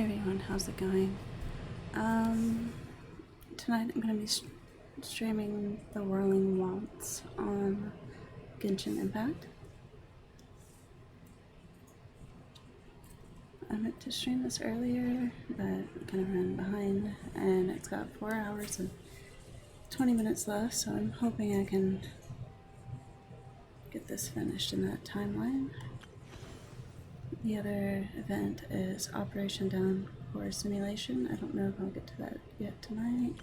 Hey everyone, how's it going? Tonight I'm going to be streaming the Whirling Waltz on Genshin Impact. I meant to stream this earlier, but I kind of ran behind, and it's got 4 hours and 20 minutes left, so I'm hoping I can get this finished in that timeline. The other event is Operation Downpour Simulation. I don't know if I'll get to that yet tonight.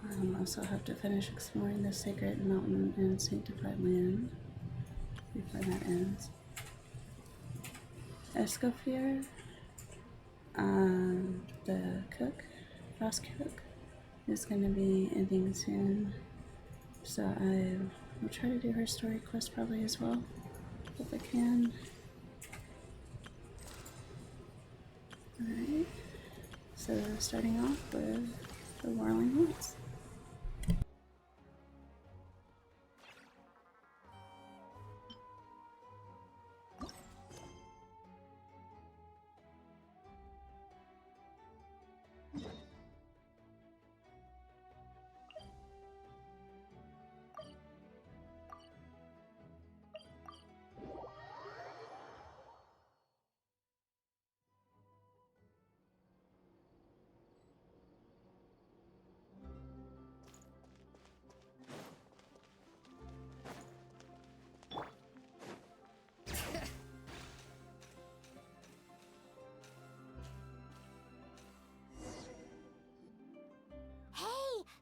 I'll also have to finish exploring the Sacred Mountain and Sanctified Land before that ends. Escoffier, the cook, fast cook, is going to be ending soon, so I will try to do her story quest probably as well, if I can. Alright, so starting off with the Whirling Waltz.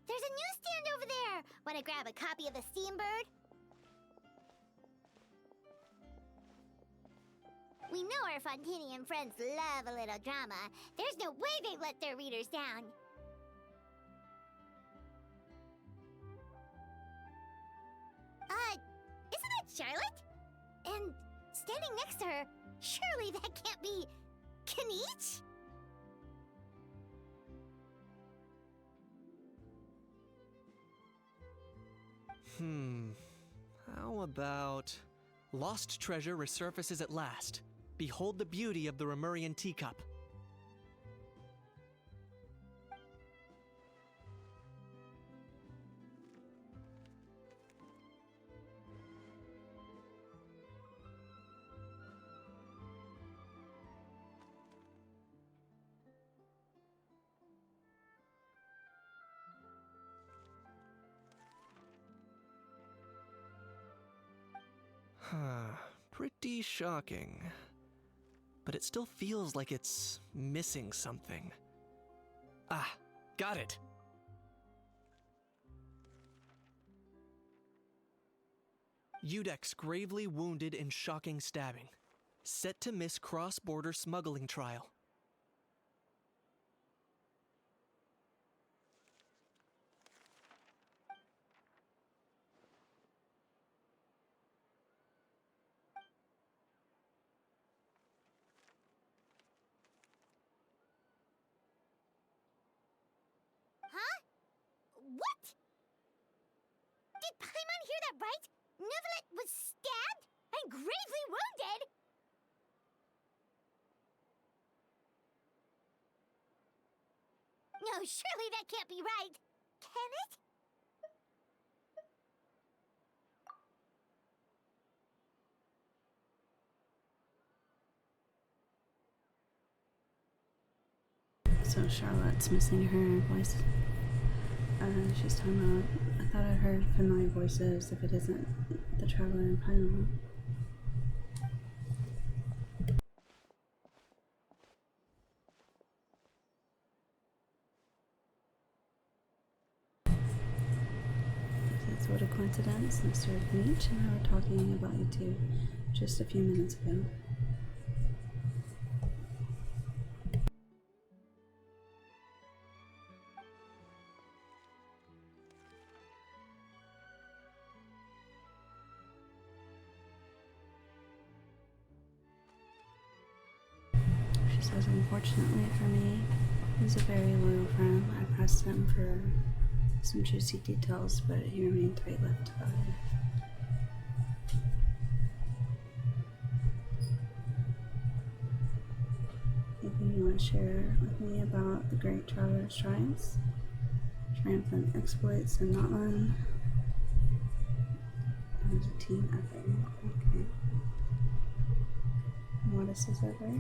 There's a newsstand over there! Wanna grab a copy of the Steambird? We know our Fontanian friends love a little drama. There's no way they let their readers down. Isn't that Charlotte? And standing next to her, surely that can't be Kaniche? How about... Lost treasure resurfaces at last. Behold the beauty of the Remurian teacup. Pretty shocking. But it still feels like it's missing something. Ah, got it! Udex gravely wounded in shocking stabbing. Set to miss cross-border smuggling trial. What? Did Paimon hear that right? Neuvillette was stabbed and gravely wounded? No, surely that can't be right. Can it? So Charlotte's missing her voice. She's talking about, I thought I heard familiar voices if it isn't the Traveler in Paimon. What a coincidence. Mr. Beach and I were talking about you two just a few minutes ago. She says, unfortunately for me, he's a very loyal friend. I pressed him for some juicy details, but he remained tight-lipped about it. to share with me about the great traveler's triumphs, triumphant exploits, and not one. There's a team effort. Okay. What is this over?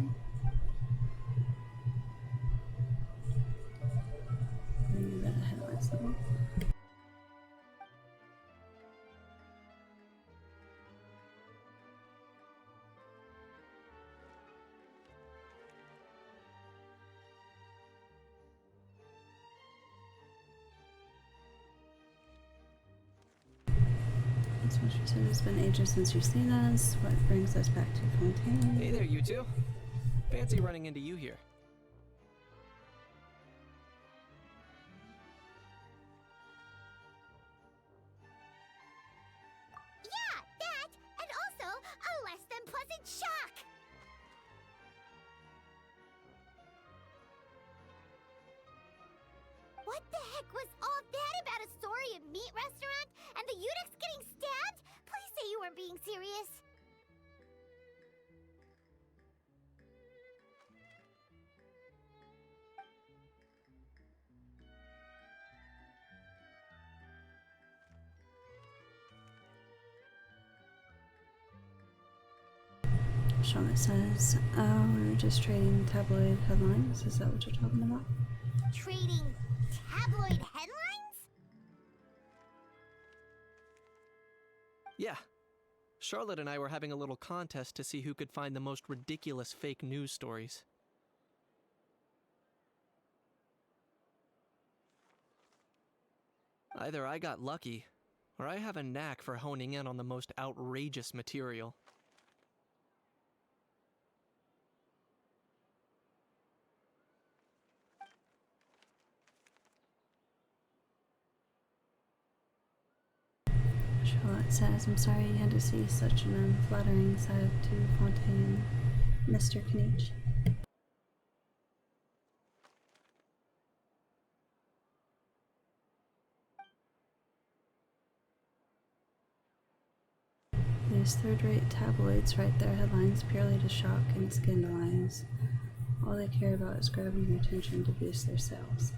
Maybe the headlights level. That's what she said. It's been ages since you've seen us. What brings us back to Fontaine? Hey there, you two. Fancy running into you here. Yeah, that, and also a less than pleasant shock. What the heck was all that about a Saurian meat restaurant and the eunuchs getting stabbed? Please say you weren't being serious. Charlotte says, oh, we were just trading tabloid headlines. Is that what you're talking about? Trading tabloid headlines? Yeah. Charlotte and I were having a little contest to see who could find the most ridiculous fake news stories. Either I got lucky, or I have a knack for honing in on the most outrageous material. Charlotte says, I'm sorry you had to see such an unflattering side to Fontaine, Mr. Kniech. These third-rate tabloids write their headlines purely to shock and scandalize. All they care about is grabbing your attention to boost their sales.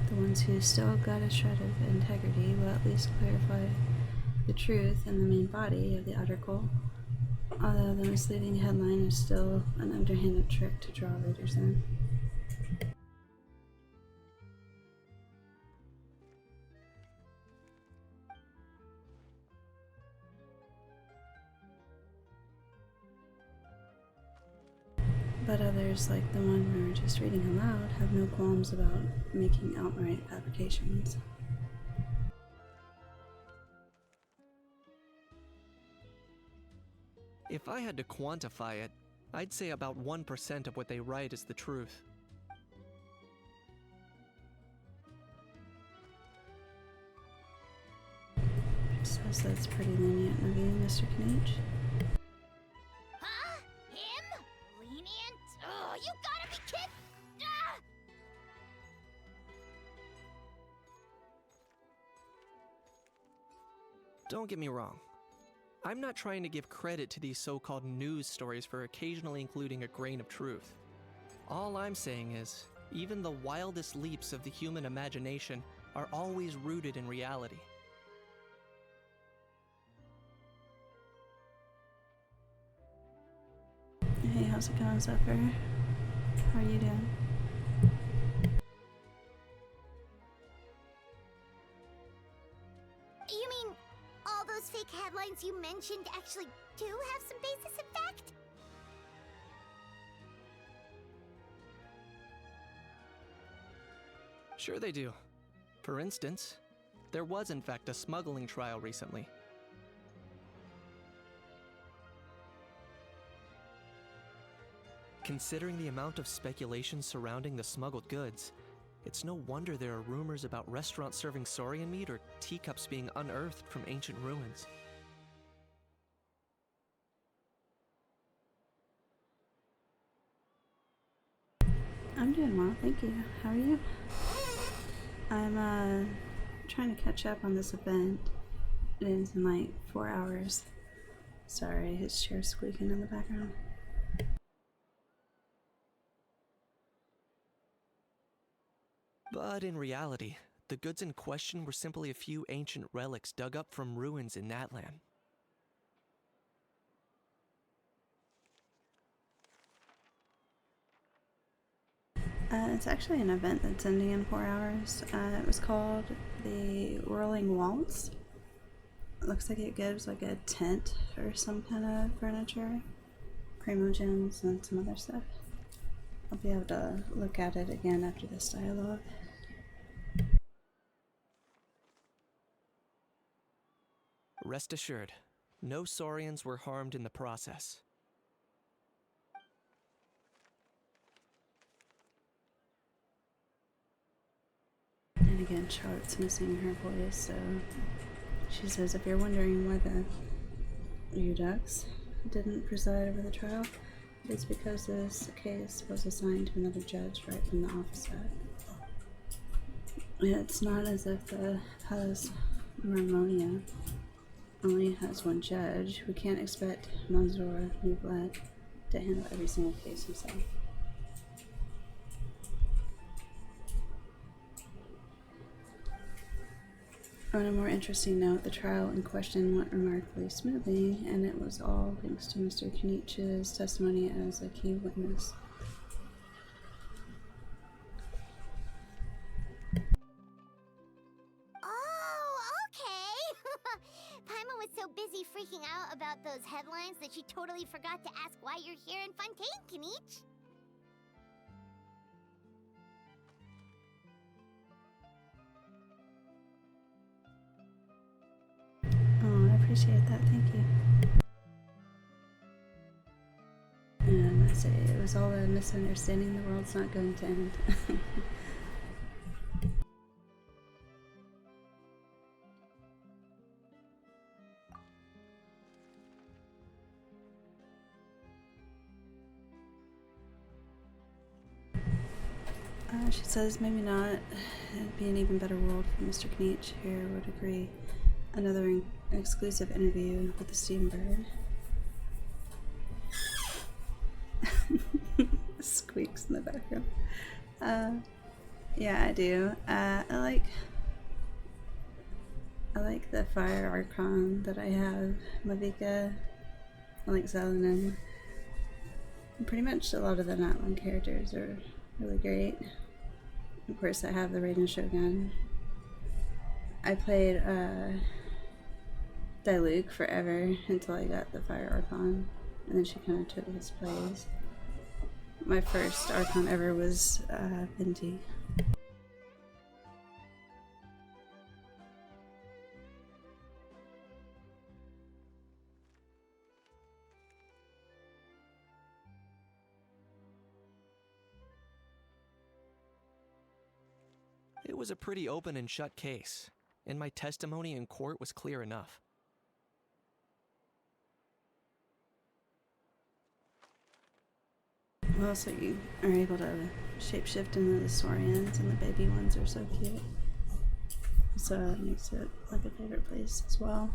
The ones who still got a shred of integrity will at least clarify the truth in the main body of the article, although the misleading headline is still an underhanded trick to draw readers in. But others, like the one we were just reading aloud, have no qualms about making outright fabrications. If I had to quantify it, I'd say about 1% of what they write is the truth. Says that's pretty lenient of you, Mr. Kniech. Huh? Him? Lenient? Oh, you gotta be kidding! Ah! Don't get me wrong. I'm not trying to give credit to these so-called news stories for occasionally including a grain of truth. All I'm saying is, even the wildest leaps of the human imagination are always rooted in reality. Hey, how's it going, Zephyr? How are you doing? You mean all those fake headlines you mentioned actually do have some basis in fact? Sure they do. For instance, there was in fact a smuggling trial recently. Considering the amount of speculation surrounding the smuggled goods, it's no wonder there are rumors about restaurants serving saurian meat or teacups being unearthed from ancient ruins. I'm doing well, thank you. How are you? I'm trying to catch up on this event. It ends in like 4 hours. Sorry, his chair's squeaking in the background. But in reality, the goods in question were simply a few ancient relics dug up from ruins in Natlan. It's actually an event that's ending in 4 hours. It was called the Whirling Waltz. It looks like it gives like a tent or some kind of furniture, primogens, and some other stuff. I'll be able to look at it again after this dialogue. Rest assured, no Saurians were harmed in the process. And again, Charlotte's missing her voice, so she says, if you're wondering why the Udux didn't preside over the trial, it's because this case was assigned to another judge right from the offset. It's not as if the Palace Marmonia only has one judge. We can't expect Manzor Nublet to handle every single case himself. On a more interesting note, the trial in question went remarkably smoothly, and it was all thanks to Mr. Kenich's testimony as a key witness. Oh, okay. Paimon was so busy freaking out about those headlines that she totally forgot to ask why you're here in Fontaine, Kenich. Oh, I appreciate that, thank you. And I say it was all a misunderstanding, the world's not going to end. She says maybe not. It'd be an even better world for Mr. Knech here would agree. Another exclusive interview with the steam bird. Squeaks in the background. Yeah, I do. I like the fire archon that I have, Mavika. I like Zelenin. Pretty much a lot of the Natlan characters are really great. Of course, I have the Raiden Shogun. I played Diluc forever until I got the Fire Archon, and then she kind of took his place. My first Archon ever was Binti. It was a pretty open and shut case, and my testimony in court was clear enough. Well, so you are able to shapeshift into the Saurians, and the baby ones are so cute. So it makes it like a favorite place as well.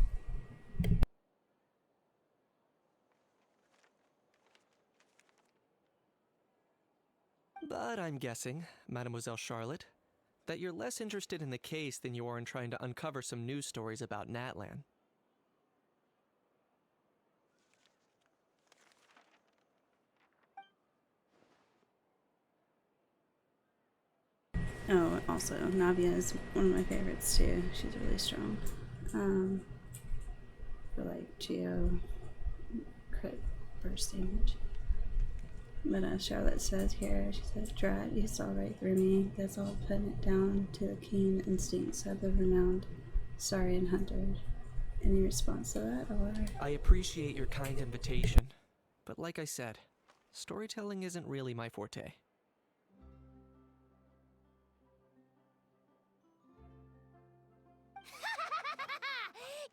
But I'm guessing, Mademoiselle Charlotte, that you're less interested in the case than you are in trying to uncover some news stories about Natlan. Oh, also, Navia is one of my favorites too. She's really strong. For like Geo crit burst damage. But as Charlotte says here, she says, Drat, you saw right through me. Guess I'll put it down to the keen instincts of the renowned Saurian hunter. Any response to that, or? I appreciate your kind invitation, but like I said, storytelling isn't really my forte.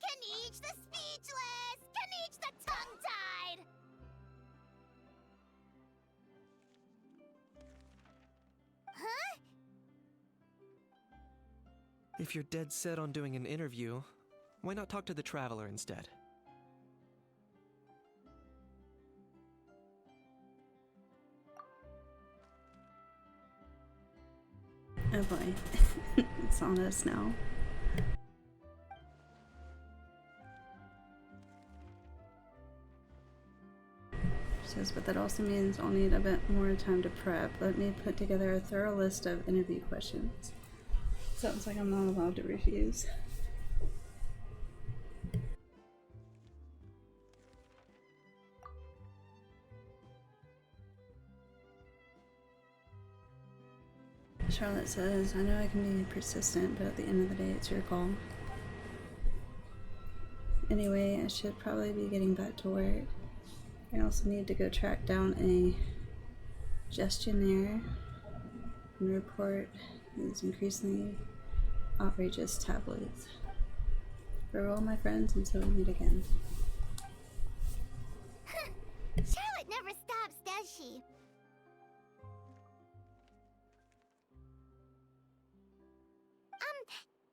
Kenich the speechless! Kenich the tongue-tied! Huh? If you're dead set on doing an interview, why not talk to the Traveler instead? Oh boy, it's on us now. She says, but that also means I'll need a bit more time to prep. Let me put together a thorough list of interview questions. Sounds like I'm not allowed to refuse. Charlotte says, I know I can be persistent, but at the end of the day, it's your call. Anyway, I should probably be getting back to work. I also need to go track down a gestionnaire and report these increasingly outrageous tabloids. Farewell, my friends, until we meet again. Charlotte never stops, does she?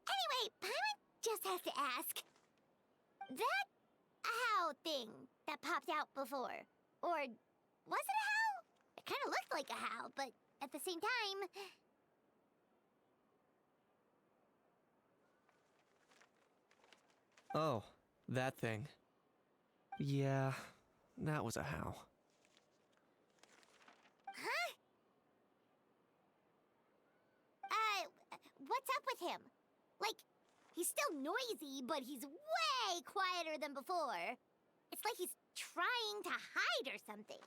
Anyway, Paimon just has to ask. That owl thing that popped out before, or was it a howl? It kind of looked like a howl, but at the same time... Oh, that thing. Yeah, that was a howl. Huh? What's up with him? Like, he's still noisy, but he's way quieter than before. It's like he's trying to hide or something.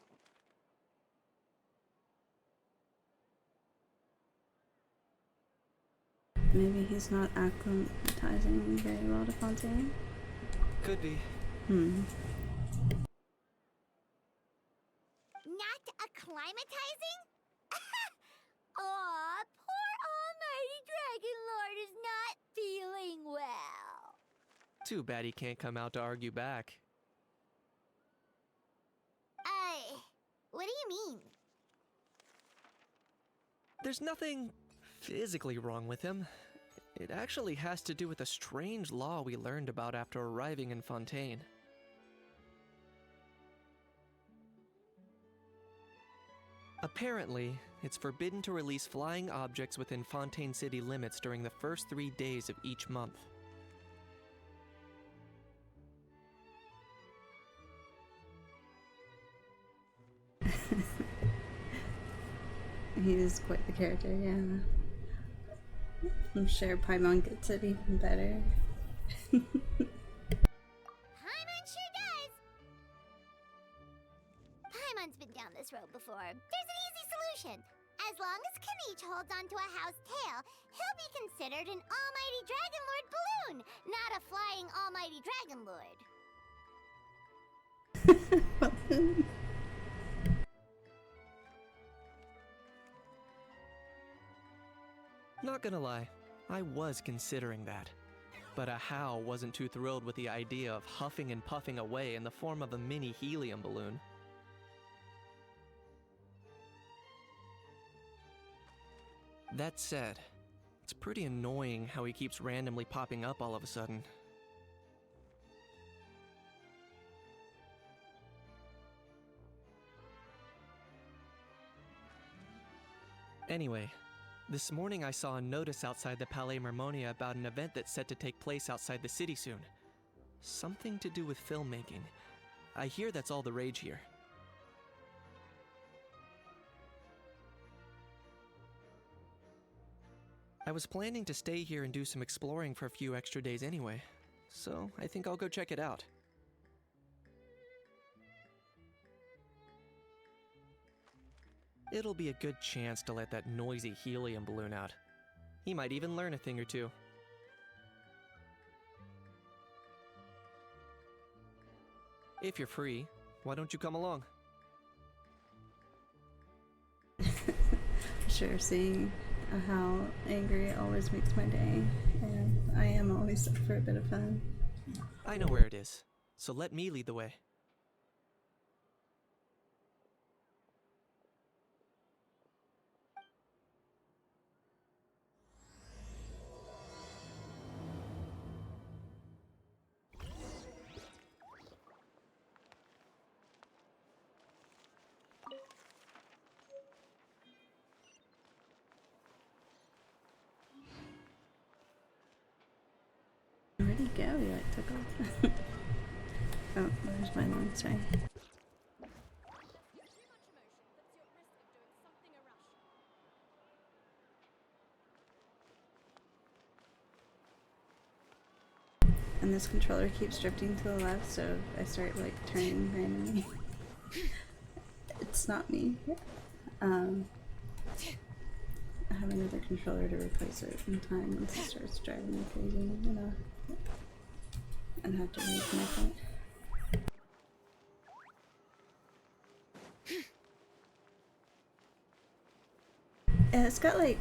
Maybe he's not acclimatizing very well to Fontaine? Could be. Not acclimatizing? Aw, poor Almighty Dragon Lord is not feeling well. Too bad he can't come out to argue back. What do you mean? There's nothing physically wrong with him. It actually has to do with a strange law we learned about after arriving in Fontaine. Apparently, it's forbidden to release flying objects within Fontaine city limits during the first 3 days of each month. He is quite the character, yeah. I'm sure Paimon gets it even better. Paimon sure does! Paimon's been down this road before. There's an easy solution. As long as Kaniche holds onto a house tail, he'll be considered an Almighty Dragon Lord balloon, not a flying Almighty Dragon Lord. Not gonna lie, I was considering that. But Ahau wasn't too thrilled with the idea of huffing and puffing away in the form of a mini helium balloon. That said, it's pretty annoying how he keeps randomly popping up all of a sudden. Anyway, this morning I saw a notice outside the Palais Mermonia about an event that's set to take place outside the city soon. Something to do with filmmaking. I hear that's all the rage here. I was planning to stay here and do some exploring for a few extra days anyway, so I think I'll go check it out. It'll be a good chance to let that noisy helium balloon out. He might even learn a thing or two. If you're free, why don't you come along? Sure, seeing how angry always makes my day, and I am always up for a bit of fun. I know where it is, so let me lead the way. Oh, you like took off. Oh, there's my one, sorry. And this controller keeps drifting to the left, so I start like turning randomly. It's not me. I have another controller to replace it in time once it starts driving me crazy, you know. And have to reconnect it. Yeah, it's got like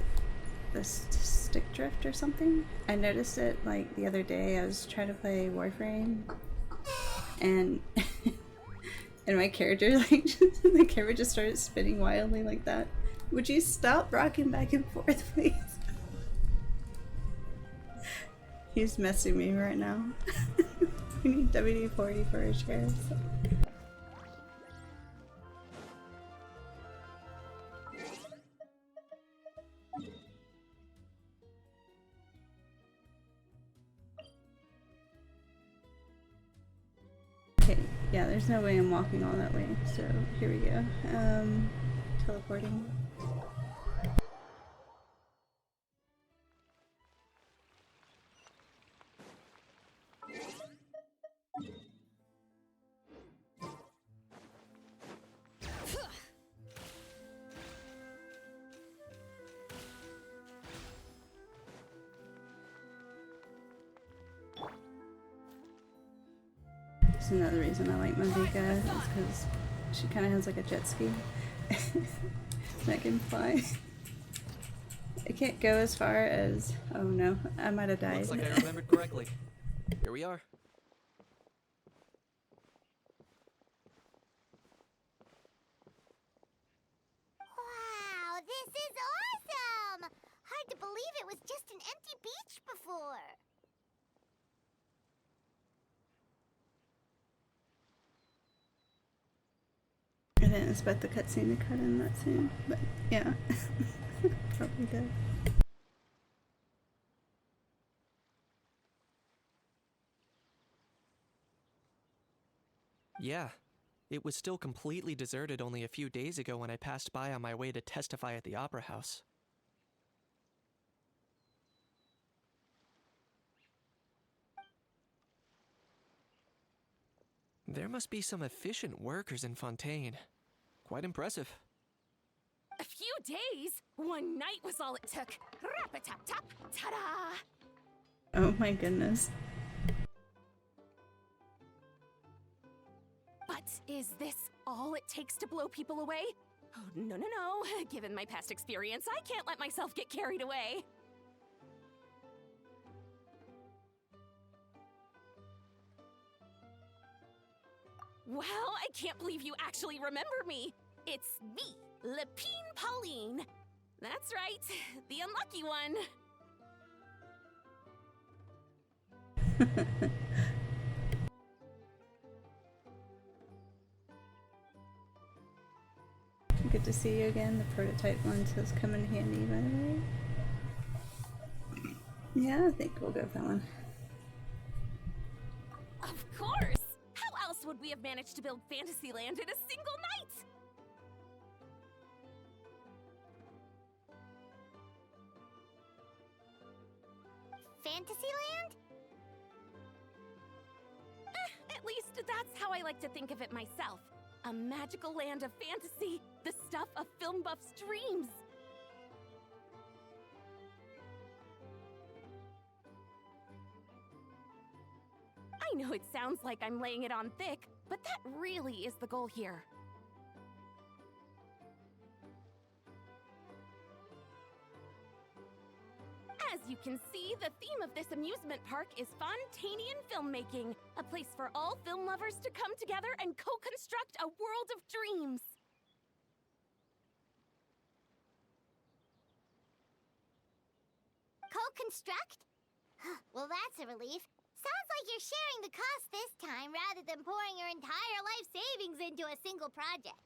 this stick drift or something. I noticed it like the other day. I was trying to play Warframe, and and my character like the camera just started spinning wildly like that. Would you stop rocking back and forth, please? He's messing me right now. We need WD-40 for his chair. So. Okay, yeah, there's no way I'm walking all that way, so here we go. Teleporting. That's another reason I like Mavika, is because she kind of has like a jet ski that can fly. I can't go as far as... oh no, I might have died. Looks like I remembered correctly. Here we are. Wow, this is awesome! Hard to believe it was just an empty beach before. I didn't expect the cutscene to cut in that soon, but yeah. Probably did. Yeah. It was still completely deserted only a few days ago when I passed by on my way to testify at the Opera House. There must be some efficient workers in Fontaine. Quite impressive. A few days? One night was all it took. Rap-a-tap-tap, ta-da! Oh my goodness. But is this all it takes to blow people away? Oh, no, no, no. Given my past experience, I can't let myself get carried away. Well, I can't believe you actually remember me. It's me, Lepine Pauline. That's right, the unlucky one. Good to see you again. The prototype lens has come in handy, by the way. Yeah, I think we'll go with that one. Of course! How else would we have managed to build Fantasyland in a single night? Fantasyland? At least that's how I like to think of it myself. A magical land of fantasy, the stuff of film buffs' dreams. I know it sounds like I'm laying it on thick, but that really is the goal here. As you can see, the theme of this amusement park is Fontainian filmmaking, a place for all film lovers to come together and co-construct a world of dreams. Co-construct? Well, that's a relief. Sounds like you're sharing the cost this time rather than pouring your entire life savings into a single project.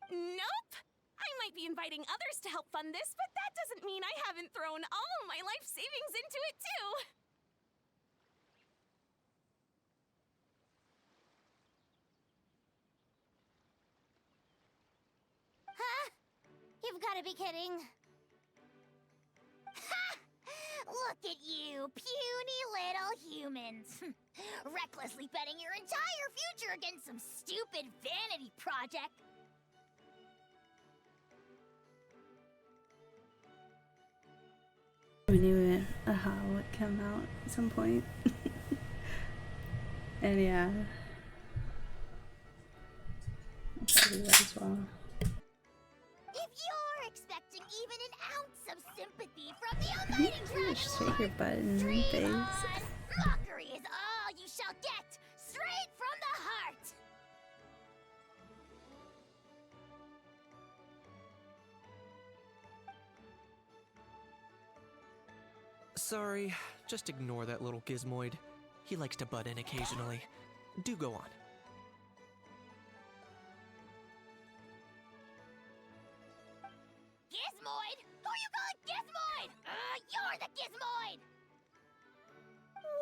Nope. I might be inviting others to help fund this, but that doesn't mean I haven't thrown all my life savings into it, too. Huh? You've got to be kidding. Ha! Look at you, puny little humans. Recklessly betting your entire future against some stupid vanity project. We knew a how would come out at some point. And yeah. I'll show you that as well. If you're expecting even an ounce of sympathy from the almighty dragon Just lord, shake your butt and dream face. on! Mockery is all you shall get, straight from the heart! Sorry, just ignore that little gizmoid. He likes to butt in occasionally. Do go on. Gizmoid? Who you calling Gizmoid? You're the Gizmoid!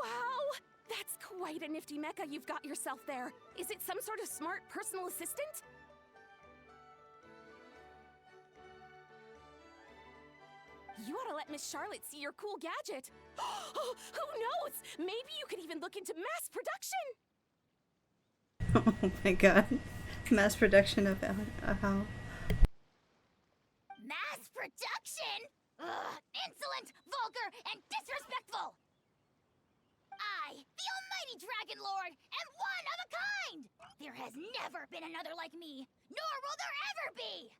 Wow! That's quite a nifty mecha you've got yourself there. Is it some sort of smart personal assistant? You ought to let Miss Charlotte see your cool gadget. Who knows? Maybe you could even look into mass production. Oh my god. Mass production of how. Mass production? Ugh, insolent, vulgar, and disrespectful! I, the almighty Dragon Lord, am one of a kind! There has never been another like me, nor will there ever be!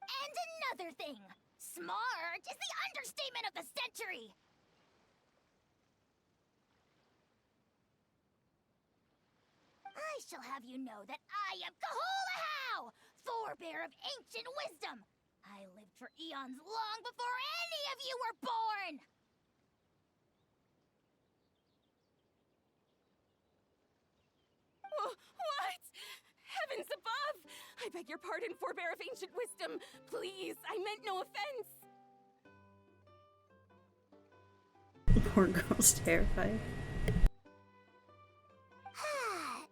And another thing, smart is the understatement of the century! I shall have you know that I am Kahulahau, forebear of ancient wisdom. I lived for eons long before any of you were born! What? Heavens above! I beg your pardon, forebear of ancient wisdom. Please, I meant no offense. Poor girl's terrified.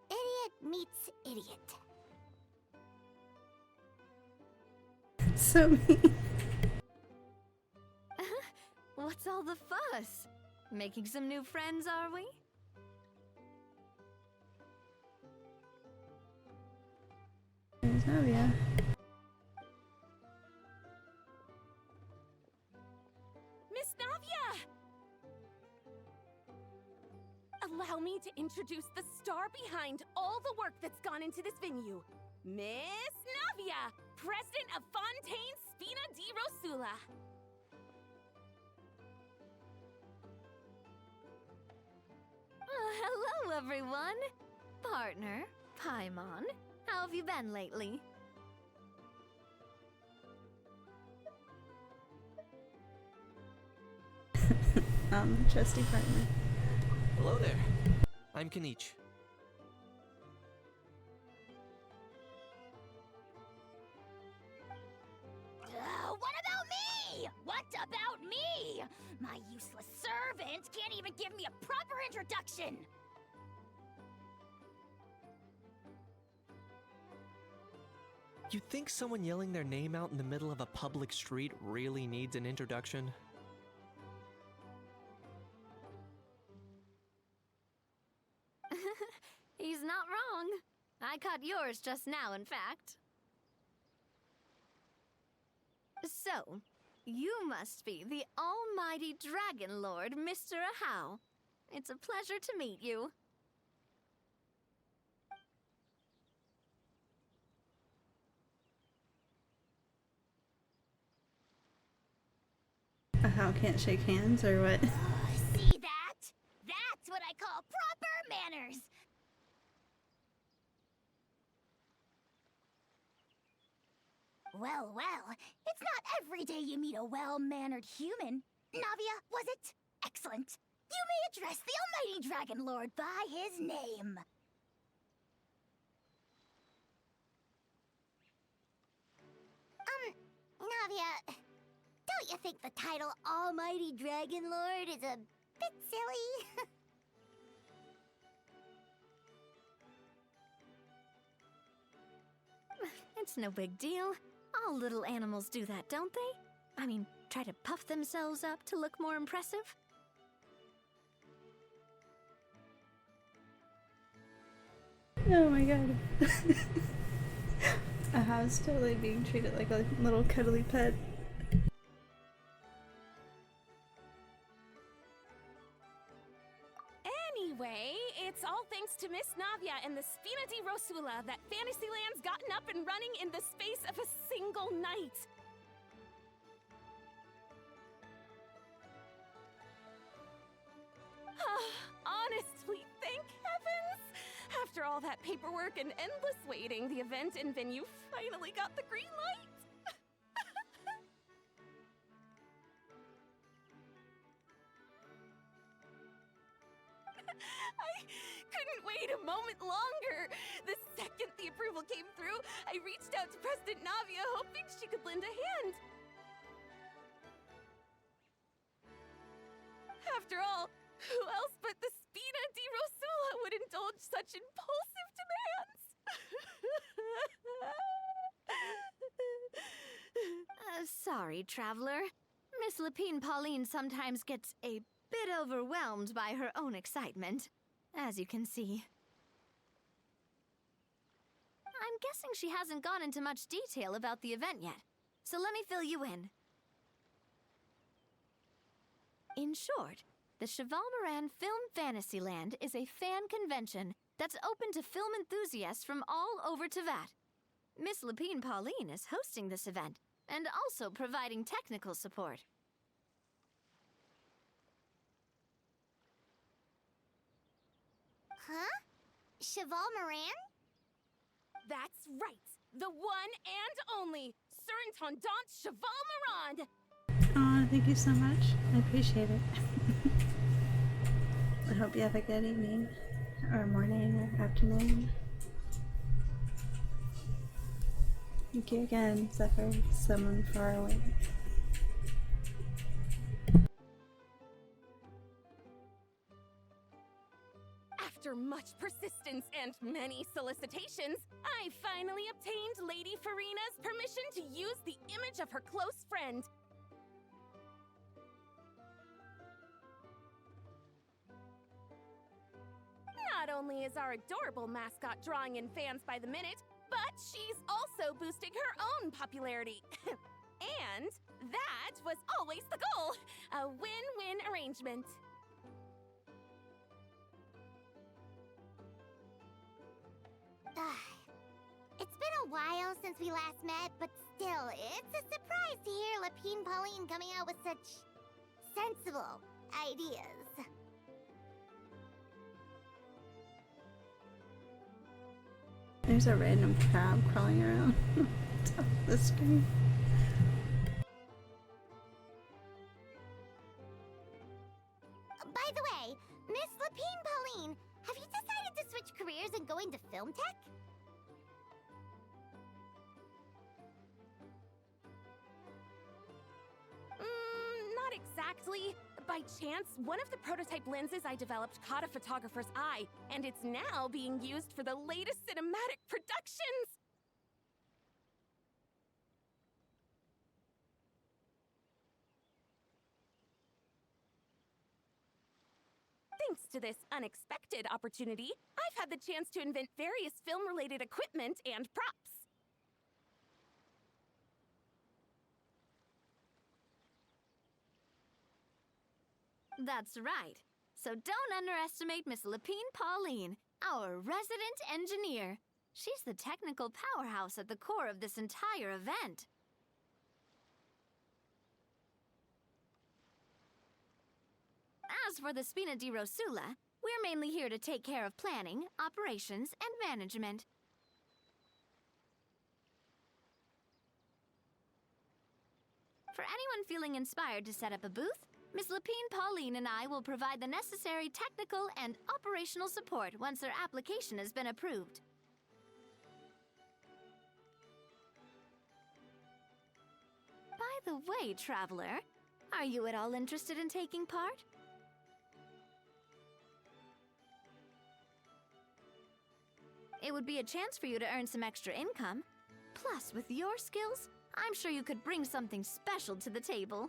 Idiot meets idiot. So mean. What's all the fuss? Making some new friends, are we? There's Navia. Miss Navia! Allow me to introduce the star behind all the work that's gone into this venue. Miss Navia, president of Fontaine Spina di Rosula. Hello, everyone. Partner, Paimon, how have you been lately? Trusty partner. Hello there. I'm Kanich. What about me? What about me? My useless servant can't even give me a proper introduction. You think someone yelling their name out in the middle of a public street really needs an introduction? He's not wrong. I caught yours just now, in fact. So, you must be the almighty Dragon Lord, Mr. Ahau. It's a pleasure to meet you. How can't shake hands or what? See that? That's what I call proper manners. Well, it's not every day you meet a well-mannered human. Navia, was it? Excellent. You may address the Almighty Dragon Lord by his name. Navia, don't you think the title Almighty Dragon Lord is a bit silly? It's no big deal. All little animals do that, don't they? I mean, try to puff themselves up to look more impressive. Oh my god. A house totally being treated like a little cuddly pet. Anyway, it's all thanks to Miss Navia and the Spina di Rosula that Fantasyland's gotten up and running in the space of a single night. Honestly, thank heavens! After all that paperwork and endless waiting, the event and venue finally got the green light. I couldn't wait a moment longer. The second the approval came through, I reached out to President Navia, hoping she could lend a hand. After all, who else but the Spina di Rosula would indulge such impulsive demands? Sorry, traveler. Miss Lapine Pauline sometimes gets a bit overwhelmed by her own excitement, as you can see. I'm guessing she hasn't gone into much detail about the event yet, so let me fill you in. In short, the Cheval Moran Film Fantasyland is a fan convention that's open to film enthusiasts from all over Teyvat. Miss Lapine Pauline is hosting this event and also providing technical support. Huh? Cheval Moran? That's right! The one and only Sir Intendant Cheval Moran! Oh, thank you so much. I appreciate it. I hope you have a good evening, or morning, or afternoon. Thank you again, Zephyr, someone far away. After much persistence and many solicitations, I finally obtained Lady Farina's permission to use the image of her close friend. Not only is our adorable mascot drawing in fans by the minute, but she's also boosting her own popularity. And that was always the goal! A win-win arrangement. It's been a while since we last met, but still, it's a surprise to hear Lapine Pauline coming out with such sensible ideas. There's a random crab crawling around on top of the screen. By the way, Miss Lapine Pauline, have you decided to switch careers and go into film tech? Not exactly. By chance, one of the prototype lenses I developed caught a photographer's eye, and it's now being used for the latest cinematic productions! Thanks to this unexpected opportunity, I've had the chance to invent various film-related equipment and props. That's right. So don't underestimate Miss Lapine Pauline, our resident engineer. She's the technical powerhouse at the core of this entire event. As for the Spina di Rosula, we're mainly here to take care of planning, operations, and management. For anyone feeling inspired to set up a booth, Miss Lapine Pauline and I will provide the necessary technical and operational support once their application has been approved. By the way, traveler, are you at all interested in taking part? It would be a chance for you to earn some extra income. Plus, with your skills, I'm sure you could bring something special to the table.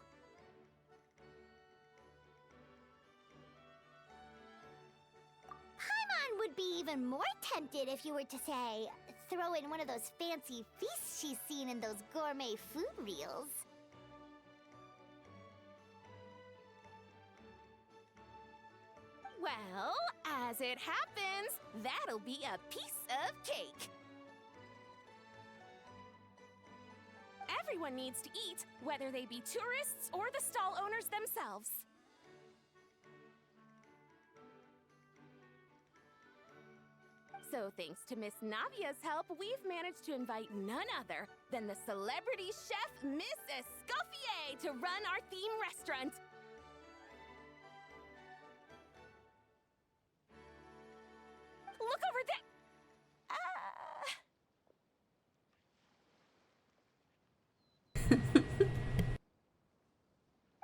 Paimon would be even more tempted if you were to, say, throw in one of those fancy feasts she's seen in those gourmet food reels. Well, as it happens, that'll be a piece of cake. Everyone needs to eat, whether they be tourists or the stall owners themselves. So thanks to Miss Navia's help, we've managed to invite none other than the celebrity chef, Miss Escoffier, to run our theme restaurant. Look over there!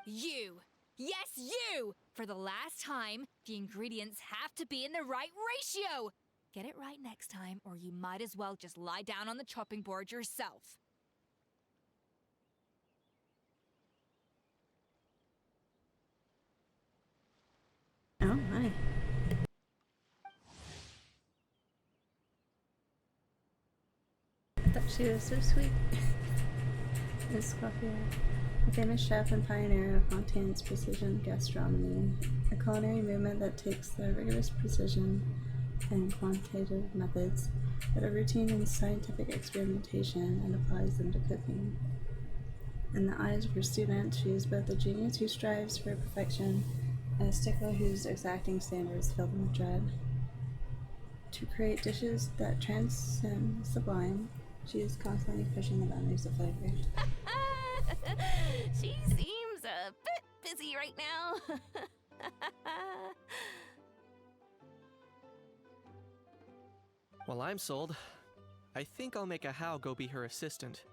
You! Yes, you! For the last time, the ingredients have to be in the right ratio! Get it right next time, or you might as well just lie down on the chopping board yourself. Oh my. I thought she was so sweet. Escoffier, a famous chef and pioneer of Montaigne's precision gastronomy, a culinary movement that takes the rigorous precision and quantitative methods that are routine in scientific experimentation and applies them to cooking. In the eyes of her students, she is both a genius who strives for perfection and a stickler whose exacting standards fill them with dread. To create dishes that transcend sublime, she is constantly pushing the boundaries of flavor. She seems a bit busy right now. Well, I'm sold. I think I'll make a How go be her assistant.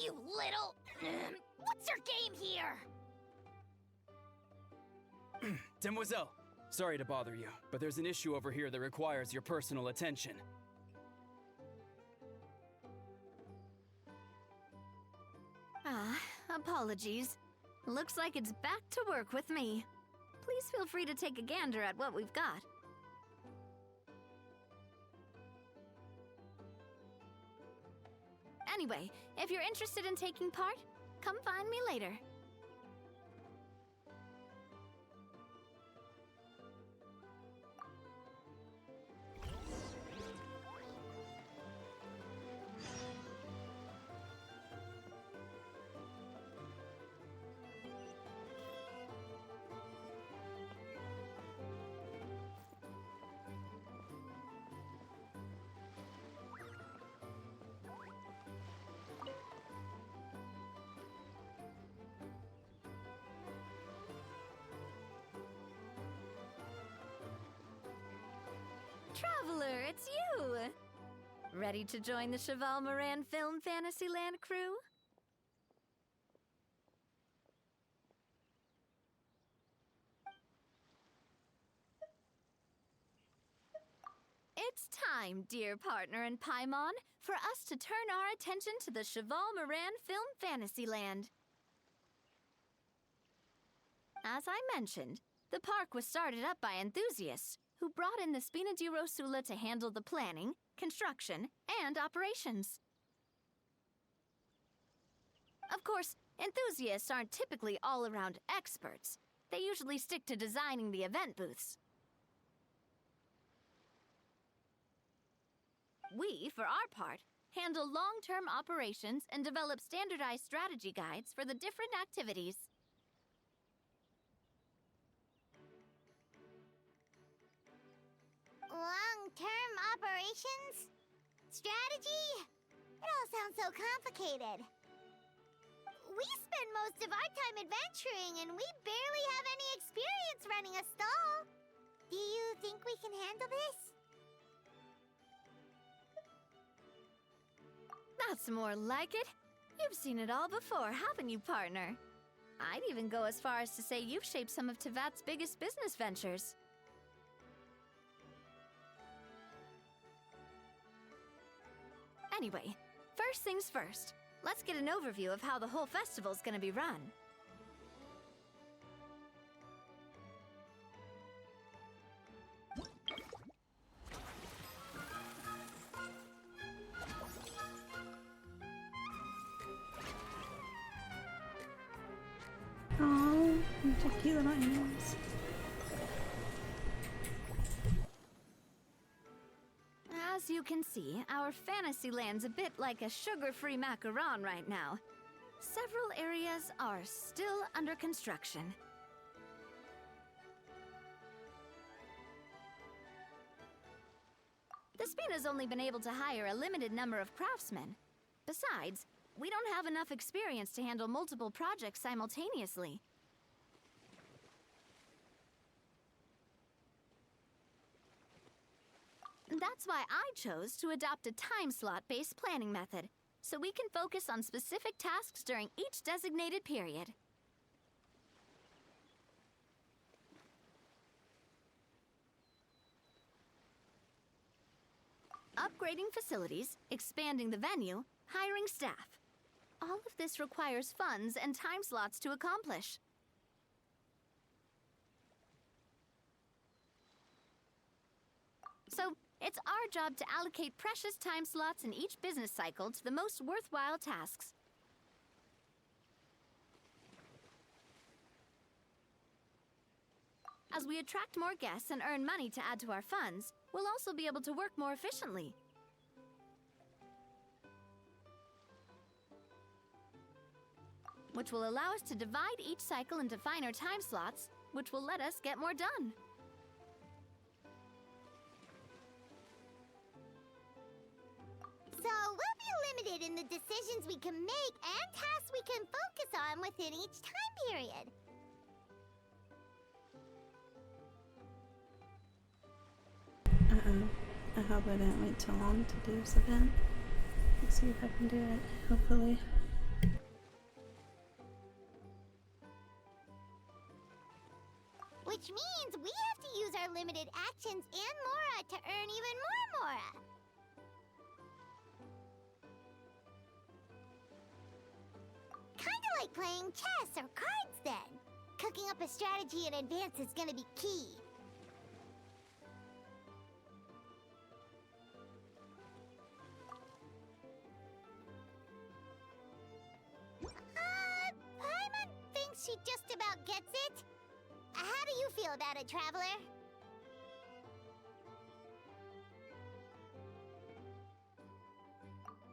You little... What's your game here? Demoiselle, sorry to bother you, but there's an issue over here that requires your personal attention. Apologies. Looks like it's back to work with me. Please feel free to take a gander at what we've got. Anyway, if you're interested in taking part, come find me later. Traveler, it's you! Ready to join the Cheval Moran Film Fantasyland crew? It's time, dear partner in Paimon, for us to turn our attention to the Cheval Moran Film Fantasyland. As I mentioned, the park was started up by enthusiasts who brought in the Spina di Rosula to handle the planning, construction, and operations. Of course, enthusiasts aren't typically all-around experts. They usually stick to designing the event booths. We, for our part, handle long-term operations and develop standardized strategy guides for the different activities. Long-term operations? Strategy? It all sounds so complicated. We spend most of our time adventuring, and we barely have any experience running a stall. Do you think we can handle this? That's more like it. You've seen it all before, haven't you, partner? I'd even go as far as to say you've shaped some of Tevat's biggest business ventures. Anyway, first things first. Let's get an overview of how the whole festival's gonna be run. Oh, such cute little animals. As you can see, our fantasy land's a bit like a sugar-free macaron right now. Several areas are still under construction. The Spina's only been able to hire a limited number of craftsmen. Besides, we don't have enough experience to handle multiple projects simultaneously. That's why I chose to adopt a time slot-based planning method, so we can focus on specific tasks during each designated period. Upgrading facilities, expanding the venue, hiring staff. All of this requires funds and time slots to accomplish. So, it's our job to allocate precious time slots in each business cycle to the most worthwhile tasks. As we attract more guests and earn money to add to our funds, we'll also be able to work more efficiently. Which will allow us to divide each cycle into finer time slots, which will let us get more done. So we'll be limited in the decisions we can make and tasks we can focus on within each time period. I hope I didn't wait too long to do this event. Let's see if I can do it, hopefully. Which means we have to use our limited actions and Mora to earn even more Mora. Kinda like playing chess or cards then. Cooking up a strategy in advance is gonna be key. Paimon thinks she just about gets it. How do you feel about it, Traveler?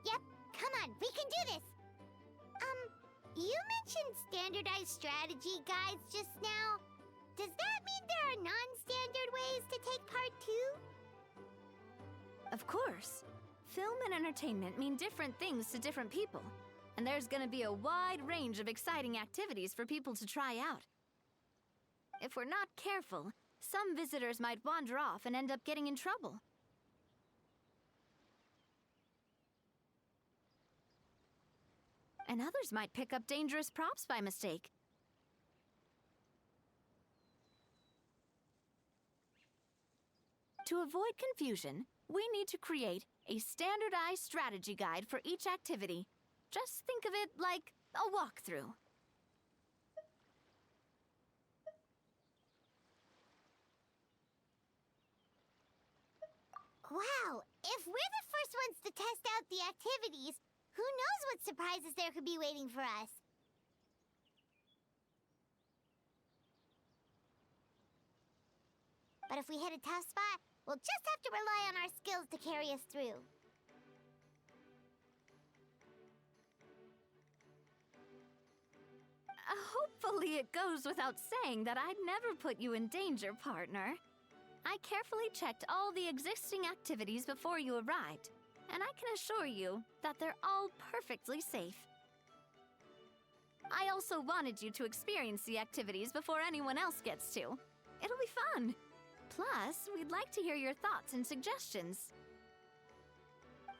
Yep, come on, we can do this! You mentioned standardized strategy guides just now. Does that mean there are non-standard ways to take part too? Of course. Film and entertainment mean different things to different people, and there's gonna be a wide range of exciting activities for people to try out. If we're not careful, some visitors might wander off and end up getting in trouble. And others might pick up dangerous props by mistake. To avoid confusion, we need to create a standardized strategy guide for each activity. Just think of it like a walkthrough. Wow, if we're the first ones to test out the activities, who knows what surprises there could be waiting for us? But if we hit a tough spot, we'll just have to rely on our skills to carry us through. Hopefully it goes without saying that I'd never put you in danger, partner. I carefully checked all the existing activities before you arrived, and I can assure you that they're all perfectly safe. I also wanted you to experience the activities before anyone else gets to. It'll be fun. Plus, we'd like to hear your thoughts and suggestions.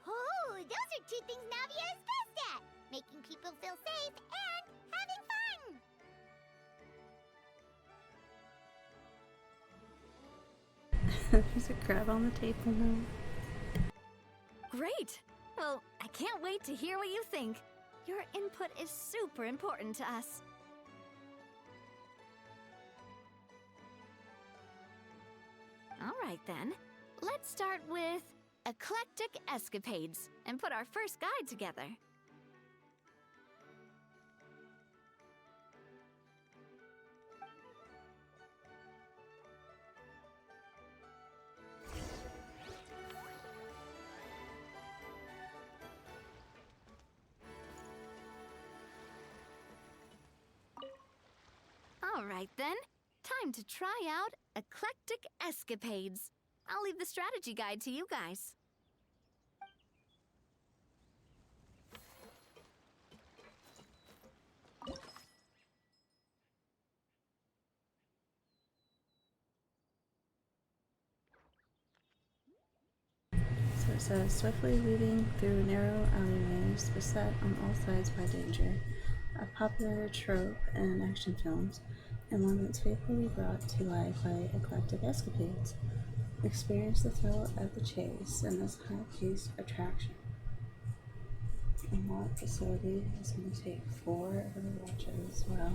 Oh, those are two things Navia is best at! Making people feel safe and having fun! There's a crab on the table now. Great! Well, I can't wait to hear what you think. Your input is super important to us. All right then. Let's start with eclectic escapades and put our first guide together. All right then. Time to try out eclectic escapades. I'll leave the strategy guide to you guys. So it says, swiftly weaving through narrow alleyways, beset on all sides by danger. A popular trope in action films, and one that's faithfully brought to life by eclectic escapades. Experience the thrill of the chase in this high-paced attraction. Unlock facility is going to take 4 watches. Wow.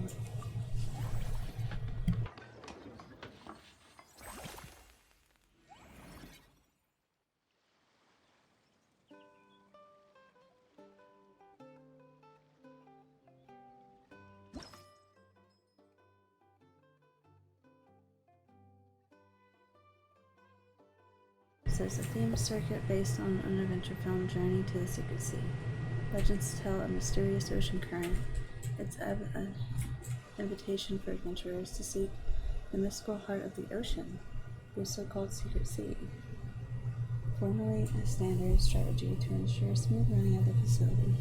Says a themed circuit based on an adventure film Journey to the Secret Sea. Legends tell a mysterious ocean current. It's an invitation for adventurers to seek the mystical heart of the ocean, the so-called Secret Sea. Formulate a standard strategy to ensure smooth running of the facility.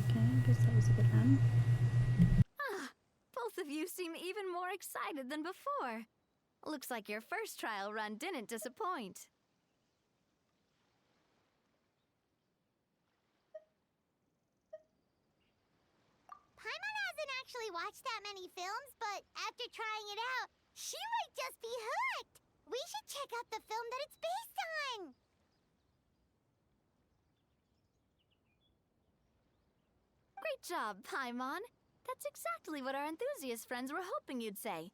Okay, I guess that was a good run. Ah, both of you seem even more excited than before. Looks like your first trial run didn't disappoint. Paimon hasn't actually watched that many films, but after trying it out, she might just be hooked! We should check out the film that it's based on! Great job, Paimon. That's exactly what our enthusiast friends were hoping you'd say.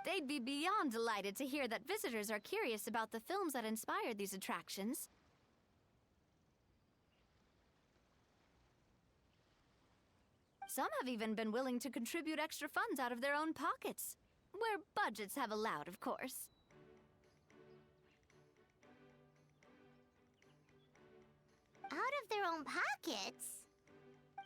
They'd be beyond delighted to hear that visitors are curious about the films that inspired these attractions. Some have even been willing to contribute extra funds out of their own pockets. Where budgets have allowed, of course. Out of their own pockets?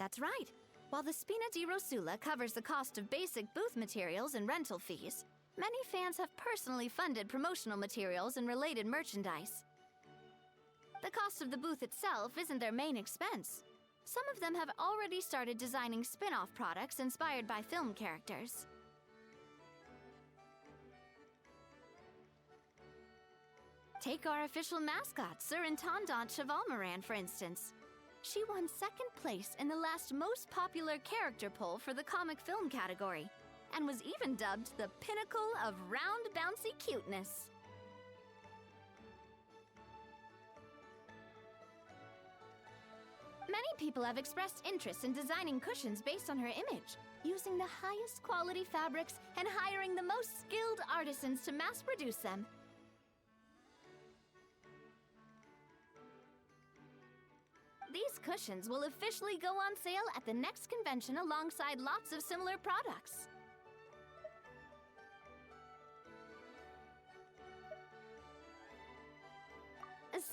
That's right. While the Spina di Rosula covers the cost of basic booth materials and rental fees, many fans have personally funded promotional materials and related merchandise. The cost of the booth itself isn't their main expense. Some of them have already started designing spin-off products inspired by film characters. Take our official mascot, Sir Intendant Chevalmoran, for instance. She won second place in the last most popular character poll for the comic film category, and was even dubbed the pinnacle of round, bouncy cuteness. Many people have expressed interest in designing cushions based on her image, using the highest quality fabrics and hiring the most skilled artisans to mass produce them. These cushions will officially go on sale at the next convention alongside lots of similar products.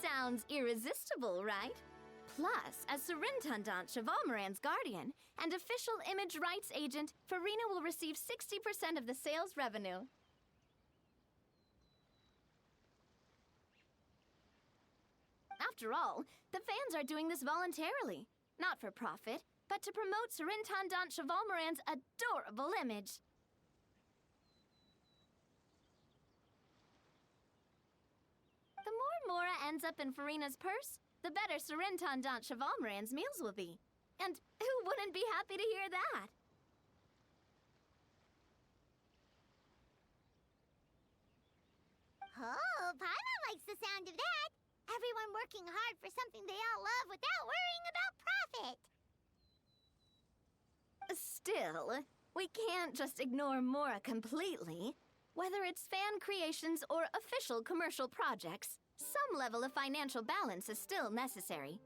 Sounds irresistible, right? Plus, as Surintendant Chevalmoran's guardian and official image rights agent, Farina will receive 60% of the sales revenue. After all, the fans are doing this voluntarily, not for profit, but to promote Surintendant Chevalmoran's adorable image. The more Mora ends up in Farina's purse, the better Surintendant Chevalmoran's meals will be. And who wouldn't be happy to hear that? Oh, Paimon likes the sound of that. Everyone working hard for something they all love without worrying about profit. Still, we can't just ignore Mora completely. Whether it's fan creations or official commercial projects, some level of financial balance is still necessary.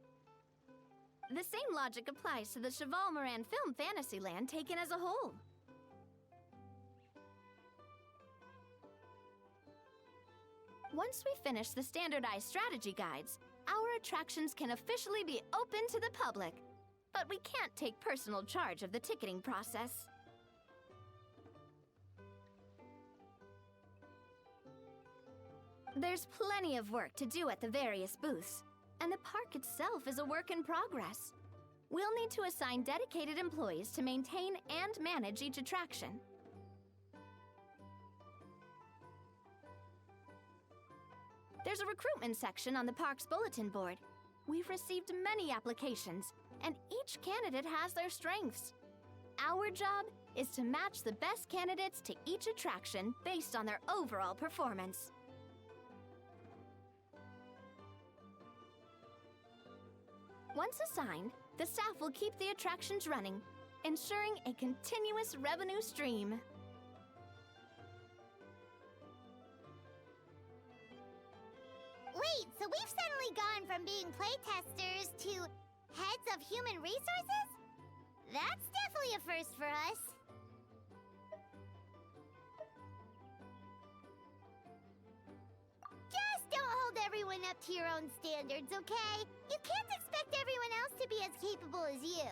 The same logic applies to the Chevalmoran Film Fantasyland taken as a whole. Once we finish the standardized strategy guides, our attractions can officially be open to the public. But we can't take personal charge of the ticketing process. There's plenty of work to do at the various booths, and the park itself is a work in progress. We'll need to assign dedicated employees to maintain and manage each attraction. There's a recruitment section on the park's bulletin board. We've received many applications, and each candidate has their strengths. Our job is to match the best candidates to each attraction based on their overall performance. Once assigned, the staff will keep the attractions running, ensuring a continuous revenue stream. Wait, so we've suddenly gone from being playtesters to heads of human resources? That's definitely a first for us. Just don't hold everyone up to your own standards, okay? You can't expect everyone else to be as capable as you.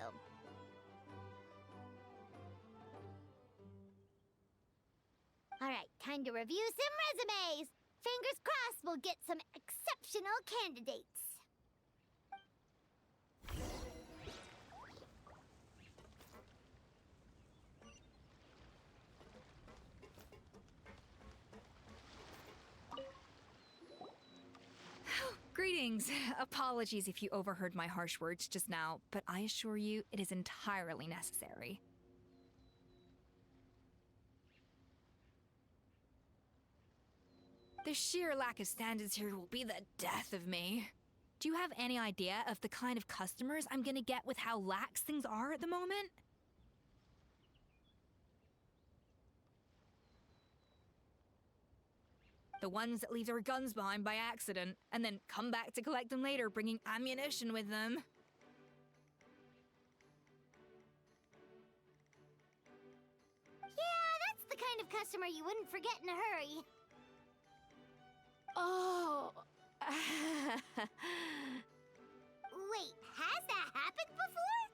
Alright, time to review some resumes. Fingers crossed we'll get some exceptional candidates. Greetings. Apologies if you overheard my harsh words just now, but I assure you it is entirely necessary. The sheer lack of standards here will be the death of me. Do you have any idea of the kind of customers I'm gonna get with how lax things are at the moment? The ones that leave their guns behind by accident, and then come back to collect them later, bringing ammunition with them. Yeah, that's the kind of customer you wouldn't forget in a hurry. Oh. Wait, has that happened before?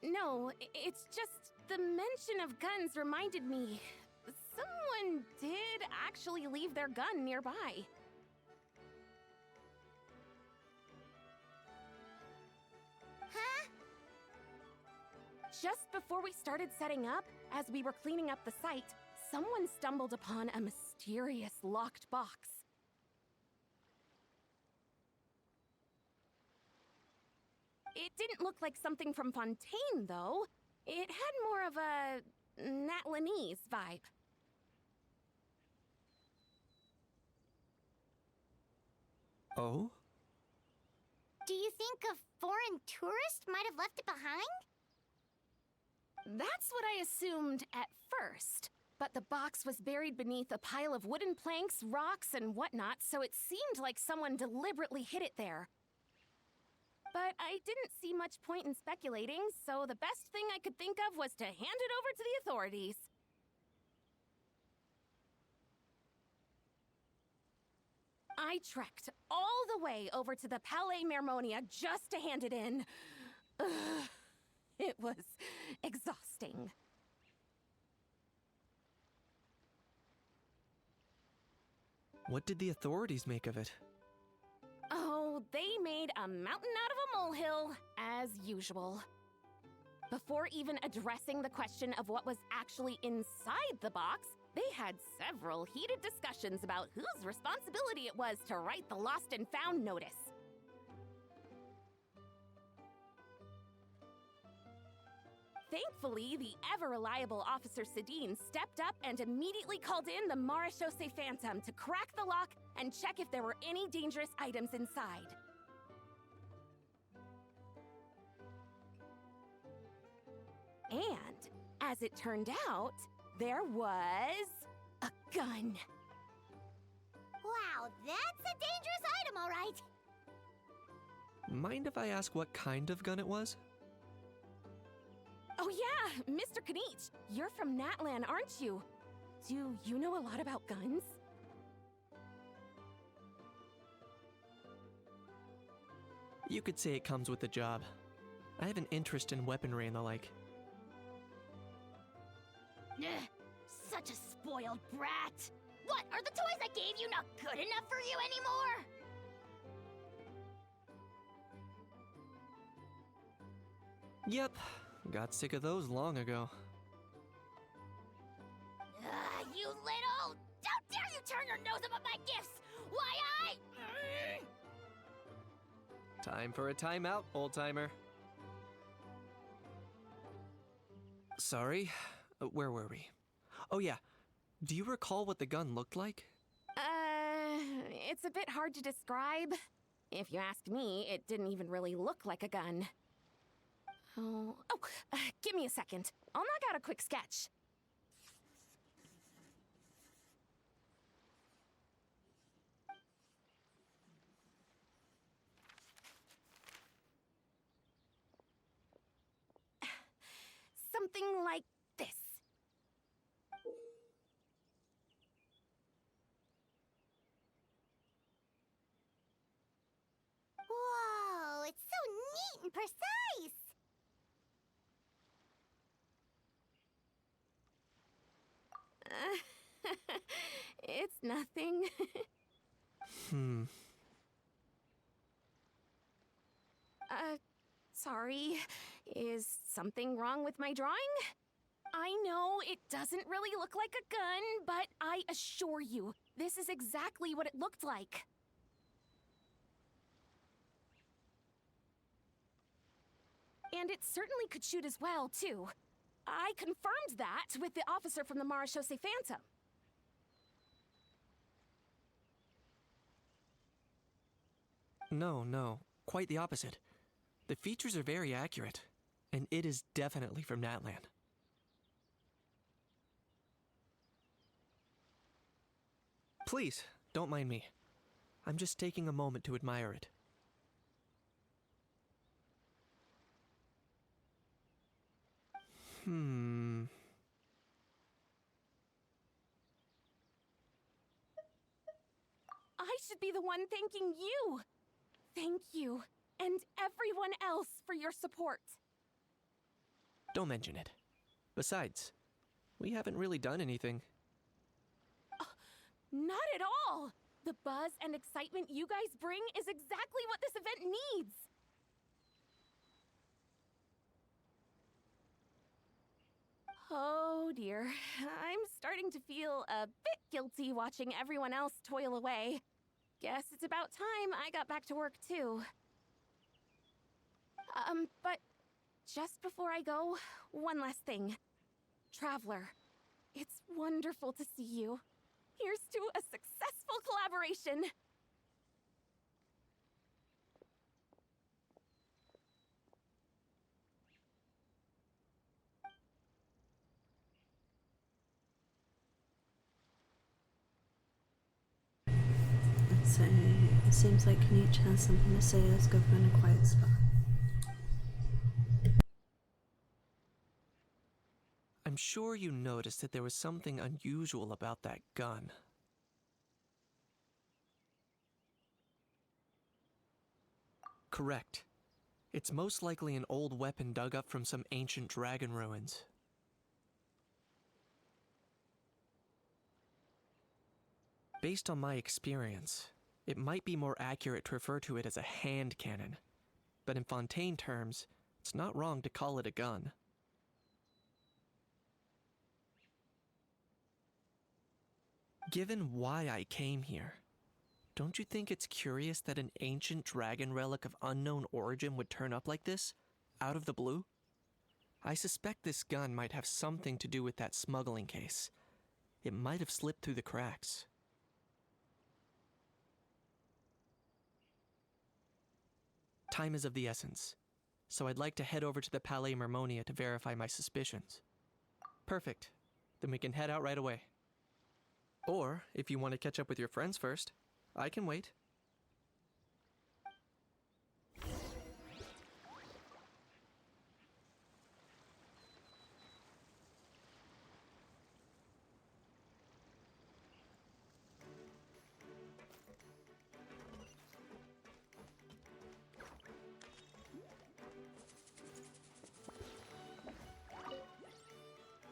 No, it's just the mention of guns reminded me. Someone did actually leave their gun nearby. Huh? Just before we started setting up, as we were cleaning up the site, someone stumbled upon a mysterious locked box. It didn't look like something from Fontaine, though. It had more of a Natlanese vibe. Oh? Do you think a foreign tourist might have left it behind? That's what I assumed at first. But the box was buried beneath a pile of wooden planks, rocks, and whatnot, so it seemed like someone deliberately hid it there. But I didn't see much point in speculating, so the best thing I could think of was to hand it over to the authorities. I trekked all the way over to the Palais Mermonia just to hand it in. Ugh, it was exhausting. What did the authorities make of it? Oh, they made a mountain out of a molehill, as usual. Before even addressing the question of what was actually inside the box, they had several heated discussions about whose responsibility it was to write the lost and found notice. Thankfully, the ever-reliable Officer Sedine stepped up and immediately called in the Marechaussee Phantom to crack the lock and check if there were any dangerous items inside. And, as it turned out, there was a gun. Wow, that's a dangerous item, all right. Mind if I ask what kind of gun it was? Oh yeah, Mr. Kanich, you're from Natlan, aren't you? Do you know a lot about guns? You could say it comes with the job. I have an interest in weaponry and the like. Ugh, such a spoiled brat. What, are the toys I gave you not good enough for you anymore? Yep, got sick of those long ago. You little... Don't dare you turn your nose up at my gifts! Why, Time for a timeout, old-timer. Sorry, where were we? Oh yeah, do you recall what the gun looked like? It's a bit hard to describe. If you ask me, it didn't even really look like a gun. Give me a second. I'll knock out a quick sketch. Something like this. Whoa, it's so neat and precise! It's nothing. Sorry. Is something wrong with my drawing? I know it doesn't really look like a gun, but I assure you, this is exactly what it looked like. And it certainly could shoot as well, too. I confirmed that with the officer from the Marechaussee Phantom. No, quite the opposite. The features are very accurate, and it is definitely from Natland. Please, don't mind me. I'm just taking a moment to admire it. I should be the one thanking you. Thank you, and everyone else for your support. Don't mention it. Besides, we haven't really done anything. Not at all! The buzz and excitement you guys bring is exactly what this event needs! Oh dear, I'm starting to feel a bit guilty watching everyone else toil away. Guess it's about time I got back to work too. But just before I go, one last thing. Traveler, it's wonderful to see you. Here's to a successful collaboration! Let's say, it seems like Kanichi has something to say. Let's go find a quiet spot. I'm sure you noticed that there was something unusual about that gun. Correct. It's most likely an old weapon dug up from some ancient dragon ruins. Based on my experience, it might be more accurate to refer to it as a hand cannon, but in Fontaine terms, it's not wrong to call it a gun. Given why I came here, don't you think it's curious that an ancient dragon relic of unknown origin would turn up like this, out of the blue? I suspect this gun might have something to do with that smuggling case. It might have slipped through the cracks. Time is of the essence, so I'd like to head over to the Palais Mermonia to verify my suspicions. Perfect. Then we can head out right away. Or, if you want to catch up with your friends first, I can wait.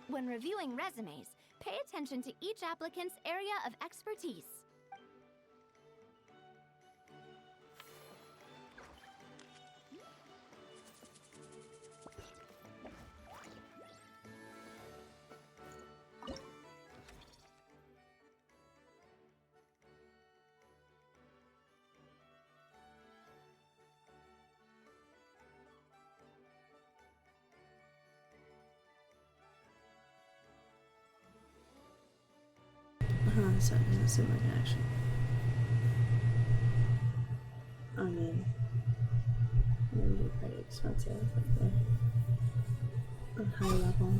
When reviewing resumes, pay attention to each applicant's area of expertise. So it doesn't seem like action. I mean, it would be pretty expensive if they're a high level.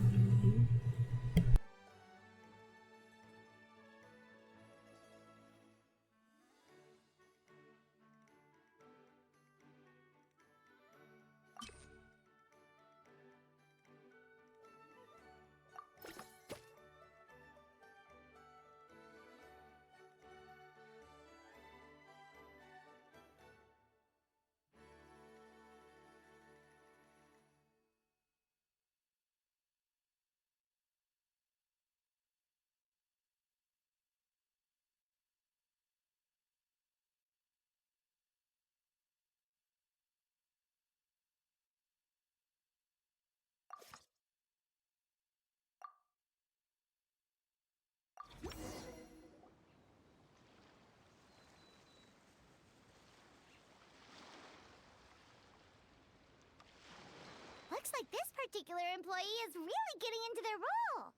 Looks like this particular employee is really getting into their role.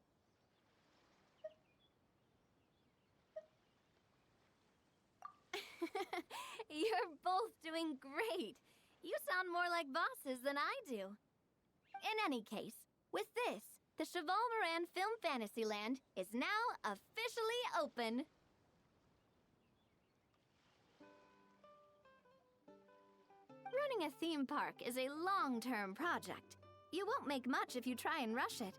You're both doing great. You sound more like bosses than I do. In any case, with this, the Cheval-Moran Film Fantasyland is now officially open. Running a theme park is a long-term project. You won't make much if you try and rush it.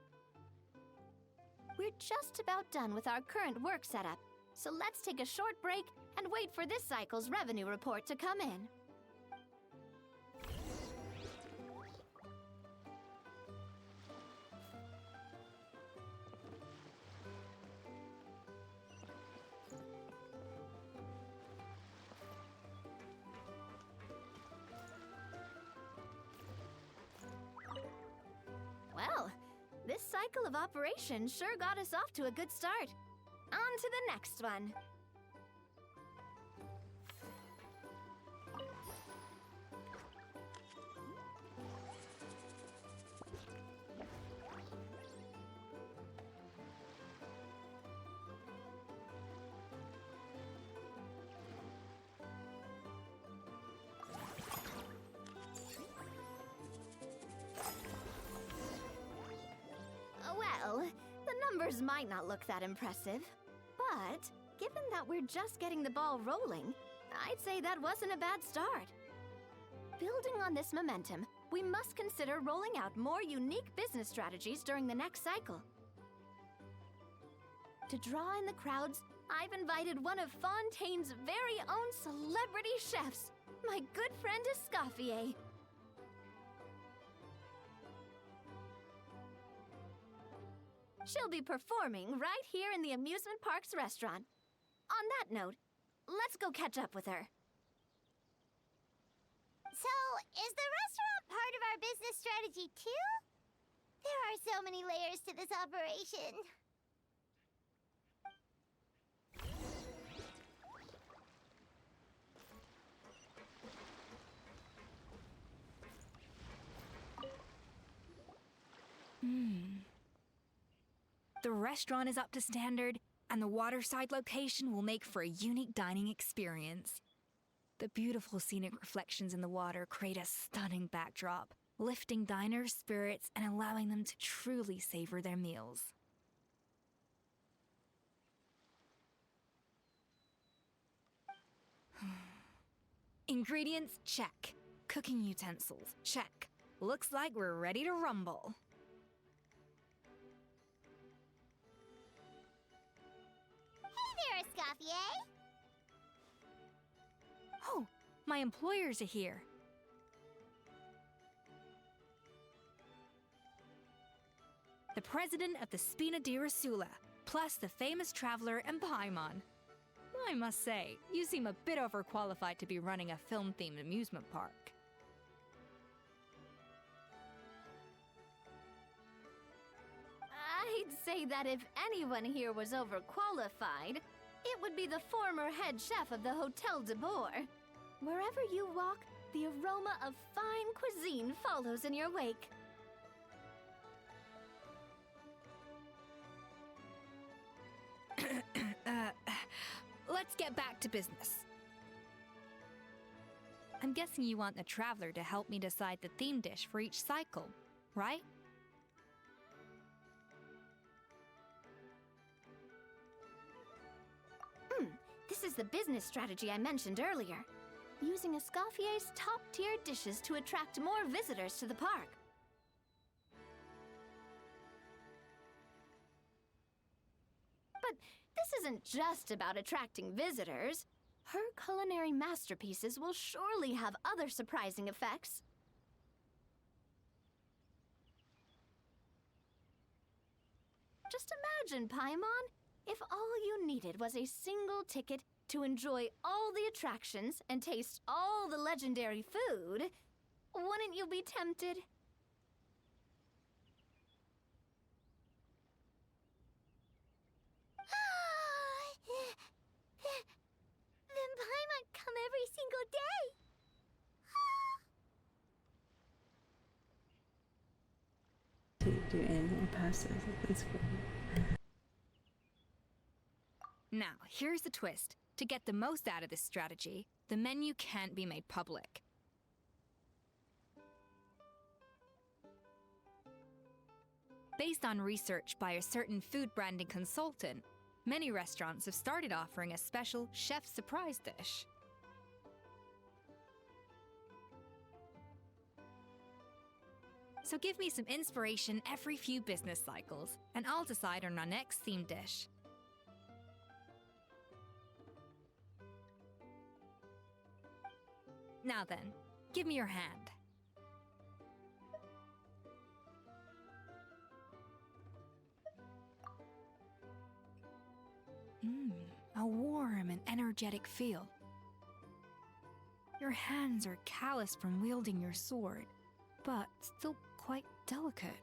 We're just about done with our current work setup, so let's take a short break and wait for this cycle's revenue report to come in. Well, this cycle of operations sure got us off to a good start. On to the next one. Well, the numbers might not look that impressive, but given that we're just getting the ball rolling, I'd say that wasn't a bad start. Building on this momentum, we must consider rolling out more unique business strategies during the next cycle. To draw in the crowds, I've invited one of Fontaine's very own celebrity chefs, my good friend Escoffier. She'll be performing right here in the amusement park's restaurant. On that note, let's go catch up with her. So, is the restaurant part of our business strategy too? There are so many layers to this operation. The restaurant is up to standard, and the waterside location will make for a unique dining experience. The beautiful scenic reflections in the water create a stunning backdrop, lifting diners' spirits and allowing them to truly savor their meals. Ingredients, check. Cooking utensils, check. Looks like we're ready to rumble. Hey there, Escoffier! Oh, my employers are here. The president of the Spina di Rosula, plus the famous traveler and Paimon. I must say, you seem a bit overqualified to be running a film-themed amusement park. I'd say that if anyone here was overqualified, it would be the former head chef of the Hotel de Boer. Wherever you walk, the aroma of fine cuisine follows in your wake. Let's get back to business. I'm guessing you want the traveler to help me decide the theme dish for each cycle, right? This is the business strategy I mentioned earlier. Using Escoffier's top-tier dishes to attract more visitors to the park. But this isn't just about attracting visitors. Her culinary masterpieces will surely have other surprising effects. Just imagine, Paimon, if all you needed was a single ticket to enjoy all the attractions and taste all the legendary food, wouldn't you be tempted? Then Paimon come every single day! To do annual passes. That's cool. Now, here's the twist. To get the most out of this strategy, the menu can't be made public. Based on research by a certain food branding consultant, many restaurants have started offering a special chef surprise dish. So give me some inspiration every few business cycles, and I'll decide on our next themed dish. Now then, give me your hand. A warm and energetic feel. Your hands are calloused from wielding your sword, but still quite delicate.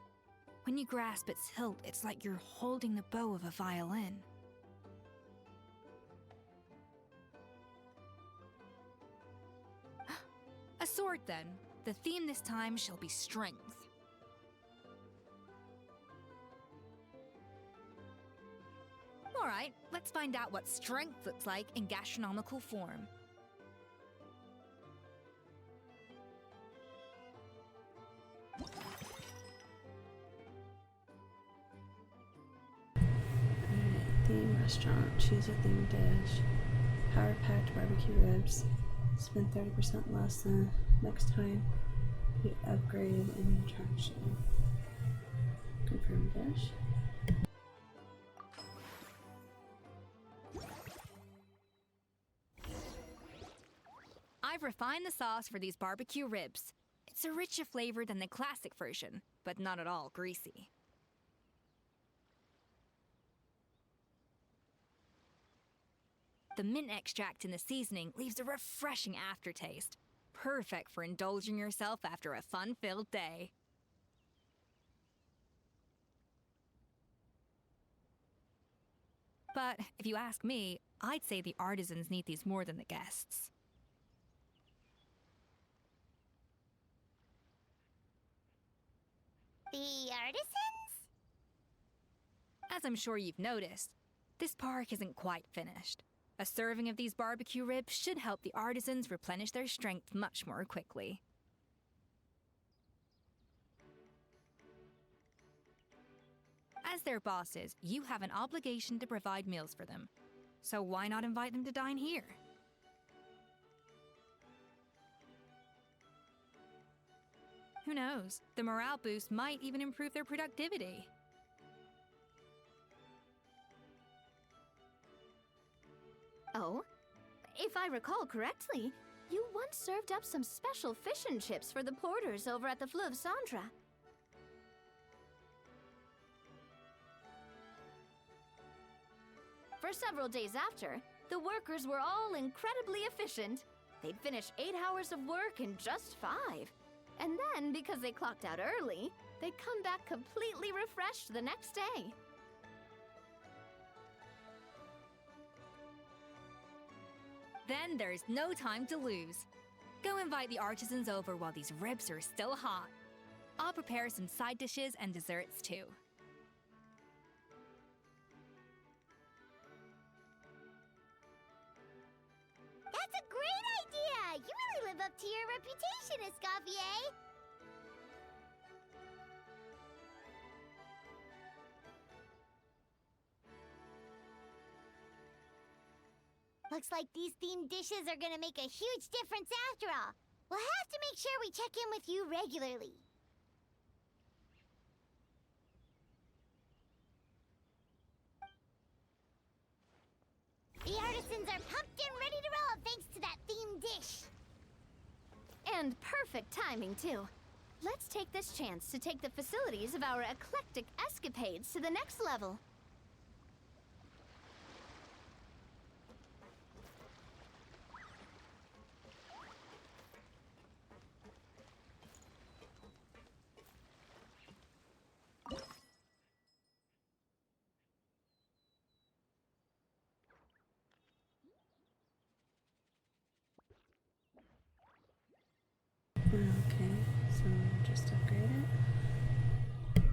When you grasp its hilt, it's like you're holding the bow of a violin. A sword, then. The theme this time shall be strength. Alright, let's find out what strength looks like in gastronomical form. Alright, theme restaurant. Choose a themed dish. Power-packed barbecue ribs. Spend 30% less than next time you upgrade an attraction. Confirm dish. I've refined the sauce for these barbecue ribs. It's a richer flavor than the classic version, but not at all greasy. The mint extract in the seasoning leaves a refreshing aftertaste, perfect for indulging yourself after a fun-filled day. But if you ask me, I'd say the artisans need these more than the guests. The artisans? As I'm sure you've noticed, this park isn't quite finished. A serving of these barbecue ribs should help the artisans replenish their strength much more quickly. As their bosses, you have an obligation to provide meals for them. So why not invite them to dine here? Who knows? The morale boost might even improve their productivity. Oh, if I recall correctly, you once served up some special fish and chips for the porters over at the Fleuve Centre. For several days after, the workers were all incredibly efficient. They'd finish 8 hours of work in just 5. And then, because they clocked out early, they'd come back completely refreshed the next day. Then there's no time to lose. Go invite the artisans over while these ribs are still hot. I'll prepare some side dishes and desserts too. That's a great idea! You really live up to your reputation, Escoffier! Looks like these themed dishes are gonna make a huge difference after all. We'll have to make sure we check in with you regularly. The artisans are pumped and ready to roll thanks to that themed dish. And perfect timing, too. Let's take this chance to take the facilities of our eclectic escapades to the next level. Okay, so just upgrade it.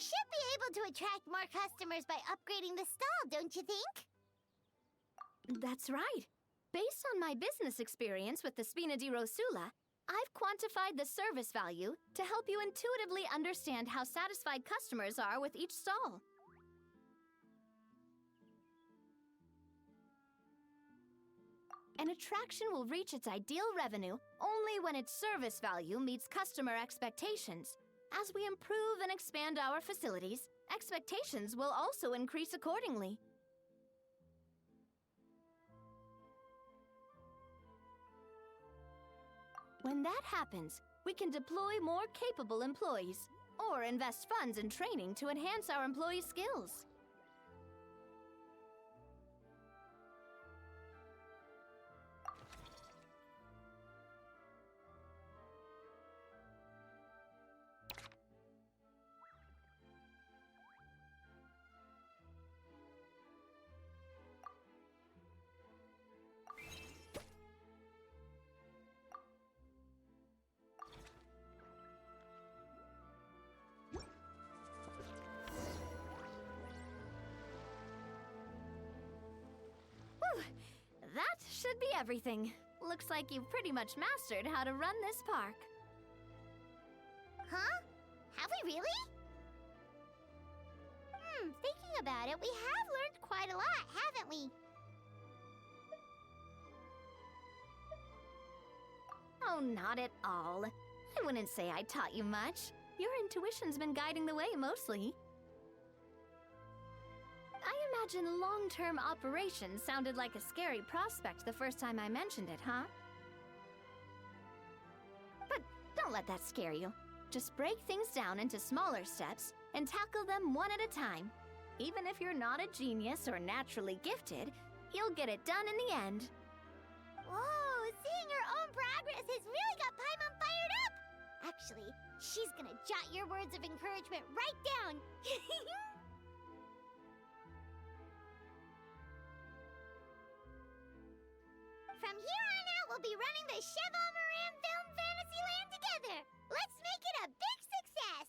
should be able to attract more customers by upgrading the stall, don't you think? That's right. Based on my business experience with the Spina di Rosula, I've quantified the service value to help you intuitively understand how satisfied customers are with each stall. An attraction will reach its ideal revenue only when its service value meets customer expectations. As we improve and expand our facilities, expectations will also increase accordingly. When that happens, we can deploy more capable employees or invest funds in training to enhance our employees' skills. That should be everything. Looks like you've pretty much mastered how to run this park. Huh? Have we really? Thinking about it, we have learned quite a lot, haven't we? Oh, not at all. I wouldn't say I taught you much. Your intuition's been guiding the way mostly. I imagine long-term operations sounded like a scary prospect the first time I mentioned it, huh? But don't let that scare you. Just break things down into smaller steps and tackle them one at a time. Even if you're not a genius or naturally gifted, you'll get it done in the end. Whoa, seeing her own progress has really got Paimon fired up! Actually, she's gonna jot your words of encouragement right down. From here on out, we'll be running the Cheval Moran Film Fantasyland together. Let's make it a big success!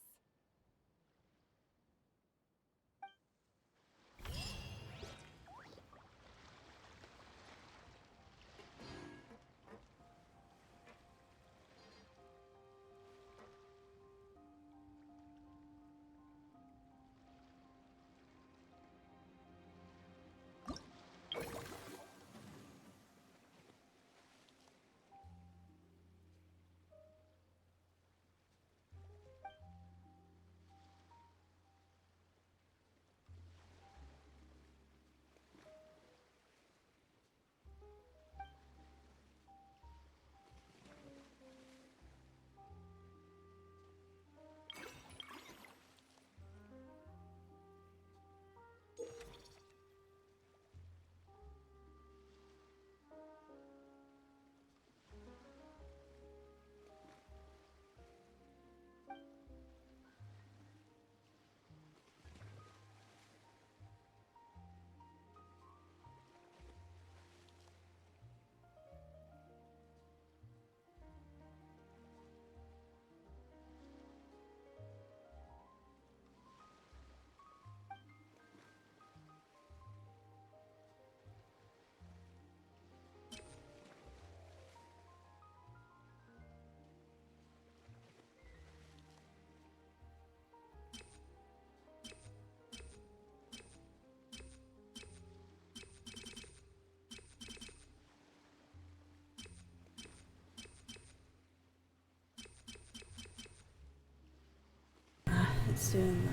It's doing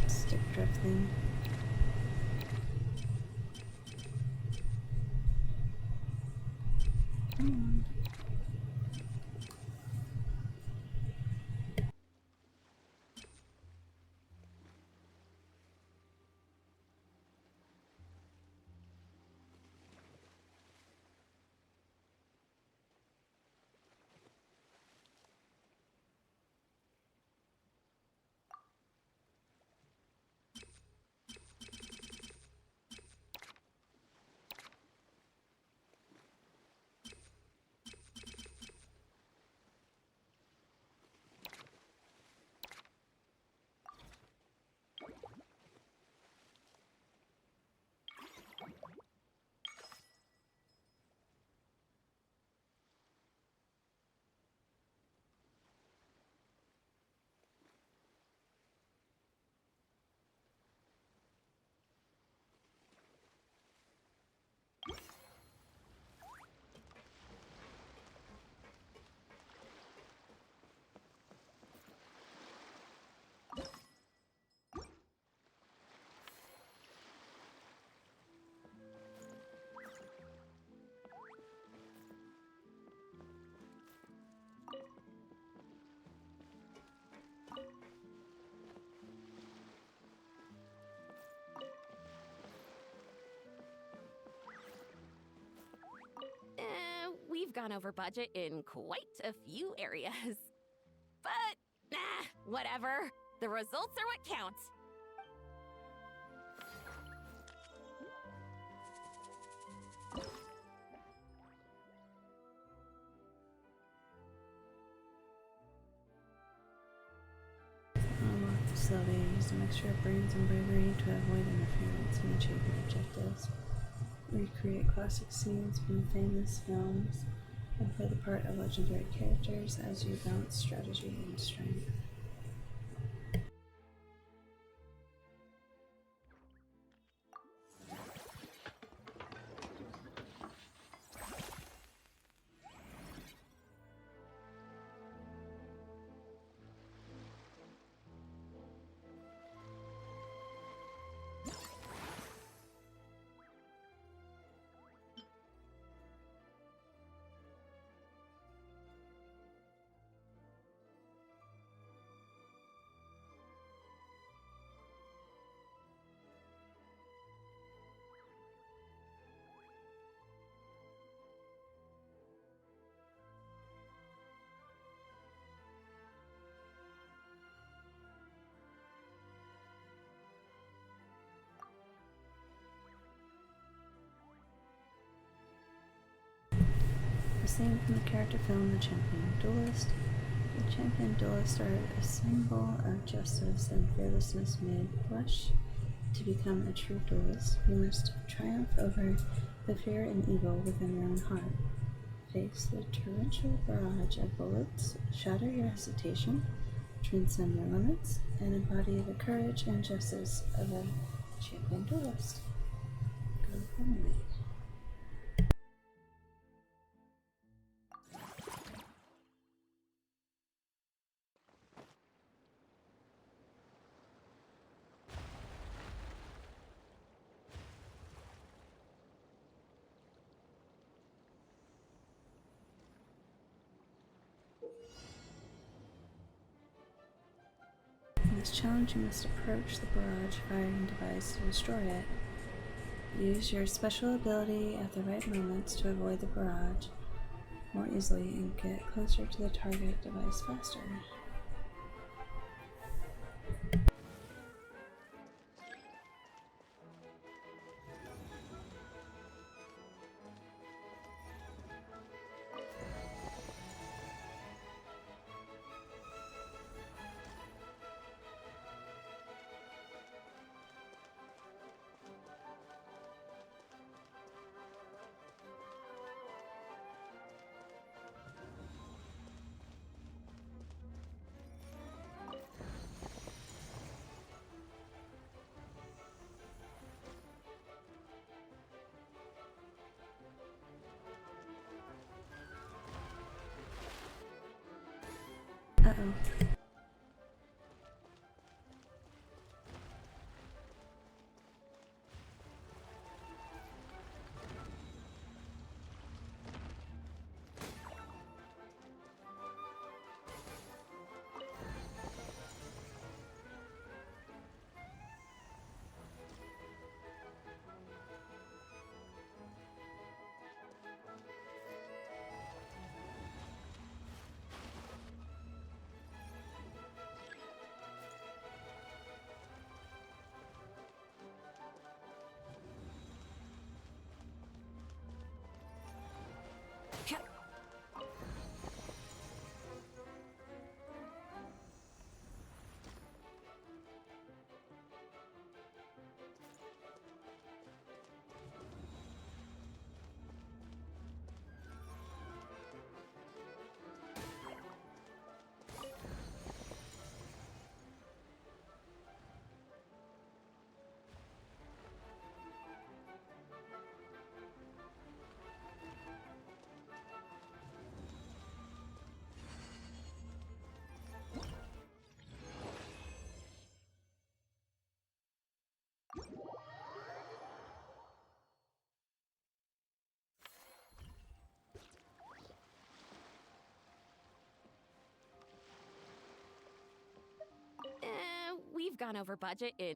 the stick drift thing. gone over budget in quite a few areas. But, whatever. The results are what count. Unlock the facility. Use a mixture of brains and bravery to avoid interference and achieve your objectives. Recreate classic scenes from famous films and play the part of legendary characters as you balance strategy and strength. A scene from the character film The Champion Duelist. The champion duelists are a symbol of justice and fearlessness made flesh. To become a true duelist, you must triumph over the fear and evil within your own heart. Face the torrential barrage of bullets, shatter your hesitation, transcend your limits, and embody the courage and justice of a champion duelist. Go formulate. In this challenge, you must approach the barrage firing device to destroy it. Use your special ability at the right moments to avoid the barrage more easily and get closer to the target device faster. Uh-oh. We've gone over budget in...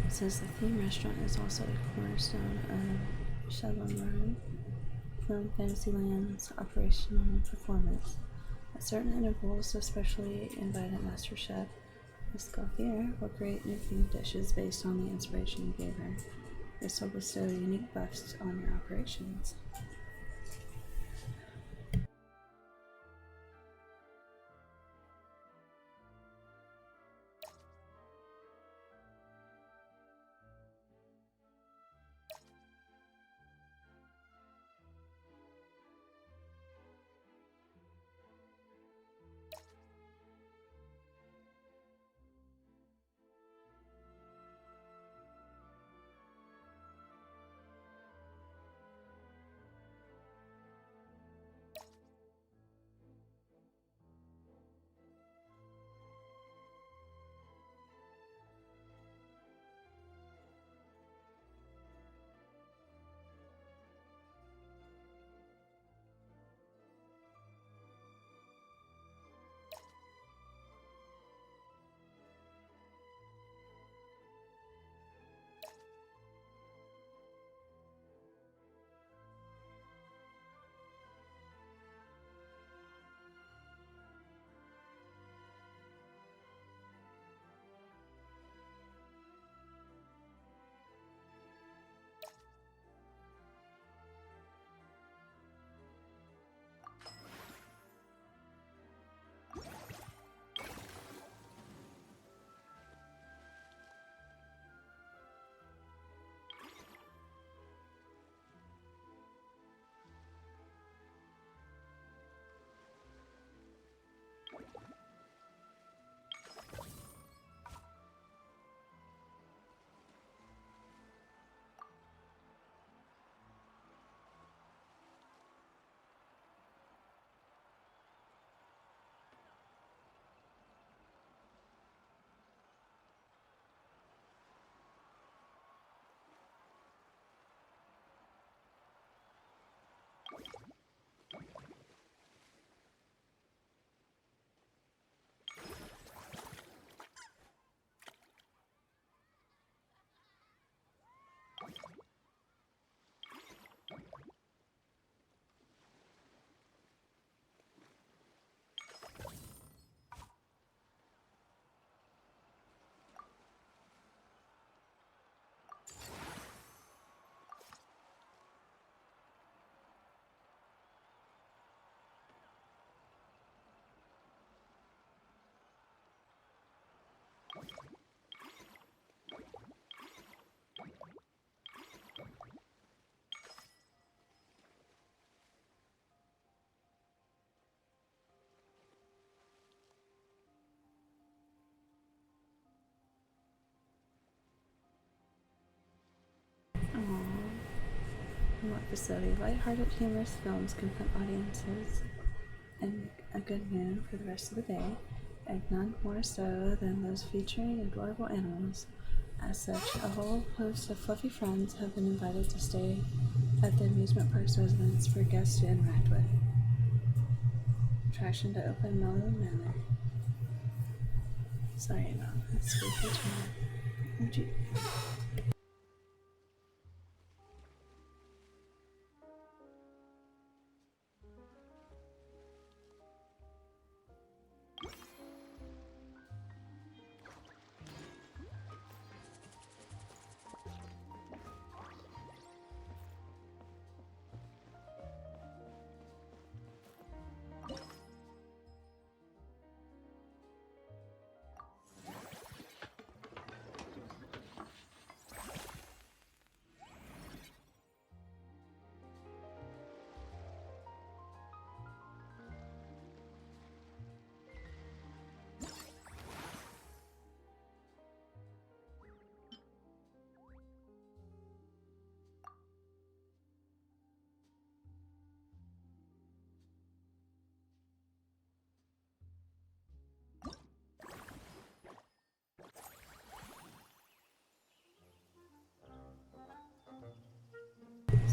It says the theme restaurant is also a cornerstone of Shalom Film Fantasyland's operational performance. At certain intervals, especially invited Master Chef Escoffier will create new themed dishes based on the inspiration you gave her. This will bestow unique buffs on your operations. In what facility? Lighthearted, humorous films can put audiences in a good mood for the rest of the day, and none more so than those featuring adorable animals. As such, a whole host of fluffy friends have been invited to stay at the amusement park's residence for guests to interact with. Attraction to open mellow manner. Sorry, Mom. That's squeaky chair. Oh, gee.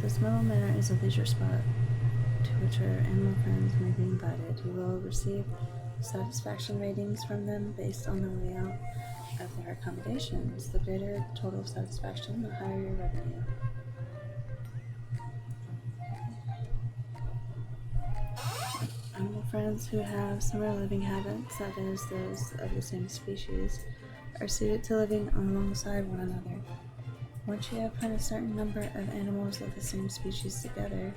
This Mellow Manor is a leisure spot to which our animal friends may be invited. You will receive satisfaction ratings from them based on the layout of their accommodations. The greater total satisfaction, the higher your revenue. Animal friends who have similar living habits, that is, those of the same species, are suited to living alongside one another. Once you have put a certain number of animals of the same species together,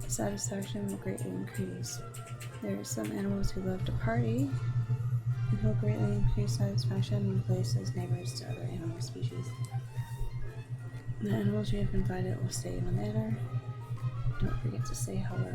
satisfaction will greatly increase. There are some animals who love to party, and who will greatly increase satisfaction when placed as neighbors to other animal species. The animals you have invited will stay in the manor. Don't forget to say hello.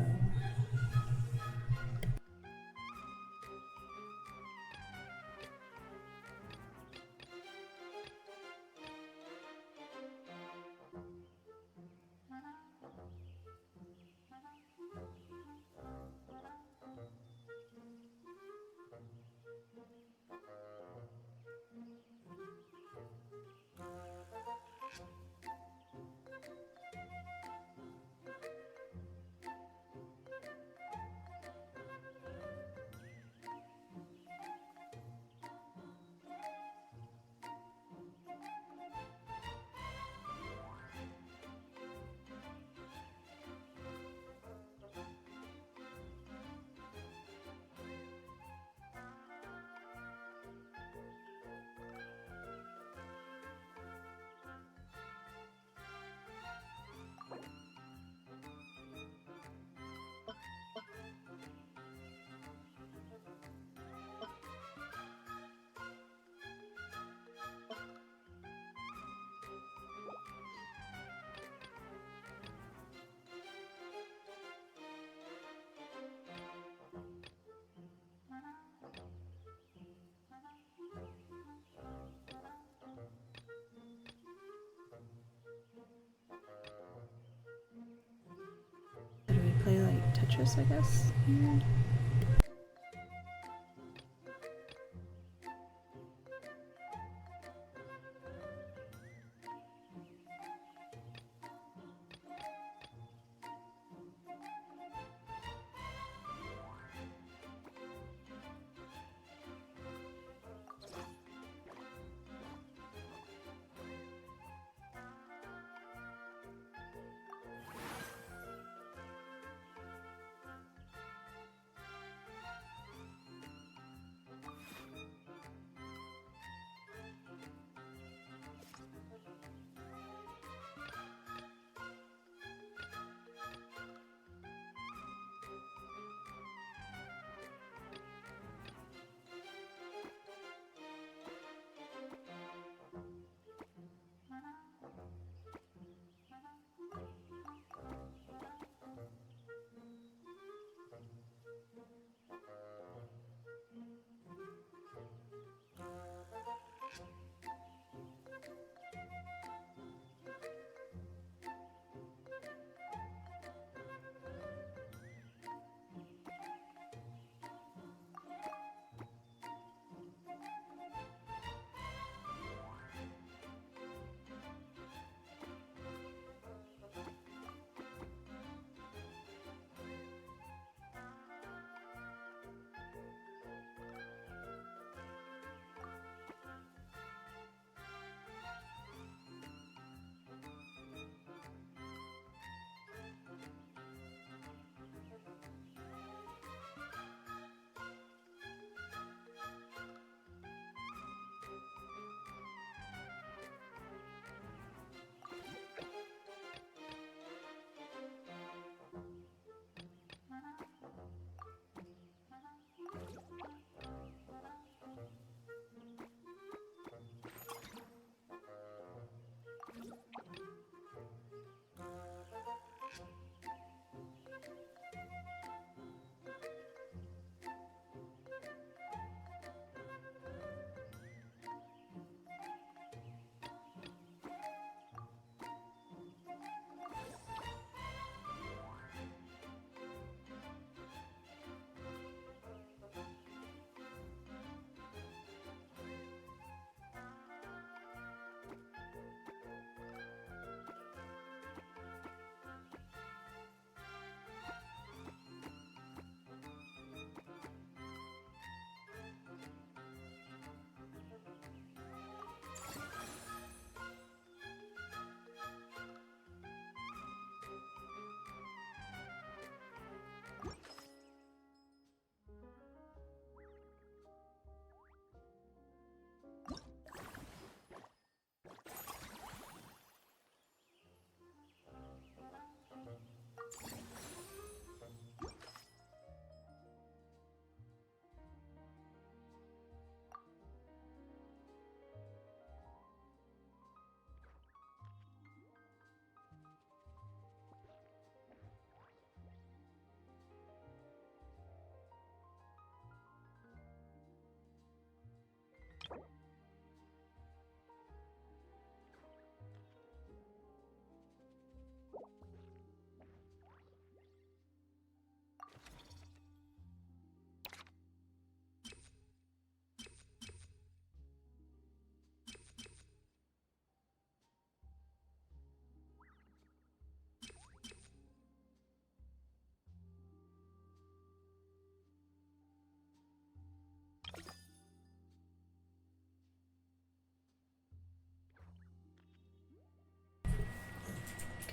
Do we play like Tetris, I guess?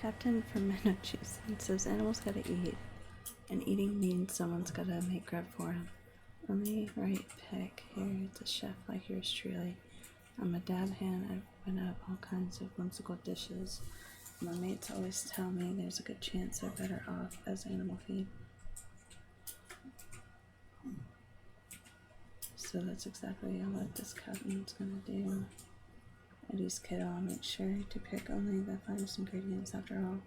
Captain from Massachusetts says animals gotta eat, and eating means someone's gotta make grub for him. Only right pick. Here, it's a chef like yours truly. I'm a dab hand. I've opened up all kinds of whimsical dishes. My mates always tell me there's a good chance they're better off as animal feed. So that's exactly what this captain's gonna do. Eddie's kiddo, I'll make sure to pick only the finest ingredients. After all,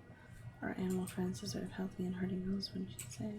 our animal friends deserve healthy and hearty meals, wouldn't you say?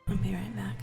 I'll be right back.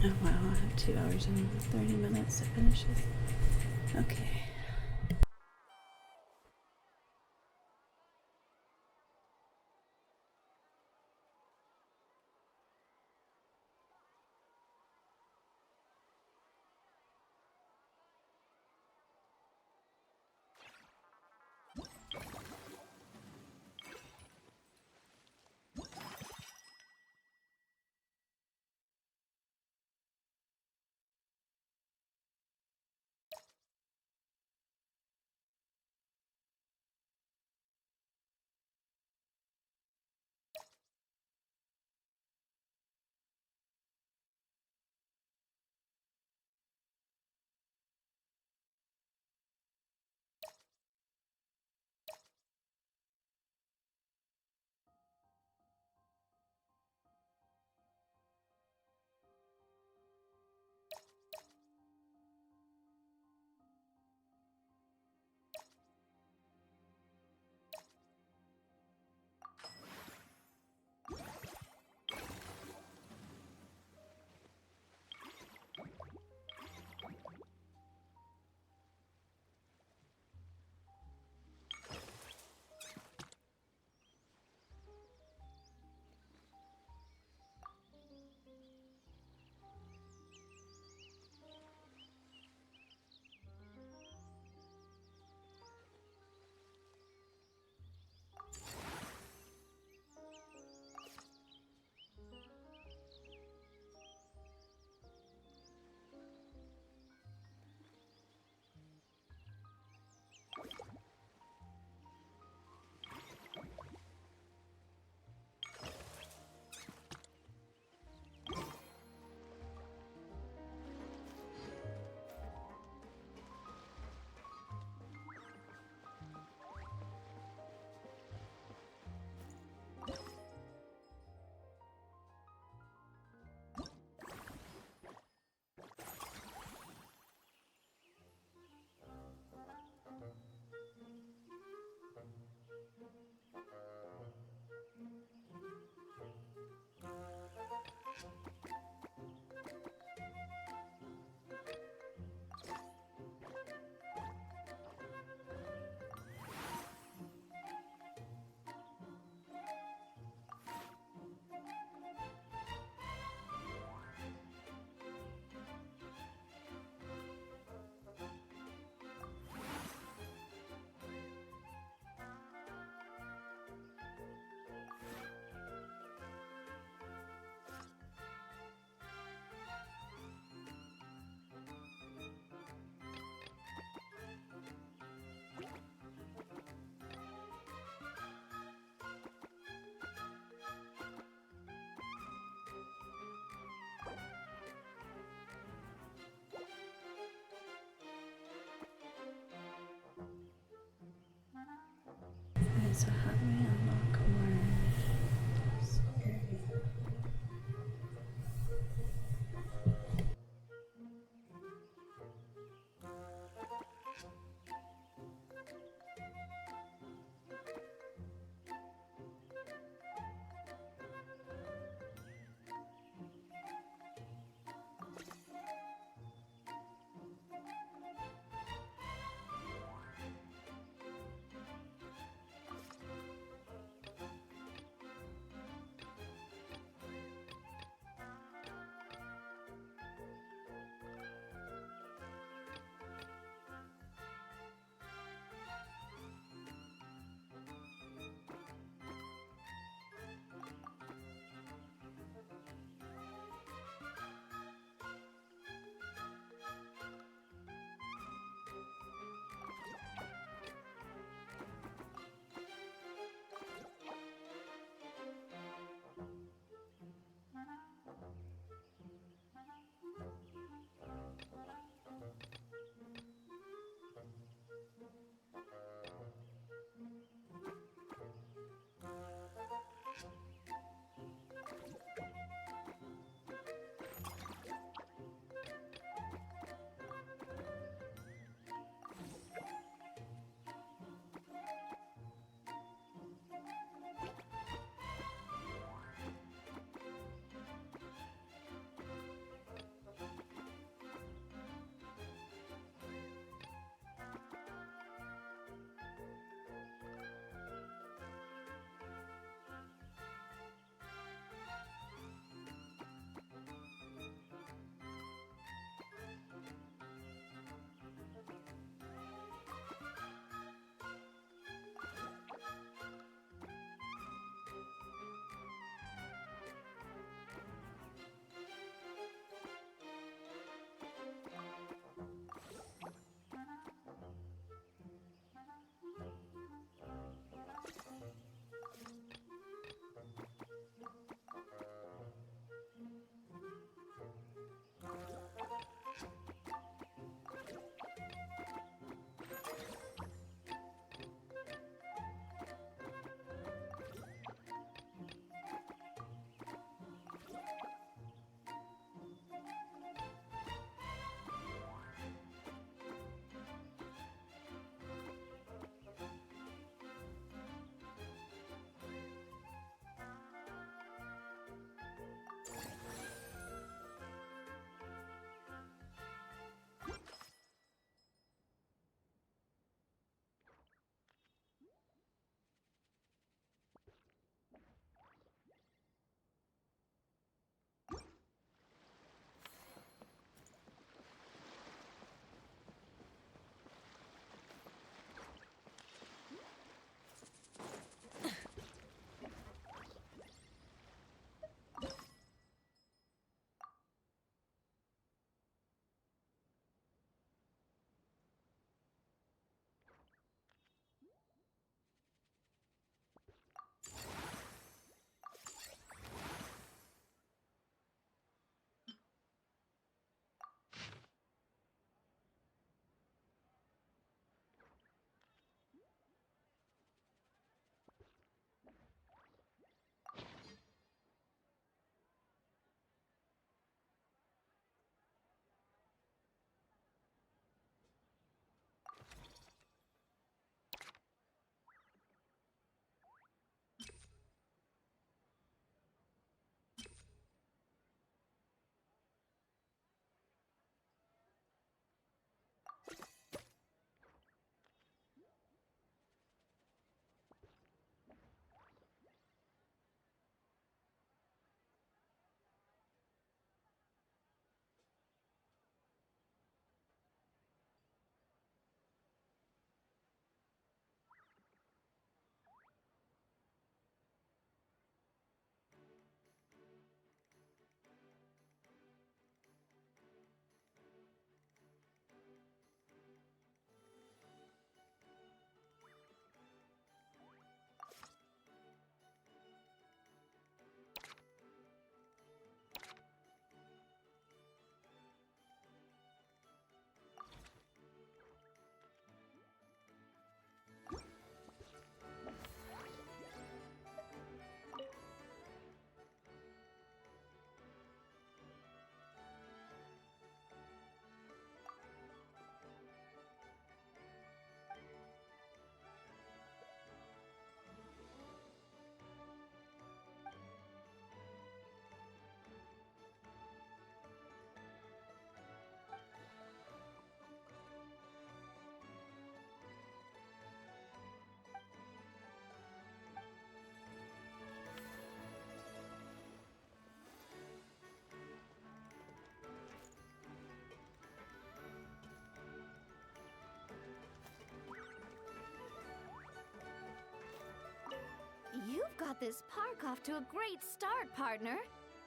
Oh wow, I have 2 hours and 30 minutes to finish this. Okay. Okay, so how do we unlock more area? this park off to a great start, partner.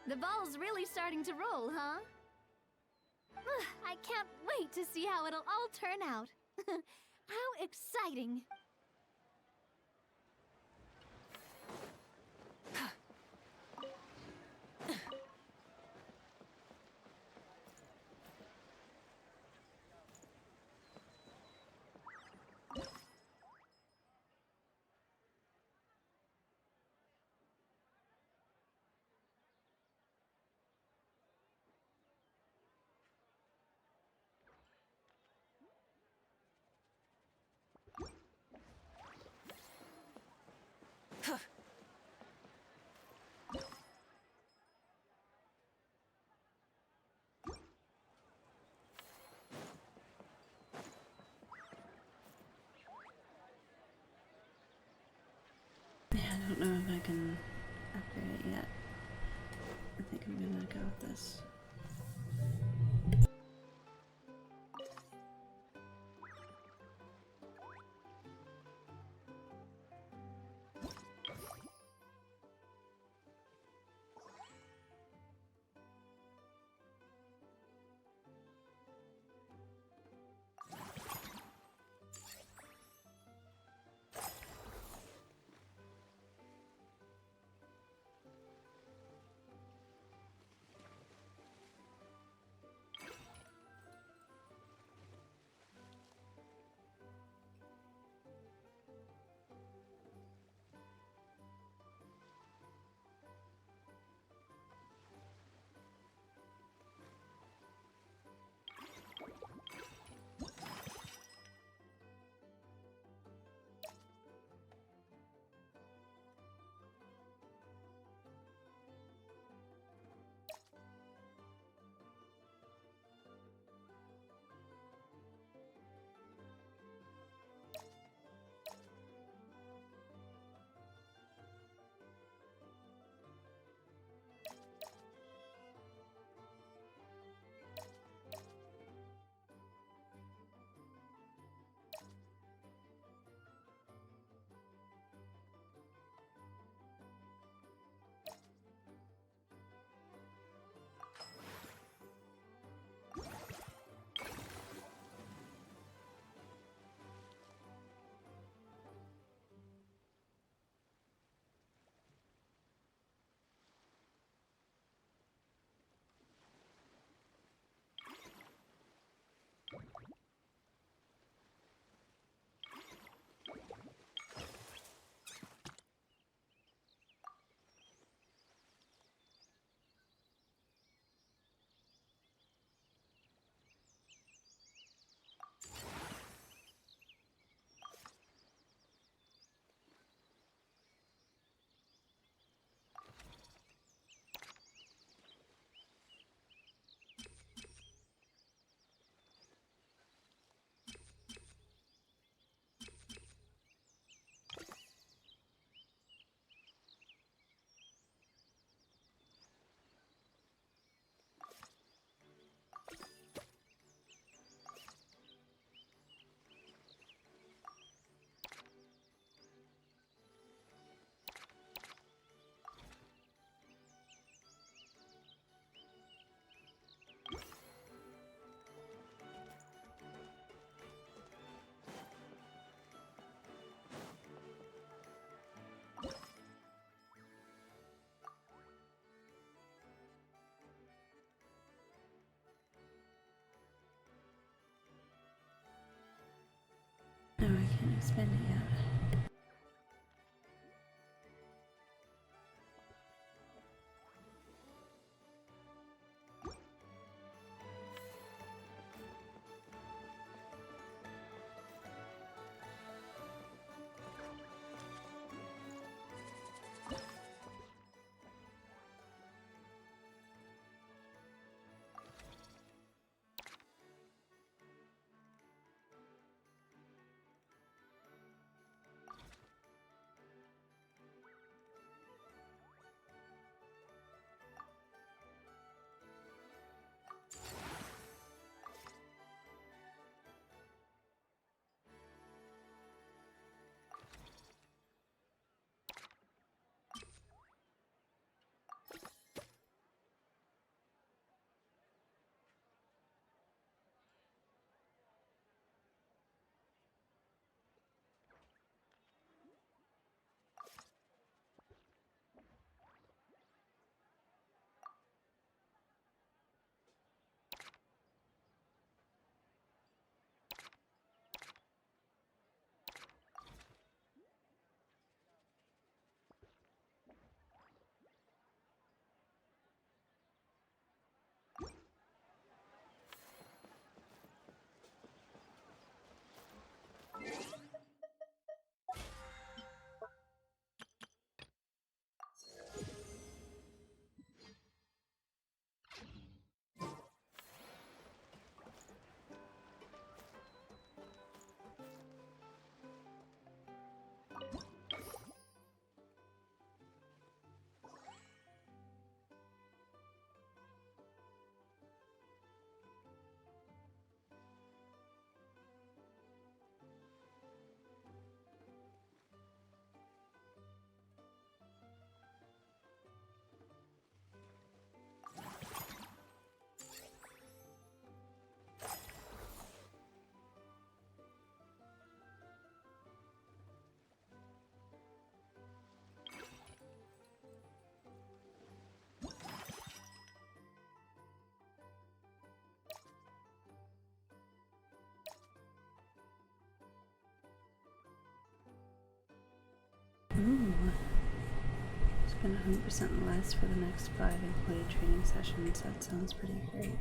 The ball's really starting to roll, huh? I can't wait to see how it'll all turn out. How exciting! Yeah, I don't know if I can upgrade it yet. I think I'm gonna go with this. No, I can't expand it yet. and 100% less for the next 5 employee training sessions. That sounds pretty great.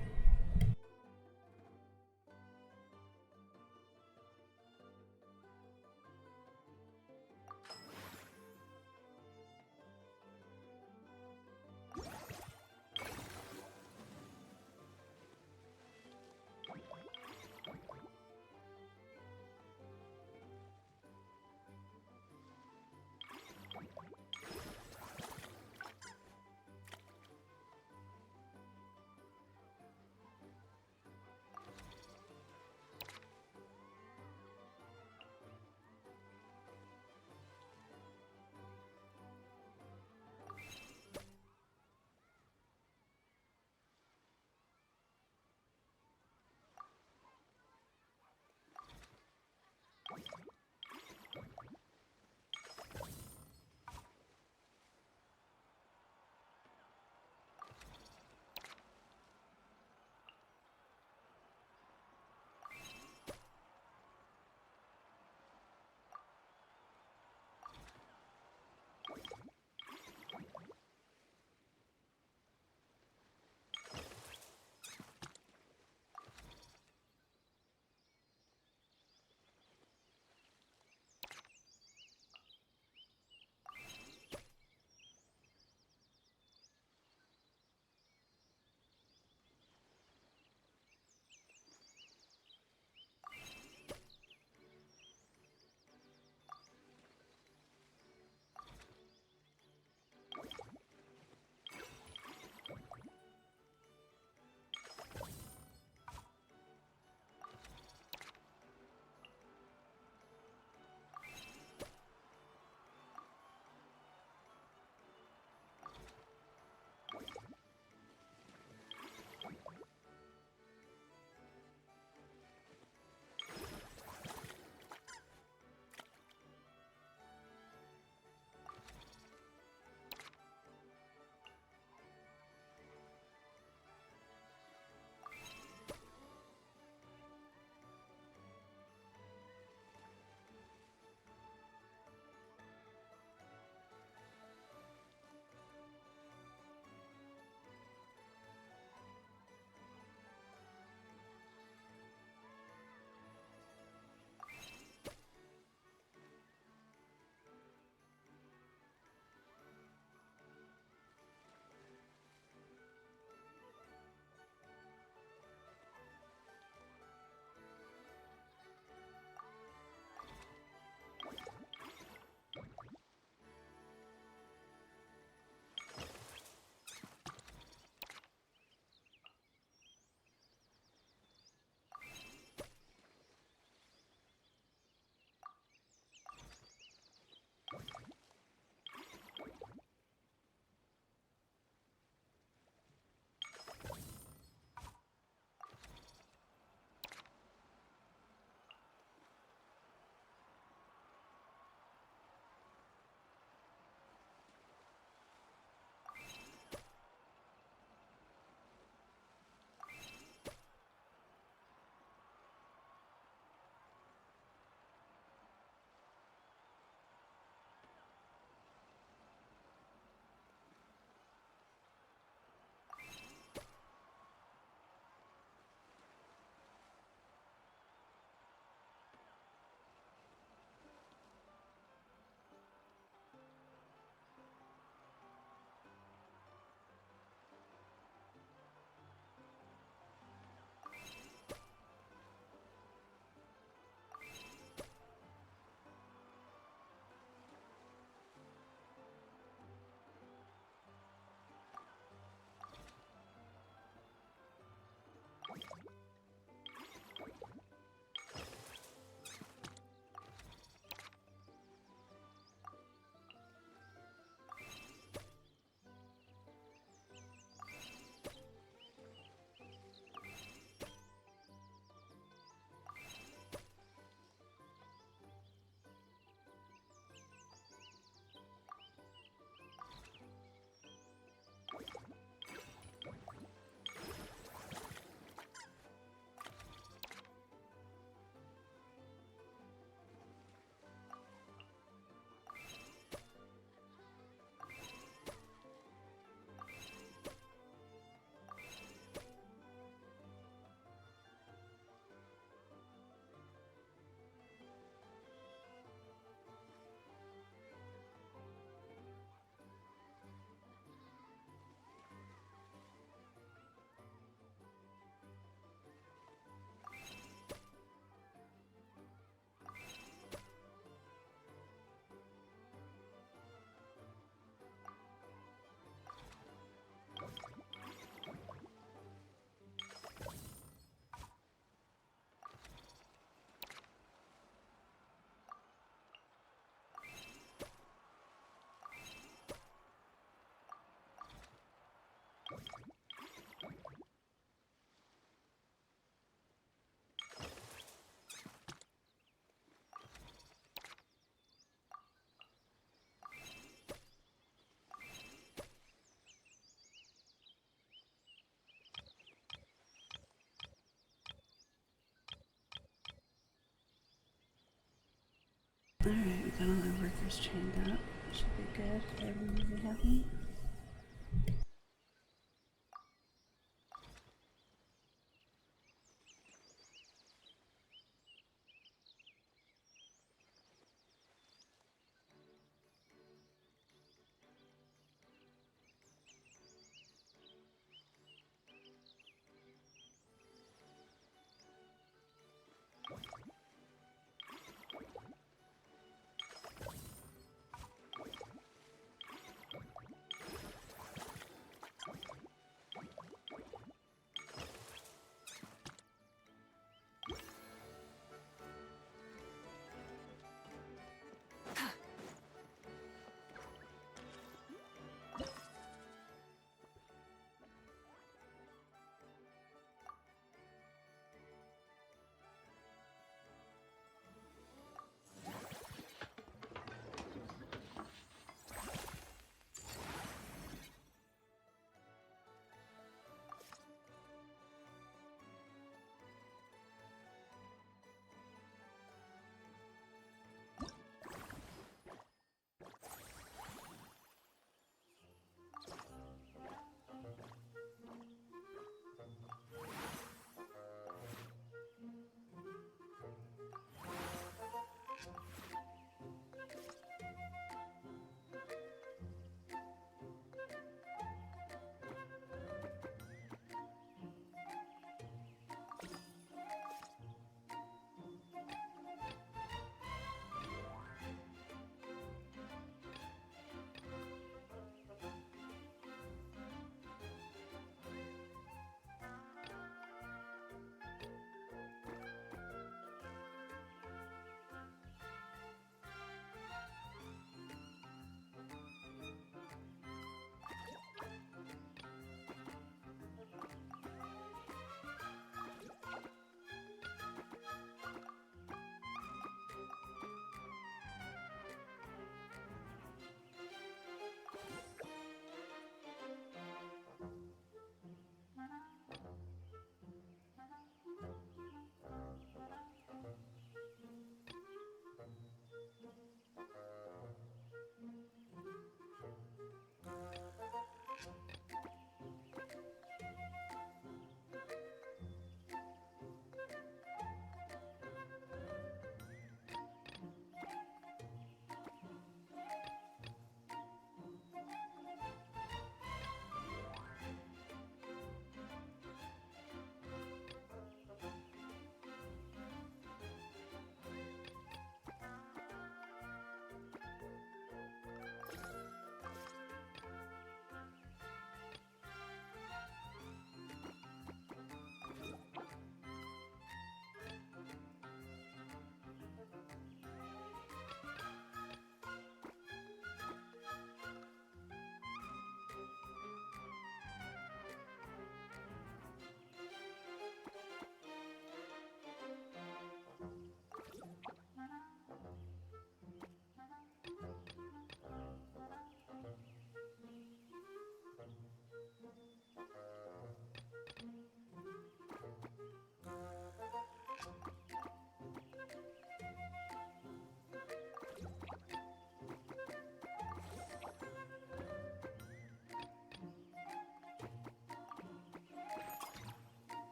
got all my workers chained up. Should be good. Everyone will be happy.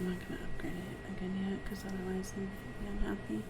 I'm not gonna upgrade it again yet, because otherwise they'll be unhappy.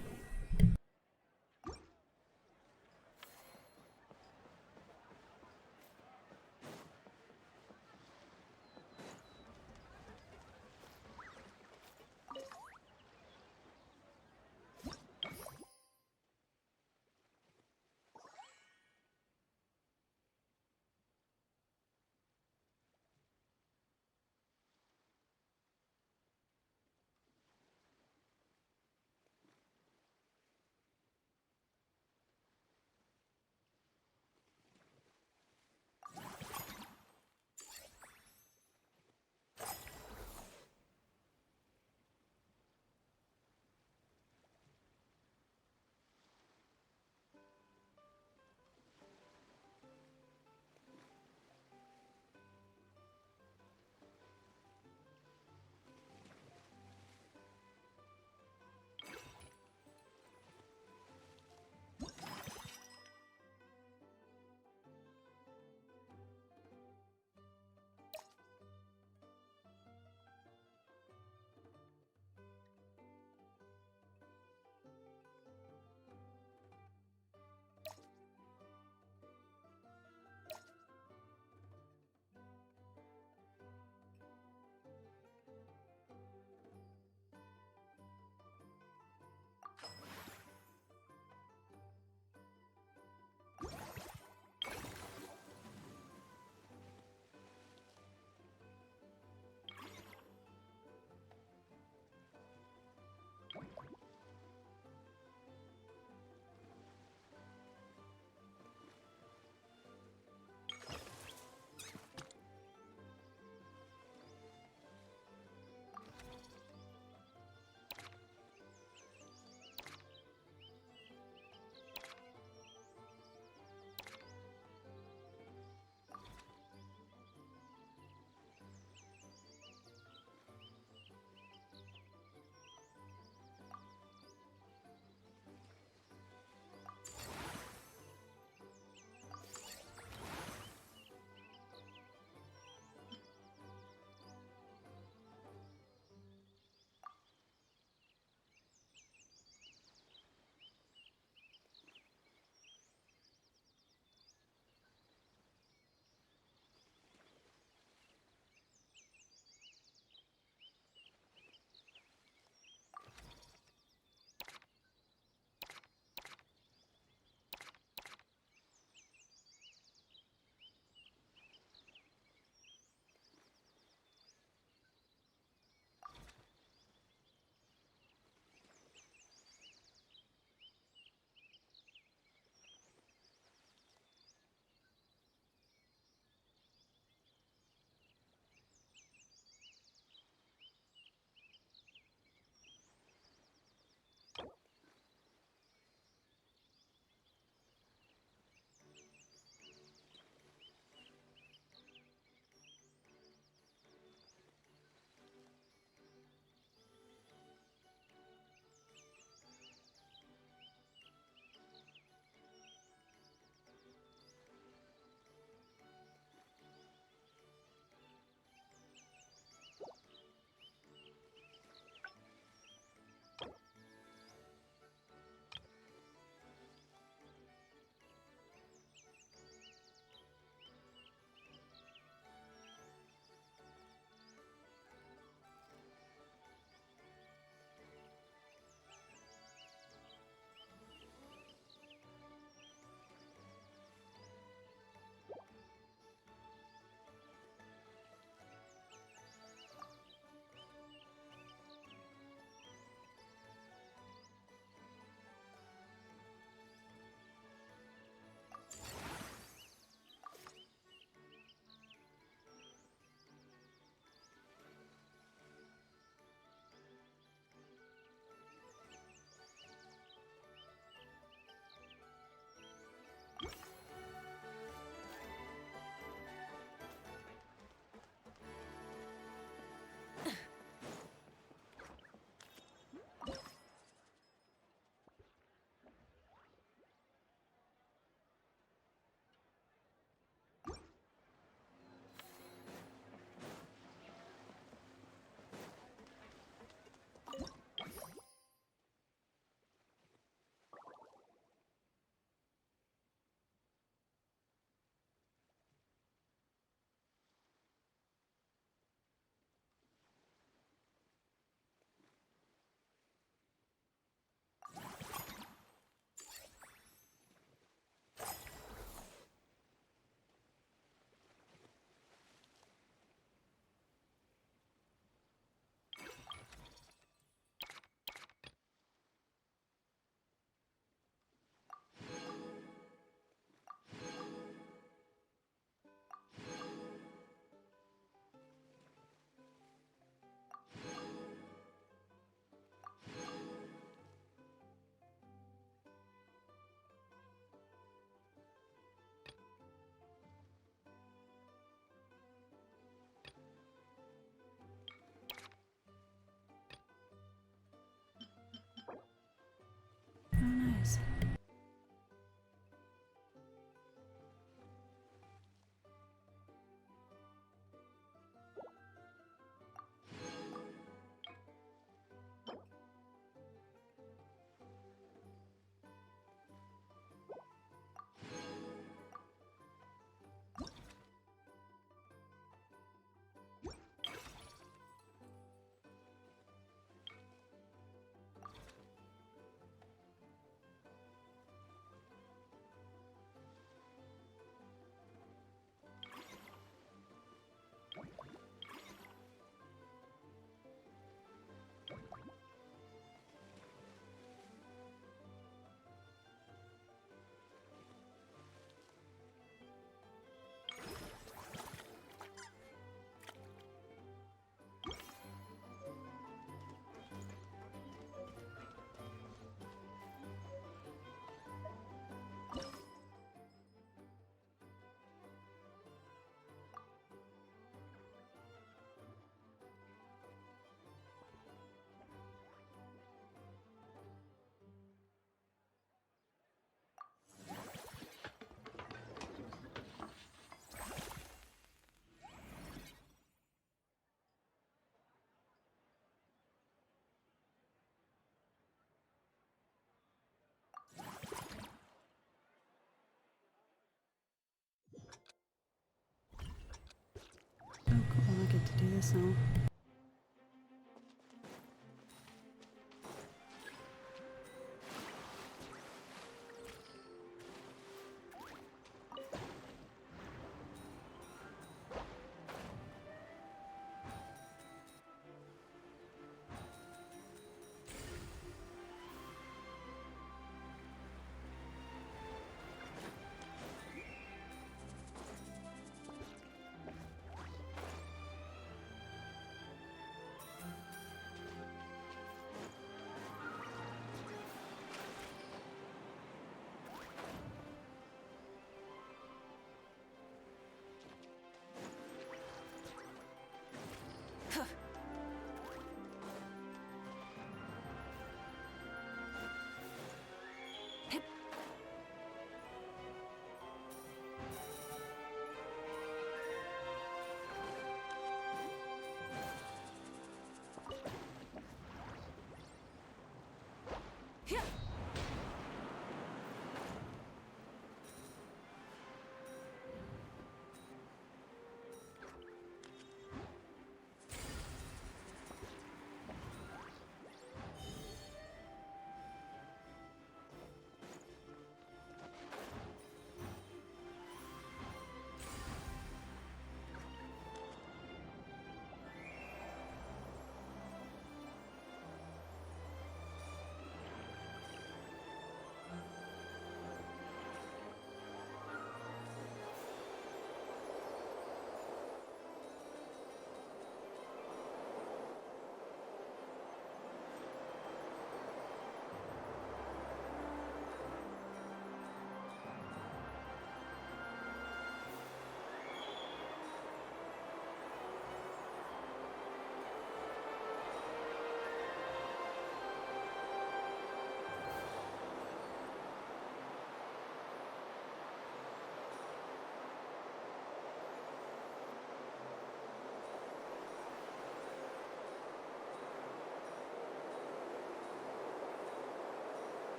do this now.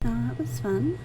That was fun.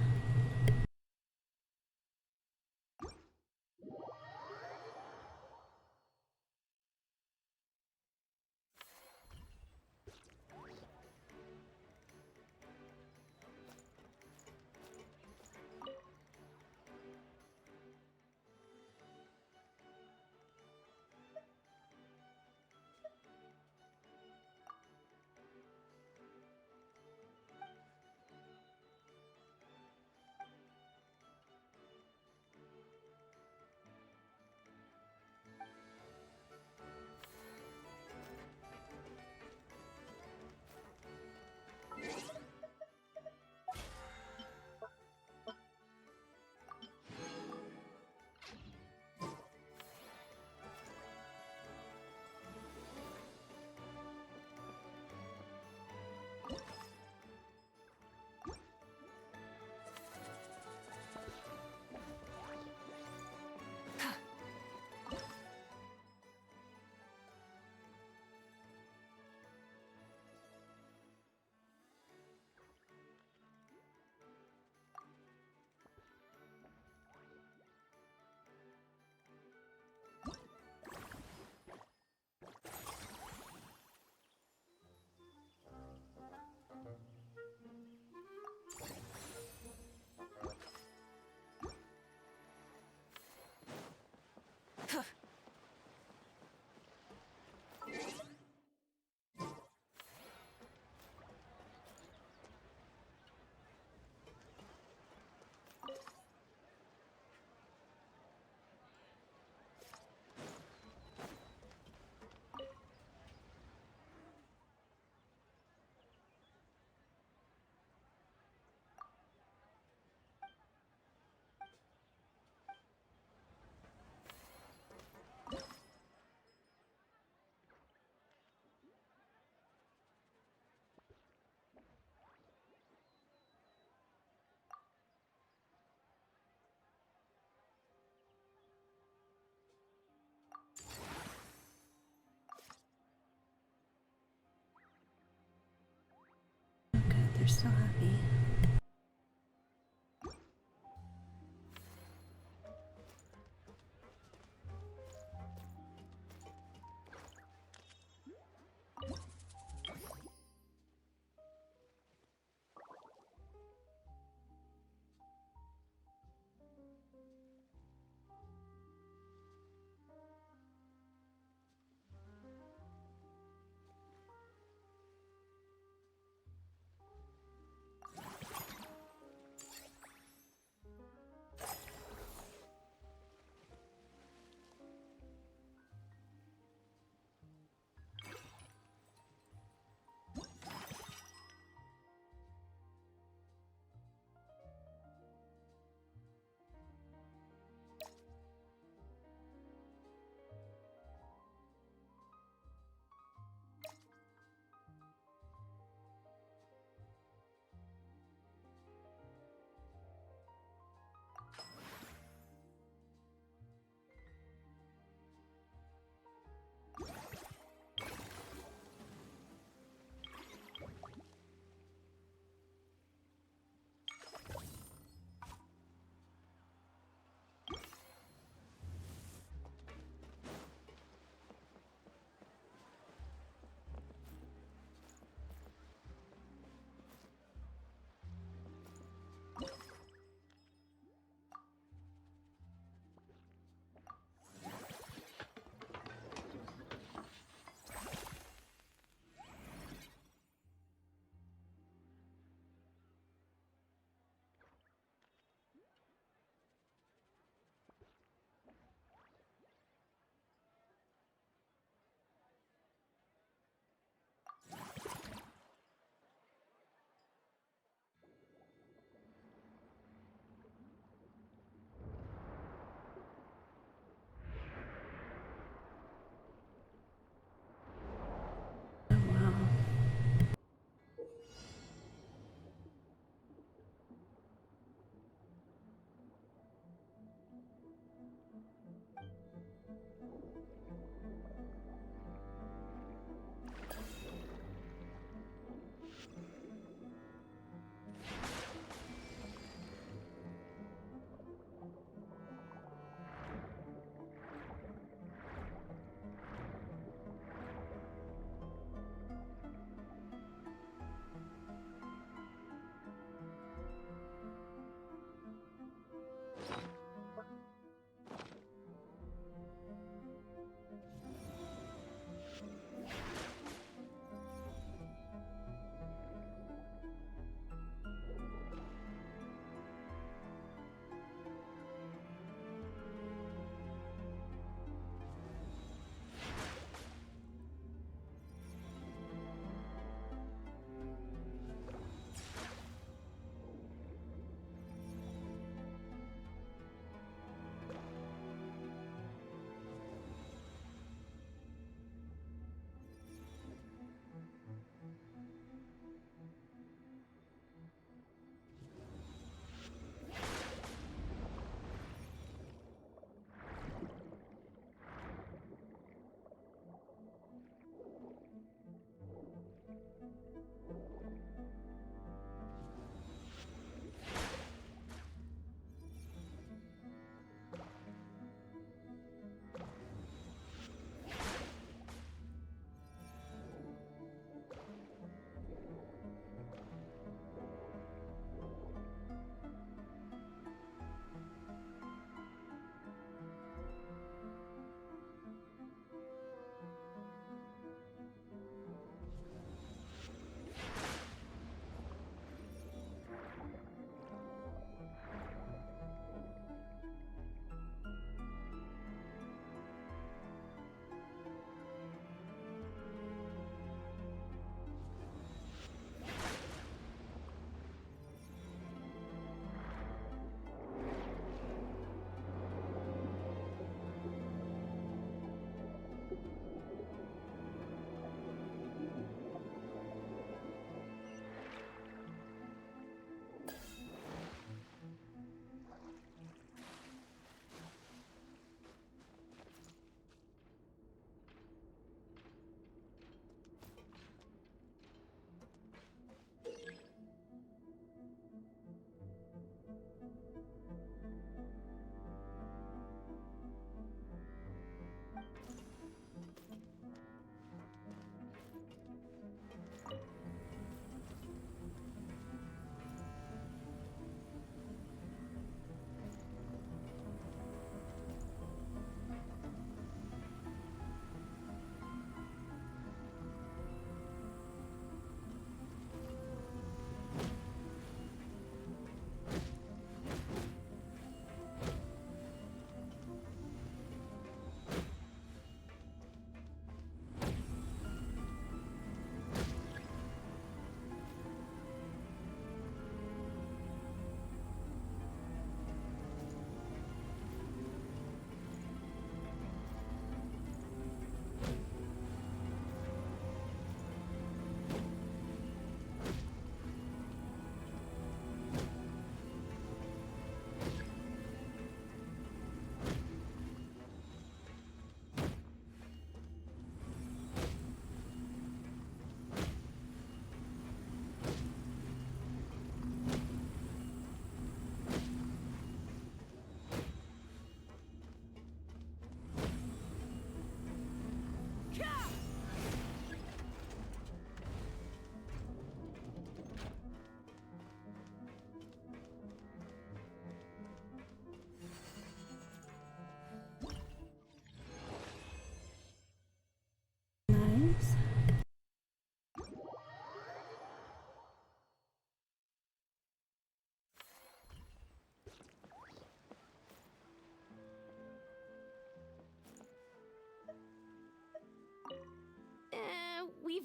so happy.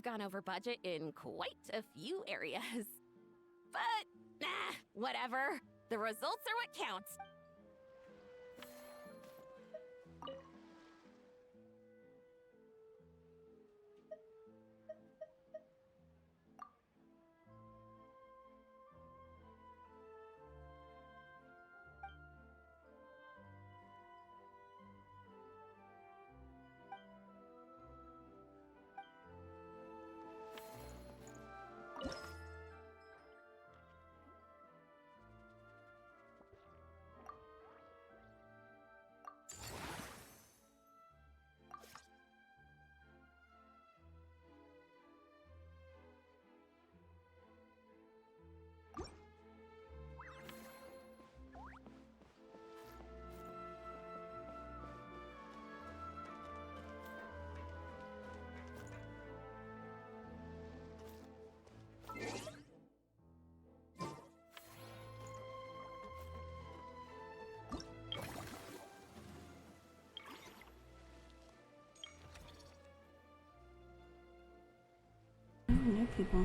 we've gone over budget in quite a few areas. But, nah, whatever. The results are what counts. Oh, new people.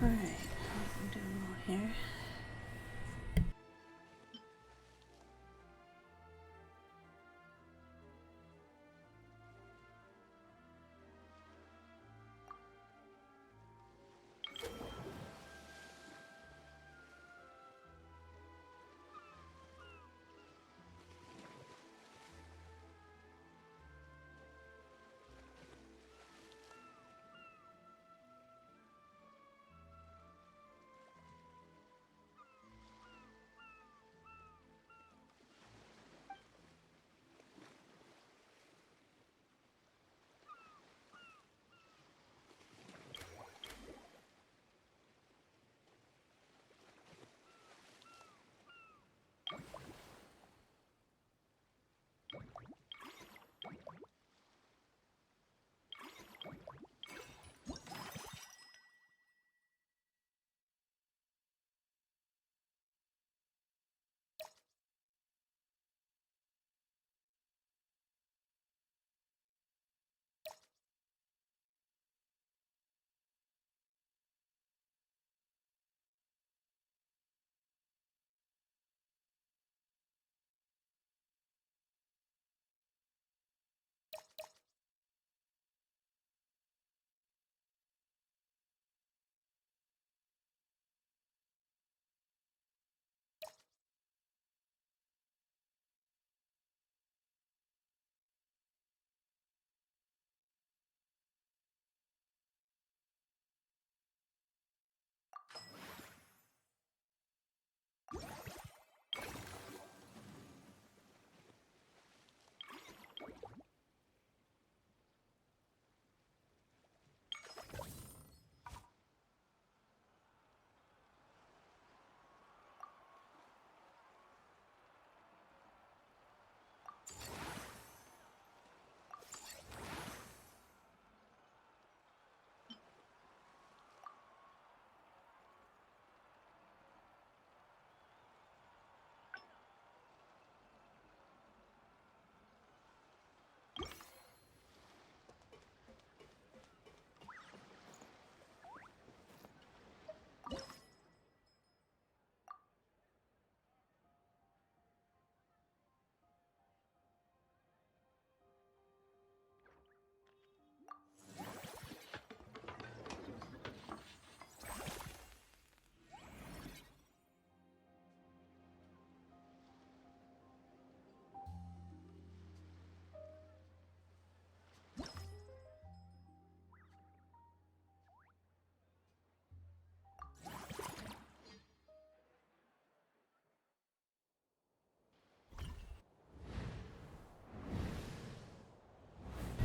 Alright, I'm doing well here.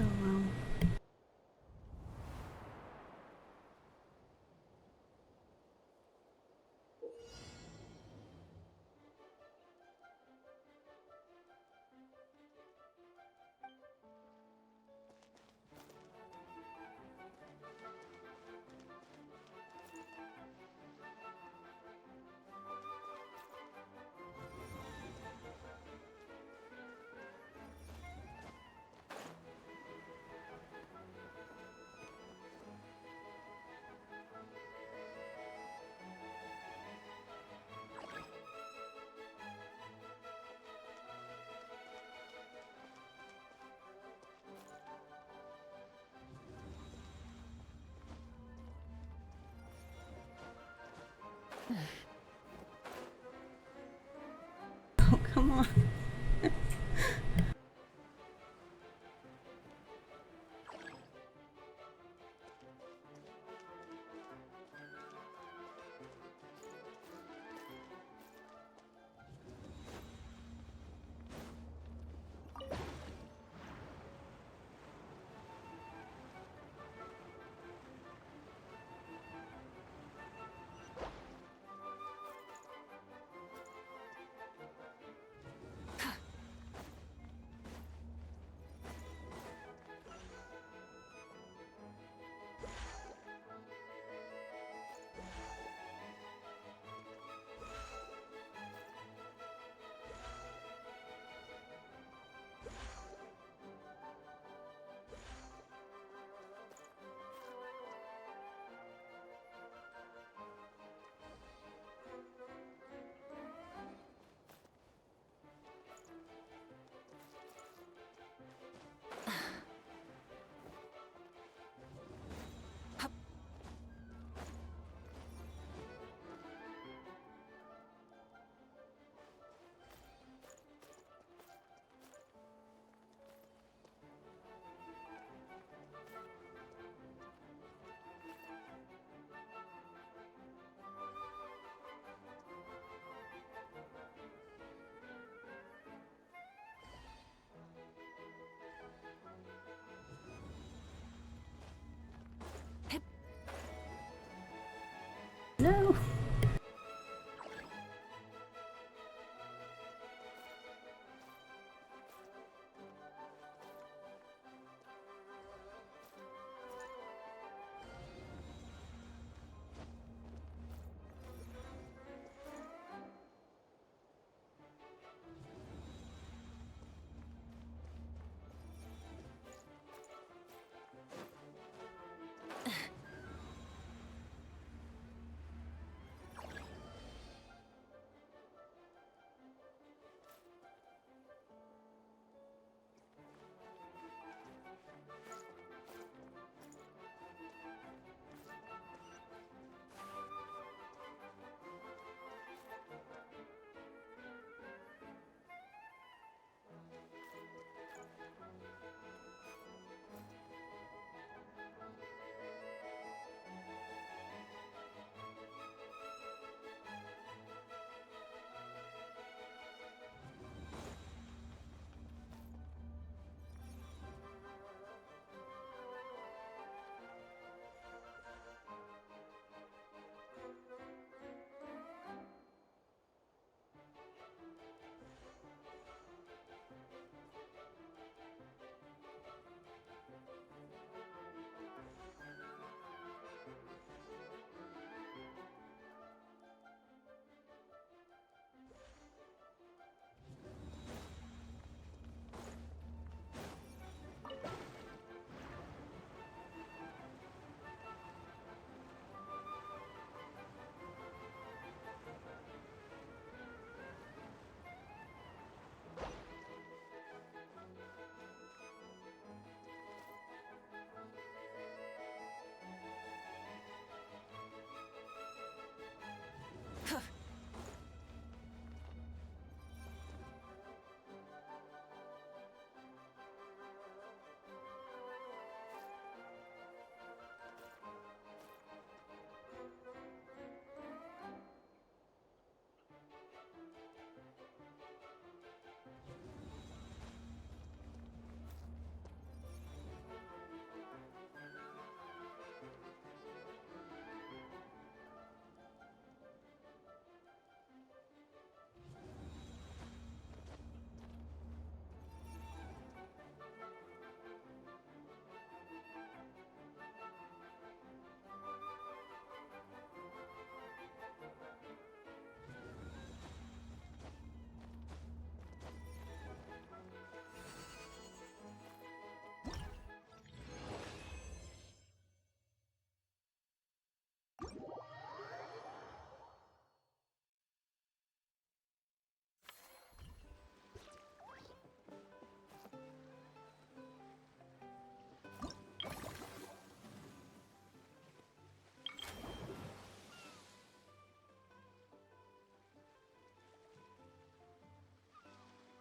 Oh well. Oh, come on.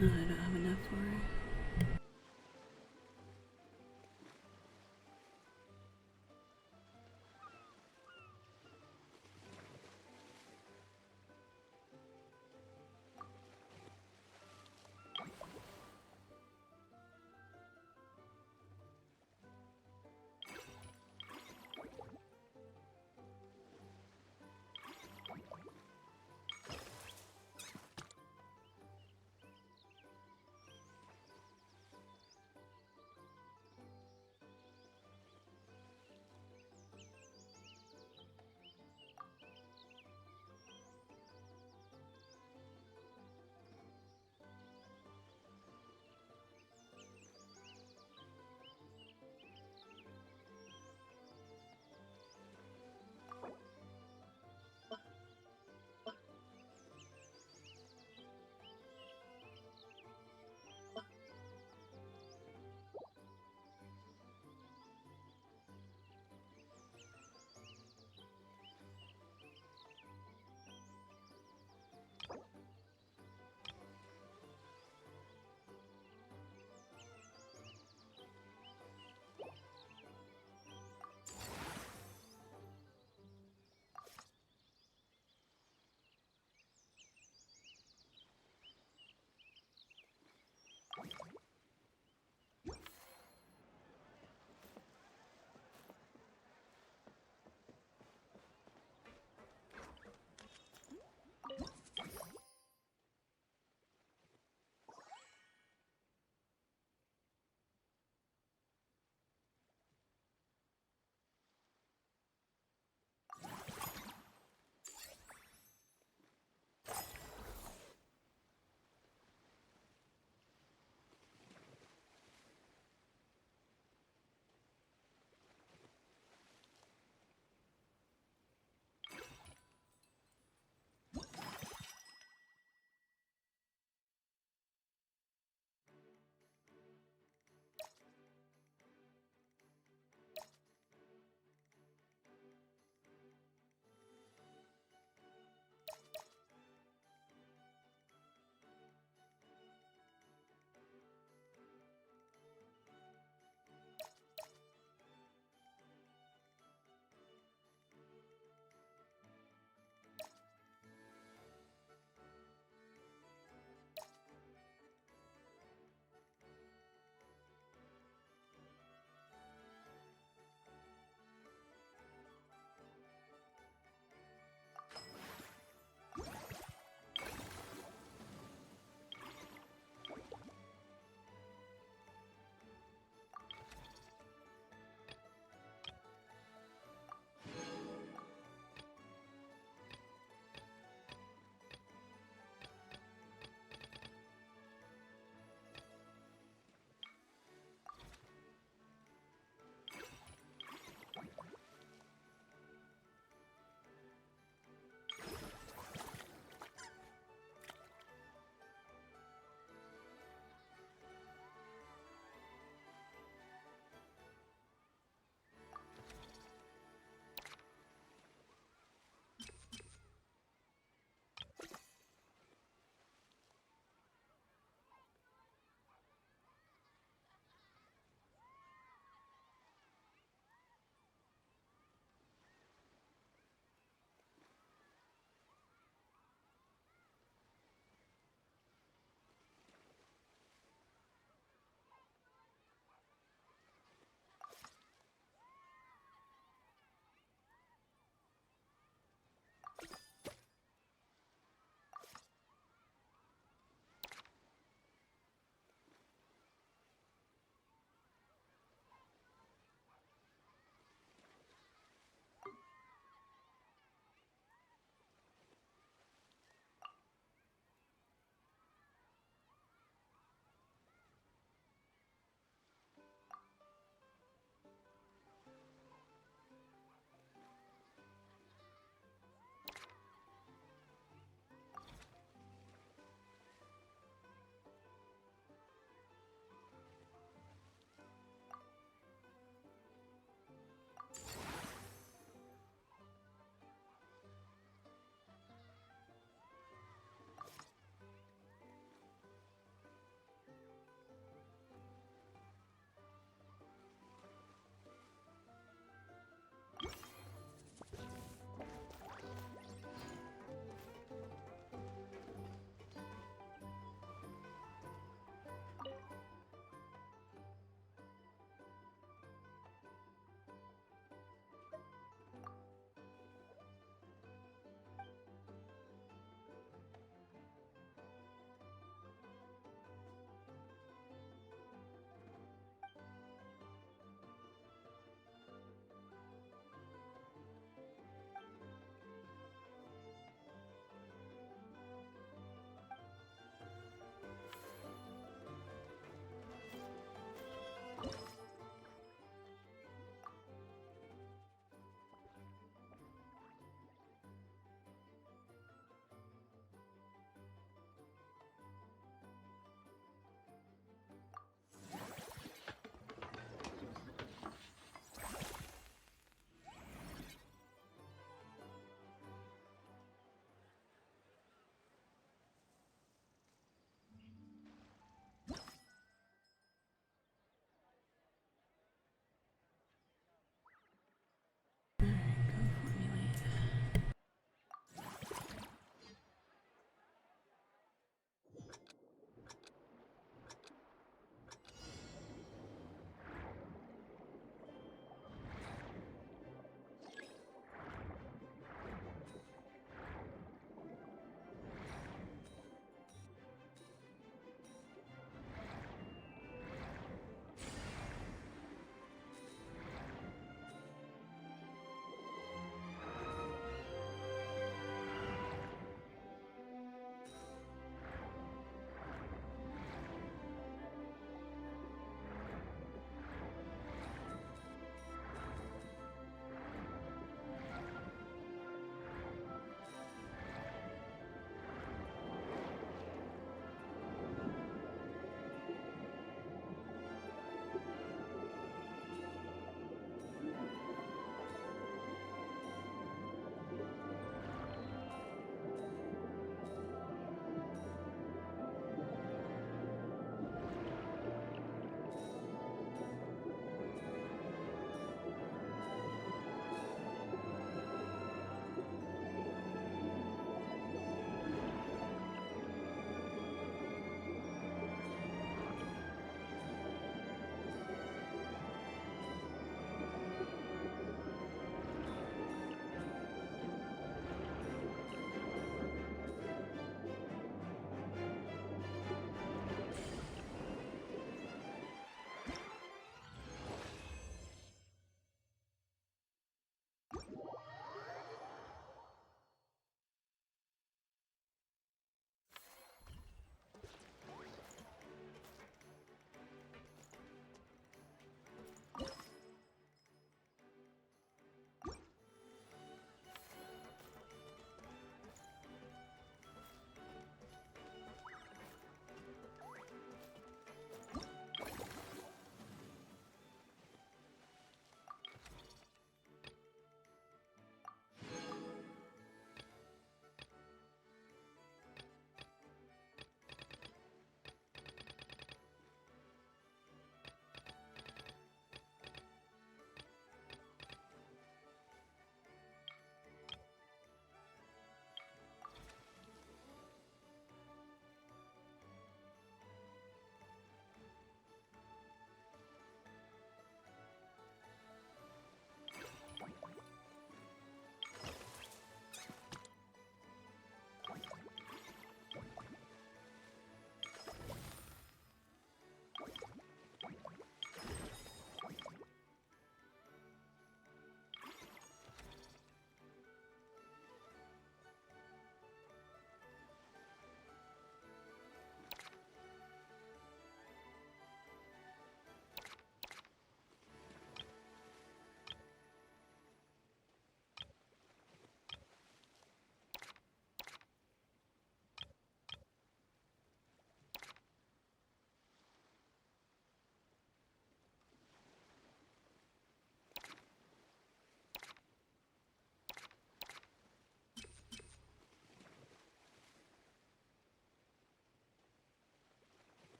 No, I don't have enough for her.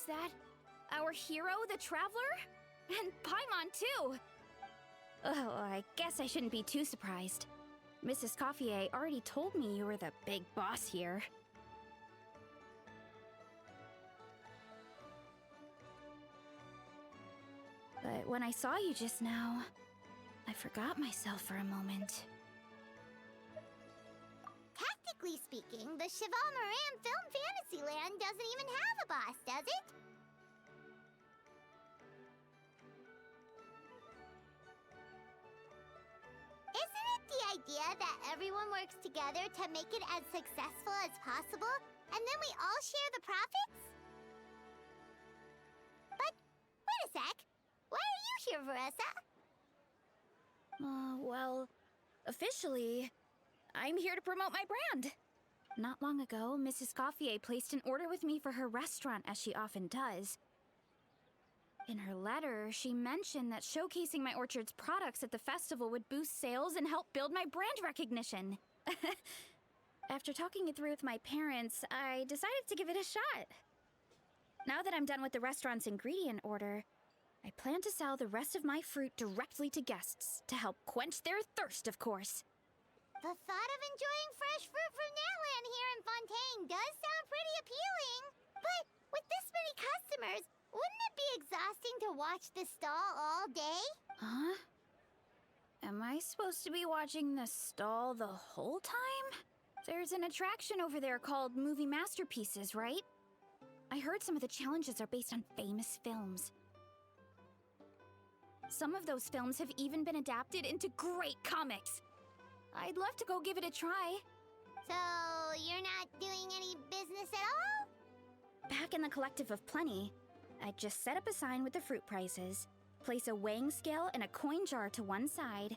that? Our hero, the Traveler? And Paimon, too! Oh, I guess I shouldn't be too surprised. Mrs. Escoffier already told me you were the big boss here. But when I saw you just now, I forgot myself for a moment. Tactically speaking, the Cheval Moran Film Fantasyland doesn't even have a boss, does it? Isn't it the idea that everyone works together to make it as successful as possible, and then we all share the profits? But, wait a sec. Why are you here, Veressa? Well, officially, I'm here to promote my brand. Not long ago, Mrs. Escoffier placed an order with me for her restaurant, as she often does. In her letter, she mentioned that showcasing my orchard's products at the festival would boost sales and help build my brand recognition. After talking it through with my parents, I decided to give it a shot. Now that I'm done with the restaurant's ingredient order, I plan to sell the rest of my fruit directly to guests to help quench their thirst, of course. The thought of enjoying fresh fruit from Natland here in Fontaine does sound pretty appealing. But with this many customers, wouldn't it be exhausting to watch the stall all day? Huh? Am I supposed to be watching the stall the whole time? There's an attraction over there called Movie Masterpieces, right? I heard some of the challenges are based on famous films. Some of those films have even been adapted into great comics. I'd love to go give it a try. So, you're not doing any business at all? Back in the Collective of Plenty, I'd just set up a sign with the fruit prices, place a weighing scale and a coin jar to one side,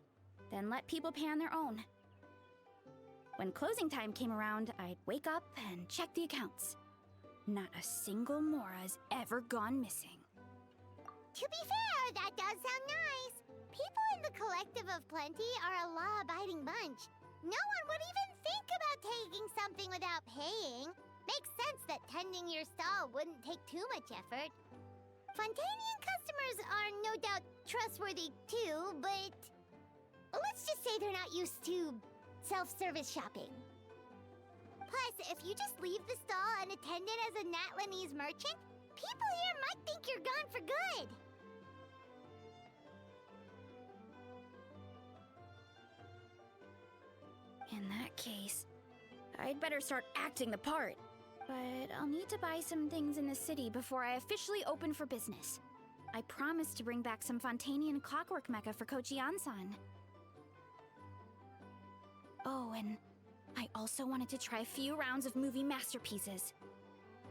then let people pay on their own. When closing time came around, I'd wake up and check the accounts. Not a single Mora's ever gone missing. To be fair, that does sound nice. People in the Collective of Plenty are a law-abiding bunch. No one would even think about taking something without paying. Makes sense that tending your stall wouldn't take too much effort. Fontanian customers are no doubt trustworthy too, but let's just say they're not used to self-service shopping. Plus, if you just leave the stall unattended as a Natlanese merchant, people here might think you're gone for good. In that case, I'd better start acting the part. But I'll need to buy some things in the city before I officially open for business. I promised to bring back some Fontanian clockwork mecha for Kochi-an-san. Oh, and I also wanted to try a few rounds of movie masterpieces.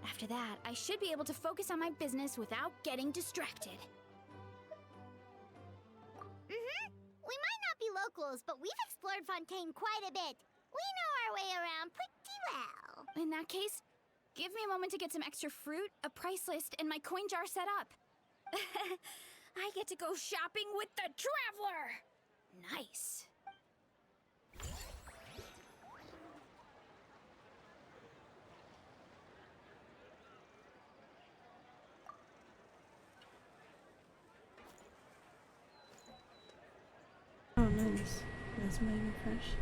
After that, I should be able to focus on my business without getting distracted. We might not be locals, but we've explored Fontaine quite a bit. We know our way around pretty well. In that case, give me a moment to get some extra fruit, a price list, and my coin jar set up. I get to go shopping with the Traveler! Nice. Oh, nice. That's my refresh.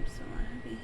still not happy.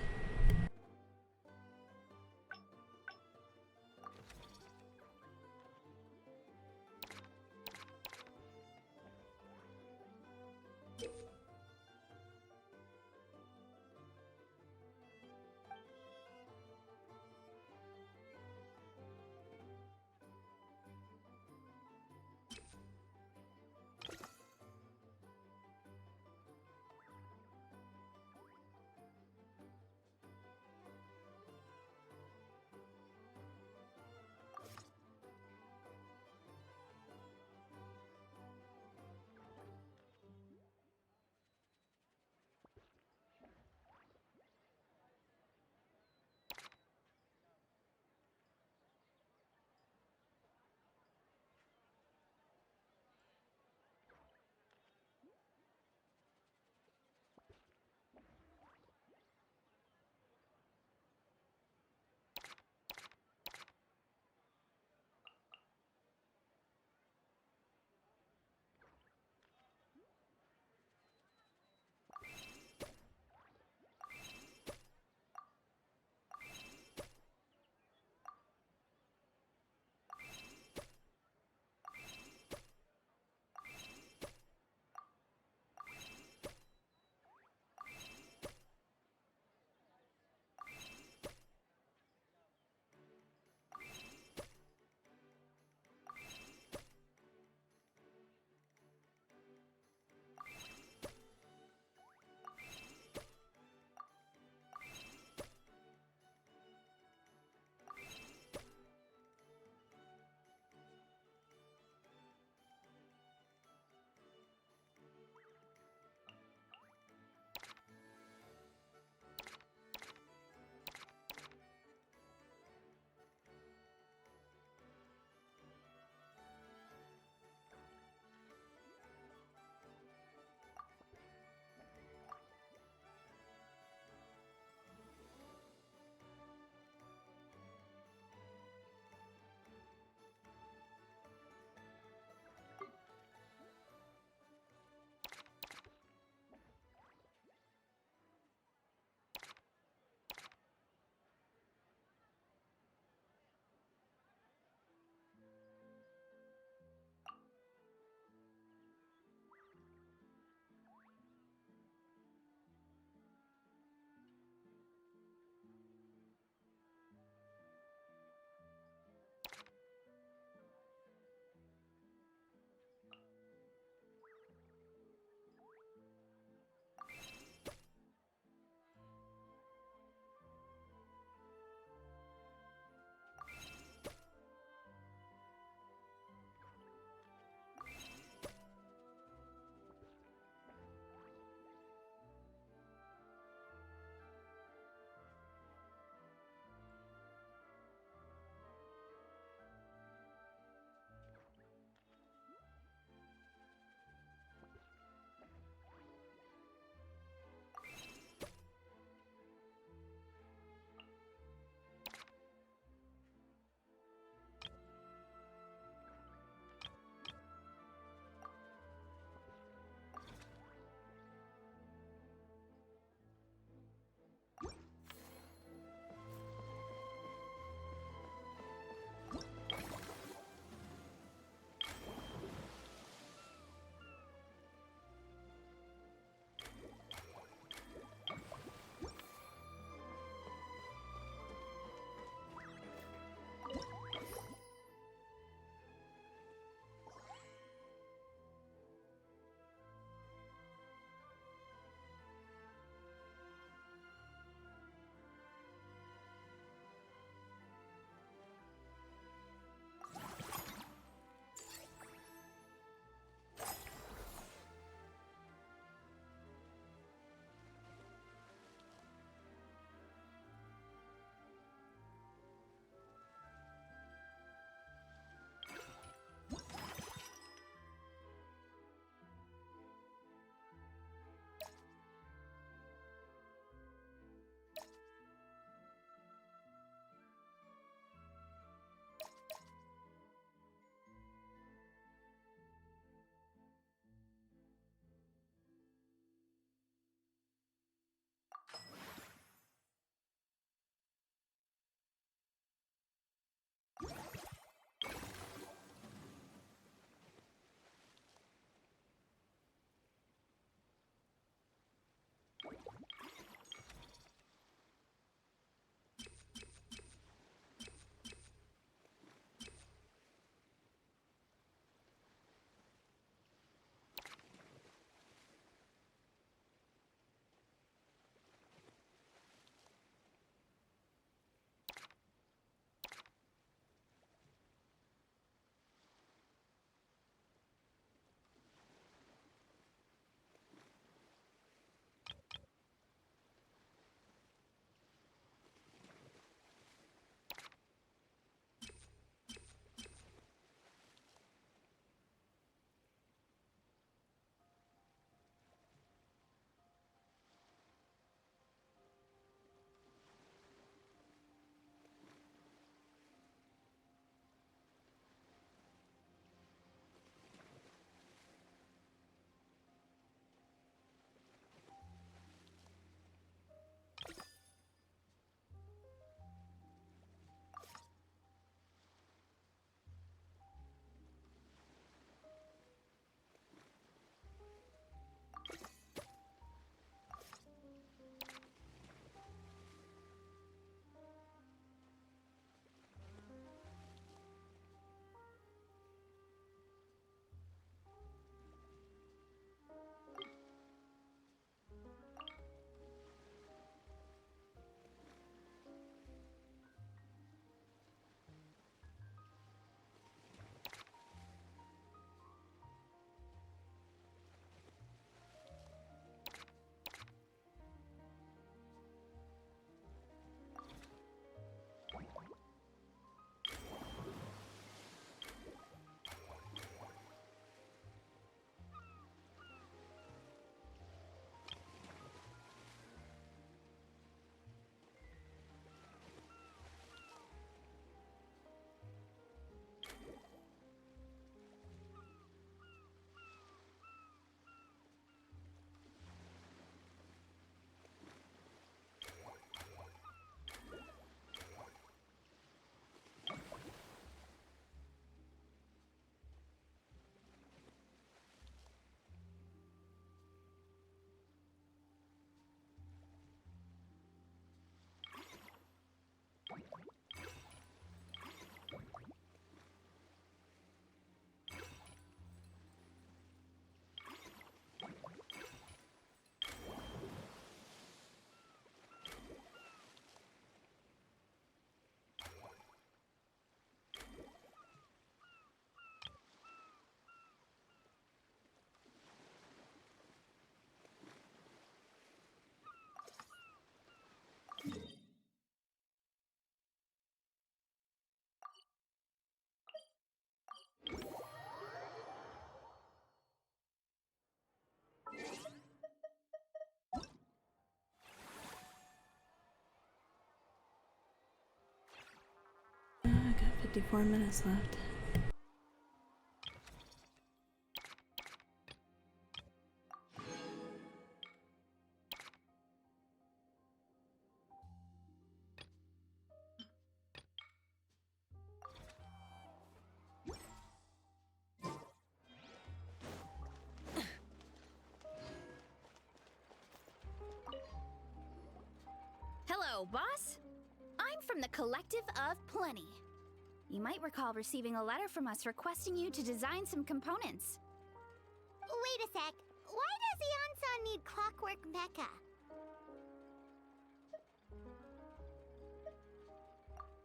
54 minutes left. Hello, boss. I'm from the Collective of Plenty. You might recall receiving a letter from us requesting you to design some components. Wait a sec. Why does Eon-san need clockwork mecha?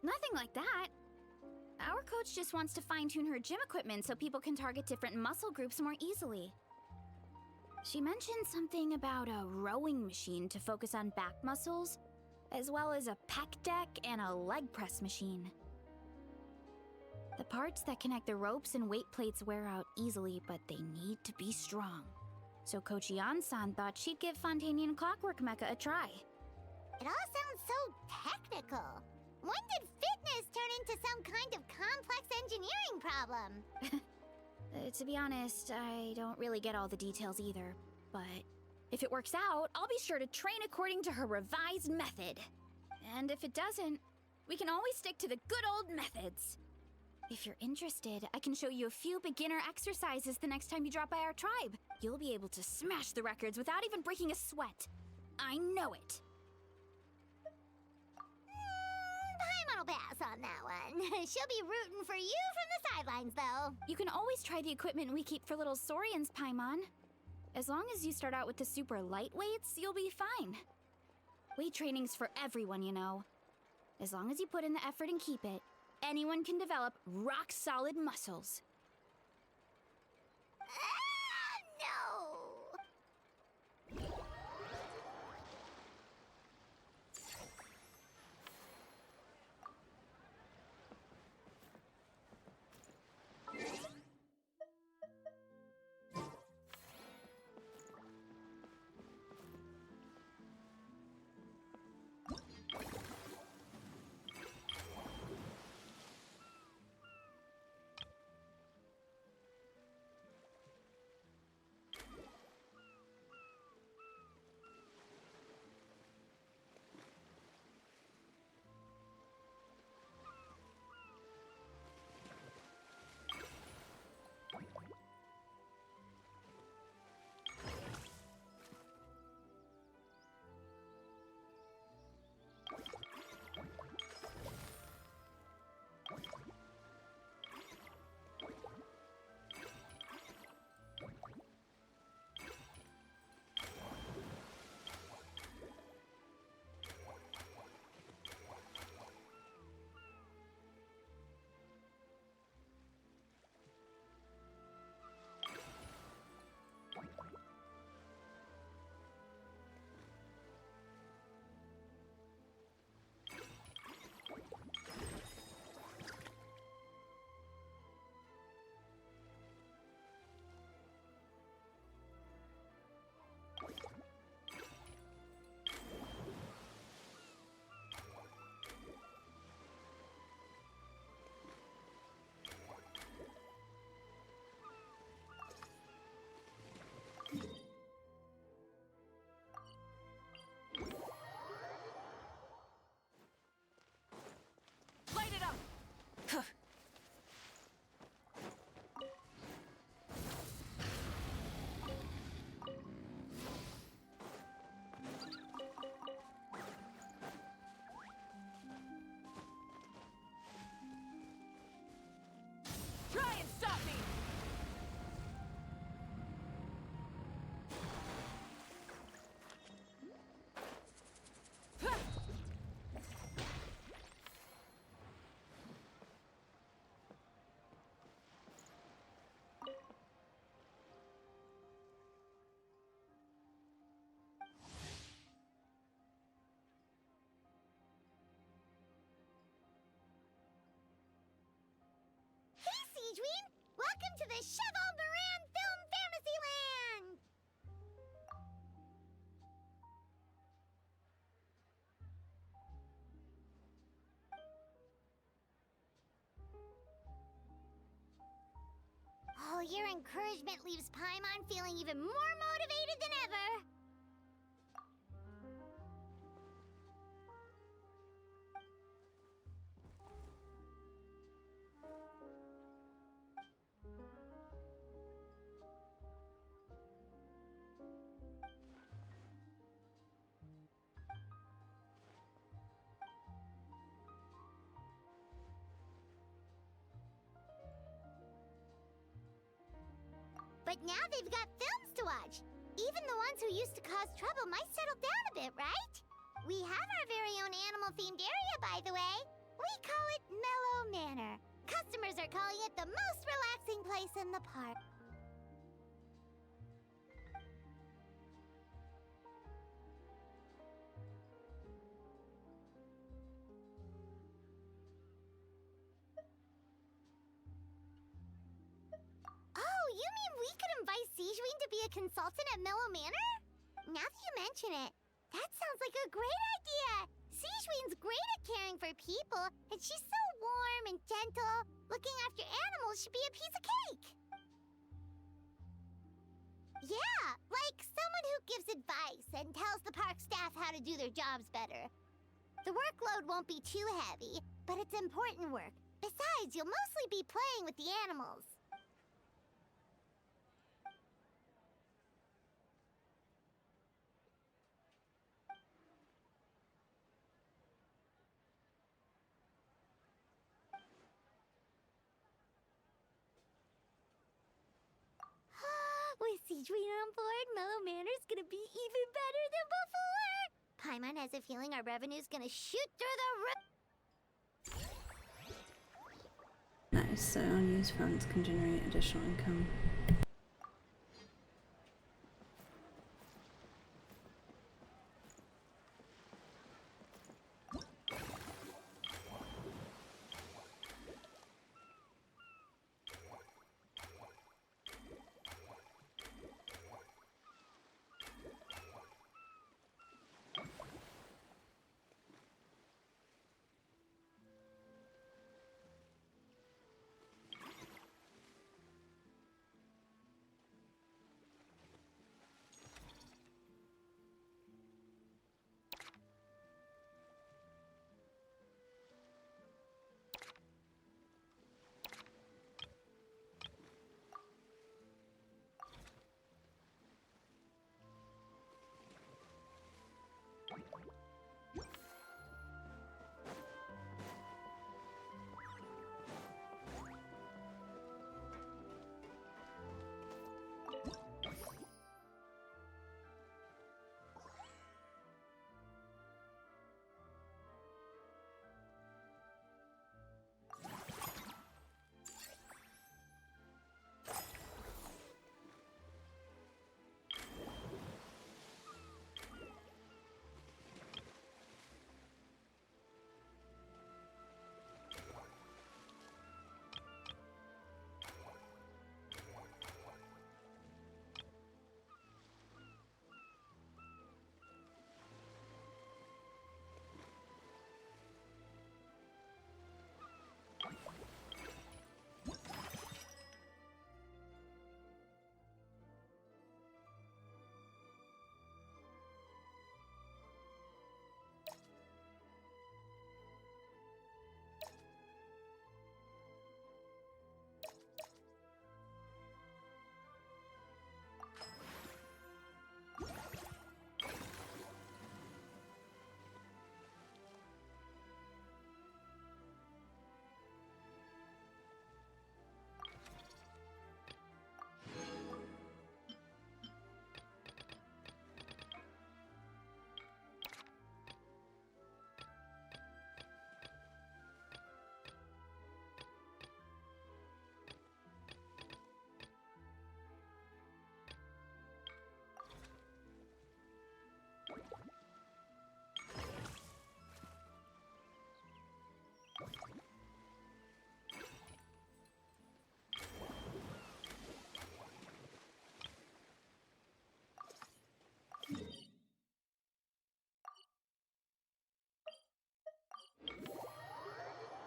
Nothing like that. Our coach just wants to fine-tune her gym equipment so people can target different muscle groups more easily. She mentioned something about a rowing machine to focus on back muscles, as well as a pec deck and a leg press machine. The parts that connect the ropes and weight plates wear out easily, but they need to be strong. So Coach Eon-san thought she'd give Fontanian Clockwork Mecha a try. It all sounds so technical. When did fitness turn into some kind of complex engineering problem? To be honest, I don't really get all the details either, but if it works out, I'll be sure to train according to her revised method. And if it doesn't, we can always stick to the good old methods. If you're interested, I can show you a few beginner exercises the next time you drop by our tribe. You'll be able to smash the records without even breaking a sweat. I know it. Paimon will pass on that one. She'll be rooting for you from the sidelines, though. You can always try the equipment we keep for little Saurians, Paimon. As long as you start out with the super light weights, you'll be fine. Weight training's for everyone, you know. As long as you put in the effort and keep it, anyone can develop rock-solid muscles. No! Light it up! Try and stop me! Hey, Seedream! Welcome to the Cheval Moran Film Fantasyland! Your encouragement leaves Paimon feeling even more motivated than ever. But now they've got films to watch. Even the ones who used to cause trouble might settle down a bit, right? We have our very own animal-themed area, by the way. We call it Mellow Manor. Customers are calling it the most relaxing place in the park. Oh, you mean we could invite Sijween to be a consultant at Mellow Manor? Now that you mention it, that sounds like a great idea! Sijween's great at caring for people, and she's so warm and gentle. Looking after animals should be a piece of cake! Yeah, like someone who gives advice and tells the park staff how to do their jobs better. The workload won't be too heavy, but it's important work. Besides, you'll mostly be playing with the animals. With Sijween on board, Mellow Manor's gonna be even better than before! Paimon has a feeling our revenue's gonna shoot through the roof! Nice, so unused funds can generate additional income.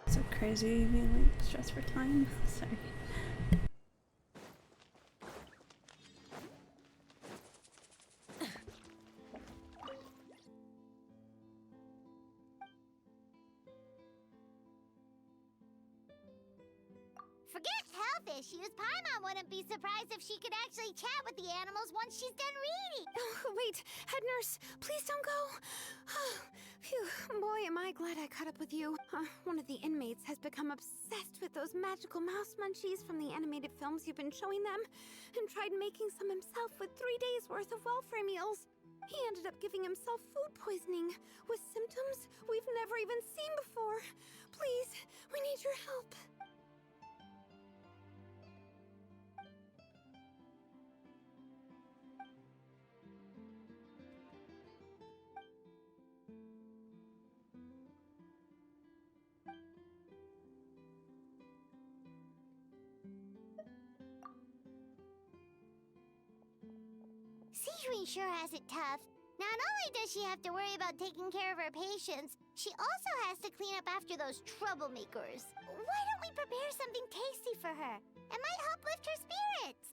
So crazy being like stressed for time. Sorry. issues, Paimon wouldn't be surprised if she could actually chat with the animals once she's done reading. Oh, wait, head nurse, please don't go. Phew, boy, am I glad I caught up with you. One of the inmates has become obsessed with those magical mouse munchies from the animated films you've been showing them, and tried making some himself with 3 days' worth of welfare meals. He ended up giving himself food poisoning, with symptoms we've never even seen before. Please, we need your help. Sejuani sure has it tough. Not only does she have to worry about taking care of her patients, she also has to clean up after those troublemakers. Why don't we prepare something tasty for her? It might help lift her spirits.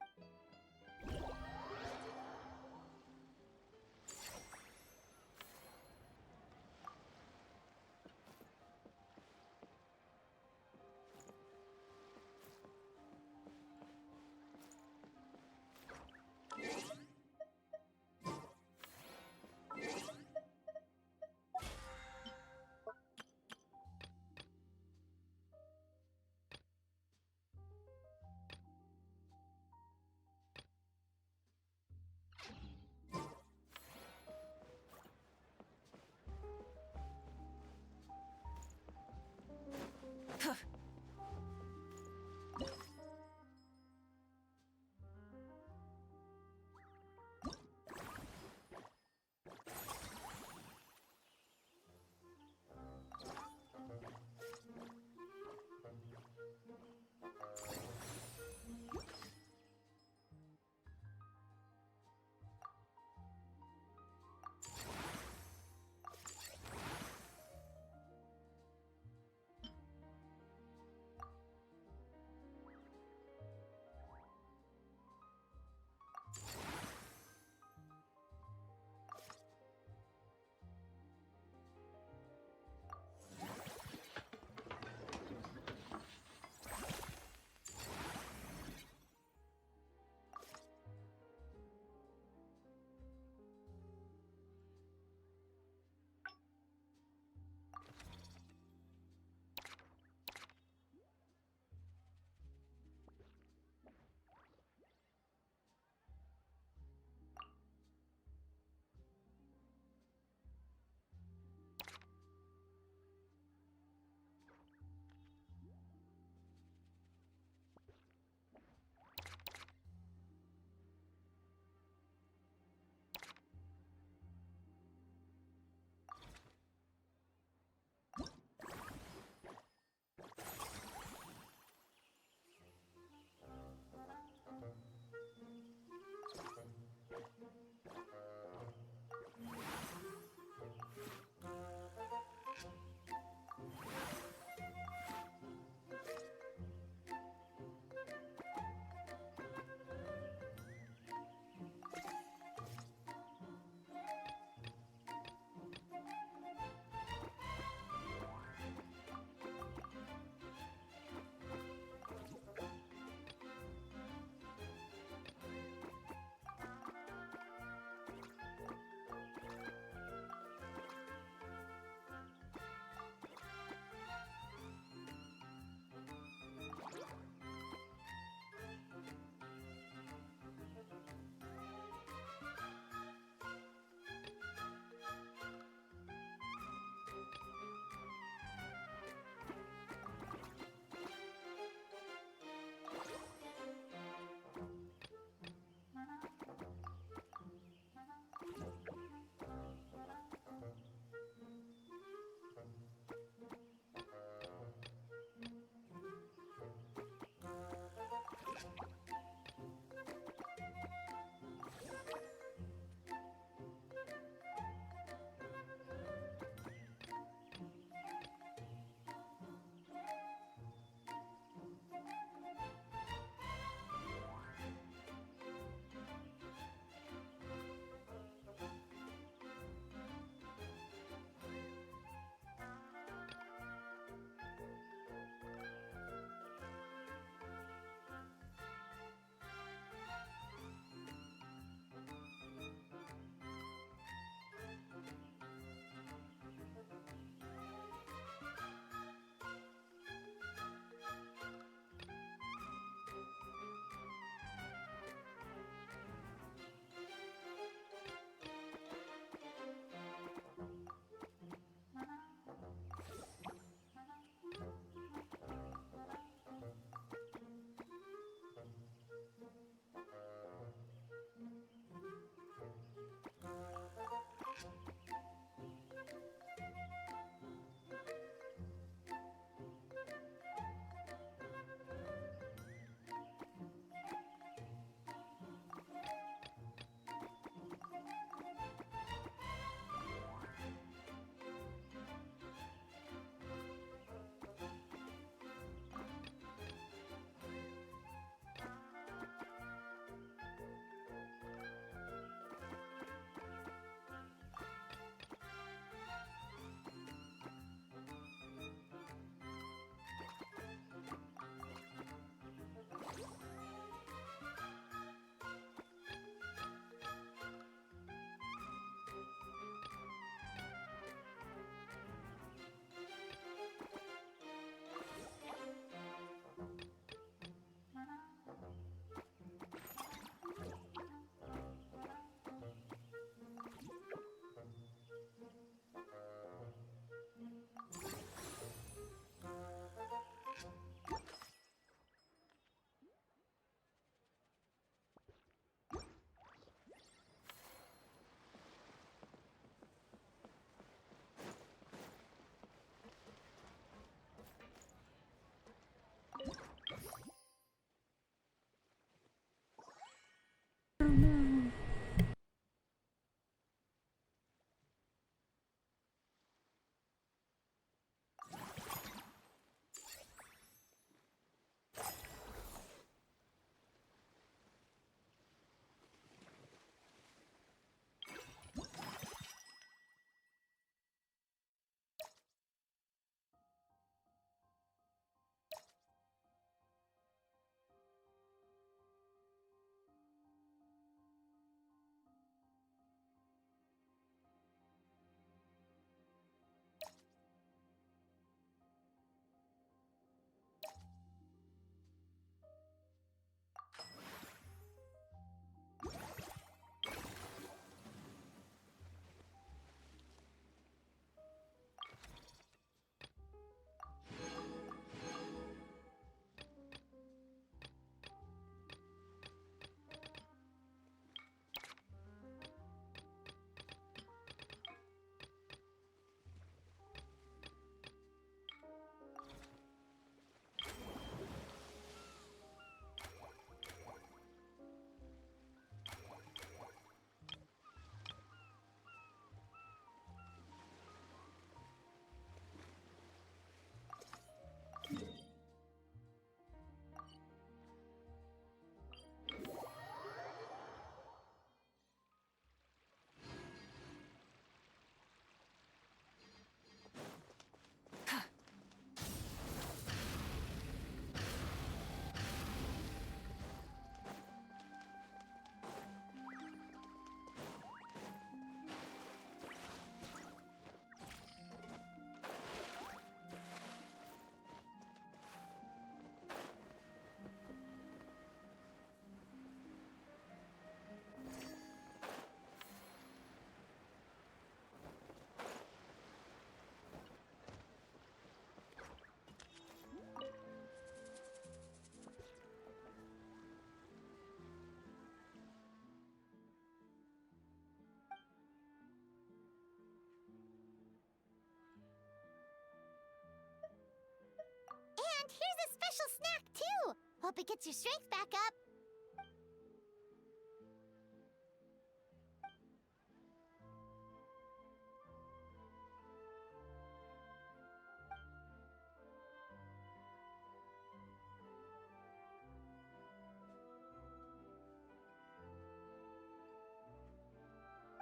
it gets your strength back up.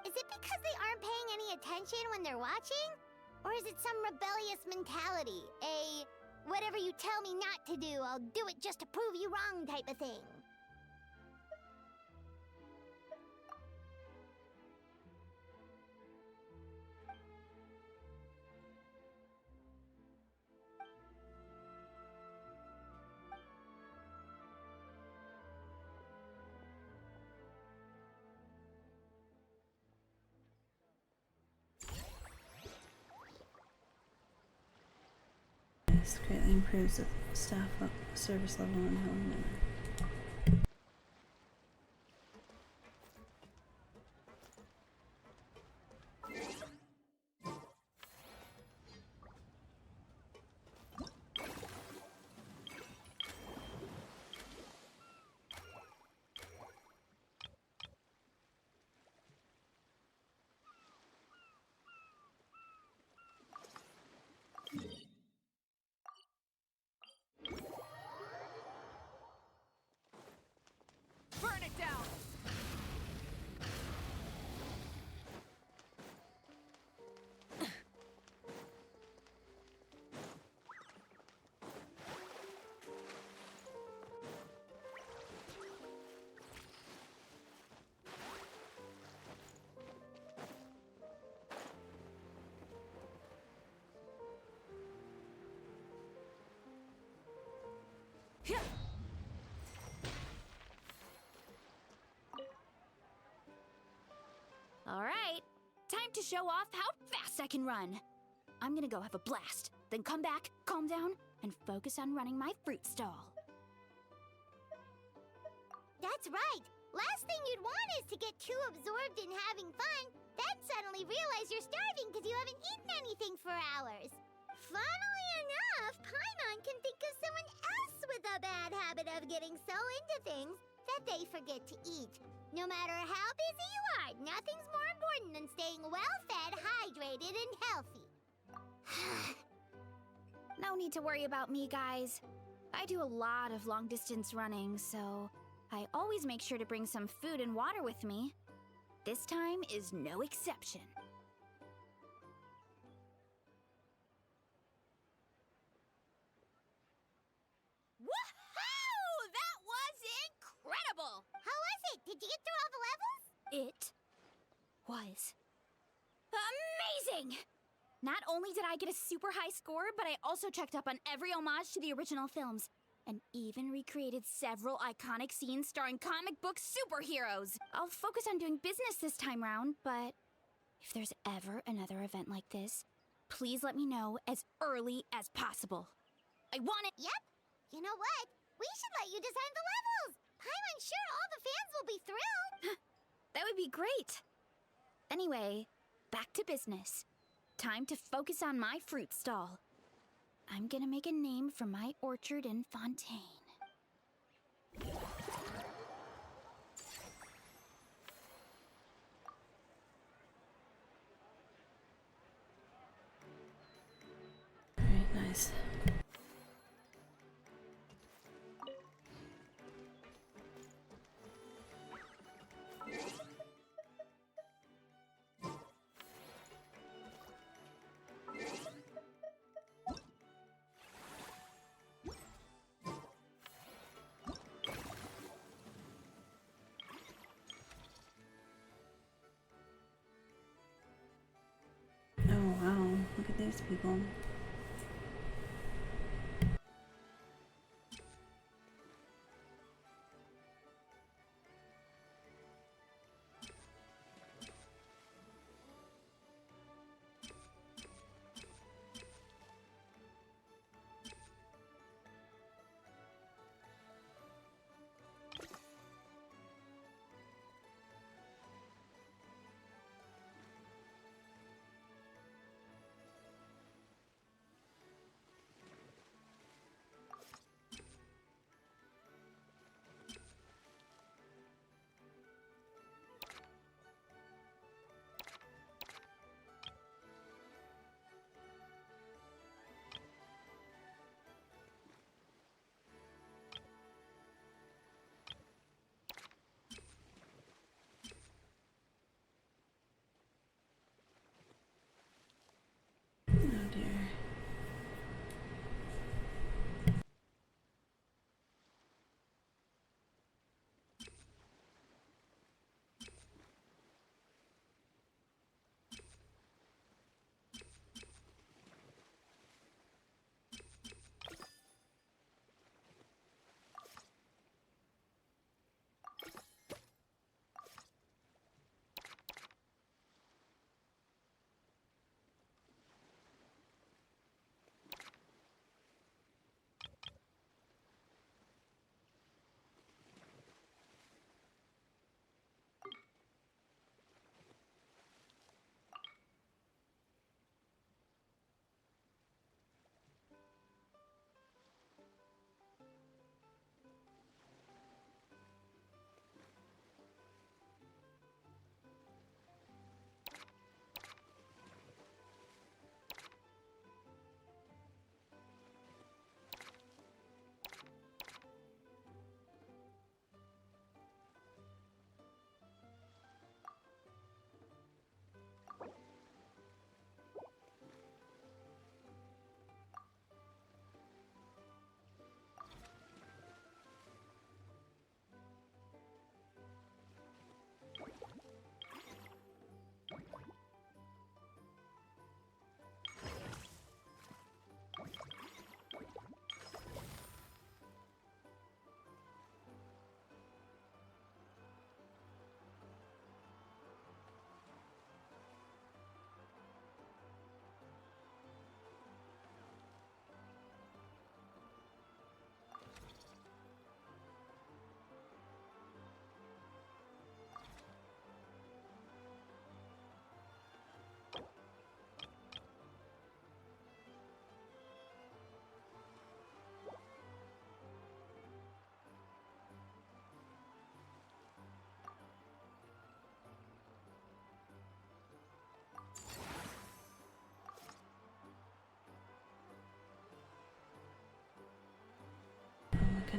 Is it because they aren't paying any attention when they're watching? Or is it some rebellious mentality? Whatever you tell me not to do, I'll do it just to prove you wrong type of thing? This greatly improves the staff service level and home memory. Burn it down! All right, time to show off how fast I can run. I'm gonna go have a blast, then come back, calm down, and focus on running my fruit stall. That's right. Last thing you'd want is to get too absorbed in having fun, then suddenly realize you're starving because you haven't eaten anything for hours. Funnily enough, Paimon can think of someone else with a bad habit of getting so into things that they forget to eat. No matter how busy you are, nothing's more important than staying well-fed, hydrated, and healthy. No need to worry about me, guys. I do a lot of long-distance running, so I always make sure to bring some food and water with me. This time is no exception. Woohoo! That was incredible! How was it? Did you get through all the levels? It was amazing! Not only did I get a super high score, but I also checked up on every homage to the original films, and even recreated several iconic scenes starring comic book superheroes. I'll focus on doing business this time round, but if there's ever another event like this, please let me know as early as possible. I want it. Yep. You know what? We should let you design the levels. I'm sure all the fans will be thrilled. That would be great. Anyway, back to business. Time to focus on my fruit stall. I'm gonna make a name for my orchard in Fontaine. Alright, nice. Oh wow, look at these people.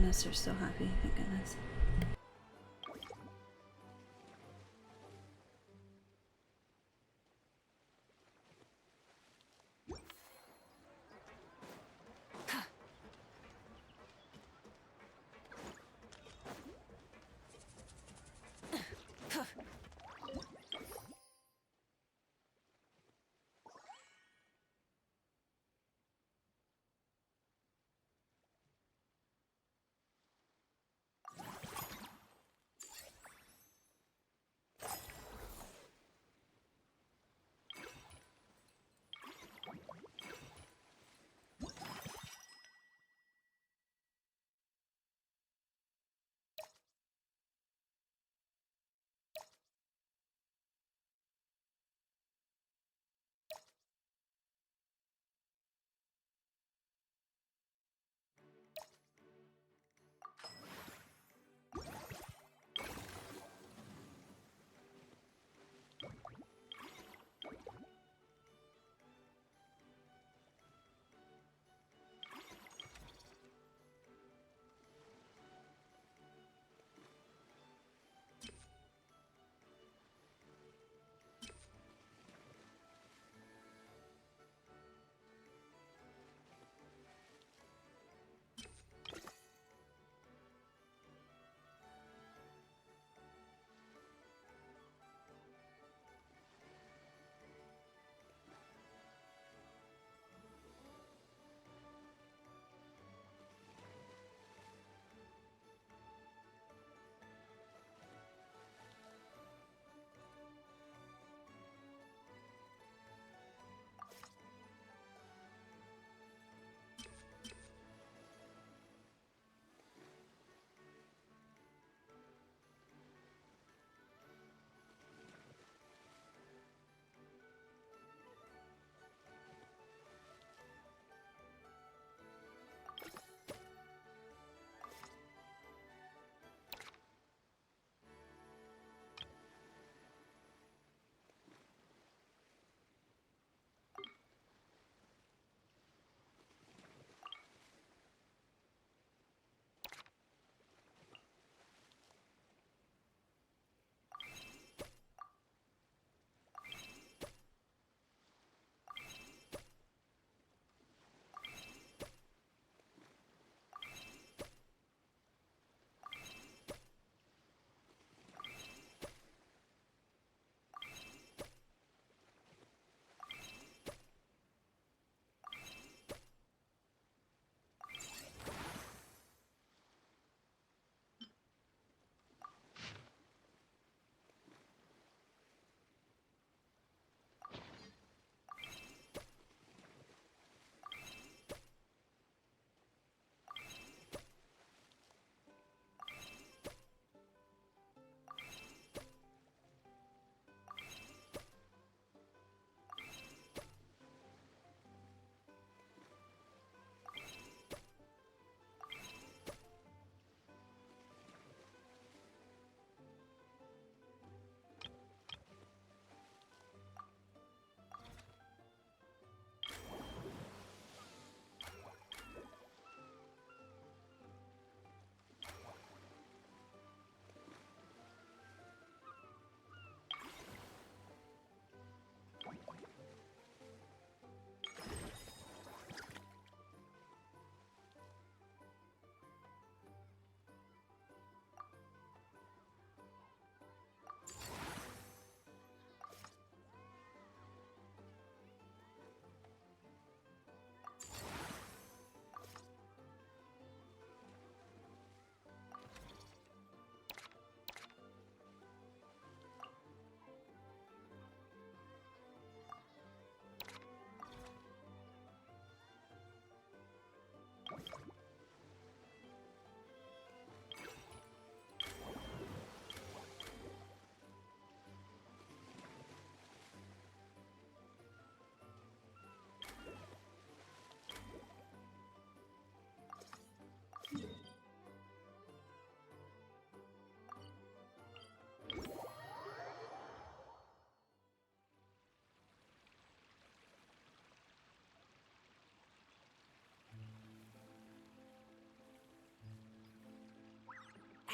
goodness, they're so happy. Thank goodness.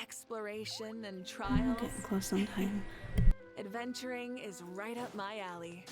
exploration and I'm trials. getting close on time. Adventuring is right up my alley.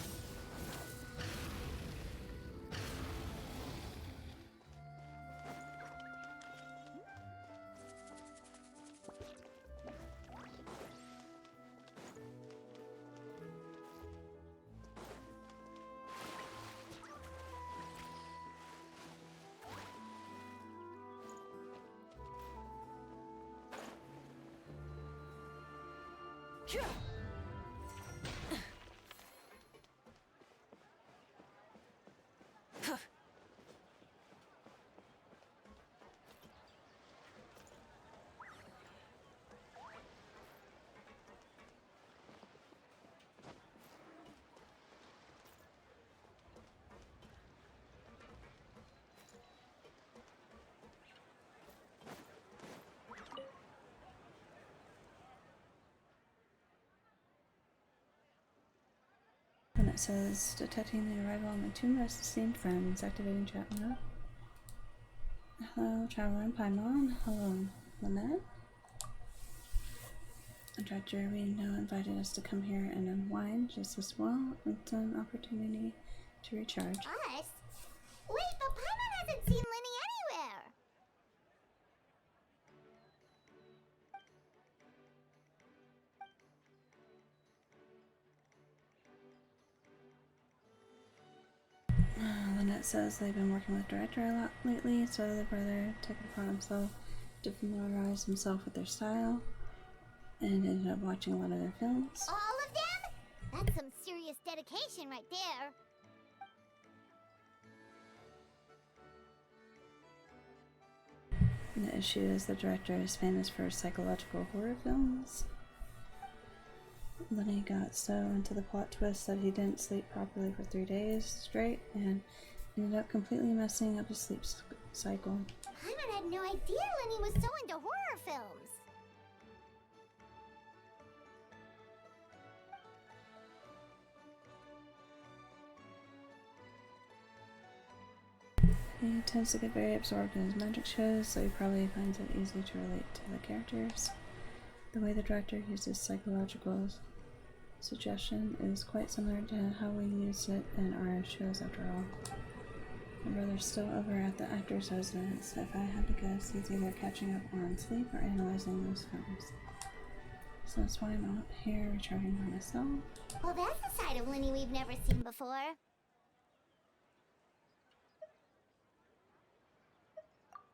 And it says, detecting the arrival of my two most esteemed friends, activating chat mode. Hello, Traveler and Paimon. Hello, Lynette. Director we know invited us to come here and unwind just as well. It's an opportunity to recharge. Us? Wait, but Paimon hasn't seen Lenny anywhere! Lynette says they've been working with Director a lot lately, so the brother took it upon himself to familiarize himself with their style and ended up watching a lot of their films. All of them? That's some serious dedication right there. And the issue is the director is famous for psychological horror films. Lenny got so into the plot twist that he didn't sleep properly for 3 days straight and ended up completely messing up his sleep cycle. Paimon had no idea Lenny was so into horror films. He tends to get very absorbed in his magic shows, so he probably finds it easy to relate to the characters. The way the director uses psychological suggestion is quite similar to how we use it in our shows after all. My brother's still over at the actor's residence. If I had to guess, he's either catching up on sleep or analyzing those films. So that's why I'm out here recharging by myself. Well, that's a side of Lenny we've never seen before.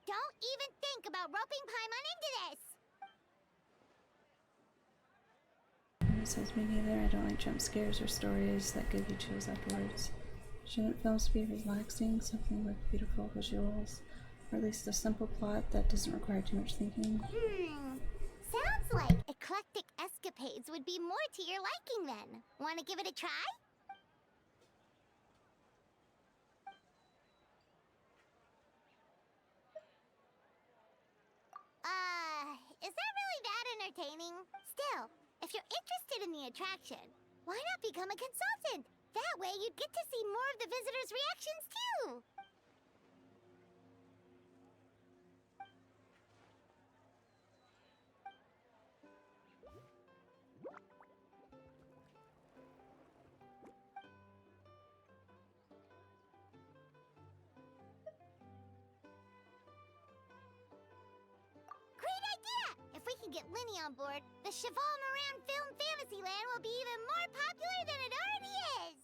Don't even think about roping Paimon into this! It says me neither. I don't like jump scares or stories that give you chills afterwards. Shouldn't films be relaxing, something with beautiful visuals, or at least a simple plot that doesn't require too much thinking? Sounds like eclectic escapades would be more to your liking then. Want to give it a try? Is that really that entertaining? Still, if you're interested in the attraction, why not become a consultant? That way you'd get to see more of the visitors' reactions too! Great idea! If we can get Lenny on board, the Cheval Moran Film Fantasyland will be even more popular than it already is!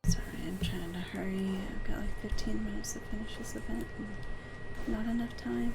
Sorry, I'm trying to hurry. I've got like 15 minutes to finish this event and not enough time.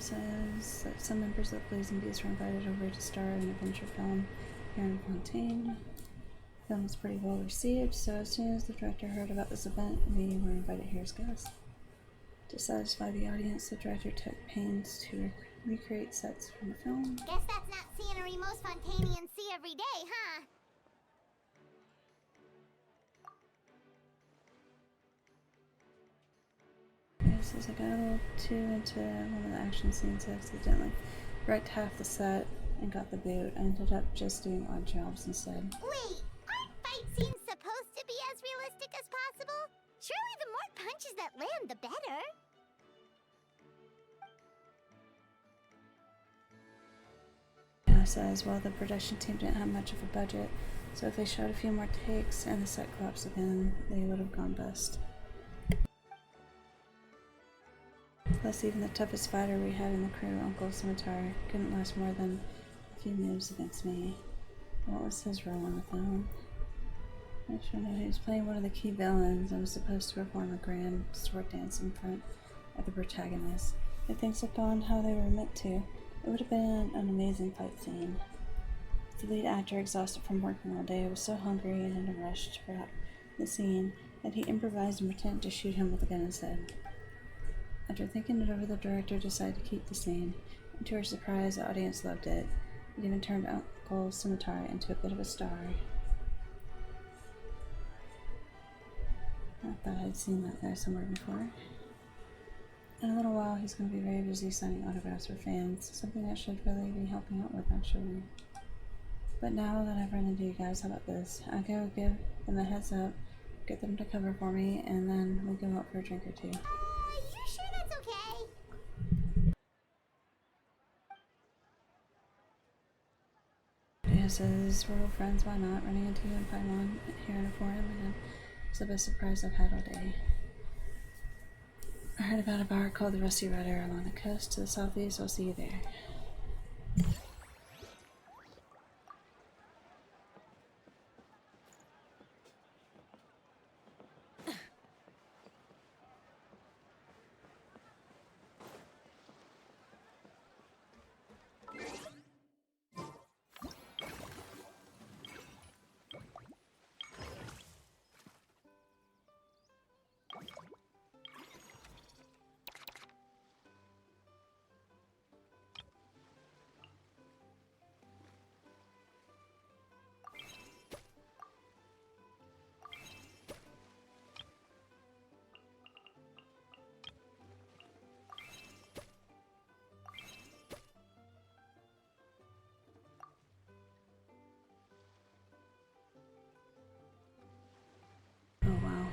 It says that some members of the Blazing Beast were invited over to star in an adventure film here in Fontaine. The film was pretty well received, so as soon as the director heard about this event, we were invited here as guests. To satisfy the audience, the director took pains to recreate sets from the film. Guess that's not scenery most Fontainians see every day, huh? This is I got a little too into one of the action scenes. I accidentally wrecked half the set and got the boot. I ended up just doing odd jobs instead. Wait, aren't fight scenes supposed to be as realistic as possible? Surely the more punches that land, the better. Yeah, says, well, the production team didn't have much of a budget, so if they shot a few more takes and the set collapsed again, they would have gone bust. Plus, even the toughest fighter we had in the crew, Uncle Scimitar, couldn't last more than a few moves against me. What was his role in the film? I should know he was playing one of the key villains and was supposed to perform a grand sword dance in front of the protagonist. If things had gone how they were meant to, it would have been an amazing fight scene. The lead actor, exhausted from working all day, was so hungry and in a rush to wrap the scene that he improvised and pretended to shoot him with a gun instead. After thinking it over, the director decided to keep the scene, and to her surprise, the audience loved it. It even turned Uncle Scimitar into a bit of a star. I thought I'd seen that guy somewhere before. In a little while, he's going to be very busy signing autographs for fans, something I should really be helping out with, actually. But now that I've run into you guys, how about this? I'll go give them a heads up, get them to cover for me, and then we'll go out for a drink or two. You sure that's okay? He says, we're old friends, why not? Running into you in Paimon here in a foreign land. It's the best surprise I've had all day. I heard about a bar called the Rusty Rudder along the coast to the southeast. I'll see you there. Oh wow.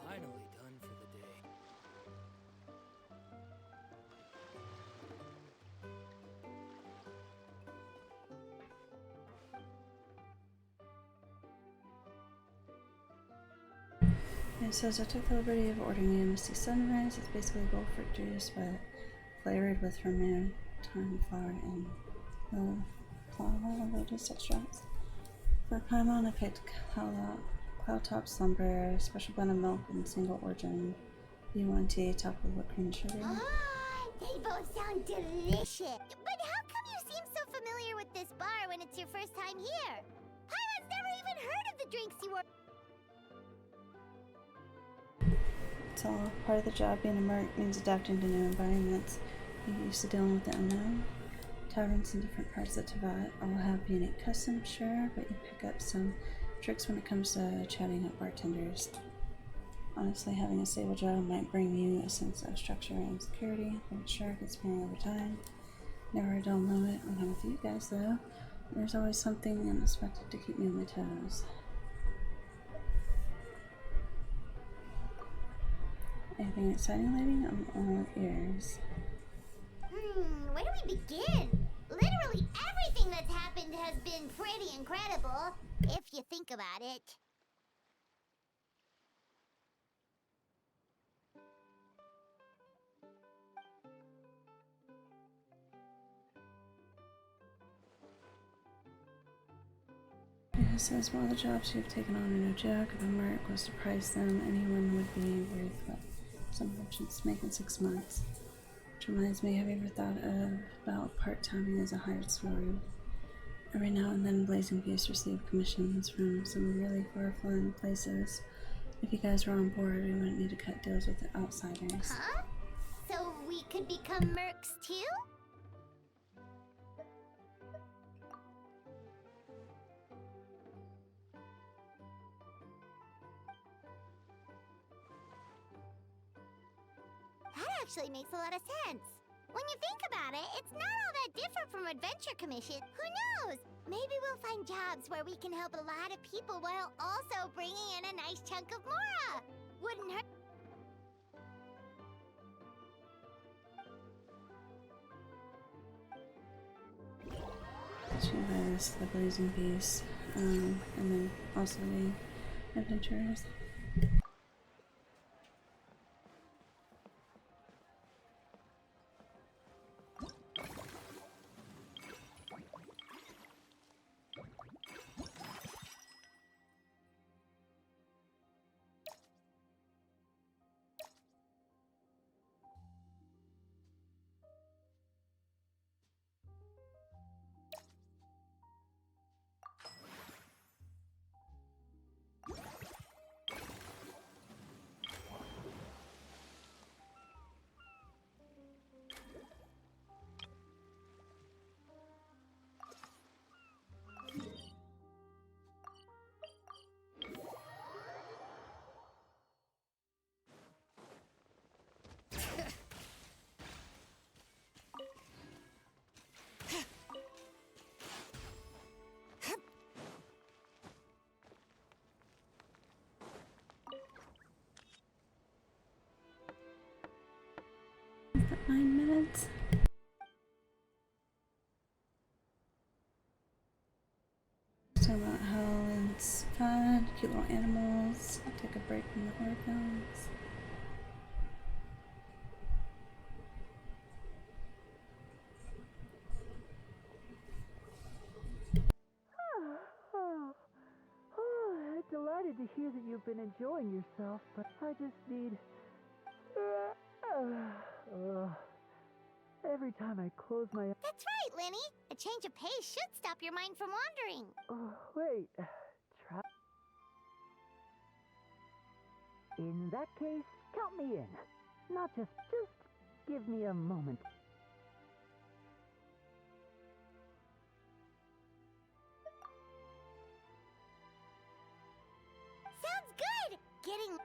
Finally done for the day. It says I took the liberty of ordering a Misty Sunrise. It's basically Bullfruit juice, but flavored with vermouth, thyme flower, and lotus extracts. For Paimon, I picked Cloudtop Slumber, special blend of milk and single origin B1 tea topped with whipped cream and sugar. They both sound delicious. But how come you seem so familiar with this bar when it's your first first time here. Paimon's never even heard of the drinks you were. It's all part of the job. Being a merc means adapting to new environments. You're used to dealing with the unknown. Taverns in different parts of Teyvat all have unique customs, sure, but you pick up some tricks when it comes to chatting up bartenders. Honestly, having a stable job might bring you a sense of structure and security, but it sure gets boring over time. Never a dull moment when I'm with you guys, though. There's always something unexpected to keep me on my toes. Anything exciting, lady? I'm all ears. Where do we begin? Literally everything that's happened has been pretty incredible, if you think about it. Yeah, says while the jobs you've taken on are no joke, if a merc was to price them, anyone would be worth what some merchants make in 6 months. Which reminds me, have you ever thought about part-timing as a hired steward? Every now and then Blazing Beasts receive commissions from some really far-flung places. If you guys were on board, we wouldn't need to cut deals with the outsiders. Huh? So we could become mercs too? That actually makes a lot of sense. When you think about it, it's not all that different from Adventure Commission. Who knows? Maybe we'll find jobs where we can help a lot of people while also bringing in a nice chunk of Mora. Wouldn't hurt. She invited the Blazing Beasts, and then also the adventurers. Is that 9 minutes? Talking about how it's fun, cute little animals, take a break from the horror films. Delighted to hear that you've been enjoying yourself, but I just need... every time I close my... That's right, Lenny. A change of pace should stop your mind from wandering. Wait. Try... In that case, count me in. Not just give me a moment. Sounds good! Getting...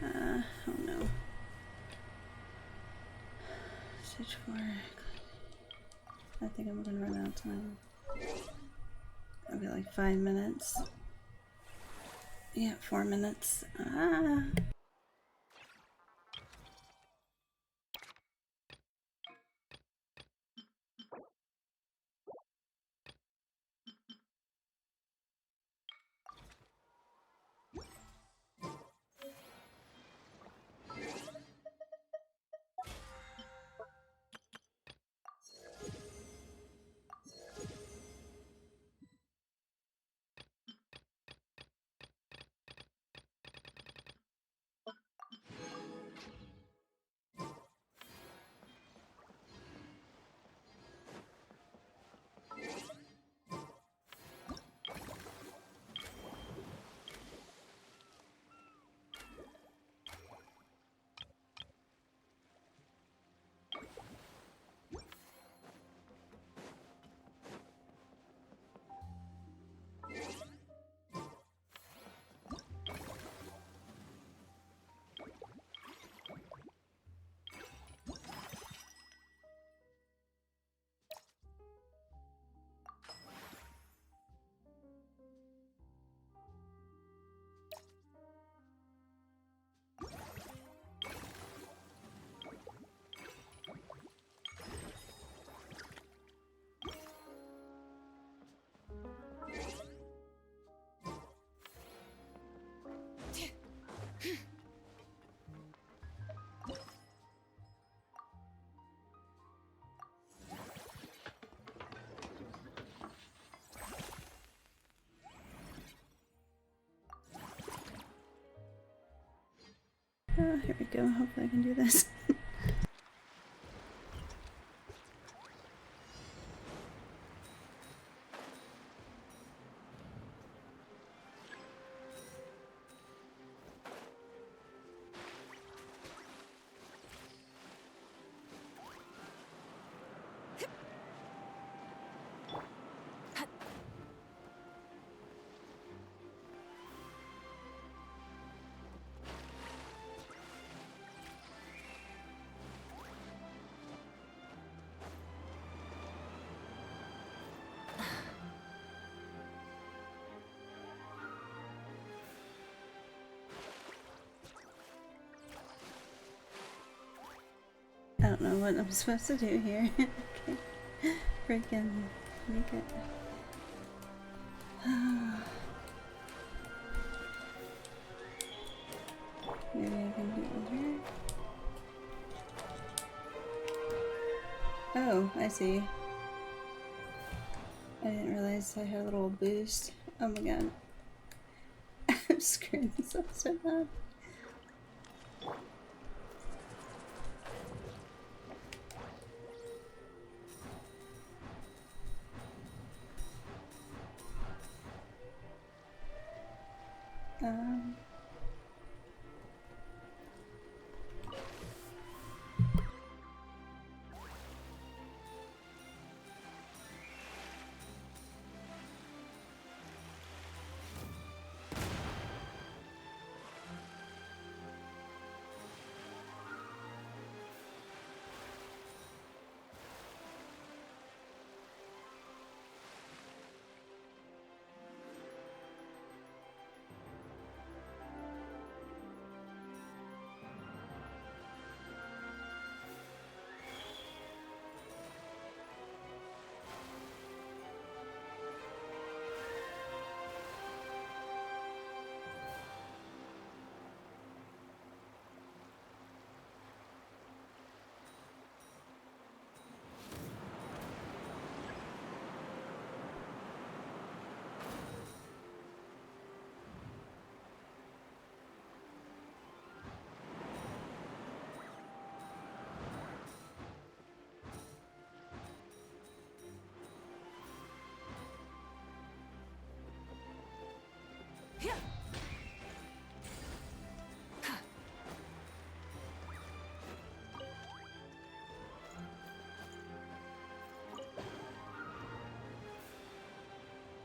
Oh no. Stage 4. I think I'm gonna run out of time. I'll be like 5 minutes. Yeah, 4 minutes. Ah. Oh, here we go. Hopefully I can do this. I don't know what I'm supposed to do here. Okay. Freaking make it. Maybe I can do it here. Oh, I see. I didn't realize I had a little boost. Oh my god. I'm screwing this up so bad. Um,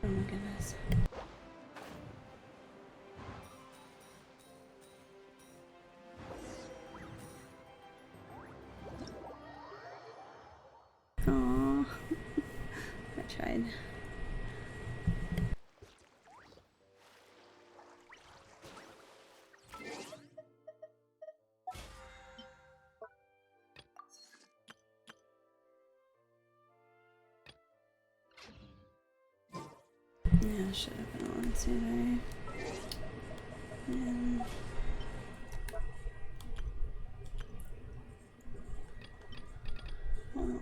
oh my goodness. tried. Yeah, I should have been on sooner. And well,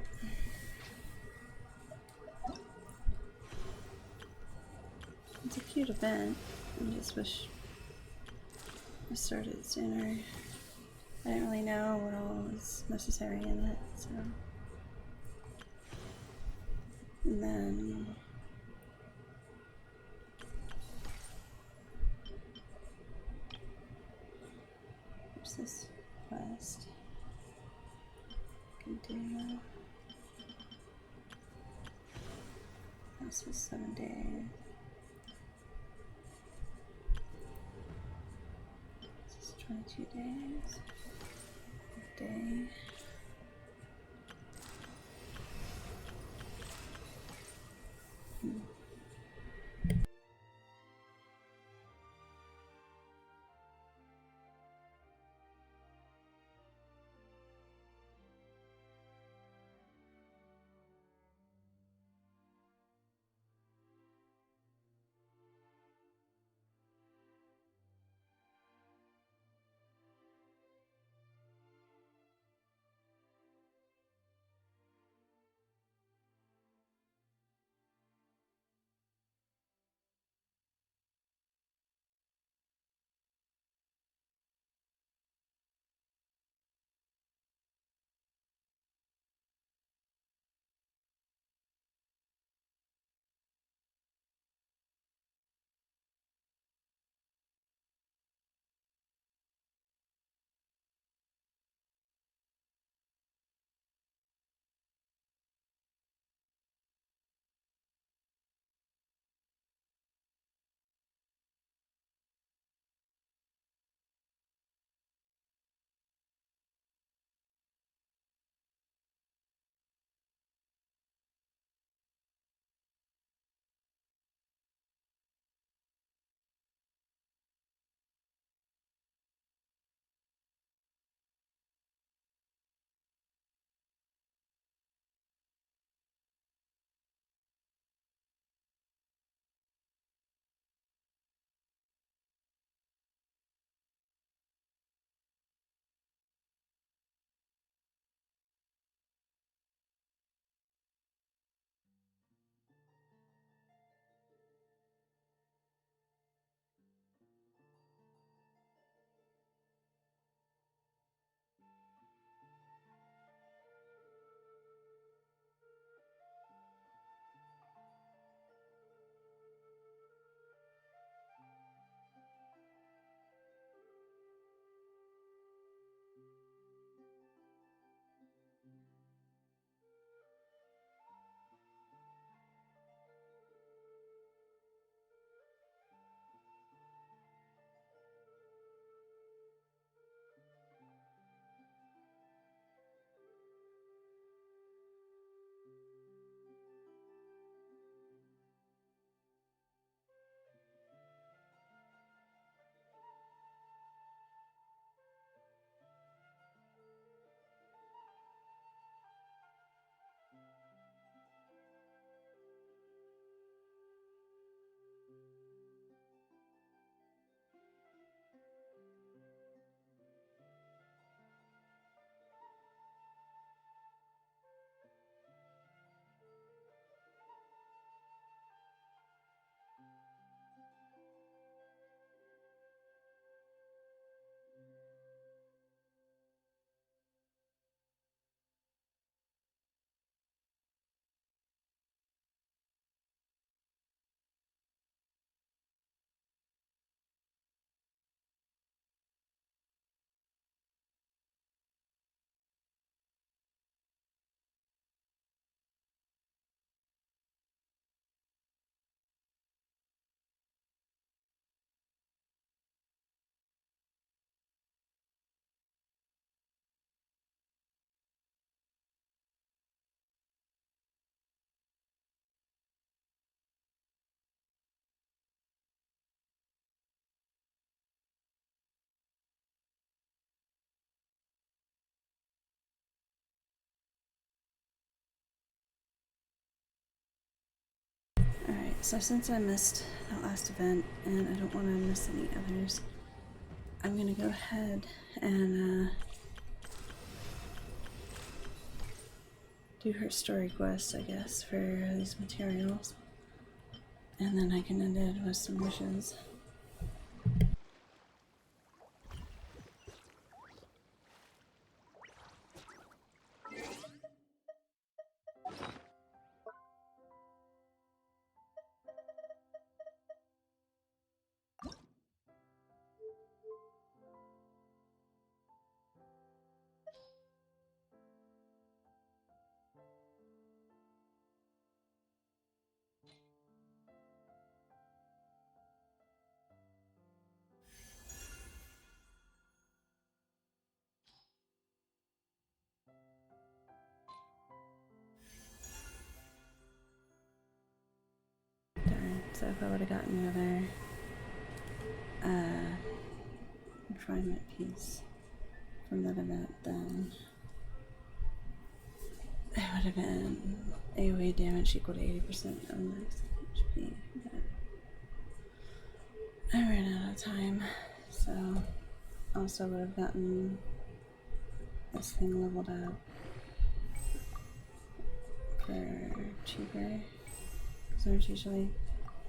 it's a cute event. I just wish I started sooner. I didn't really know what all was necessary in it, so. And then where's this quest? Continue. This was 7 days. This is 22 days. A day. So since I missed that last event and I don't want to miss any others, I'm gonna go ahead and do her story quest, I guess, for these materials. And then I can end it with some wishes. Darn, so if I would have gotten another refinement piece from that event, then it would have been AoE damage equal to 80% of max HP. But I ran out of time, so also would have gotten this thing leveled up for cheaper, because there's usually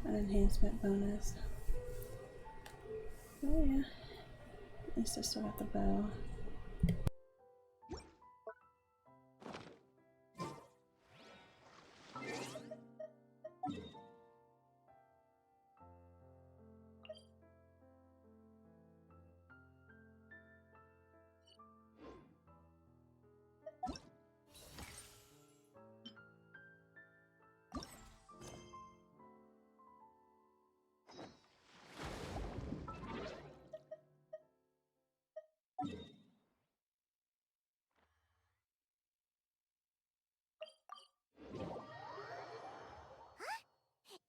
an enhancement bonus. Oh yeah, at least I still got the bow.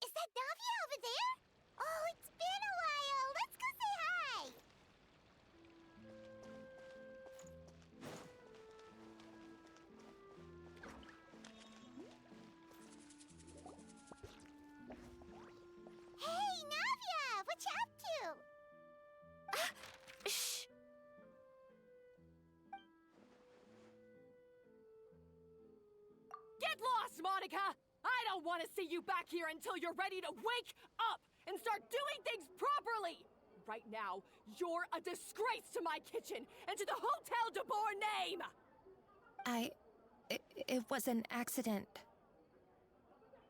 Is that Navia over there? Oh, it's been a while. Let's go say hi. Hey, Navia, what you up to? Shh! Get lost, Monica! I don't want to see you back here until you're ready to wake up and start doing things properly! Right now, you're a disgrace to my kitchen and to the Hotel de Boer name! It was an accident.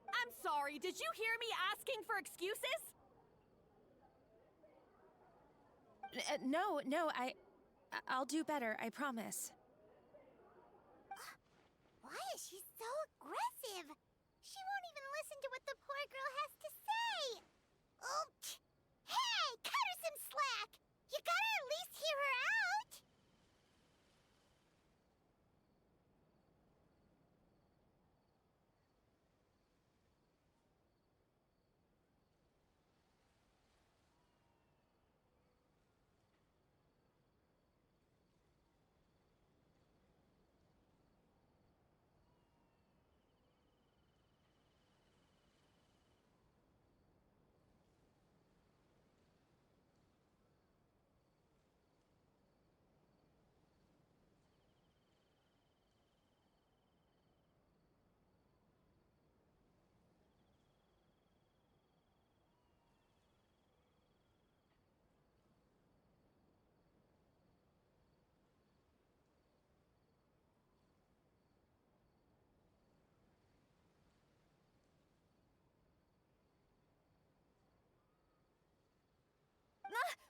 I'm sorry, did you hear me asking for excuses? No, I'll do better, I promise. Why is she so aggressive? She won't even listen to what the poor girl has to say. Oh, hey, cut her some slack. You gotta at least hear her out.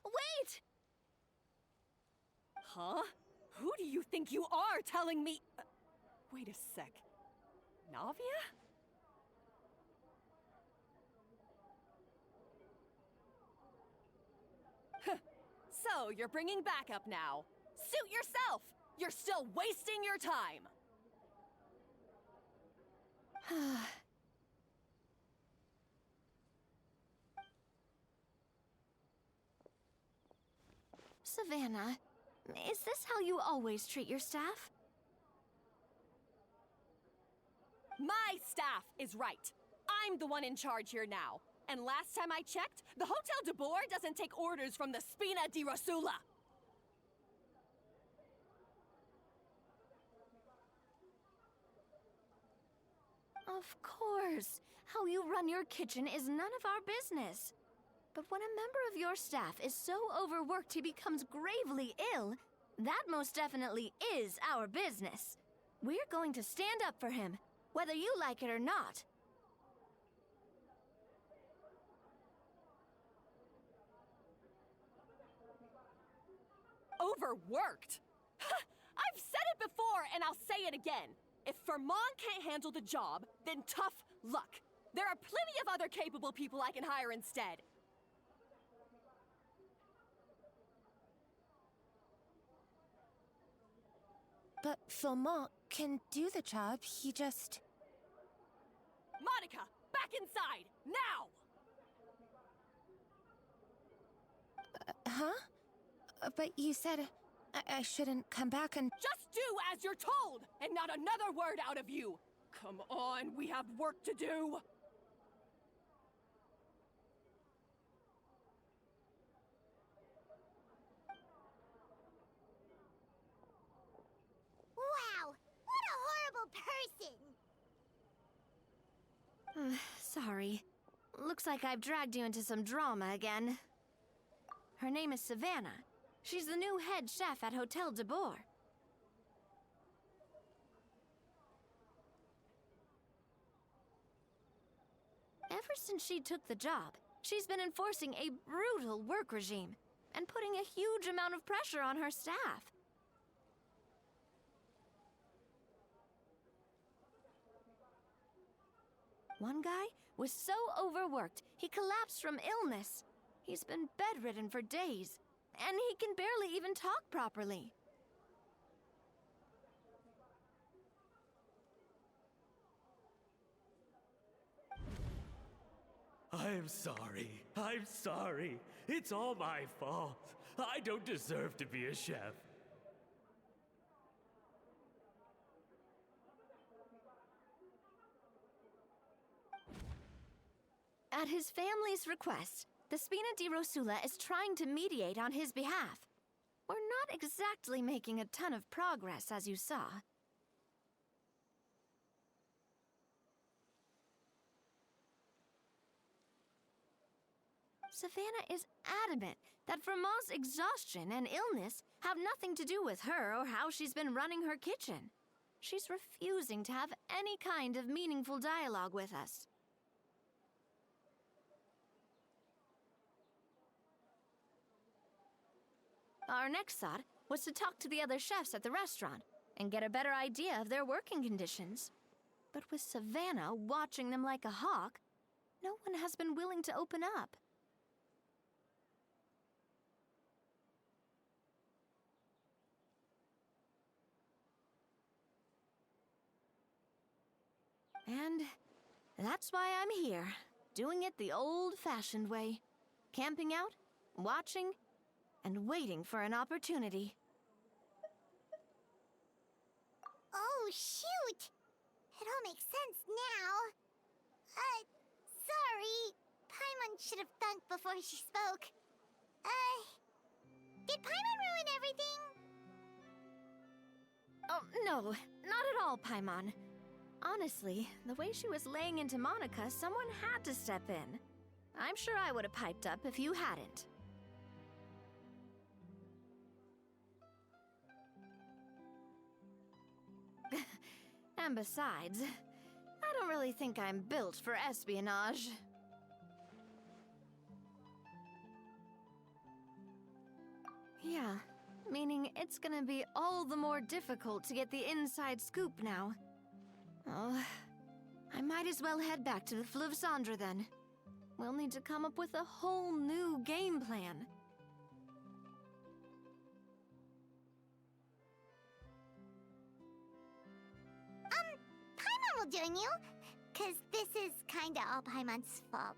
Wait! Huh? Who do you think you are telling me? Wait a sec. Navia? So, you're bringing backup now. Suit yourself! You're still wasting your time! Savannah, is this how you always treat your staff? My staff is right. I'm the one in charge here now. And last time I checked, the Hotel de Boer doesn't take orders from the Spina di Rosula. Of course. How you run your kitchen is none of our business. But when a member of your staff is so overworked he becomes gravely ill, that most definitely is our business. We're going to stand up for him, whether you like it or not. Overworked? I've said it before and I'll say it again. If Vermont can't handle the job, then tough luck. There are plenty of other capable people I can hire instead. But Philmont can do the job, he just... Monica, back inside, now! Huh? But you said I shouldn't come back and... Just do as you're told, and not another word out of you! Come on, we have work to do! Wow! What a horrible person! Sorry. Looks like I've dragged you into some drama again. Her name is Savannah. She's the new head chef at Hotel de Boer. Ever since she took the job, she's been enforcing a brutal work regime and putting a huge amount of pressure on her staff. One guy was so overworked, he collapsed from illness. He's been bedridden for days, and he can barely even talk properly. I'm sorry. I'm sorry. It's all my fault. I don't deserve to be a chef. At his family's request, the Spina di Rosula is trying to mediate on his behalf. We're not exactly making a ton of progress, as you saw. Savannah is adamant that Vermont's exhaustion and illness have nothing to do with her or how she's been running her kitchen. She's refusing to have any kind of meaningful dialogue with us. Our next thought was to talk to the other chefs at the restaurant and get a better idea of their working conditions. But with Savannah watching them like a hawk, no one has been willing to open up. And that's why I'm here, doing it the old-fashioned way. Camping out, watching, and waiting for an opportunity. Oh, shoot! It all makes sense now. Sorry. Paimon should have thunk before she spoke. Did Paimon ruin everything? Oh, no, not at all, Paimon. Honestly, the way she was laying into Monica, someone had to step in. I'm sure I would have piped up if you hadn't. And besides, I don't really think I'm built for espionage. Yeah, meaning it's gonna be all the more difficult to get the inside scoop now. Oh, I might as well head back to the Fleuve Cendre then. We'll need to come up with a whole new game plan. Paimon will join you, 'cause this is kinda all Paimon's fault.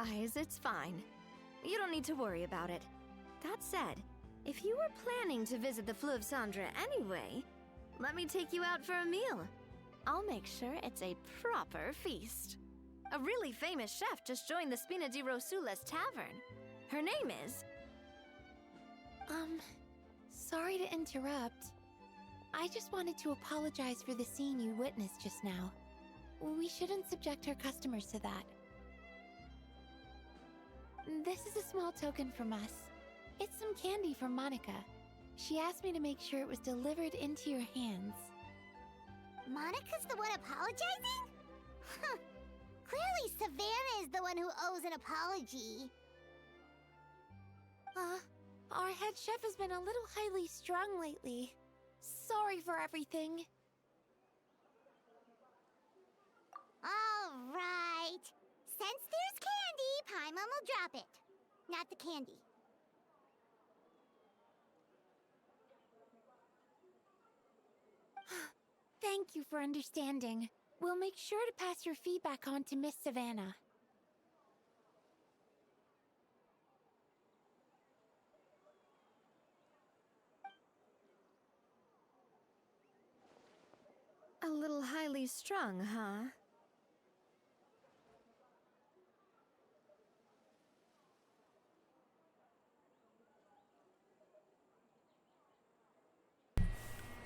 guys, it's fine. You don't need to worry about it. That said, if you were planning to visit the Fleuve Cendre anyway, let me take you out for a meal. I'll make sure it's a proper feast. A really famous chef just joined the Spina di Rosula's tavern. Her name is... Sorry to interrupt. I just wanted to apologize for the scene you witnessed just now. We shouldn't subject our customers to that. This is a small token from us. It's some candy from Monica. She asked me to make sure it was delivered into your hands. Monica's the one apologizing? Huh. Clearly Savannah is the one who owes an apology. Our head chef has been a little highly strung lately. Sorry for everything. All right. Since there's candy, Paimon will drop it. Not the candy. Thank you for understanding. We'll make sure to pass your feedback on to Miss Savannah. A little highly strung, huh?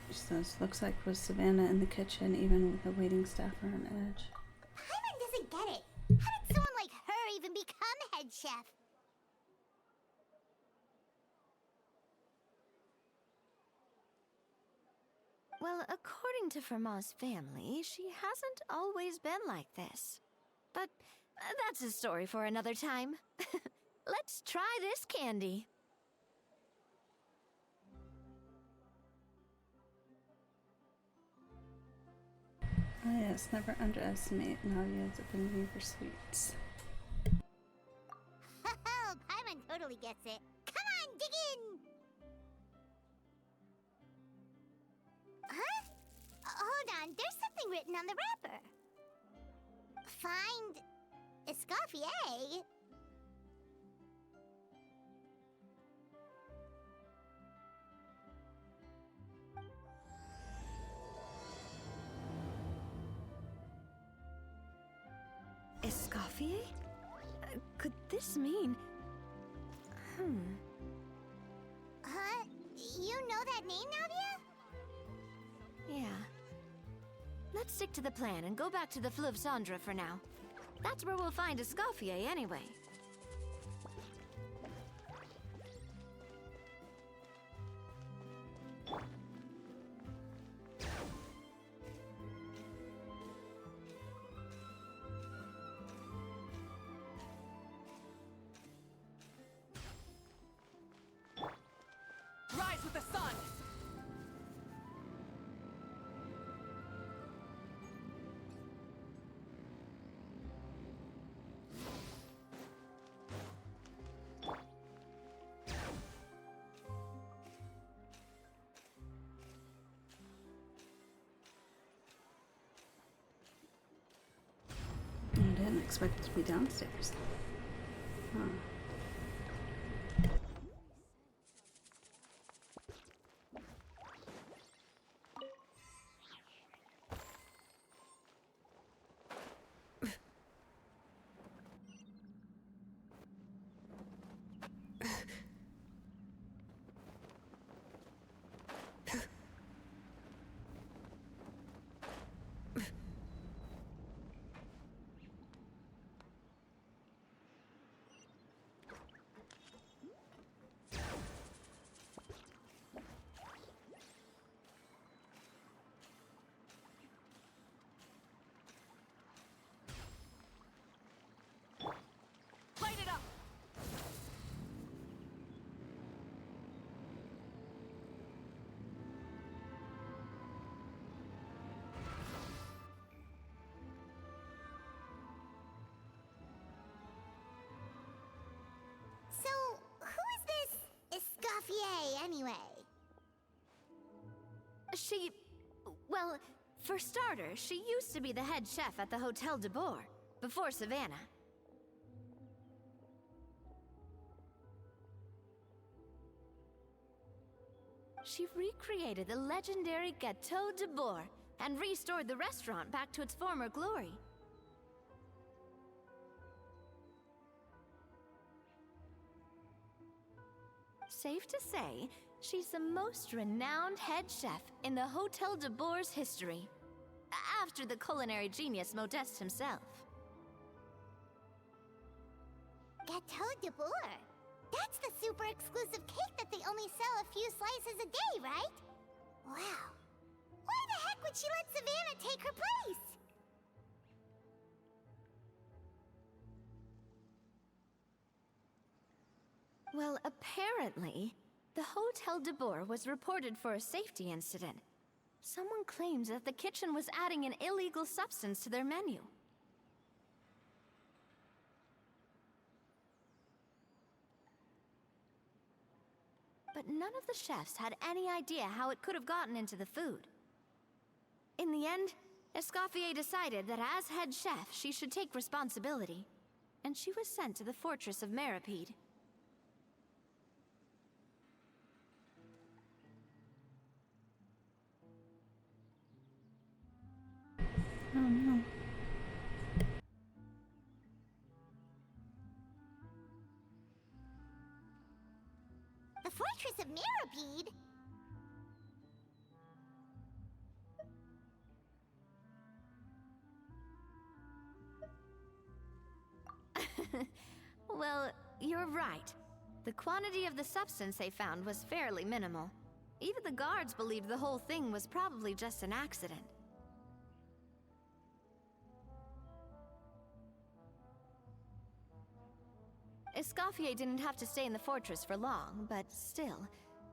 She says, looks like with Savannah in the kitchen, even with the waiting staff are on edge. Paimon doesn't get it. How did someone like her even become head chef? Well, according to Fermat's family, she hasn't always been like this. But that's a story for another time. Let's try this candy. Oh yes, never underestimate Nadia's affinity for sweets. Oh, Paimon totally gets it. Come on, dig in! Huh? Hold on, there's something written on the wrapper. Find Escoffier. Escoffier? Could this mean... Huh? You know that name, Nadia? Yeah. Let's stick to the plan and go back to the Fleuve Cendre for now. That's where we'll find Escoffier anyway. Rise with the sun! I didn't expect it to be downstairs. Huh. Light it up! So, who is this Escoffier, anyway? She... Well, for starters, she used to be the head chef at the Hotel de Boer, before Savannah. she recreated the legendary Gâteau de Bourg and restored the restaurant back to its former glory. Safe to say, she's the most renowned head chef in the Hotel de Bourg's history, after the culinary genius Modeste himself. Gâteau de Bourg. That's the super exclusive cake that they only sell a few slices a day, right? Wow. Why the heck would she let Savannah take her place? Well, apparently, the Hotel de Bourg was reported for a safety incident. Someone claims that the kitchen was adding an illegal substance to their menu. But none of the chefs had any idea how it could have gotten into the food. In the end, Escoffier decided that as head chef, she should take responsibility, and she was sent to the fortress of Meripede. Oh no. The Fortress of Meripede? Well, you're right. The quantity of the substance they found was fairly minimal. Even the guards believed the whole thing was probably just an accident. Escoffier didn't have to stay in the fortress for long, but still,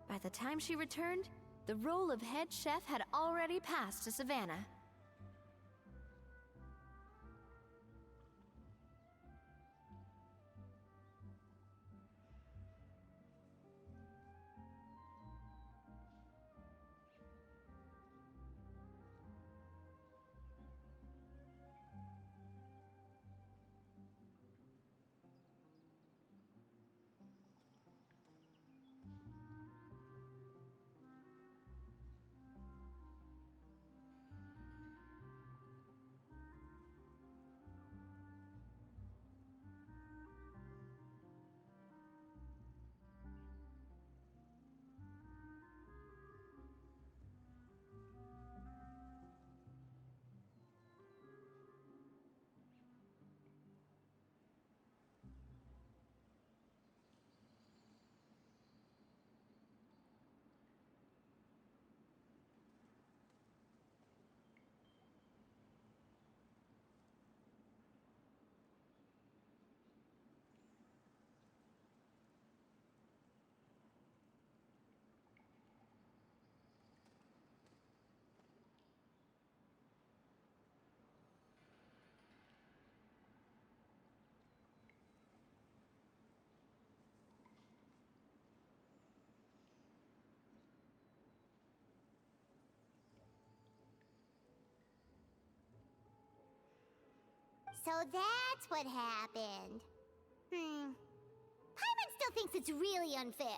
by the time she returned, the role of head chef had already passed to Savannah. So that's what happened. Paimon still thinks it's really unfair.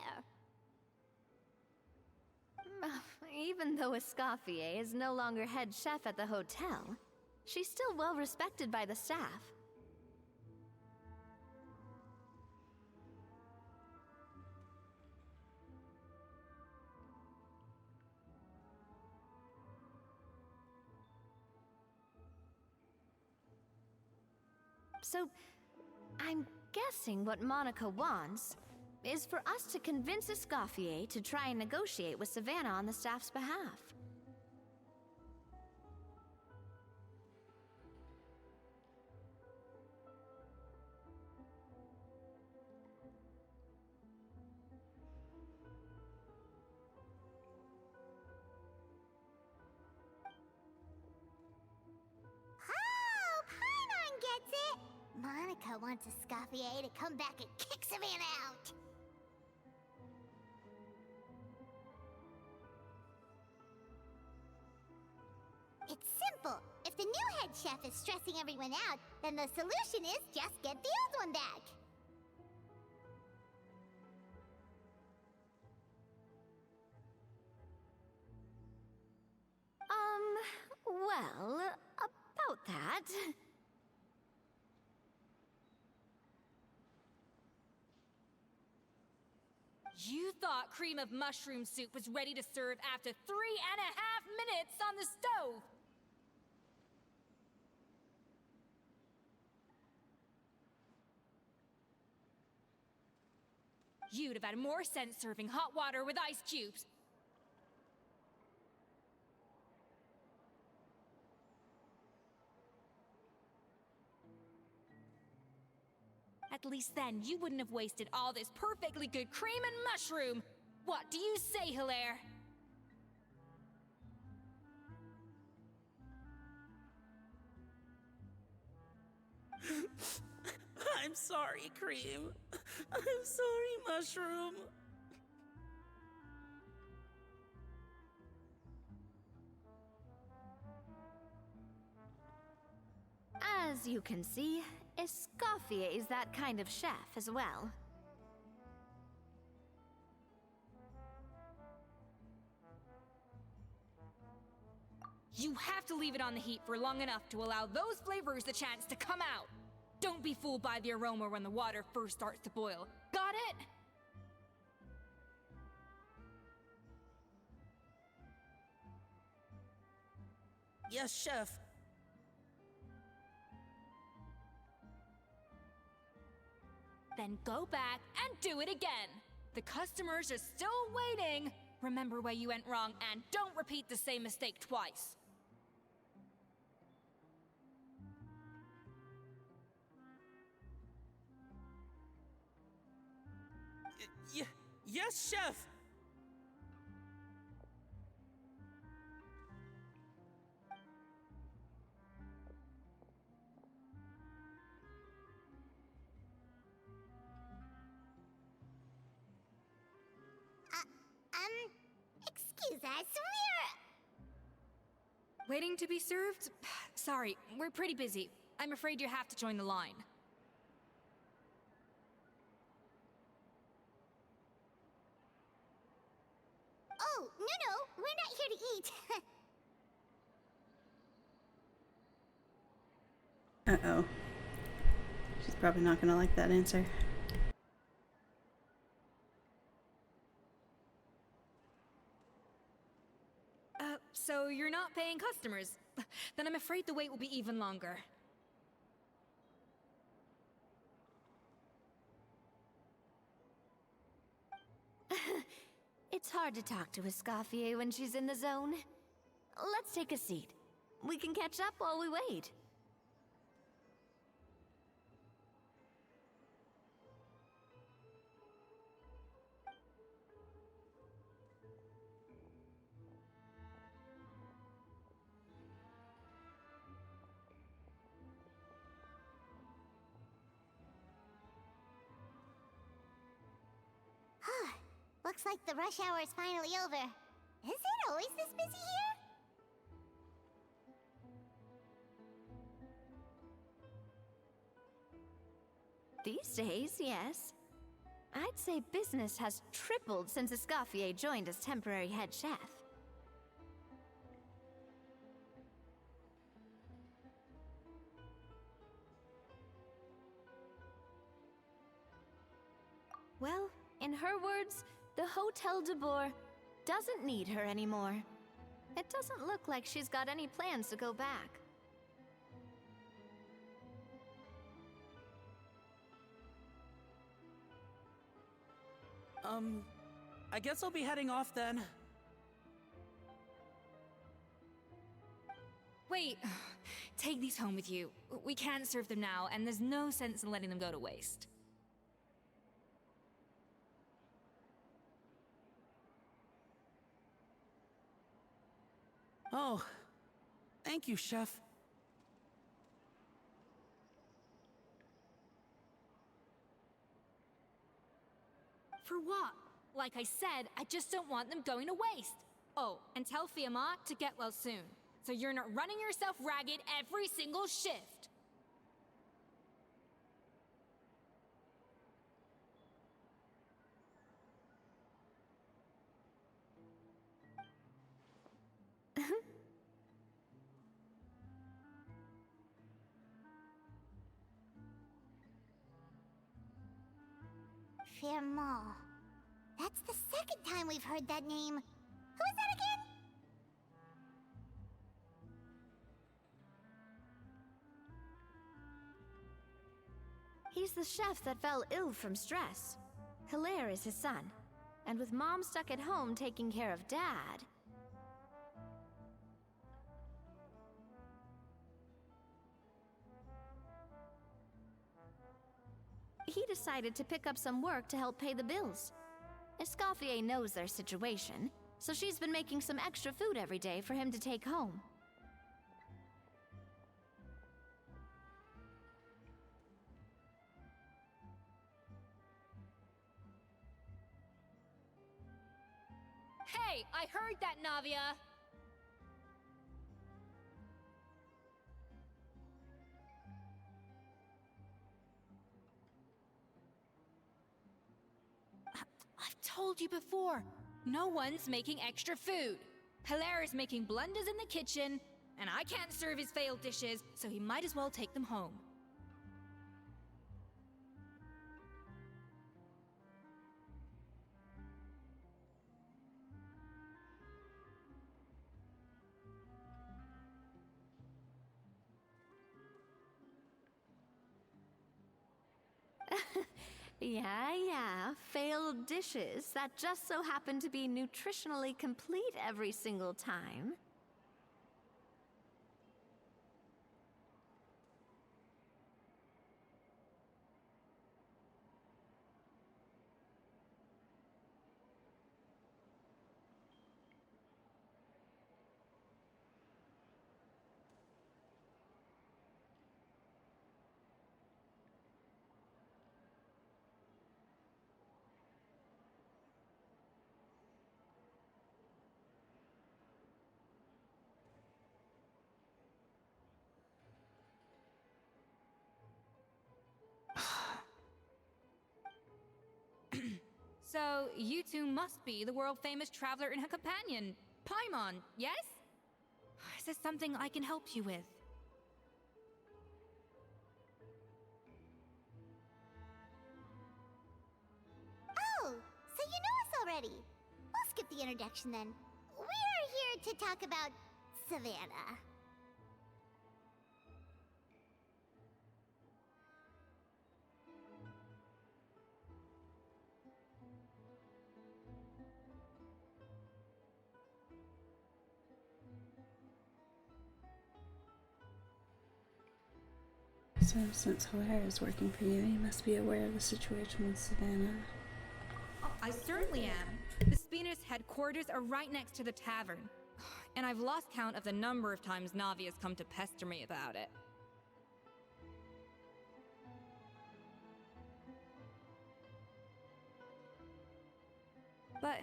Even though Escoffier is no longer head chef at the hotel, she's still well respected by the staff. So, I'm guessing what Monica wants is for us to convince Escoffier to try and negotiate with Savannah on the staff's behalf. Monica wants Escoffier to come back and kick Savannah out. It's simple. If the new head chef is stressing everyone out, then the solution is just get the old one back. that. You thought cream of mushroom soup was ready to serve after 3.5 minutes on the stove! You'd have had more sense serving hot water with ice cubes. At least then, you wouldn't have wasted all this perfectly good cream and mushroom! What do you say, Hilaire? I'm sorry, Cream. I'm sorry, Mushroom. As you can see, Escoffier is that kind of chef as well. You have to leave it on the heat for long enough to allow those flavors the chance to come out. Don't be fooled by the aroma when the water first starts to boil. Got it? Yes, Chef. Then go back and do it again. The customers are still waiting. Remember where you went wrong and don't repeat the same mistake twice. Yes, Chef. Excuse us, Waiting to be served? Sorry, we're pretty busy. I'm afraid you have to join the line. Oh, no, we're not here to eat. Uh-oh. She's probably not gonna like that answer. So you're not paying customers? Then I'm afraid the wait will be even longer. It's hard to talk to Escoffier when she's in the zone. Let's take a seat. We can catch up while we wait. Looks like the rush hour is finally over. Is it always this busy here? These days, yes. I'd say business has tripled since Escoffier joined as temporary head chef. Well, in her words, the Hotel de Boer doesn't need her anymore. It doesn't look like she's got any plans to go back. I guess I'll be heading off then. Wait, take these home with you. We can't serve them now, and there's no sense in letting them go to waste. Oh, thank you, Chef. For what? Like I said, I just don't want them going to waste. Oh, and tell Fiamma to get well soon, so you're not running yourself ragged every single shift. Fermont. That's the second time we've heard that name. Who is that again? He's the chef that fell ill from stress. Hilaire is his son. And with Mom stuck at home taking care of Dad... he decided to pick up some work to help pay the bills. Escoffier knows their situation, so she's been making some extra food every day for him to take home. Hey, I heard that, Navia! I've told you before, no one's making extra food. Hilaire is making blunders in the kitchen, and I can't serve his failed dishes, so he might as well take them home. Yeah, failed dishes that just so happen to be nutritionally complete every single time. So, you two must be the world-famous traveler and her companion, Paimon, yes? Is there something I can help you with? Oh, so you know us already. We'll skip the introduction then. We are here to talk about Savannah. So, since Hilaire is working for you, you must be aware of the situation with Savannah. Oh, I certainly am. The Spina's headquarters are right next to the tavern. And I've lost count of the number of times Navi has come to pester me about it. But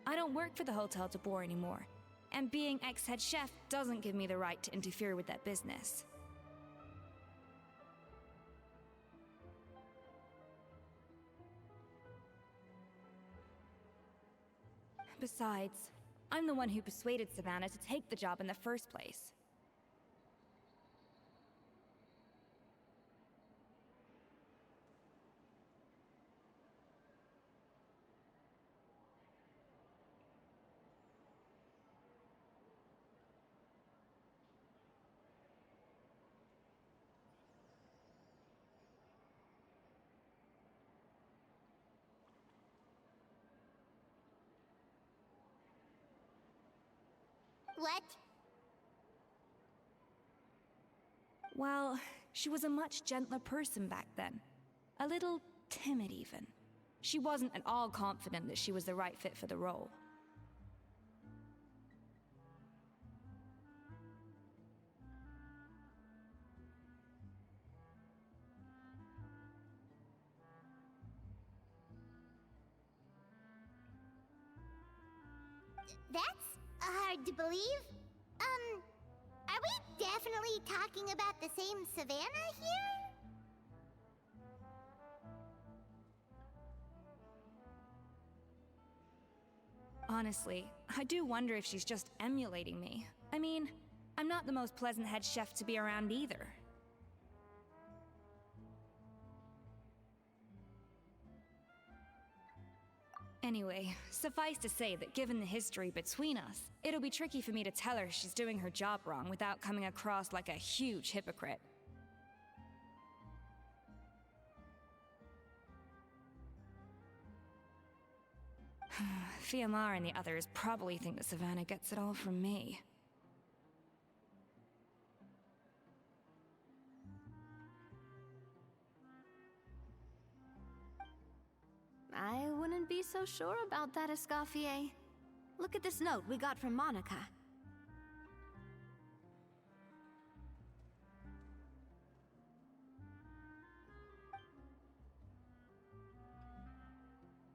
I don't work for the Hotel de Boer anymore, and being ex-head chef doesn't give me the right to interfere with that business. Besides, I'm the one who persuaded Savannah to take the job in the first place. What? Well, she was a much gentler person back then. A little timid, even. She wasn't at all confident that she was the right fit for the role. That's hard to believe. Are we definitely talking about the same Savannah here? Honestly, I do wonder if she's just emulating me. I mean, I'm not the most pleasant head chef to be around either. Anyway, suffice to say that given the history between us, it'll be tricky for me to tell her she's doing her job wrong without coming across like a huge hypocrite. Fiamar and the others probably think that Savannah gets it all from me. I wouldn't be so sure about that, Escoffier. Look at this note we got from Monica.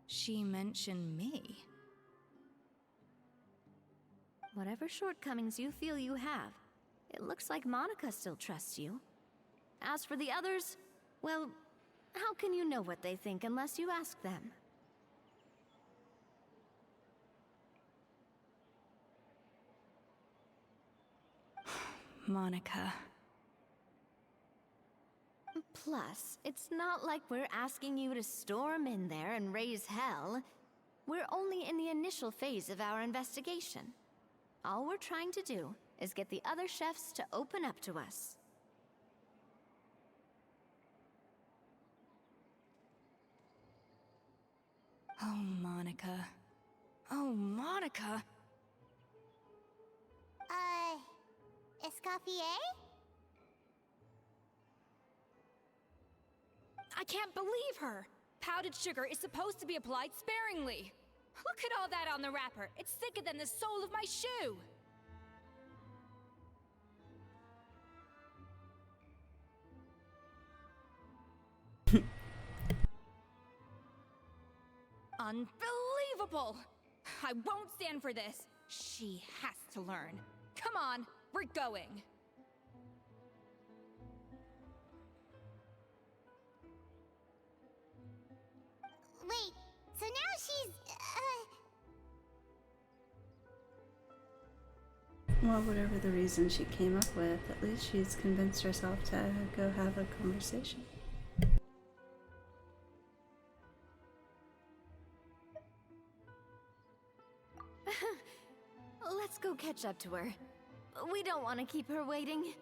She mentioned me. Whatever shortcomings you feel you have, it looks like Monica still trusts you. As for the others, well, how can you know what they think unless you ask them? Monica. Plus, it's not like we're asking you to storm in there and raise hell. We're only in the initial phase of our investigation. All we're trying to do is get the other chefs to open up to us. Oh, Monica. Oh, Monica! Escoffier? I can't believe her! Powdered sugar is supposed to be applied sparingly. Look at all that on the wrapper. It's thicker than the sole of my shoe. Unbelievable! I won't stand for this. She has to learn. Come on, we're going. Wait, so now she's, Well, whatever the reason she came up with, at least she's convinced herself to go have a conversation. Let's go catch up to her. We don't want to keep her waiting.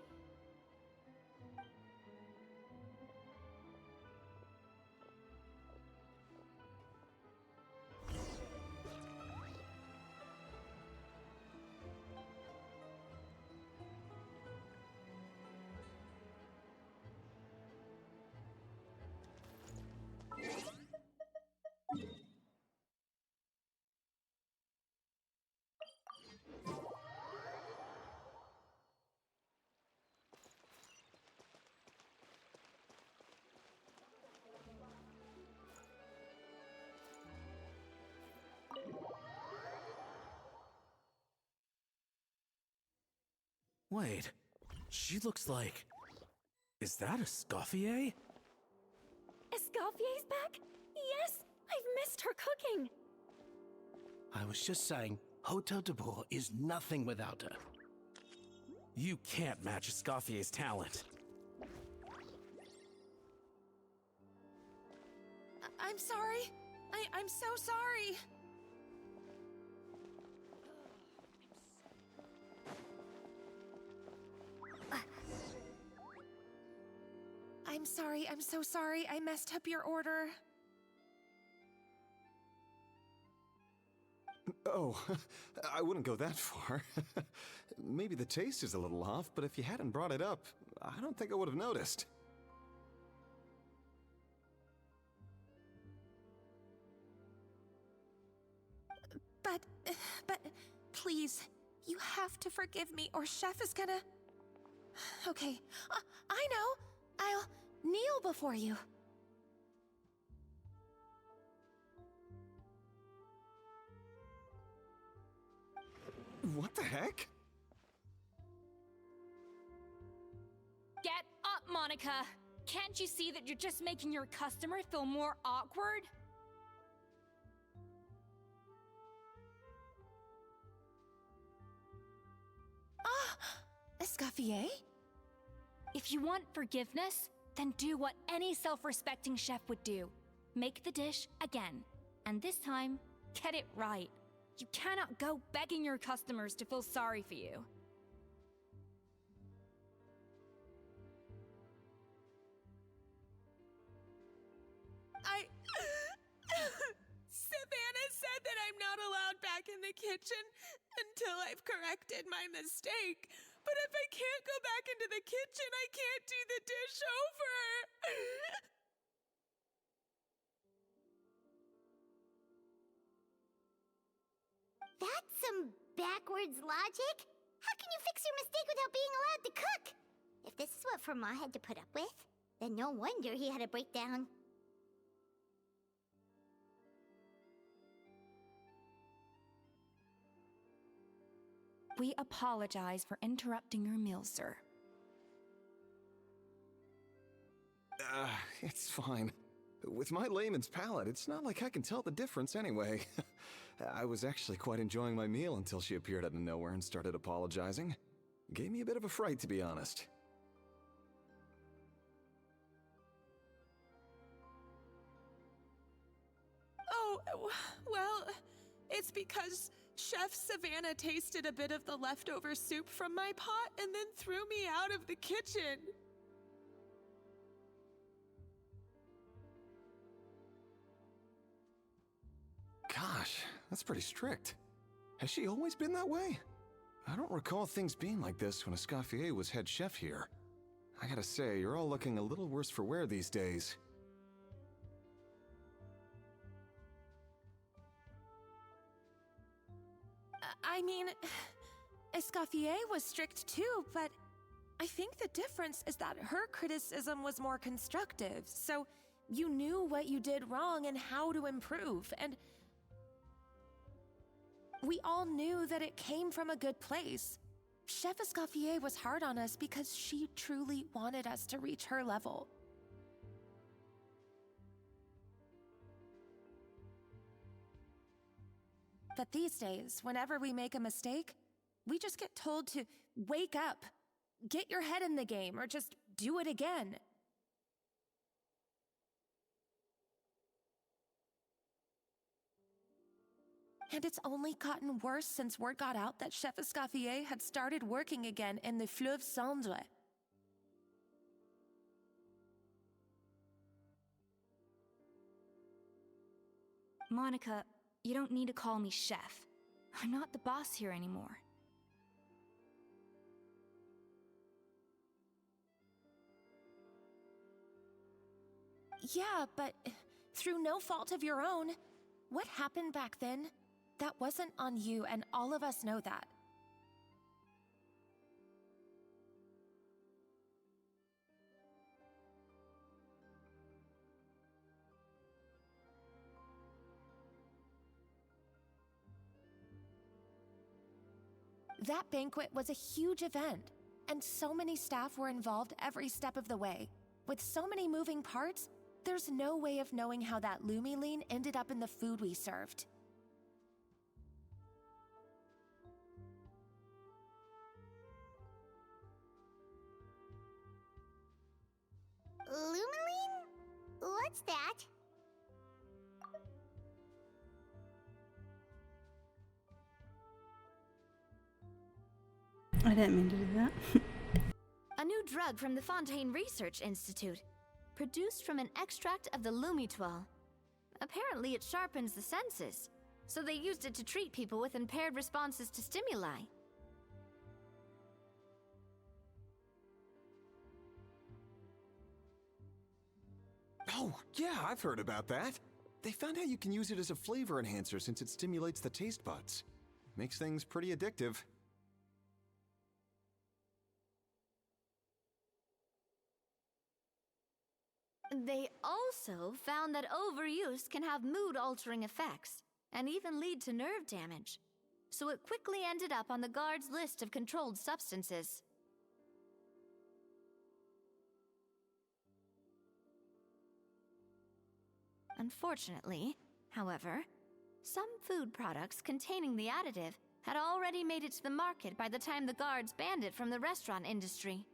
Wait, she looks like... Is that Escoffier? Escoffier's back? Yes! I've missed her cooking! I was just saying, Hotel de Bourg is nothing without her. You can't match Escoffier's talent. I'm sorry. I'm so sorry. I'm sorry, I'm so sorry. I messed up your order. Oh, I wouldn't go that far. Maybe the taste is a little off, but if you hadn't brought it up, I don't think I would have noticed. But, please, you have to forgive me or Chef is gonna... Okay, I know. I'll kneel before you. What the heck? Get up, Monica! Can't you see that you're just making your customer feel more awkward? Escoffier? If you want forgiveness, then do what any self-respecting chef would do. Make the dish again. And this time, Get it right. You cannot go begging your customers to feel sorry for you. Savannah said that I'm not allowed back in the kitchen until I've corrected my mistake. But if I can't go back into the kitchen, I can't do the dish over. That's some backwards logic. How can you fix your mistake without being allowed to cook? If this is what Fermat had to put up with, then no wonder he had a breakdown. We apologize for interrupting your meal, sir. It's fine. With my layman's palate, it's not like I can tell the difference anyway. I was actually quite enjoying my meal until she appeared out of nowhere and started apologizing. Gave me a bit of a fright, to be honest. Oh, well, it's because Chef Savannah tasted a bit of the leftover soup from my pot and then threw me out of the kitchen. Gosh, that's pretty strict. Has she always been that way? I don't recall things being like this when Escoffier was head chef here. I gotta say, you're all looking a little worse for wear these days. I mean, Escoffier was strict too, but I think the difference is that her criticism was more constructive, so you knew what you did wrong and how to improve, and we all knew that it came from a good place. Chef Escoffier was hard on us because she truly wanted us to reach her level. But these days, whenever we make a mistake, we just get told to wake up, get your head in the game, or just do it again. And it's only gotten worse since word got out that Chef Escoffier had started working again in the Fleuve Cendre. Monica, you don't need to call me chef. I'm not the boss here anymore. Yeah, but through no fault of your own, what happened back then, that wasn't on you, and all of us know that. That banquet was a huge event, and so many staff were involved every step of the way. With so many moving parts, there's no way of knowing how that lumiline ended up in the food we served. Lumiline? What's that? I didn't mean to do that. A new drug from the Fontaine Research Institute, produced from an extract of the Lumitoile. Apparently it sharpens the senses, so they used it to treat people with impaired responses to stimuli. Oh, yeah, I've heard about that. They found out you can use it as a flavor enhancer since it stimulates the taste buds. Makes things pretty addictive. They also found that overuse can have mood-altering effects, and even lead to nerve damage. So it quickly ended up on the guard's list of controlled substances. Unfortunately, however, some food products containing the additive had already made it to the market by the time the guards banned it from the restaurant industry.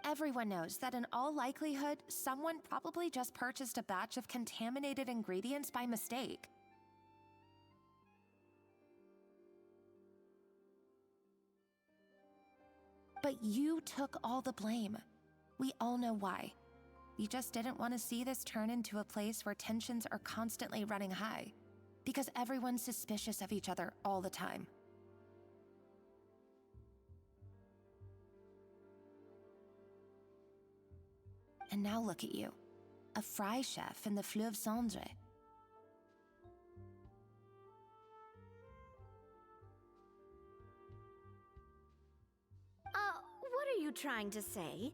Everyone knows that in all likelihood, someone probably just purchased a batch of contaminated ingredients by mistake. But you took all the blame. We all know why. You just didn't want to see this turn into a place where tensions are constantly running high, because everyone's suspicious of each other all the time. And now look at you, a fry chef in the Fleuve Cendre. What are you trying to say?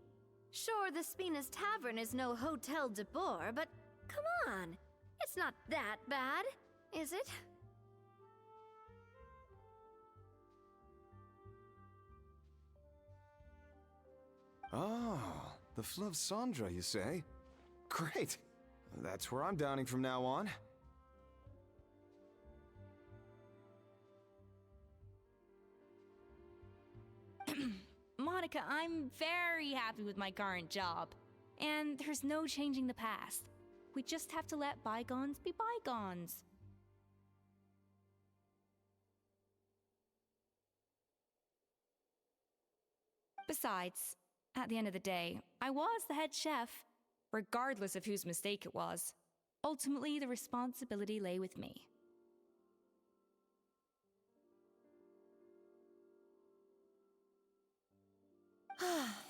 Sure, the Spina's Tavern is no Hotel de Boer, but come on. It's not that bad, is it? Oh, the Fleuve Cendre, you say? Great. That's where I'm dining from now on. Monica, I'm very happy with my current job. And there's no changing the past. We just have to let bygones be bygones. Besides, at the end of the day, I was the head chef, regardless of whose mistake it was. Ultimately, the responsibility lay with me.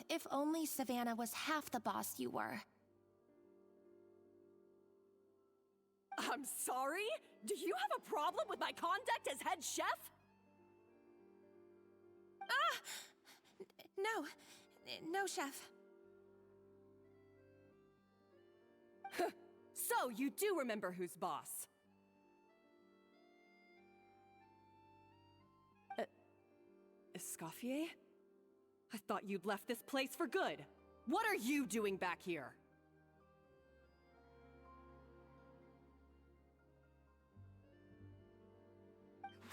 If only Savannah was half the boss you were. I'm sorry? Do you have a problem with my conduct as head chef? No, chef. So, you do remember who's boss? Escoffier? I thought you'd left this place for good. What are you doing back here?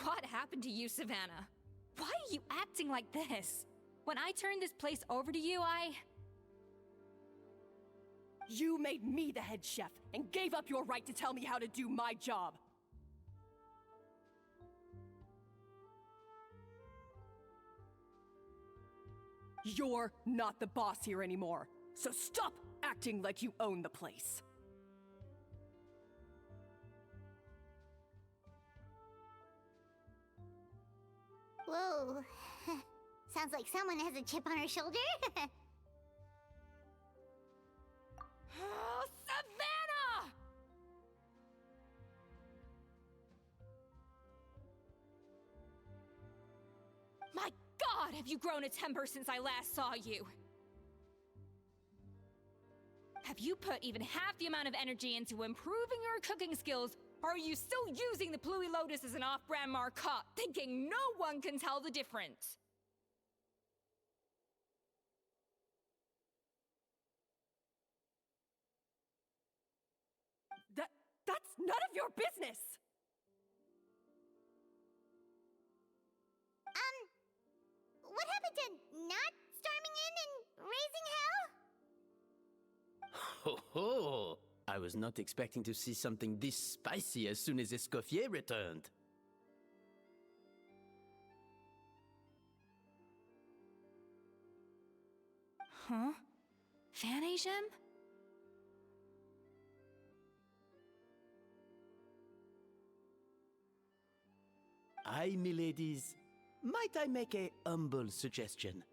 What happened to you, Savannah? Why are you acting like this? When I turned this place over to you, You made me the head chef and gave up your right to tell me how to do my job. You're not the boss here anymore, so stop acting like you own the place. Whoa. Sounds like someone has a chip on her shoulder. Oh, Savannah! My God, have you grown a temper since I last saw you? Have you put even half the amount of energy into improving your cooking skills, or are you still using the Pluie Lotus as an off-brand marcotte, thinking no one can tell the difference? That's none of your business! What happened to not storming in and raising hell? Ho ho! I was not expecting to see something this spicy as soon as Escoffier returned. Huh? Fan Asian? Aye, miladies. Might I make a humble suggestion?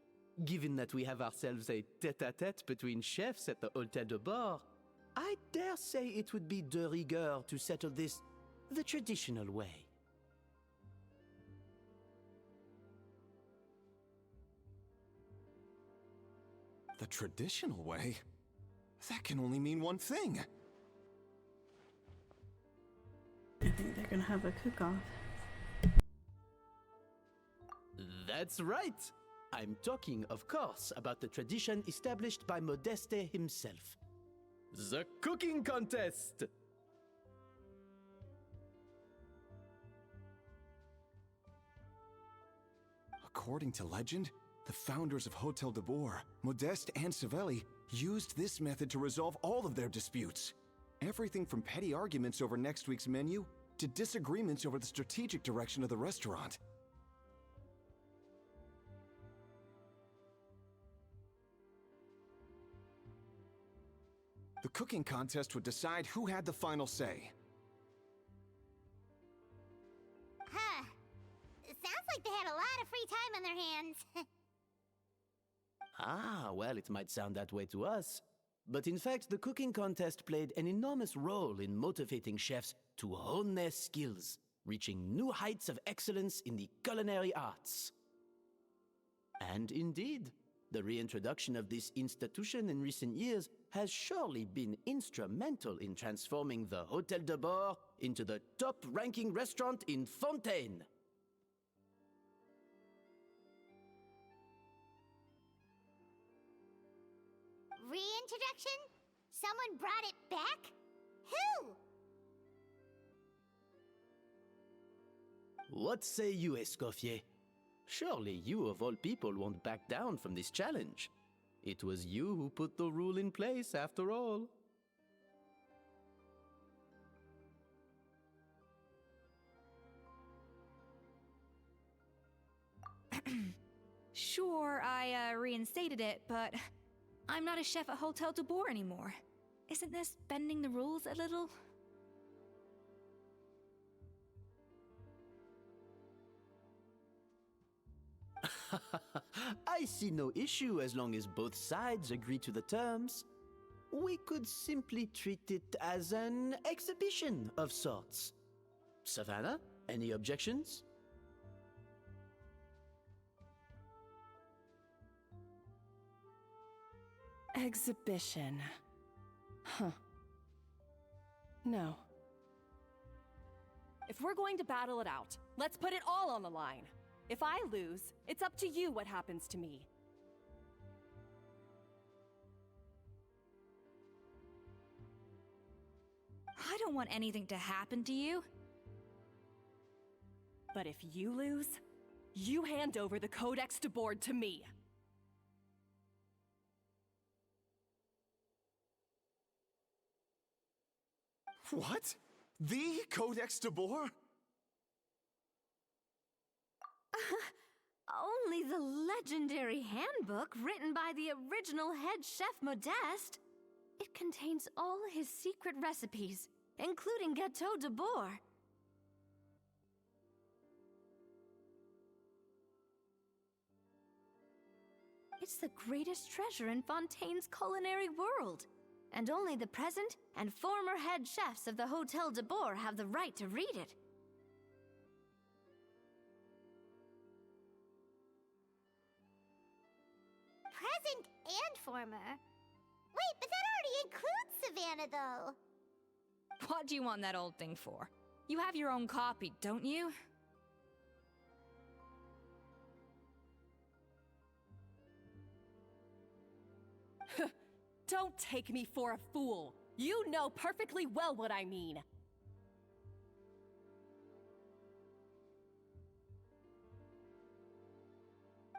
Given that we have ourselves a tête-à-tête between chefs at the Hôtel de Bord, I dare say it would be de rigueur to settle this the traditional way. The traditional way? That can only mean one thing. I think they're gonna have a cook-off. That's right! I'm talking, of course, about the tradition established by Modeste himself. The cooking contest! According to legend, The founders of Hotel de Boer, Modeste and Savelli, used this method to resolve all of their disputes. Everything from petty arguments over next week's menu to disagreements over the strategic direction of the restaurant. The cooking contest would decide who had the final say. Huh. It sounds like they had a lot of free time on their hands. Ah, well, it might sound that way to us. But in fact, the cooking contest played an enormous role in motivating chefs to hone their skills, reaching new heights of excellence in the culinary arts. And indeed, the reintroduction of this institution in recent years has surely been instrumental in transforming the Hotel de Boer into the top-ranking restaurant in Fontaine. Reintroduction? Someone brought it back? Who? What say you, Escoffier? Surely you of all people won't back down from this challenge. It was you who put the rule in place, after all. Sure, I reinstated it, but I'm not a chef at Hotel de Boer anymore. Isn't this bending the rules a little? I see no issue as long as both sides agree to the terms. We could simply treat it as an exhibition of sorts. Savannah, any objections? Exhibition. Huh. No. If we're going to battle it out, let's put it all on the line. If I lose, it's up to you what happens to me. I don't want anything to happen to you. But if you lose, you hand over the Codex de Boer to me. What? The Codex de Boer? Only the legendary handbook written by the original head chef Modeste. It contains all his secret recipes, including Gâteau de Boer. It's the greatest treasure in Fontaine's culinary world, and only the present and former head chefs of the Hotel de Boer have the right to read it. Present and former? Wait, but that already includes Savannah, though. What do you want that old thing for? You have your own copy, don't you? Don't take me for a fool. You know perfectly well what I mean.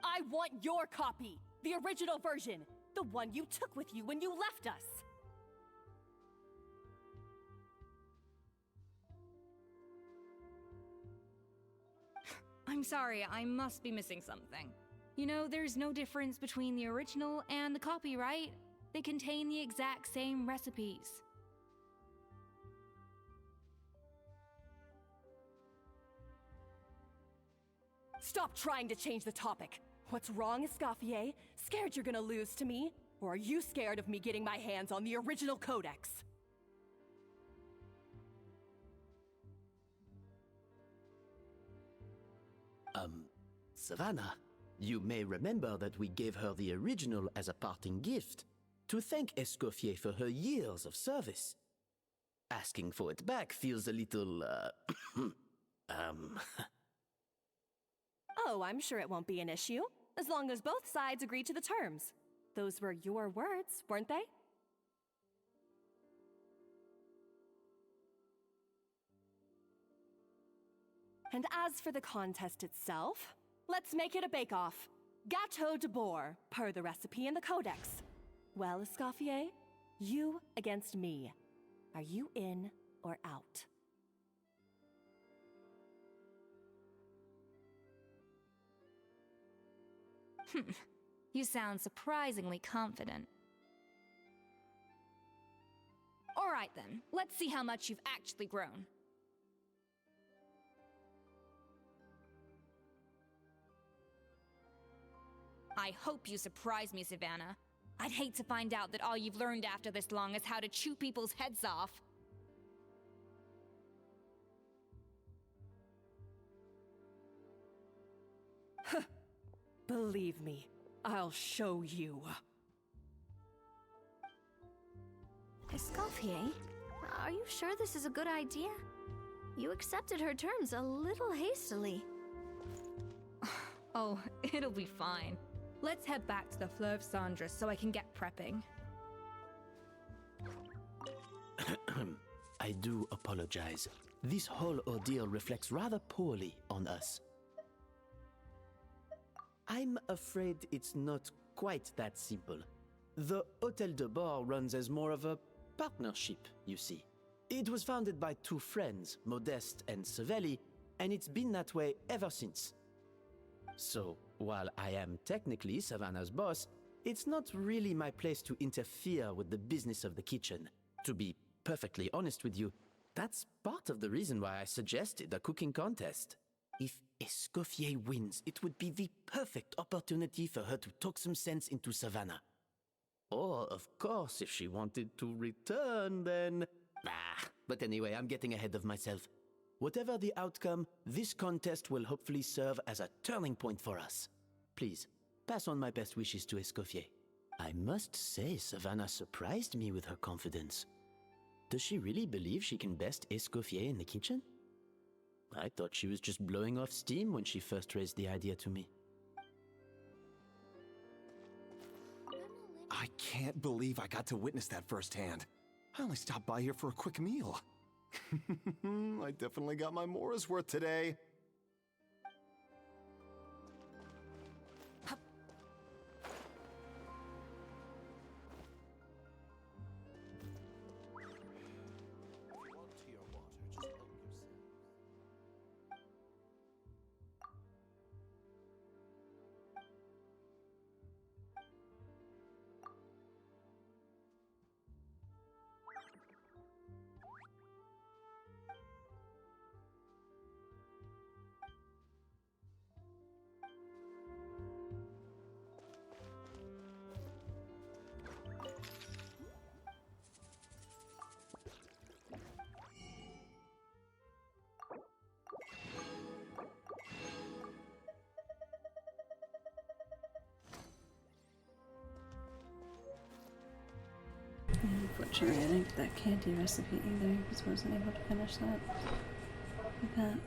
I want your copy. The original version. The one you took with you when you left us. I'm sorry, I must be missing something. You know, there's no difference between the original and the copy, right? They contain the exact same recipes. Stop trying to change the topic. What's wrong, Escoffier? Scared you're gonna lose to me? Or are you scared of me getting my hands on the original Codex? Savannah, you may remember that we gave her the original as a parting gift, to thank Escoffier for her years of service. Asking for it back feels a little, Oh, I'm sure it won't be an issue, as long as both sides agree to the terms. Those were your words, weren't they? And as for the contest itself, let's make it a bake-off. Gâteau de boar, per the recipe in the codex. Well, Escoffier, you against me. Are you in or out? You sound surprisingly confident. All right then, let's see how much you've actually grown. I hope you surprise me, Savannah. I'd hate to find out that all you've learned after this long is how to chew people's heads off. Believe me, I'll show you. Escoffier, are you sure this is a good idea? You accepted her terms a little hastily. Oh, it'll be fine. Let's head back to the Fleuve Cendre so I can get prepping. I do apologize. This whole ordeal reflects rather poorly on us. I'm afraid it's not quite that simple. The Hôtel de Bord runs as more of a partnership, you see. It was founded by two friends, Modeste and Savelli, and it's been that way ever since. So, while I am technically Savannah's boss, it's not really my place to interfere with the business of the kitchen. To be perfectly honest with you, that's part of the reason why I suggested a cooking contest. If Escoffier wins, it would be the perfect opportunity for her to talk some sense into Savannah. Or, of course, if she wanted to return, then... But anyway, I'm getting ahead of myself. Whatever the outcome, this contest will hopefully serve as a turning point for us. Please, pass on my best wishes to Escoffier. I must say, Savannah surprised me with her confidence. Does she really believe she can best Escoffier in the kitchen? I thought she was just blowing off steam when she first raised the idea to me. I can't believe I got to witness that firsthand. I only stopped by here for a quick meal. I definitely got my Mora's worth today. Unfortunately, I didn't get that candy recipe either because I wasn't able to finish that. Like that.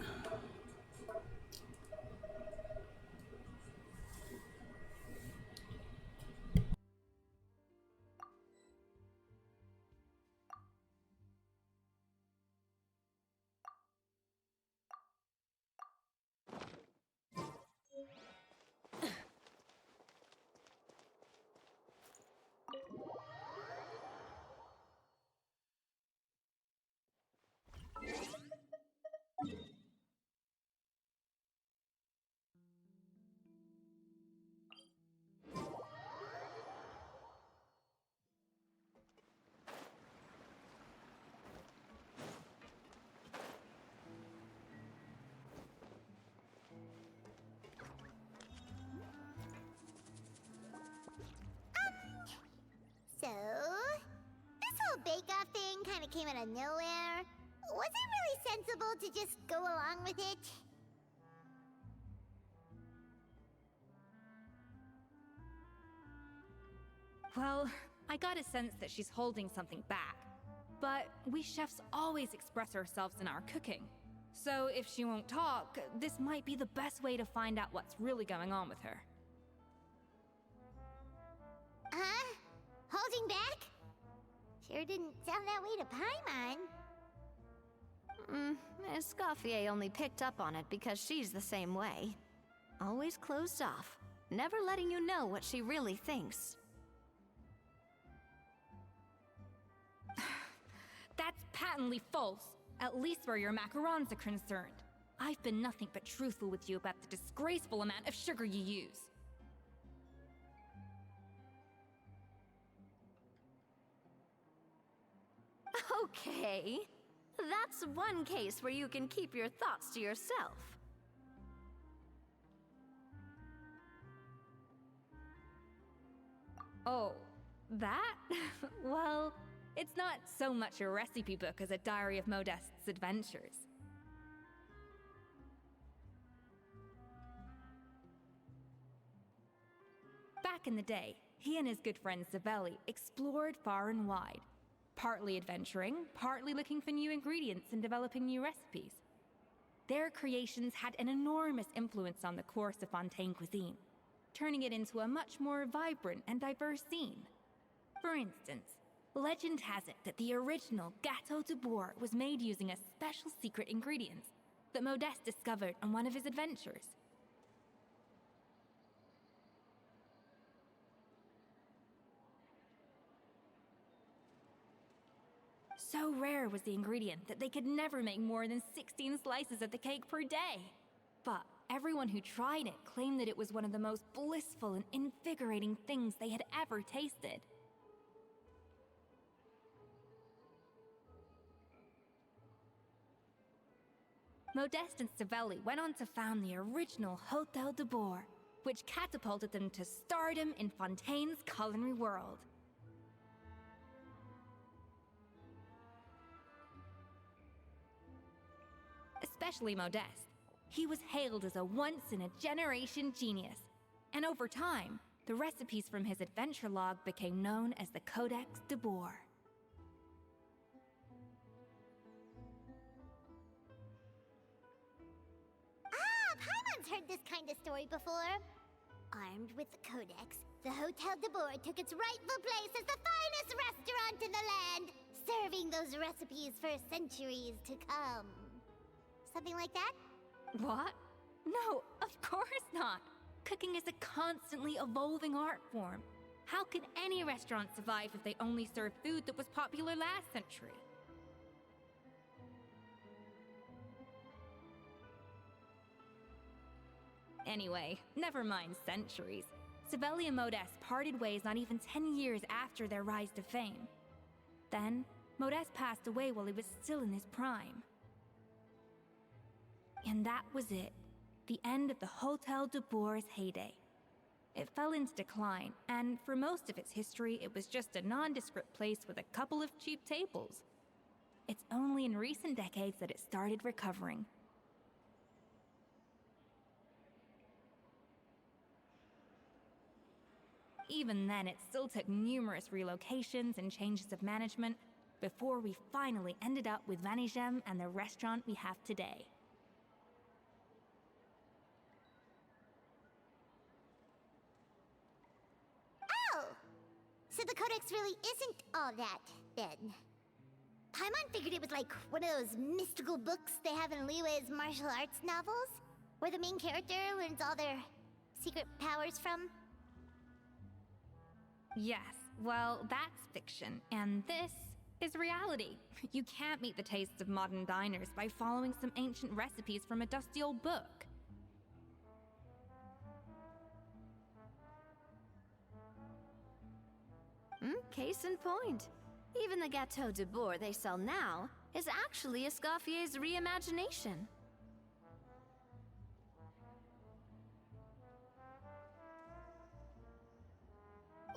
So, this whole bake-off thing kind of came out of nowhere. Was it really sensible to just go along with it? Well, I got a sense that she's holding something back. But we chefs always express ourselves in our cooking. So if she won't talk, this might be the best way to find out what's really going on with her. Huh? Holding back? Sure didn't sound that way to Paimon. Escoffier only picked up on it because she's the same way. Always closed off. never letting you know what she really thinks. That's patently false, at least where your macarons are concerned. I've been nothing but truthful with you about the disgraceful amount of sugar you use. Okay, that's one case where you can keep your thoughts to yourself. Oh, that? Well, it's not so much a recipe book as a diary of Modeste's adventures. Back in the day, he and his good friend Savelli explored far and wide, partly adventuring, partly looking for new ingredients and developing new recipes. Their creations had an enormous influence on the course of Fontaine cuisine, turning it into a much more vibrant and diverse scene. For instance, legend has it that the original Gâteau de Bourg was made using a special secret ingredient that Modeste discovered on one of his adventures. So rare was the ingredient that they could never make more than 16 slices of the cake per day. But everyone who tried it claimed that it was one of the most blissful and invigorating things they had ever tasted. Modeste and Savelli went on to found the original Hôtel de Bourg, which catapulted them to stardom in Fontaine's culinary world. Especially Modeste. He was hailed as a once-in-a-generation genius, and over time, the recipes from his adventure log became known as the Codex de Bourg. Paimon's heard this kind of story before. Armed with the Codex, the Hôtel de Bourg took its rightful place as the finest restaurant in the land, serving those recipes for centuries to come. Something like that? What? No, of course not. Cooking is a constantly evolving art form. How could any restaurant survive if they only served food that was popular last century? Anyway, never mind centuries. Savelli and Modeste parted ways not even 10 years after their rise to fame. Then, Modeste passed away while he was still in his prime. And that was it. The end of the Hôtel de Bourg's heyday. It fell into decline, and for most of its history, it was just a nondescript place with a couple of cheap tables. It's only in recent decades that it started recovering. Even then, it still took numerous relocations and changes of management before we finally ended up with Vanigem and the restaurant we have today. So the Codex really isn't all that, then. Paimon figured it was like one of those mystical books they have in Liue's martial arts novels, where the main character learns all their secret powers from. Yes, well, that's fiction, and this is reality. You can't meet the tastes of modern diners by following some ancient recipes from a dusty old book. Case in point. Even the Gâteau de Bourg they sell now is actually Escoffier's reimagination.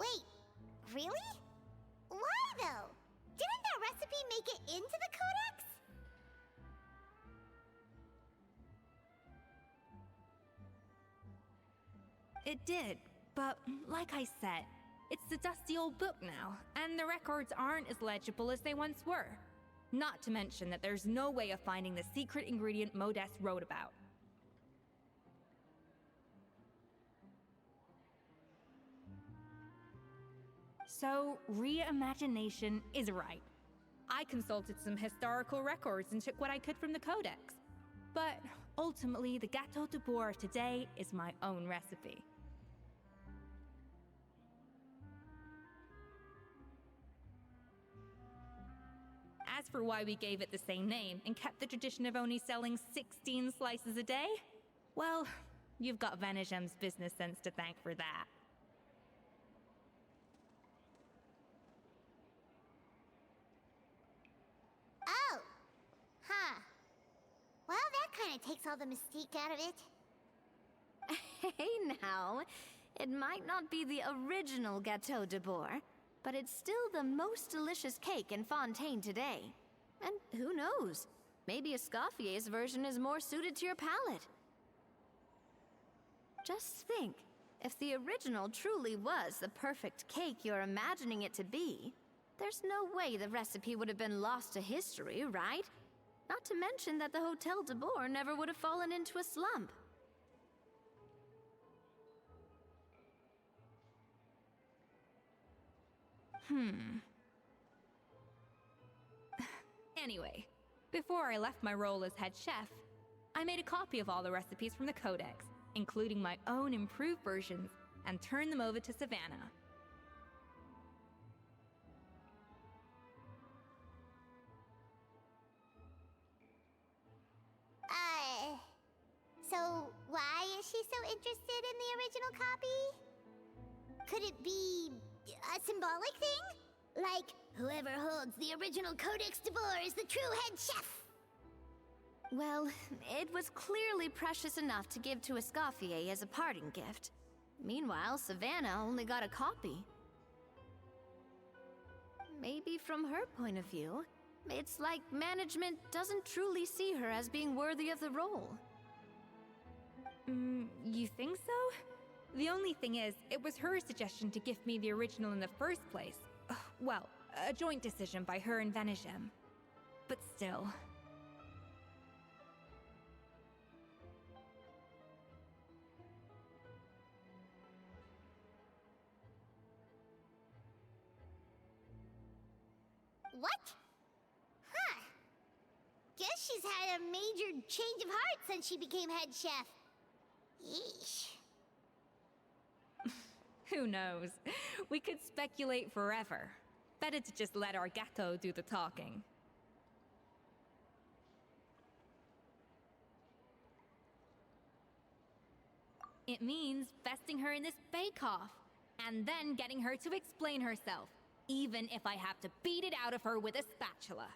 Wait, really? Why though? Didn't that recipe make it into the Codex? It did, but like I said, it's the dusty old book now, and the records aren't as legible as they once were. Not to mention that there's no way of finding the secret ingredient Modeste wrote about. So, reimagination is right. I consulted some historical records and took what I could from the Codex. But ultimately, the Gâteau de Bourg of today is my own recipe. As for why we gave it the same name and kept the tradition of only selling 16 slices a day, well, you've got Vanishem's business sense to thank for that. Oh. Huh. Well, that kind of takes all the mystique out of it. Hey now, it might not be the original Gâteau de Bourg, but it's still the most delicious cake in Fontaine today. And who knows? Maybe Escoffier's version is more suited to your palate. Just think, if the original truly was the perfect cake you're imagining it to be, there's no way the recipe would have been lost to history, right? Not to mention that the Hotel de Bourg never would have fallen into a slump. Anyway, before I left my role as head chef, I made a copy of all the recipes from the Codex, including my own improved versions, and turned them over to Savannah. So why is she so interested in the original copy? Could it be a symbolic thing? Like, whoever holds the original Codex de Bourg is the true head chef? Well, it was clearly precious enough to give to Escoffier as a parting gift. Meanwhile, Savannah only got a copy. Maybe from her point of view, it's like management doesn't truly see her as being worthy of the role. You think so? The only thing is, it was her suggestion to give me the original in the first place. Well, a joint decision by her and Vanisham. But still. What? Huh. Guess she's had a major change of heart since she became head chef. Yeesh. Who knows? We could speculate forever. Better to just let our Gato do the talking. It means besting her in this bake-off, and then getting her to explain herself, even if I have to beat it out of her with a spatula.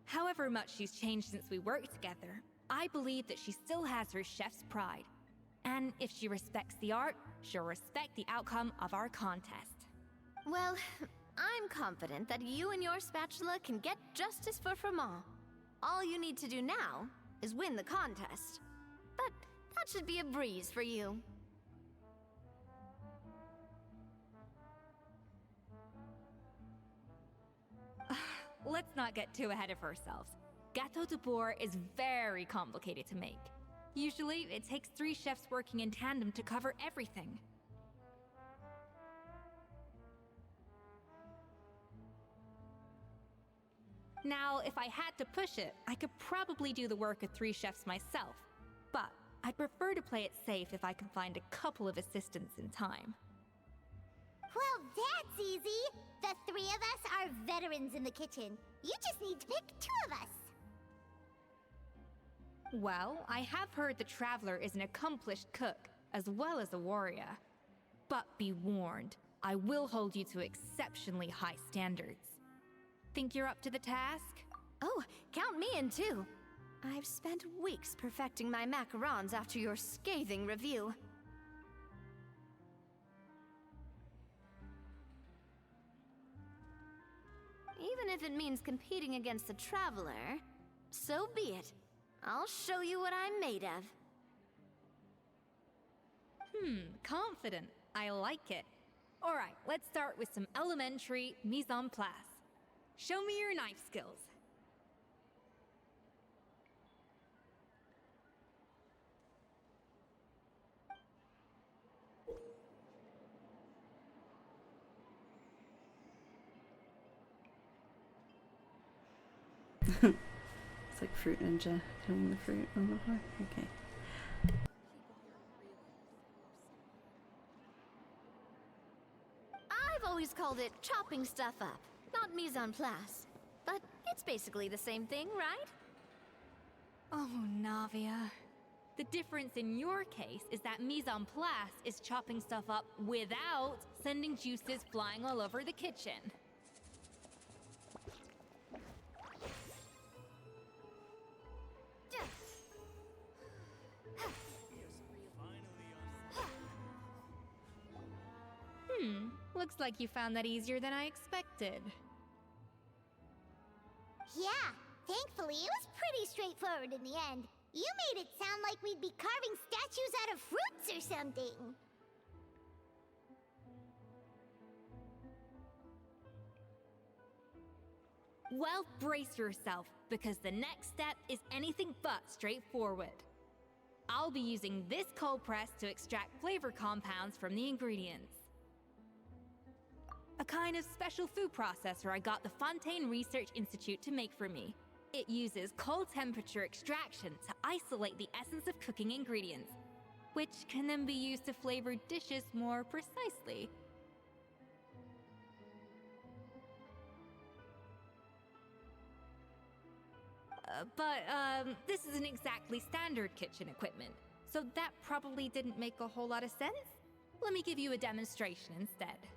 However much she's changed since we worked together, I believe that she still has her chef's pride. And if she respects the art, she'll respect the outcome of our contest. Well, I'm confident that you and your spatula can get justice for Froment. All you need to do now is win the contest. But that should be a breeze for you. Let's not get too ahead of ourselves. Gâteau de Bourg is very complicated to make. Usually, it takes 3 chefs working in tandem to cover everything. Now, if I had to push it, I could probably do the work of 3 chefs myself. But I'd prefer to play it safe if I can find a couple of assistants in time. Well, that's easy. The 3 of us are veterans in the kitchen. You just need to pick 2 of us. Well, I have heard the Traveler is an accomplished cook, as well as a warrior. But be warned, I will hold you to exceptionally high standards. Think you're up to the task? Oh, count me in too. I've spent weeks perfecting my macarons after your scathing review. Even if it means competing against the Traveler, so be it. I'll show you what I'm made of. Confident. I like it. Alright, let's start with some elementary mise en place. Show me your knife skills. It's like Fruit Ninja, killing the fruit on the floor. Okay. called it chopping stuff up, not mise en place. But it's basically the same thing, right? Oh, Navia. The difference in your case is that mise en place is chopping stuff up without sending juices flying all over the kitchen. Looks like you found that easier than I expected. Yeah, thankfully it was pretty straightforward in the end. You made it sound like we'd be carving statues out of fruits or something. Well, brace yourself, because the next step is anything but straightforward. I'll be using this cold press to extract flavor compounds from the ingredients. A kind of special food processor I got the Fontaine Research Institute to make for me. It uses cold temperature extraction to isolate the essence of cooking ingredients, which can then be used to flavor dishes more precisely. But this isn't exactly standard kitchen equipment, so that probably didn't make a whole lot of sense. Let me give you a demonstration instead.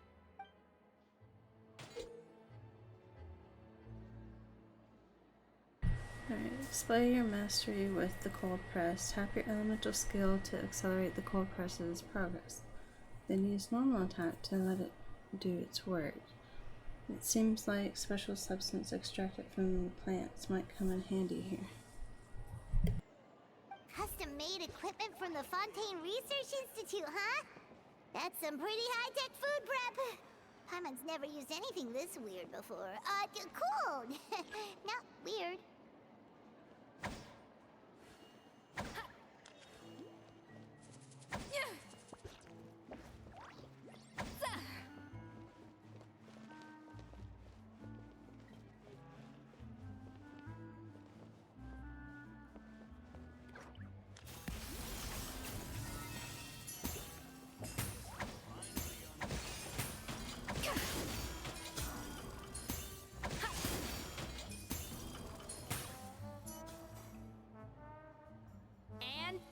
Alright, display your mastery with the cold press. Tap your elemental skill to accelerate the cold press's progress. Then use normal attack to let it do its work. It seems like special substance extracted from plants might come in handy here. Custom-made equipment from the Fontaine Research Institute, huh? That's some pretty high-tech food prep. Paimon's never used anything this weird before. Cool. Not weird.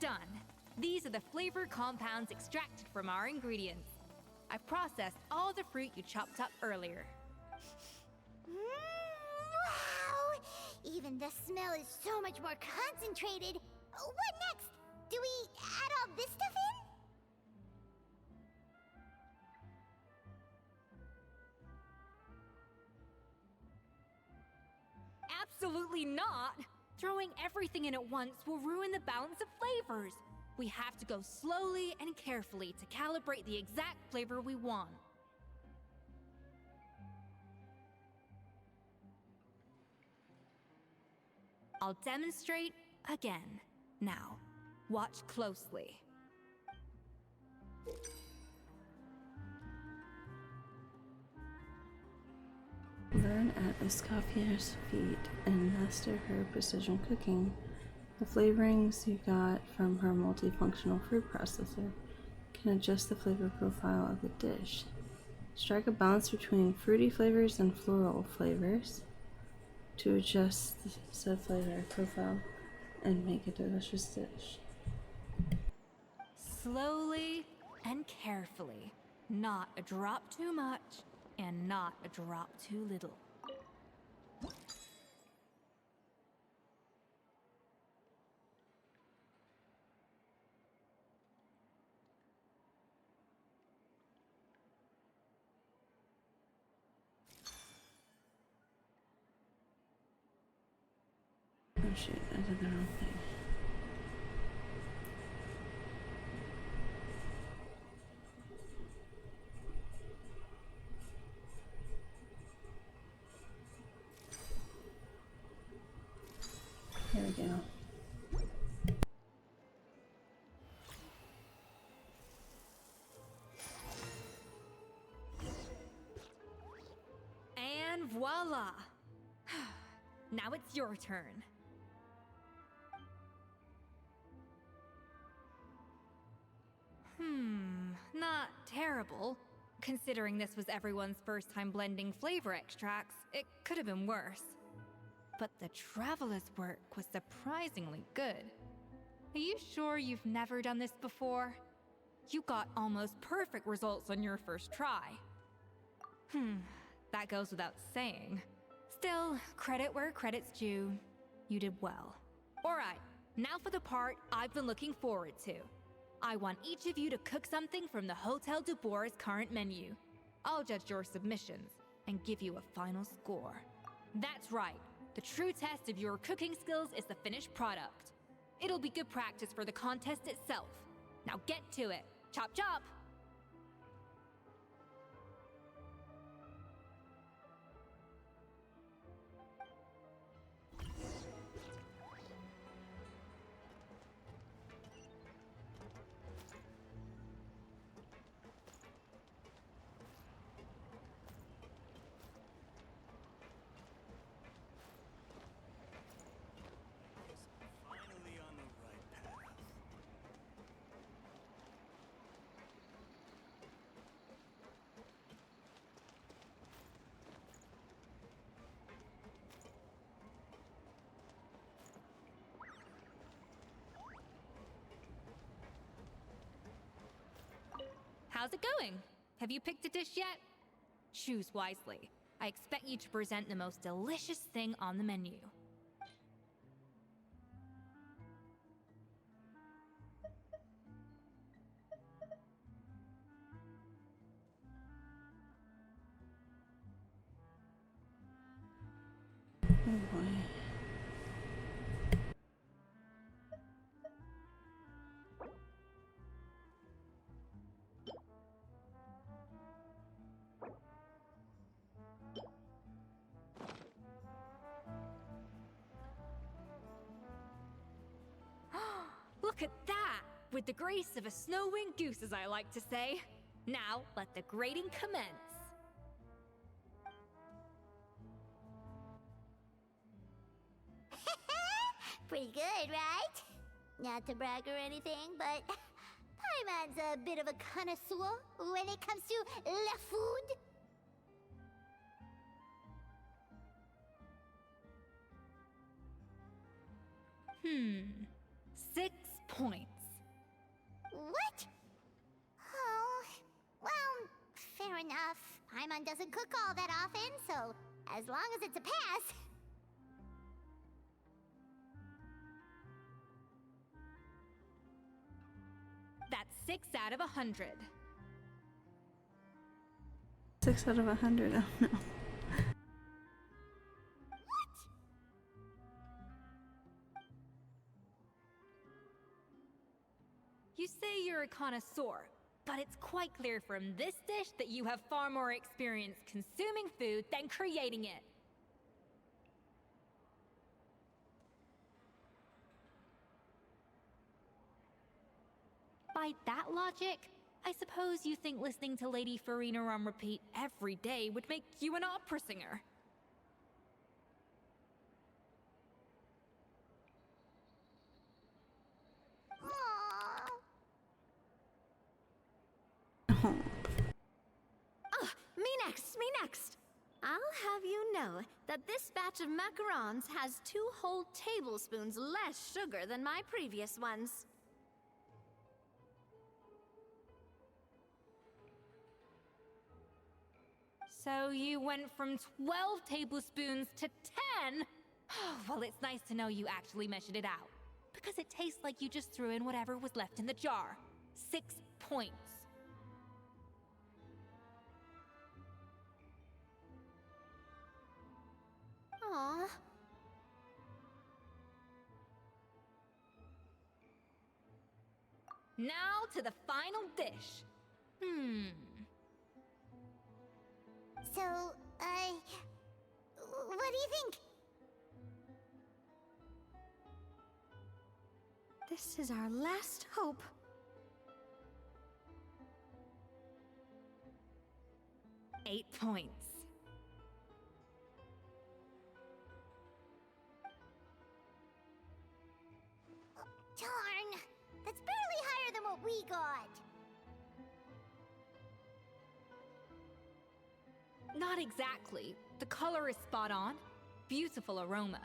Done. These are the flavor compounds extracted from our ingredients. I've processed all the fruit you chopped up earlier. Wow! Even the smell is so much more concentrated. What next? Do we add all this stuff in? Absolutely not! Throwing everything in at once will ruin the balance of flavors. We have to go slowly and carefully to calibrate the exact flavor we want. I'll demonstrate again. Now, watch closely. Learn at Escoffier's feet and master her precision cooking. The flavorings you got from her multifunctional fruit processor can adjust the flavor profile of the dish. Strike a balance between fruity flavors and floral flavors to adjust the said flavor profile and make a delicious dish. Slowly and carefully. Not a drop too much and not a drop too little. Oh shoot, I did the wrong thing. Here we go. And voila! Now it's your turn. Not terrible. Considering this was everyone's first time blending flavor extracts, it could have been worse. But the traveler's work was surprisingly good. Are you sure you've never done this before? You got almost perfect results on your first try. That goes without saying. Still, credit where credit's due. You did well. Alright, now for the part I've been looking forward to. I want each of you to cook something from the Hotel du Bois' current menu. I'll judge your submissions and give you a final score. That's right, the true test of your cooking skills is the finished product. It'll be good practice for the contest itself. Now get to it. Chop chop! Finally on the right path. How's it going? Have you picked a dish yet? Choose wisely. I expect you to present the most delicious thing on the menu. Oh boy. Look at that! With the grace of a snow-winged goose, as I like to say. Now, let the grating commence. Pretty good, right? Not to brag or anything, but Paimon's a bit of a connoisseur when it comes to la food. 6 points. What? Oh, well, fair enough. Paimon doesn't cook all that often, so as long as it's a pass. That's 6 out of 100. 6 out of 100. Oh no. You say you're a connoisseur, but it's quite clear from this dish that you have far more experience consuming food than creating it. By that logic, I suppose you think listening to Lady Farina on repeat every day would make you an opera singer. Me next, me next! I'll have you know that this batch of macarons has 2 whole tablespoons less sugar than my previous ones. So you went from 12 tablespoons to 10? Well, it's nice to know you actually measured it out. Because it tastes like you just threw in whatever was left in the jar. 6 points. Aww. Now to the final dish. So, what do you think? This is our last hope. Eight points. Darn! That's barely higher than what we got. Not exactly. The color is spot on. Beautiful aroma.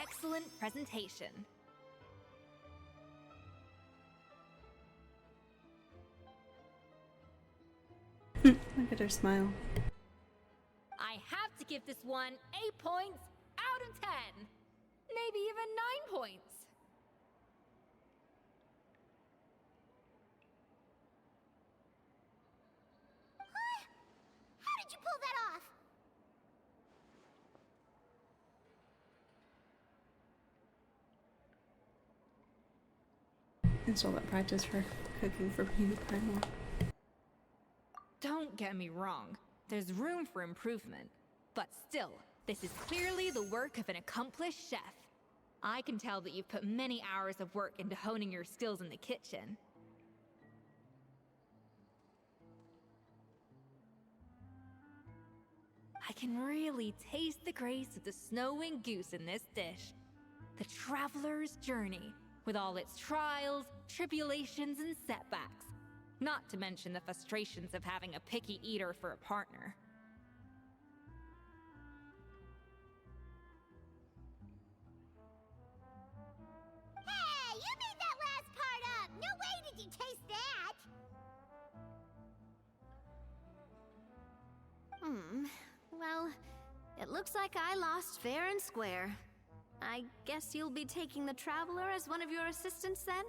Excellent presentation. Look at her smile. I have to give this one 8 points out of 10. Maybe even 9 points. How did you pull that off? It's all that practice for cooking for PewDiePie. Don't get me wrong. There's room for improvement. But still, this is clearly the work of an accomplished chef. I can tell that you've put many hours of work into honing your skills in the kitchen. I can really taste the grace of the snow-winged goose in this dish. The traveler's journey, with all its trials, tribulations, and setbacks. Not to mention the frustrations of having a picky eater for a partner. Hey, you made that last part up! No way did you taste that! Well, it looks like I lost fair and square. I guess you'll be taking the Traveler as one of your assistants then?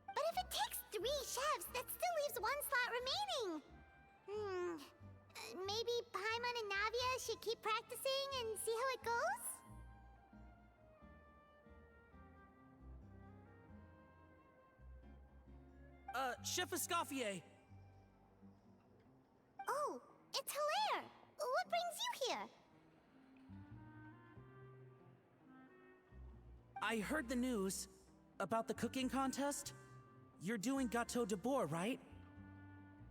But if it takes 3 chefs, that still leaves 1 slot remaining. Maybe Paimon and Navia should keep practicing and see how it goes? Chef Escoffier! Oh, it's Hilaire! What brings you here? I heard the news about the cooking contest. You're doing Gâteau de Bourg, right?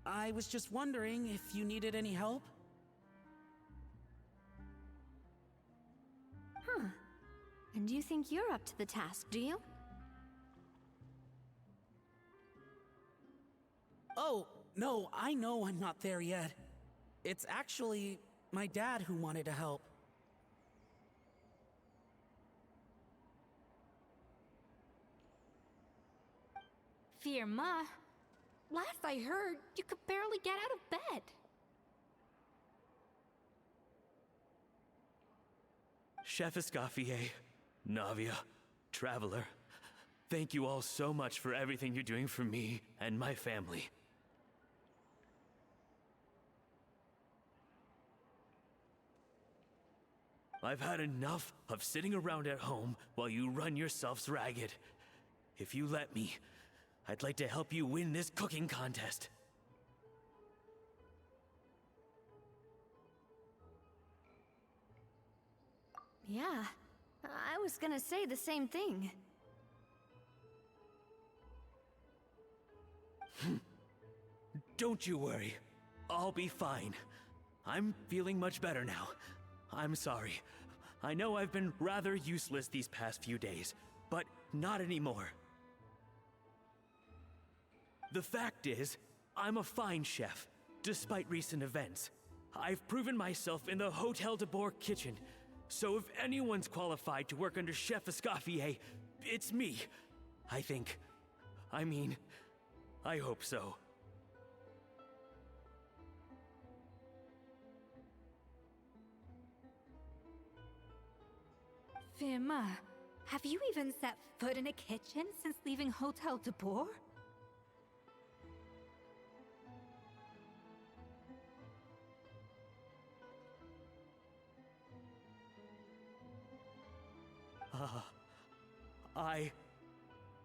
I was just wondering if you needed any help. Huh. And you think you're up to the task, do you? Oh, no, I know I'm not there yet. It's actually my dad who wanted to help. Firma, last I heard, you could barely get out of bed. Chef Escoffier, Navia, Traveler, thank you all so much for everything you're doing for me and my family. I've had enough of sitting around at home while you run yourselves ragged. If you let me, I'd like to help you win this cooking contest. Yeah, I was gonna say the same thing. Don't you worry. I'll be fine. I'm feeling much better now. I'm sorry. I know I've been rather useless these past few days, but not anymore. The fact is, I'm a fine chef, despite recent events. I've proven myself in the Hotel de Bourg kitchen, so if anyone's qualified to work under Chef Escoffier, it's me. I think. I mean, I hope so. Firma, have you even set foot in a kitchen since leaving Hotel de Bourg?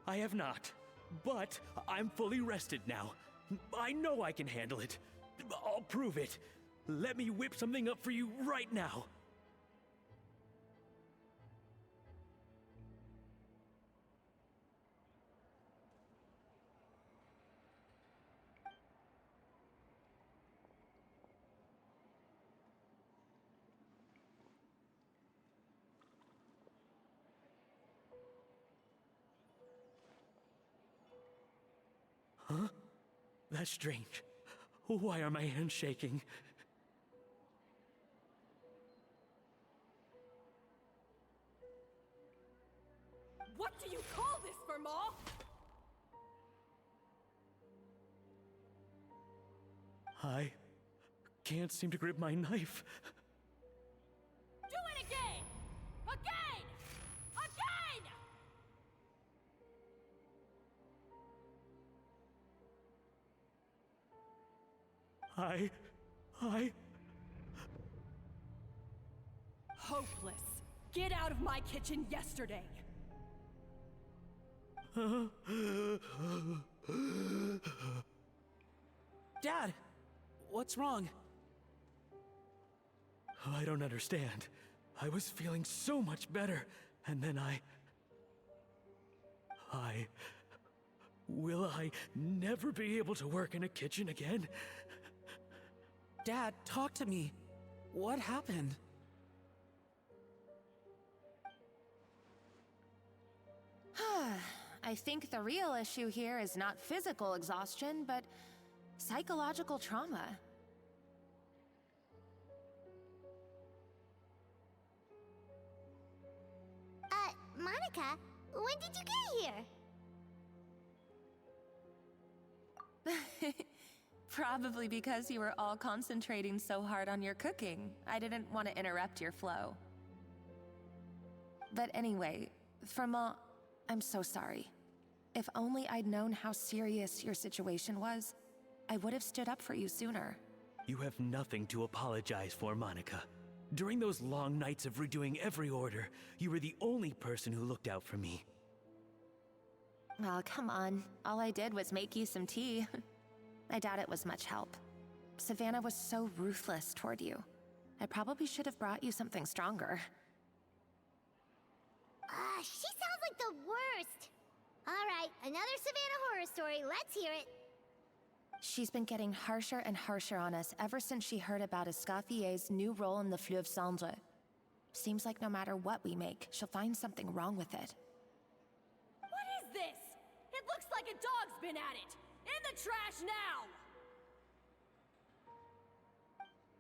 I have not. But I'm fully rested now. I know I can handle it. I'll prove it. Let me whip something up for you right now. That's strange. Why are my hands shaking? What do you call this, Vermaw? I can't seem to grip my knife. Do it again! Again! Again! I... Hopeless. Get out of my kitchen yesterday. Dad, what's wrong? I don't understand. I was feeling so much better, and then Will I never be able to work in a kitchen again? Dad, talk to me. What happened? I think the real issue here is not physical exhaustion, but psychological trauma. Monica, when did you get here? Probably because you were all concentrating so hard on your cooking. I didn't want to interrupt your flow. But anyway, Vermont, I'm so sorry. If only I'd known how serious your situation was, I would have stood up for you sooner. You have nothing to apologize for, Monica. During those long nights of redoing every order, you were the only person who looked out for me. Oh, come on. All I did was make you some tea. I doubt it was much help. Savannah was so ruthless toward you. I probably should have brought you something stronger. She sounds like the worst. All right, another Savannah horror story. Let's hear it. She's been getting harsher and harsher on us ever since she heard about Escoffier's new role in the Fleuve Cendre. Seems like no matter what we make, she'll find something wrong with it. What is this? It looks like a dog's been at it. In the trash now!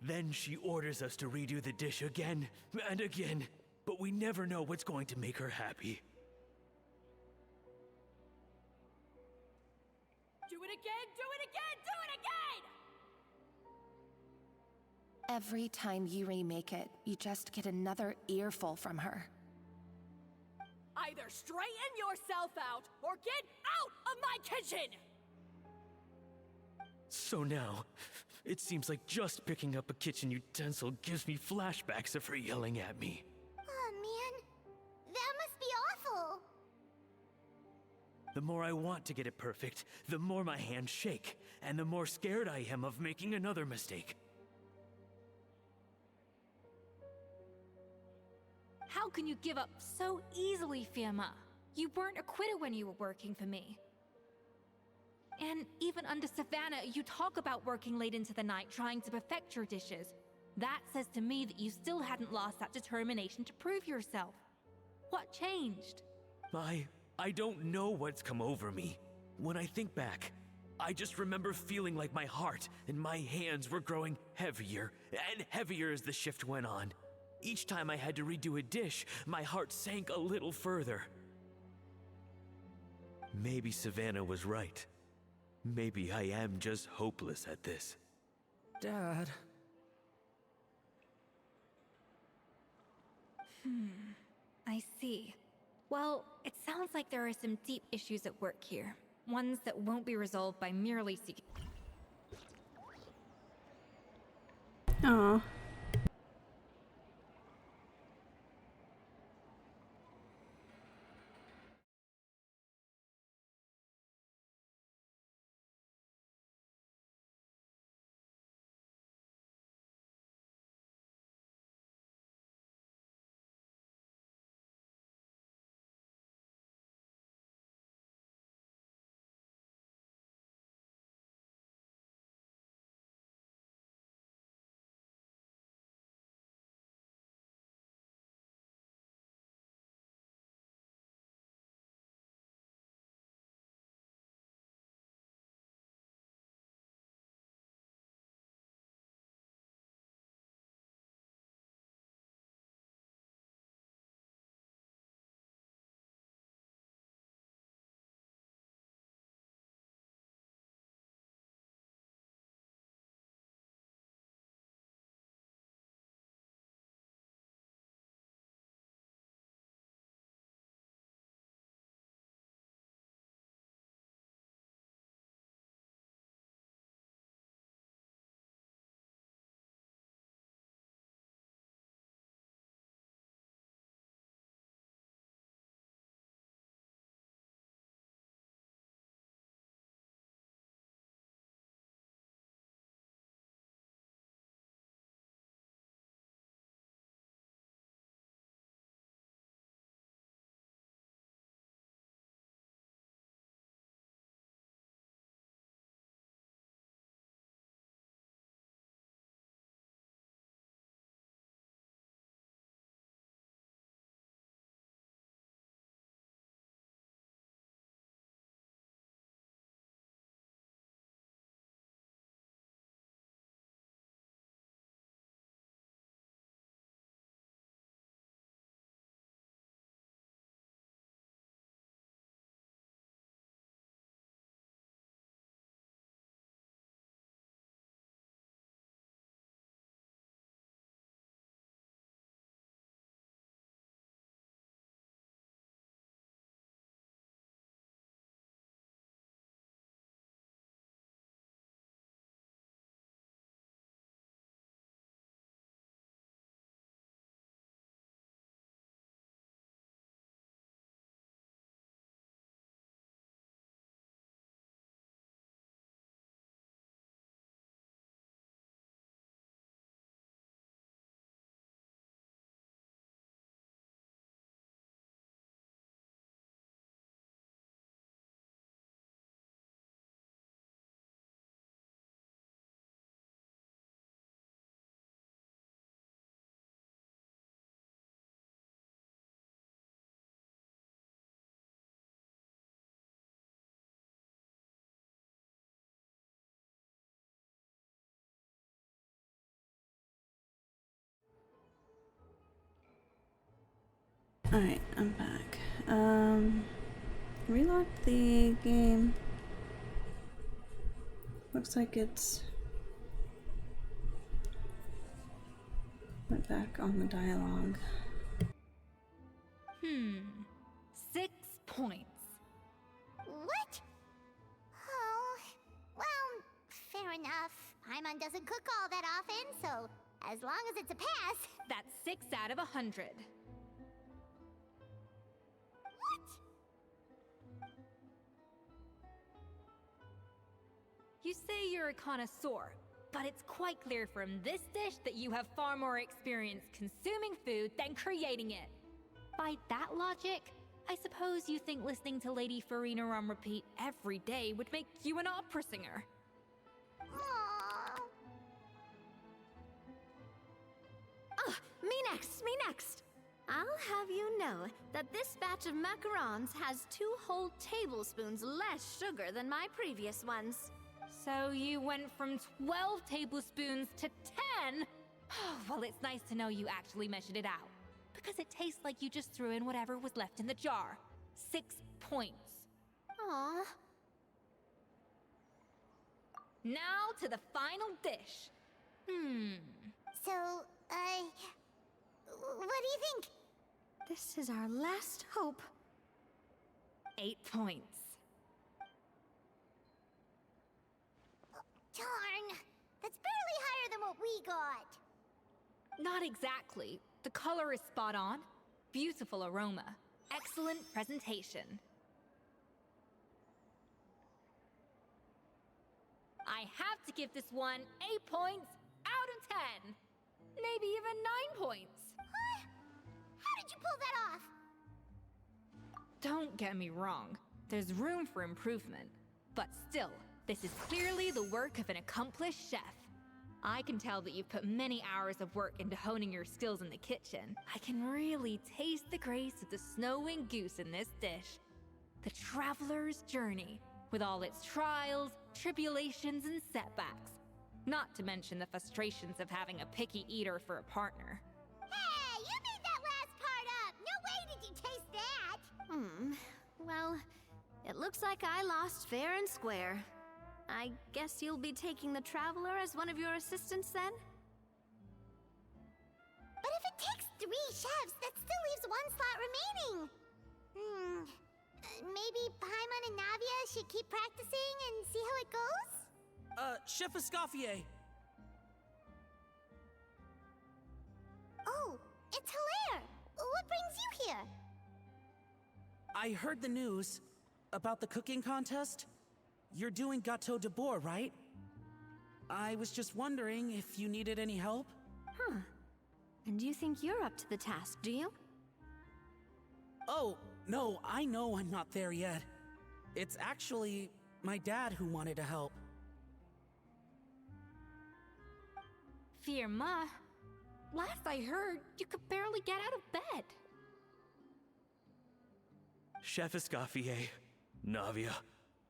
Then she orders us to redo the dish again and again, but we never know what's going to make her happy. Do it again, do it again, do it again! Every time you remake it, you just get another earful from her. Either straighten yourself out or get out of my kitchen! So now, it seems like just picking up a kitchen utensil gives me flashbacks of her yelling at me. Oh man, that must be awful. The more I want to get it perfect, the more my hands shake, and the more scared I am of making another mistake. How can you give up so easily, Firma? You weren't a quitter when you were working for me. And even under Savannah, you talk about working late into the night trying to perfect your dishes. That says to me that you still hadn't lost that determination to prove yourself. What changed? I don't know what's come over me. When I think back, I just remember feeling like my heart and my hands were growing heavier and heavier as the shift went on. Each time I had to redo a dish, my heart sank a little further. Maybe Savannah was right. Maybe I am just hopeless at this. Dad. I see. Well, it sounds like there are some deep issues at work here. Ones that won't be resolved by merely seeking... Aw. Alright, I'm back. Relocked the game. Looks like it's went back on the dialogue. 6 points. What? Oh, well, fair enough. Paimon doesn't cook all that often, so as long as it's a pass. That's 6 out of 100. You say you're a connoisseur, but it's quite clear from this dish that you have far more experience consuming food than creating it. By that logic, I suppose you think listening to Lady Farina on repeat every day would make you an opera singer. Ugh, me next. I'll have you know that this batch of macarons has 2 whole tablespoons less sugar than my previous ones. So you went from 12 tablespoons to 10? Well, it's nice to know you actually measured it out. Because it tastes like you just threw in whatever was left in the jar. 6 points. Aww. Now to the final dish. So, what do you think? This is our last hope. 8 points. Darn! That's barely higher than what we got. Not exactly. The color is spot on. Beautiful aroma. Excellent presentation. I have to give this one 8 points out of 10. Maybe even 9 points. What? How did you pull that off? Don't get me wrong. There's room for improvement. But still, this is clearly the work of an accomplished chef. I can tell that you've put many hours of work into honing your skills in the kitchen. I can really taste the grace of the snow-winged goose in this dish. The traveler's journey, with all its trials, tribulations, and setbacks. Not to mention the frustrations of having a picky eater for a partner. Hey, you made that last part up! No way did you taste that! Well, it looks like I lost fair and square. I guess you'll be taking the Traveler as one of your assistants then? But if it takes 3 chefs, that still leaves 1 slot remaining. Maybe Paimon and Navia should keep practicing and see how it goes? Chef Escoffier. Oh, it's Hilaire! What brings you here? I heard the news about the cooking contest. You're doing Gâteau de Bourg, right? I was just wondering if you needed any help? Huh. And you think you're up to the task, do you? Oh, no, I know I'm not there yet. It's actually my dad who wanted to help. Firma, last I heard, you could barely get out of bed. Chef Escoffier, Navia,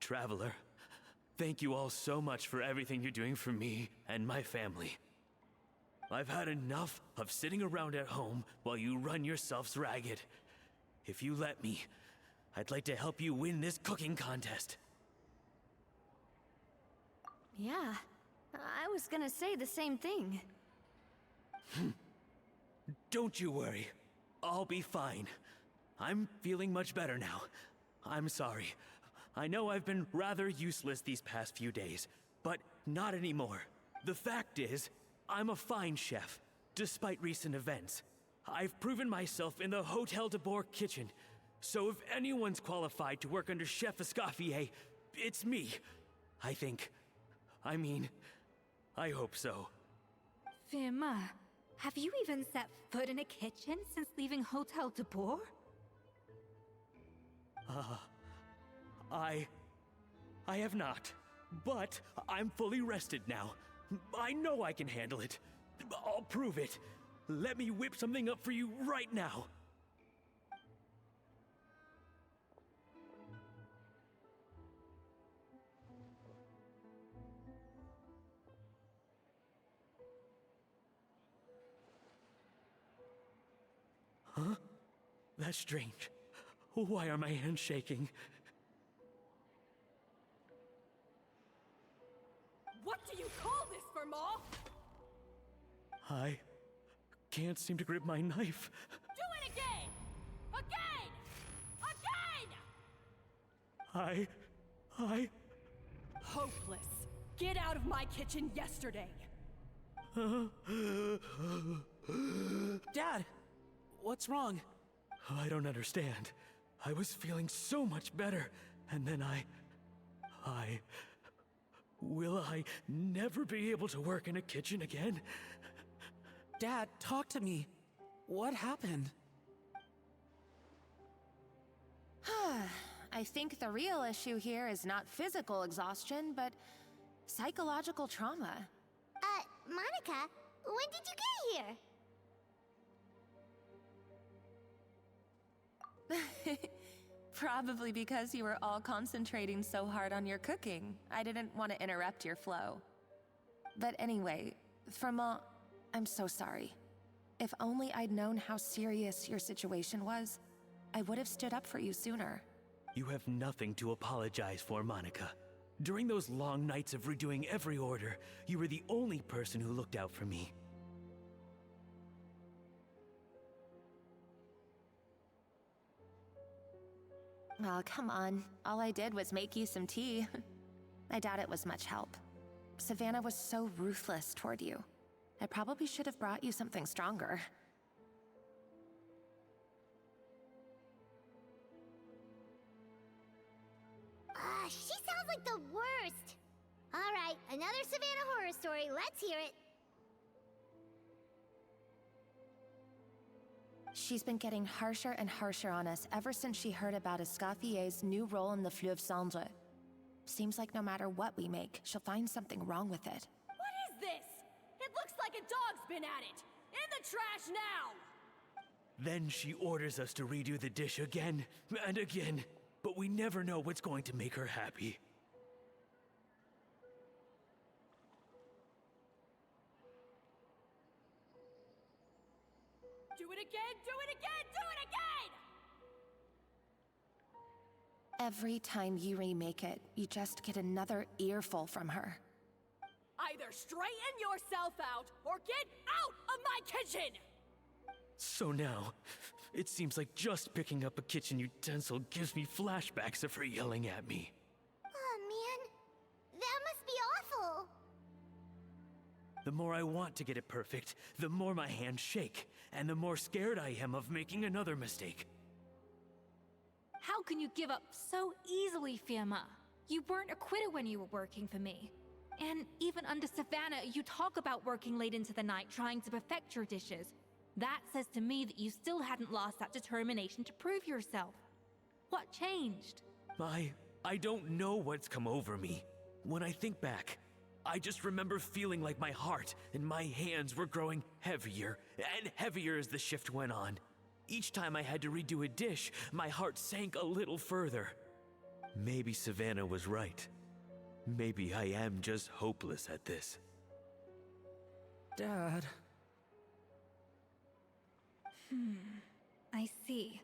Traveler, thank you all so much for everything you're doing for me and my family. I've had enough of sitting around at home while you run yourselves ragged. If you let me, I'd like to help you win this cooking contest. Yeah, I was gonna say the same thing. Don't you worry. I'll be fine. I'm feeling much better now. I'm sorry. I know I've been rather useless these past few days, but not anymore. The fact is, I'm a fine chef, despite recent events. I've proven myself in the Hotel de Bourg kitchen, so if anyone's qualified to work under Chef Escoffier, it's me. I think. I mean, I hope so. Firma, have you even set foot in a kitchen since leaving Hotel de Bourg? I have not, but I'm fully rested now. I know I can handle it. I'll prove it. Let me whip something up for you right now. Huh? That's strange. Why are my hands shaking? What do you call this, Vermaw? I can't seem to grip my knife. Do it again! Again! I... Hopeless. Get out of my kitchen yesterday. Dad, what's wrong? I don't understand. I was feeling so much better, and then Will I never be able to work in a kitchen again? Dad, talk to me. What happened? I think the real issue here is not physical exhaustion, but psychological trauma. Monica, when did you get here? Probably because you were all concentrating so hard on your cooking. I didn't want to interrupt your flow. But anyway, Vermont, I'm so sorry. If only I'd known how serious your situation was, I would have stood up for you sooner. You have nothing to apologize for, Monica. During those long nights of redoing every order, you were the only person who looked out for me. Oh, come on. All I did was make you some tea. I doubt it was much help. Savannah was so ruthless toward you. I probably should have brought you something stronger. She sounds like the worst. All right, another Savannah horror story. Let's hear it. She's been getting harsher and harsher on us ever since she heard about Escoffier's new role in the Fleuve Cendre. Seems like no matter what we make, she'll find something wrong with it. What is this? It looks like a dog's been at it. In the trash now! Then she orders us to redo the dish again and again, but we never know what's going to make her happy. Do it again, do it again, do it again! Every time you remake it, you just get another earful from her. Either straighten yourself out, or get out of my kitchen! So now, it seems like just picking up a kitchen utensil gives me flashbacks of her yelling at me. Oh, man. That must be awful. The more I want to get it perfect, the more my hands shake, and the more scared I am of making another mistake. How can you give up so easily, Firma? You weren't a quitter when you were working for me. And even under Savannah, you talk about working late into the night trying to perfect your dishes. That says to me that you still hadn't lost that determination to prove yourself. What changed? I don't know what's come over me. When I think back, I just remember feeling like my heart and my hands were growing heavier and heavier as the shift went on. Each time I had to redo a dish, my heart sank a little further. Maybe Savannah was right. Maybe I am just hopeless at this. Dad. I see.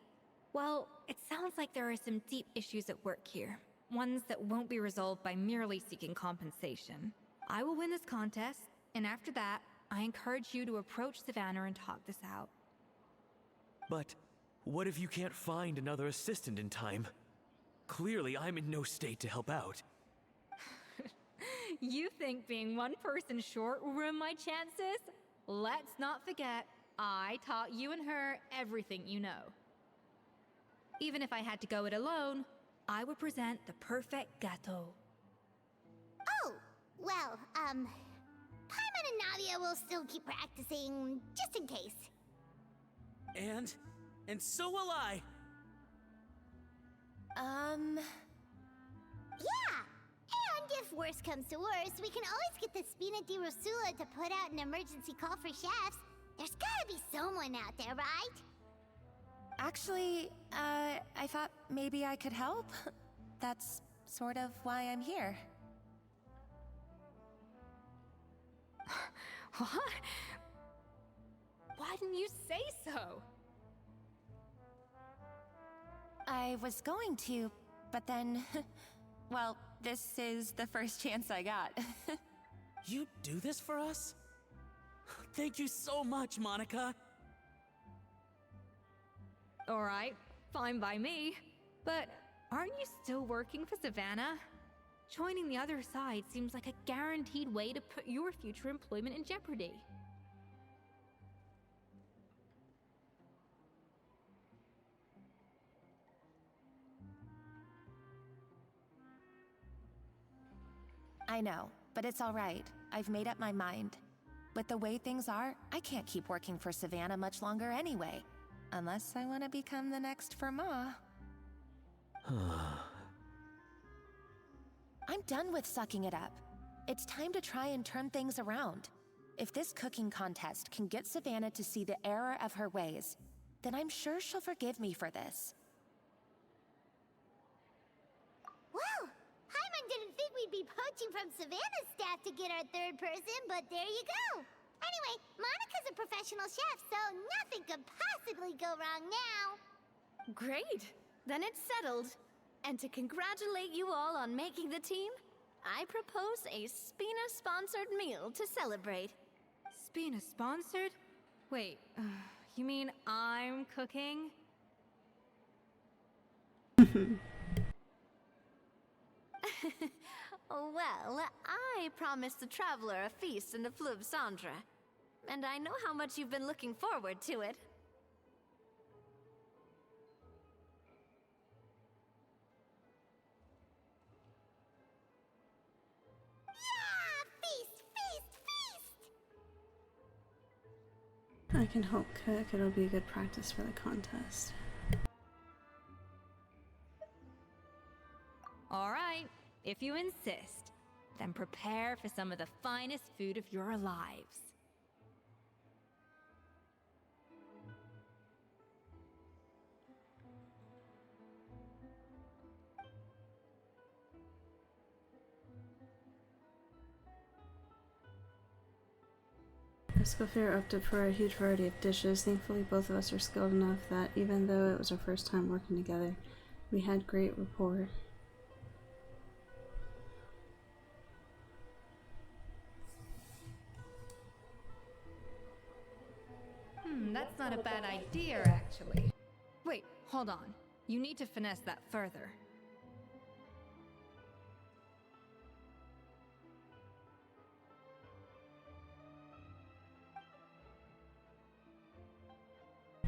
Well, it sounds like there are some deep issues at work here. Ones that won't be resolved by merely seeking compensation. I will win this contest, and after that, I encourage you to approach Savannah and talk this out. But what if you can't find another assistant in time? Clearly, I'm in no state to help out. You think being one person short will ruin my chances? Let's not forget, I taught you and her everything you know. Even if I had to go it alone, I would present the perfect gâteau. Oh, well, Paimon and Nadia will still keep practicing, just in case. And so will I. Yeah! And if worse comes to worse, we can always get the Spina di Rosula to put out an emergency call for chefs. There's gotta be someone out there, right? Actually, I thought maybe I could help. That's sort of why I'm here. What? Why didn't you say so? I was going to, but then... well, this is the first chance I got. You do this for us? Thank you so much, Monica. Alright, fine by me. But aren't you still working for Savannah? Joining the other side seems like a guaranteed way to put your future employment in jeopardy. I know, but it's all right. I've made up my mind. With the way things are, I can't keep working for Savannah much longer anyway. Unless I want to become the next for Ma. I'm done with sucking it up. It's time to try and turn things around. If this cooking contest can get Savannah to see the error of her ways, then I'm sure she'll forgive me for this. Well, Hyman didn't think we'd be poaching from Savannah's staff to get our third person, but there you go. Anyway, Monica's a professional chef, so nothing could possibly go wrong now. Great! Then it's settled. And to congratulate you all on making the team, I propose a Spina-sponsored meal to celebrate. Spina-sponsored? Wait, you mean I'm cooking? Well, I promised the traveler a feast in the Fleuve Cendre, and I know how much you've been looking forward to it. Feast, feast, feast! I can help cook. It'll be good practice for the contest. Alright, if you insist, then prepare for some of the finest food of your lives. Escoffier opted for a huge variety of dishes. Thankfully, both of us are skilled enough that even though it was our first time working together, we had great rapport. That's not a bad idea, actually. Wait, hold on. You need to finesse that further.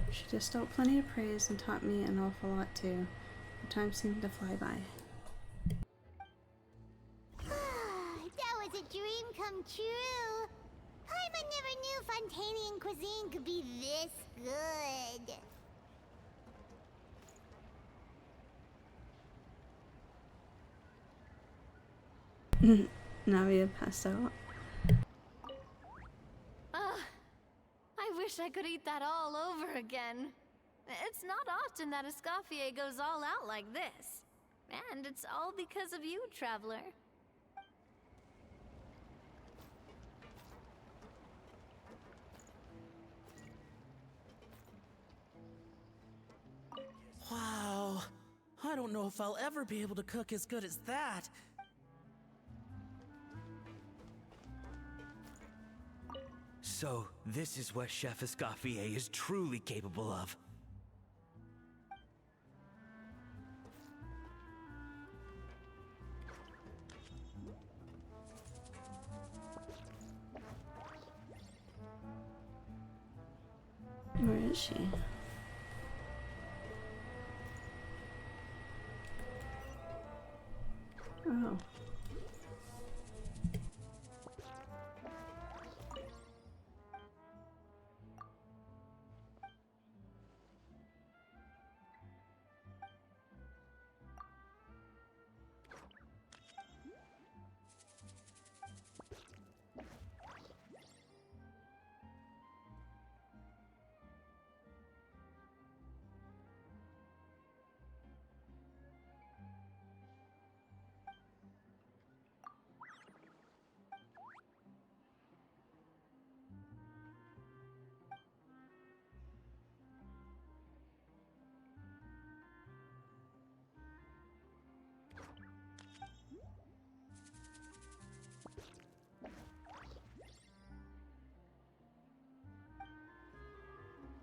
She just dealt plenty of praise and taught me an awful lot too. The time seemed to fly by. That was a dream come true. Hyman never knew Fontanian cuisine could be this good. Navia passed out. I wish I could eat that all over again. It's not often that Escoffier goes all out like this. And it's all because of you, traveler. Wow. I don't know if I'll ever be able to cook as good as that. So, this is what Chef Escoffier is truly capable of. Where is she? Oh.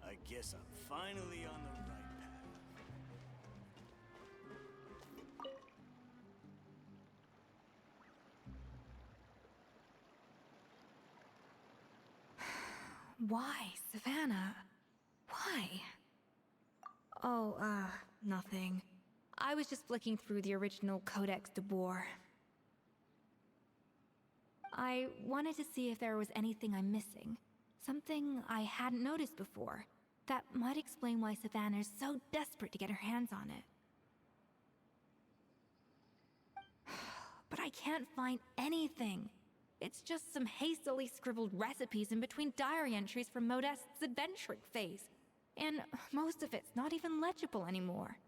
I guess I'm finally on the right path. Why, Savannah? Why? Oh, nothing. I was just flicking through the original Codex de Boer. I wanted to see if there was anything I'm missing. Something I hadn't noticed before. That might explain why Savannah's so desperate to get her hands on it. But I can't find anything. It's just some hastily scribbled recipes in between diary entries from Modest's adventuring phase. And most of it's not even legible anymore.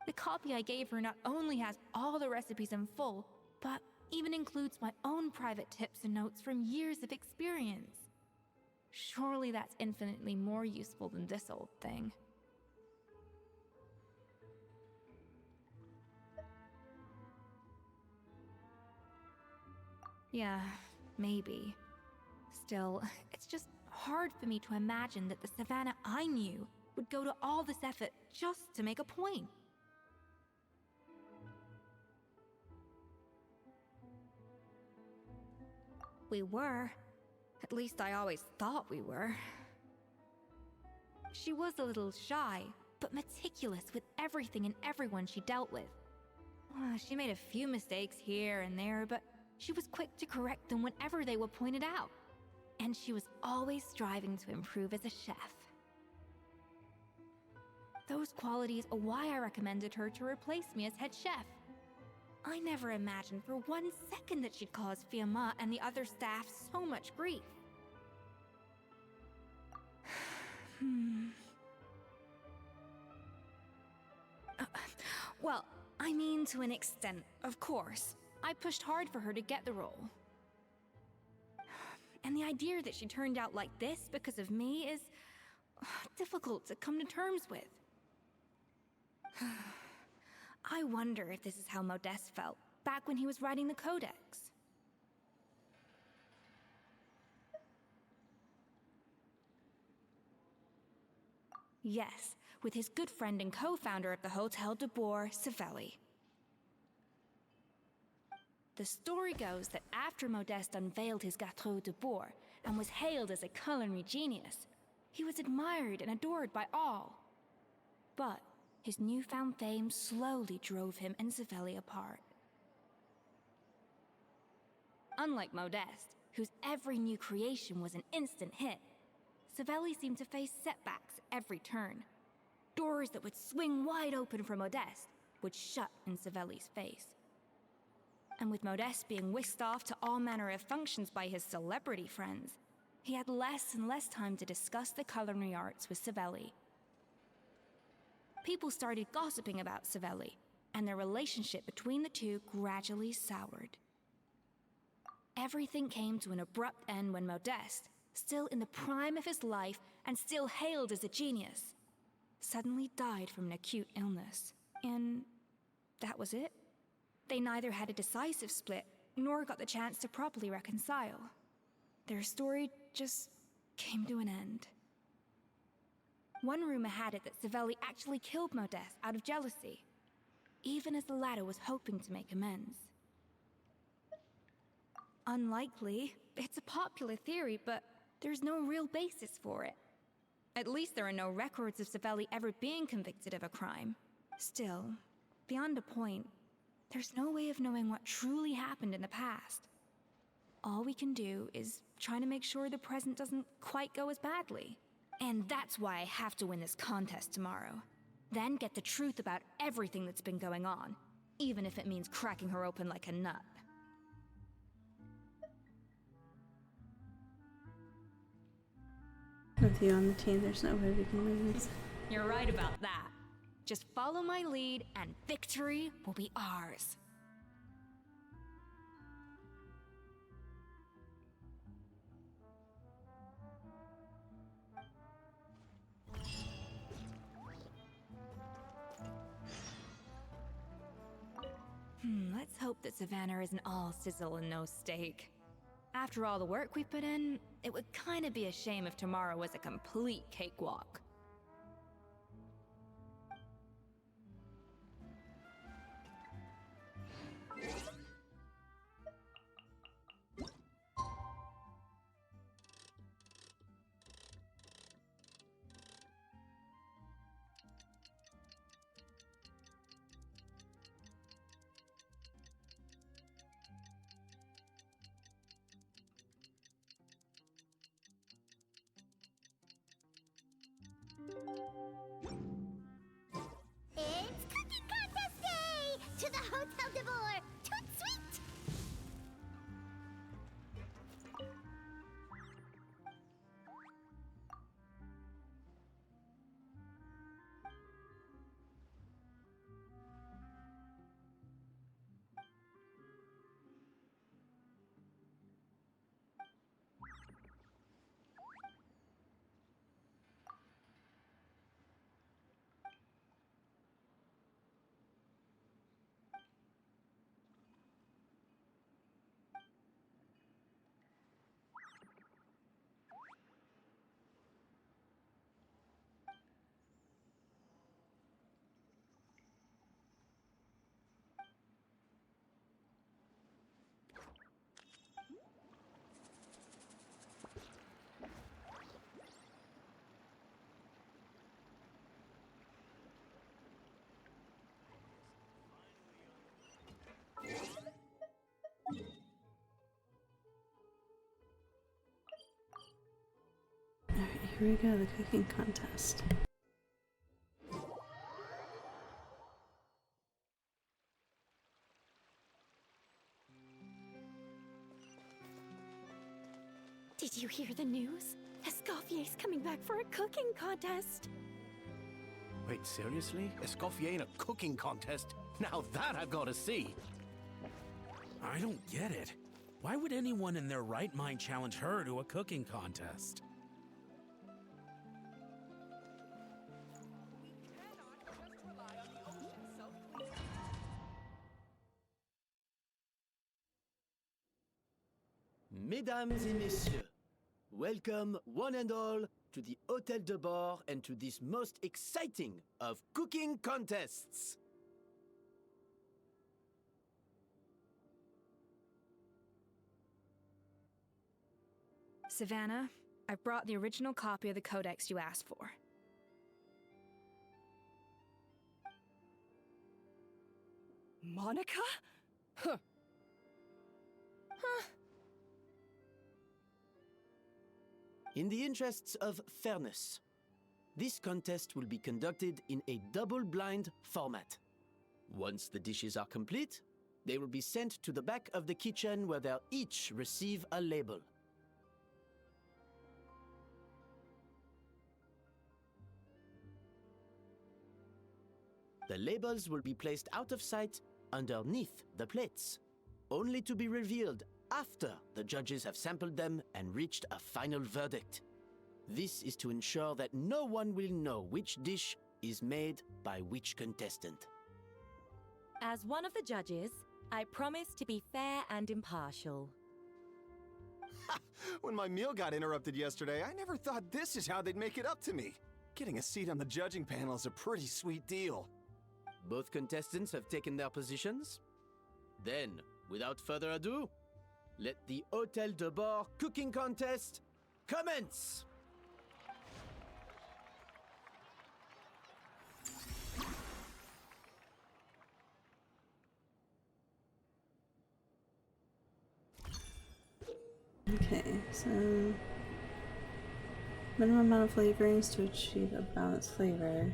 The copy I gave her not only has all the recipes in full, but even includes my own private tips and notes from years of experience. Surely that's infinitely more useful than this old thing. Yeah, maybe. Still, it's just hard for me to imagine that the Savannah I knew would go to all this effort just to make a point. We were. At least I always thought we were. She was a little shy, but meticulous with everything and everyone she dealt with. She made a few mistakes here and there, but she was quick to correct them whenever they were pointed out. And she was always striving to improve as a chef. Those qualities are why I recommended her to replace me as head chef. I never imagined for 1 second that she'd cause Fiamma and the other staff so much grief. Well, I mean to an extent, of course. I pushed hard for her to get the role. And the idea that she turned out like this because of me is difficult to come to terms with. I wonder if this is how Modeste felt back when he was writing the Codex. Yes, with his good friend and co-founder of the Hotel de Boer, Savelli. The story goes that after Modeste unveiled his Gâteau de Boer and was hailed as a culinary genius, he was admired and adored by all. But his newfound fame slowly drove him and Savelli apart. Unlike Modeste, whose every new creation was an instant hit, Savelli seemed to face setbacks at every turn. Doors that would swing wide open for Modeste would shut in Savelli's face. And with Modeste being whisked off to all manner of functions by his celebrity friends, he had less and less time to discuss the culinary arts with Savelli. People started gossiping about Savelli, and their relationship between the two gradually soured. Everything came to an abrupt end when Modeste, still in the prime of his life and still hailed as a genius, suddenly died from an acute illness. And that was it. They neither had a decisive split, nor got the chance to properly reconcile. Their story just came to an end. One rumor had it that Savelli actually killed Modeste out of jealousy, even as the latter was hoping to make amends. Unlikely. It's a popular theory, but there's no real basis for it. At least there are no records of Savelli ever being convicted of a crime. Still, beyond a point, there's no way of knowing what truly happened in the past. All we can do is try to make sure the present doesn't quite go as badly. And that's why I have to win this contest tomorrow. Then get the truth about everything that's been going on, even if it means cracking her open like a nut. With you on the team, there's no way we can lose. You're right about that. Just follow my lead, and victory will be ours. Let's hope that Savannah isn't all sizzle and no steak. After all the work we put in, it would kind of be a shame if tomorrow was a complete cakewalk. It's cooking contest day! To the Hotel de Boer! Toot sweet! Alright, here we go, the cooking contest. Did you hear the news? Escoffier's coming back for a cooking contest. Wait, seriously? Escoffier in a cooking contest? Now that I've got to see. I don't get it. Why would anyone in their right mind challenge her to a cooking contest? Mesdames et messieurs, welcome one and all to the Hotel de Boer and to this most exciting of cooking contests. Savannah, I brought the original copy of the codex you asked for. Monica? Huh. In the interests of fairness, this contest will be conducted in a double-blind format. Once the dishes are complete, they will be sent to the back of the kitchen where they'll each receive a label. The labels will be placed out of sight underneath the plates, only to be revealed after the judges have sampled them and reached a final verdict. This is to ensure that no one will know which dish is made by which contestant. As one of the judges, I promise to be fair and impartial. When my meal got interrupted yesterday, I never thought this is how they'd make it up to me. Getting a seat on the judging panel is a pretty sweet deal. Both contestants have taken their positions. Then, without further ado, let the Hotel de Boer cooking contest commence! Okay, so minimum amount of flavorings to achieve a balanced flavor.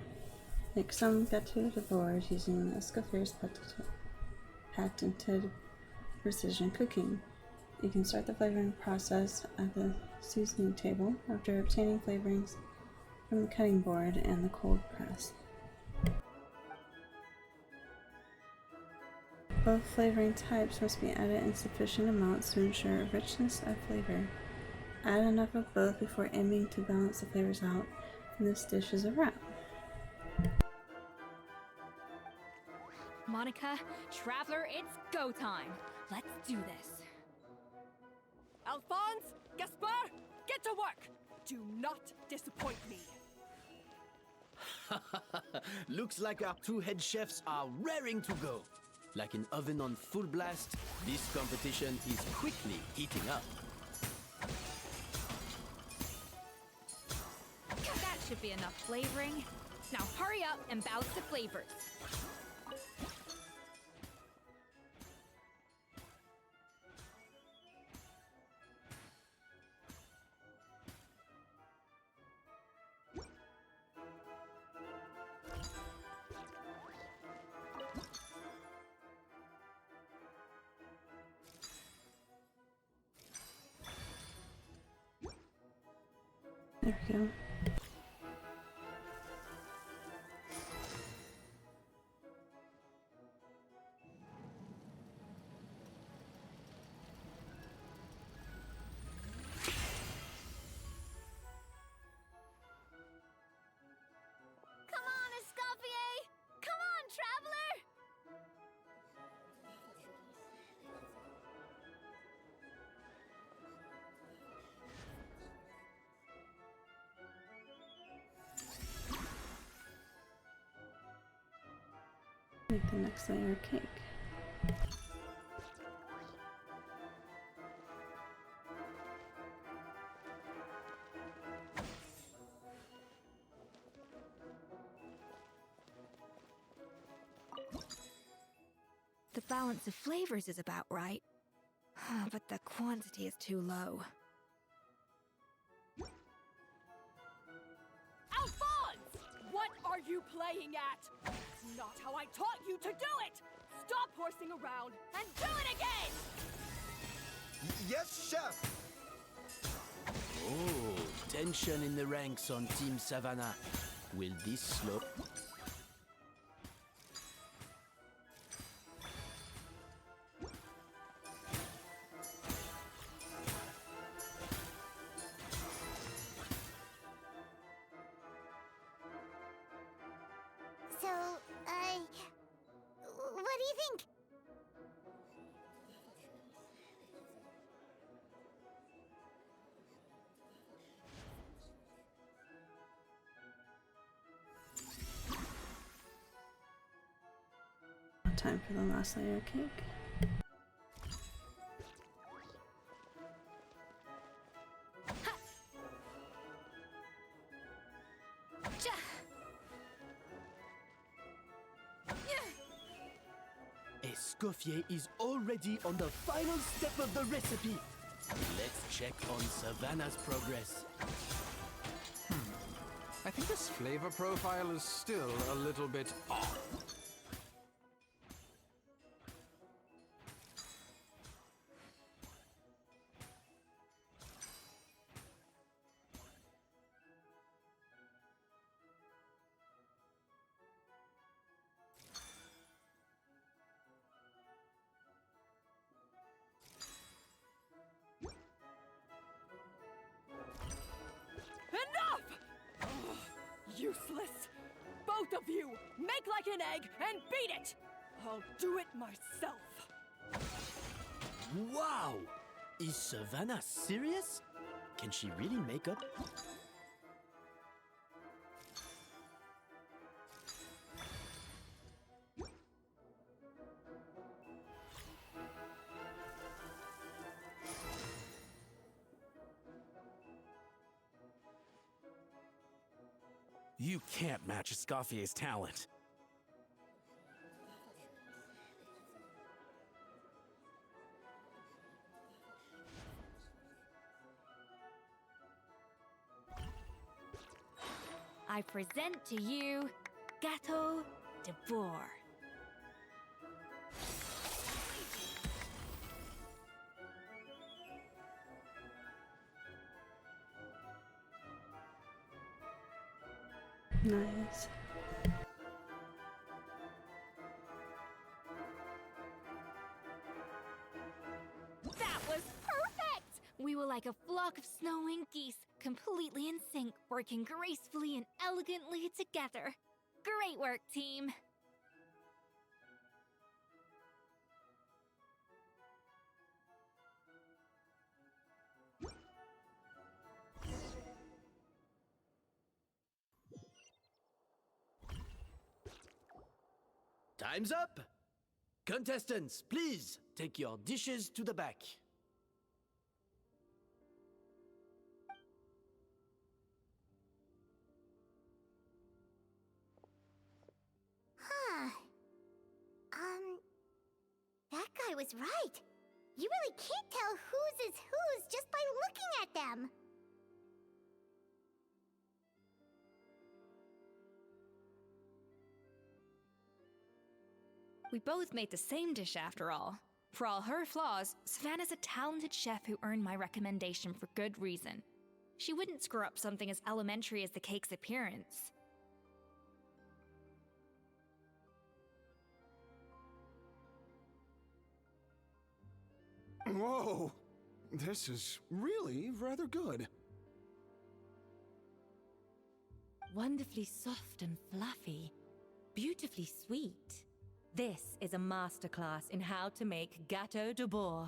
Make some gâteau de board using Escoffier's patented precision cooking. You can start the flavoring process at the seasoning table after obtaining flavorings from the cutting board and the cold press. Both flavoring types must be added in sufficient amounts to ensure richness of flavor. Add enough of both before aiming to balance the flavors out, and this dish is a wrap. Monica, Traveler, it's go time. Let's do this. Alphonse, Gaspard, get to work! Do not disappoint me. Looks like our two head chefs are raring to go. Like an oven on full blast, this competition is quickly heating up. That should be enough flavoring. Now hurry up and balance the flavors. There we go. Come on, Escoffier! Come on, traveler! Make the next layer of cake. The balance of flavors is about right, but the quantity is too low. Alphonse! What are you playing at? That's not how I taught you to do it! Stop horsing around and do it again! Yes, chef! Oh, tension in the ranks on Team Savannah. Will this slow? So, what do you think? Time for the last layer of cake. Escoffier is already on the final step of the recipe. Let's check on Savannah's progress. I think this flavor profile is still a little bit off. Enough! Ugh, useless! Both of you, make like an egg and beat it! I'll do it myself. Wow! Is Savannah serious? Can she really make up? You can't match Escoffier's talent. I present to you Gâteau de Bourg. Nice. That was perfect! We were like a flock of snowing geese, completely in sync, working gracefully and elegantly together. Great work, team! Time's up! Contestants, please take your dishes to the back. Huh. That guy was right. You really can't tell whose is whose just by looking at them. We both made the same dish after all. For all her flaws, Savannah's a talented chef who earned my recommendation for good reason. She wouldn't screw up something as elementary as the cake's appearance. Whoa! This is really rather good. Wonderfully soft and fluffy. Beautifully sweet. This is a masterclass in how to make gâteau de bois.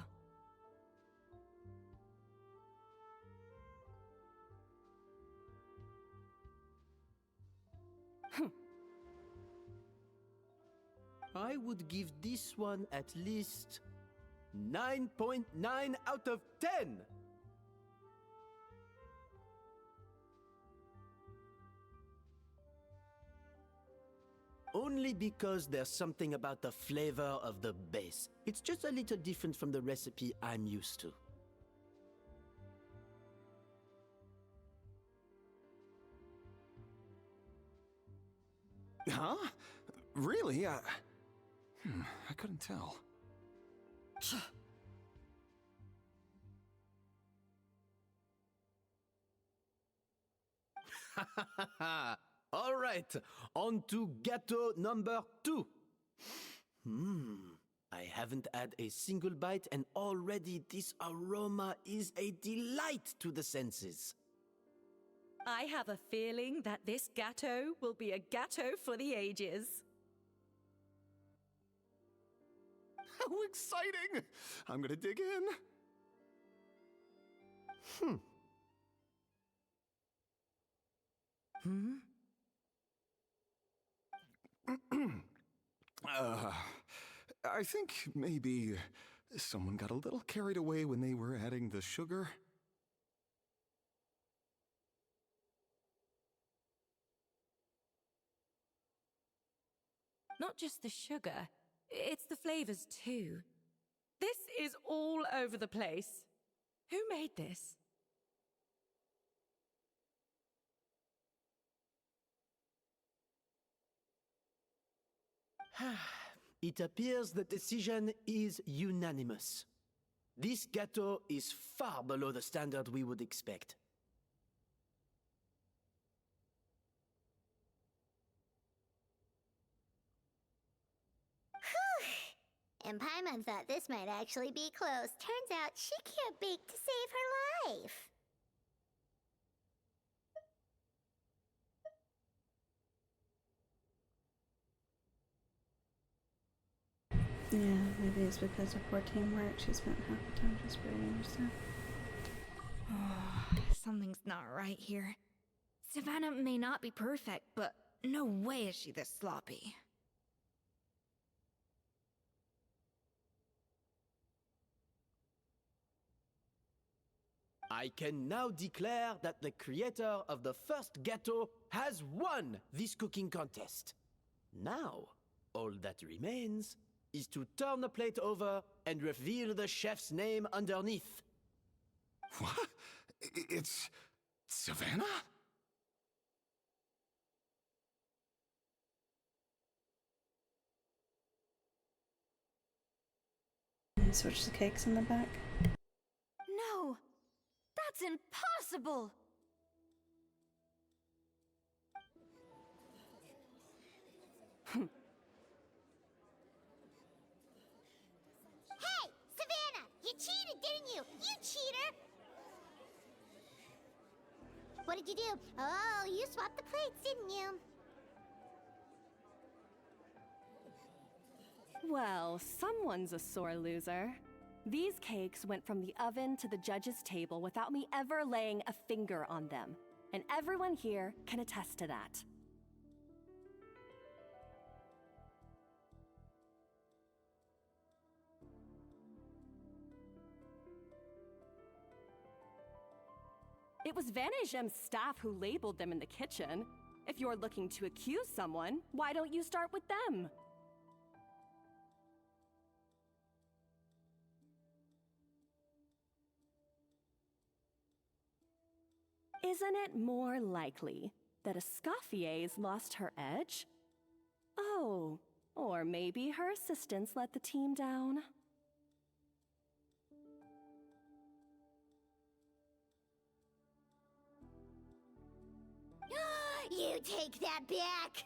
I would give this one at least 9.9 out of 10! Only because there's something about the flavor of the base. It's just a little different from the recipe I'm used to. Huh? Really? I couldn't tell. All right, on to gâteau number 2. I haven't had a single bite and already this aroma is a delight to the senses. I have a feeling that this gâteau will be a gâteau for the ages. How exciting! I'm gonna dig in. I think maybe someone got a little carried away when they were adding the sugar. Not just the sugar, it's the flavors too. This is all over the place. Who made this? It appears the decision is unanimous. This gâteau is far below the standard we would expect. Whew! And Paimon thought this might actually be close. Turns out she can't bake to save her life. Yeah, maybe it's because of poor teamwork. She spent half the time just braiding her stuff. Something's not right here. Savannah may not be perfect, but no way is she this sloppy. I can now declare that the creator of the first gâteau has won this cooking contest. Now, all that remains is to turn the plate over and reveal the chef's name underneath. What? It's Savannah? Switch the cakes in the back. No! That's impossible! Hey, Savannah! You cheated, didn't you? You cheater! What did you do? Oh, you swapped the plates, didn't you? Well, someone's a sore loser. These cakes went from the oven to the judge's table without me ever laying a finger on them. And everyone here can attest to that. It was Vanejem's staff who labeled them in the kitchen. If you're looking to accuse someone, why don't you start with them? Isn't it more likely that Escoffier's lost her edge? Oh, or maybe her assistants let the team down. You take that back!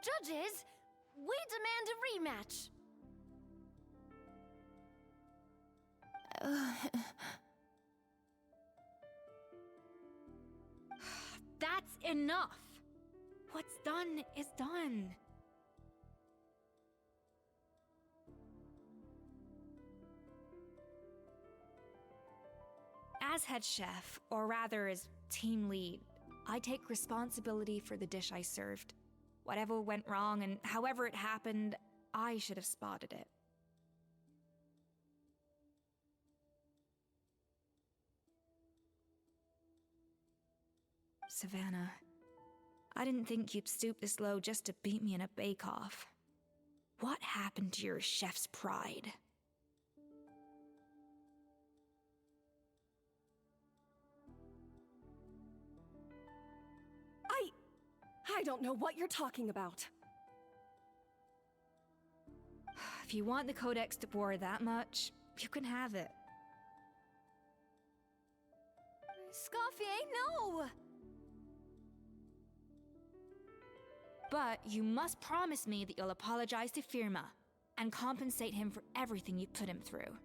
Judges, we demand a rematch. That's enough! What's done is done. As head chef, or rather as team lead, I take responsibility for the dish I served. Whatever went wrong and however it happened, I should have spotted it. Savannah, I didn't think you'd stoop this low just to beat me in a bake-off. What happened to your chef's pride? I don't know what you're talking about. If you want the Codex de Boer that much, you can have it. Escoffier, no! But you must promise me that you'll apologize to Firma and compensate him for everything you put him through.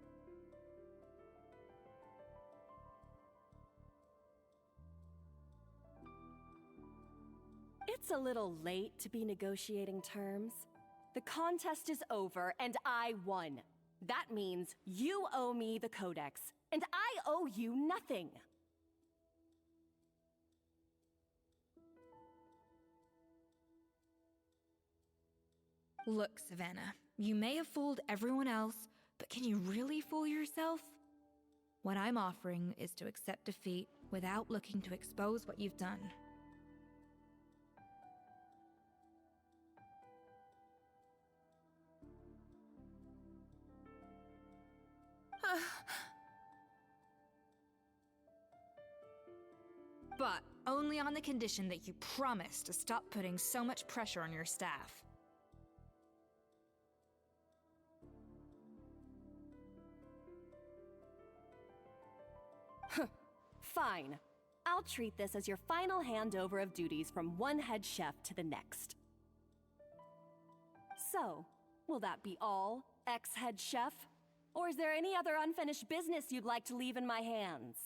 It's a little late to be negotiating terms. The contest is over and I won. That means you owe me the Codex, and I owe you nothing. Look, Savannah, you may have fooled everyone else, but can you really fool yourself? What I'm offering is to accept defeat without looking to expose what you've done. But only on the condition that you promise to stop putting so much pressure on your staff. Fine. I'll treat this as your final handover of duties from one head chef to the next. So, will that be all, ex-head chef? Or is there any other unfinished business you'd like to leave in my hands?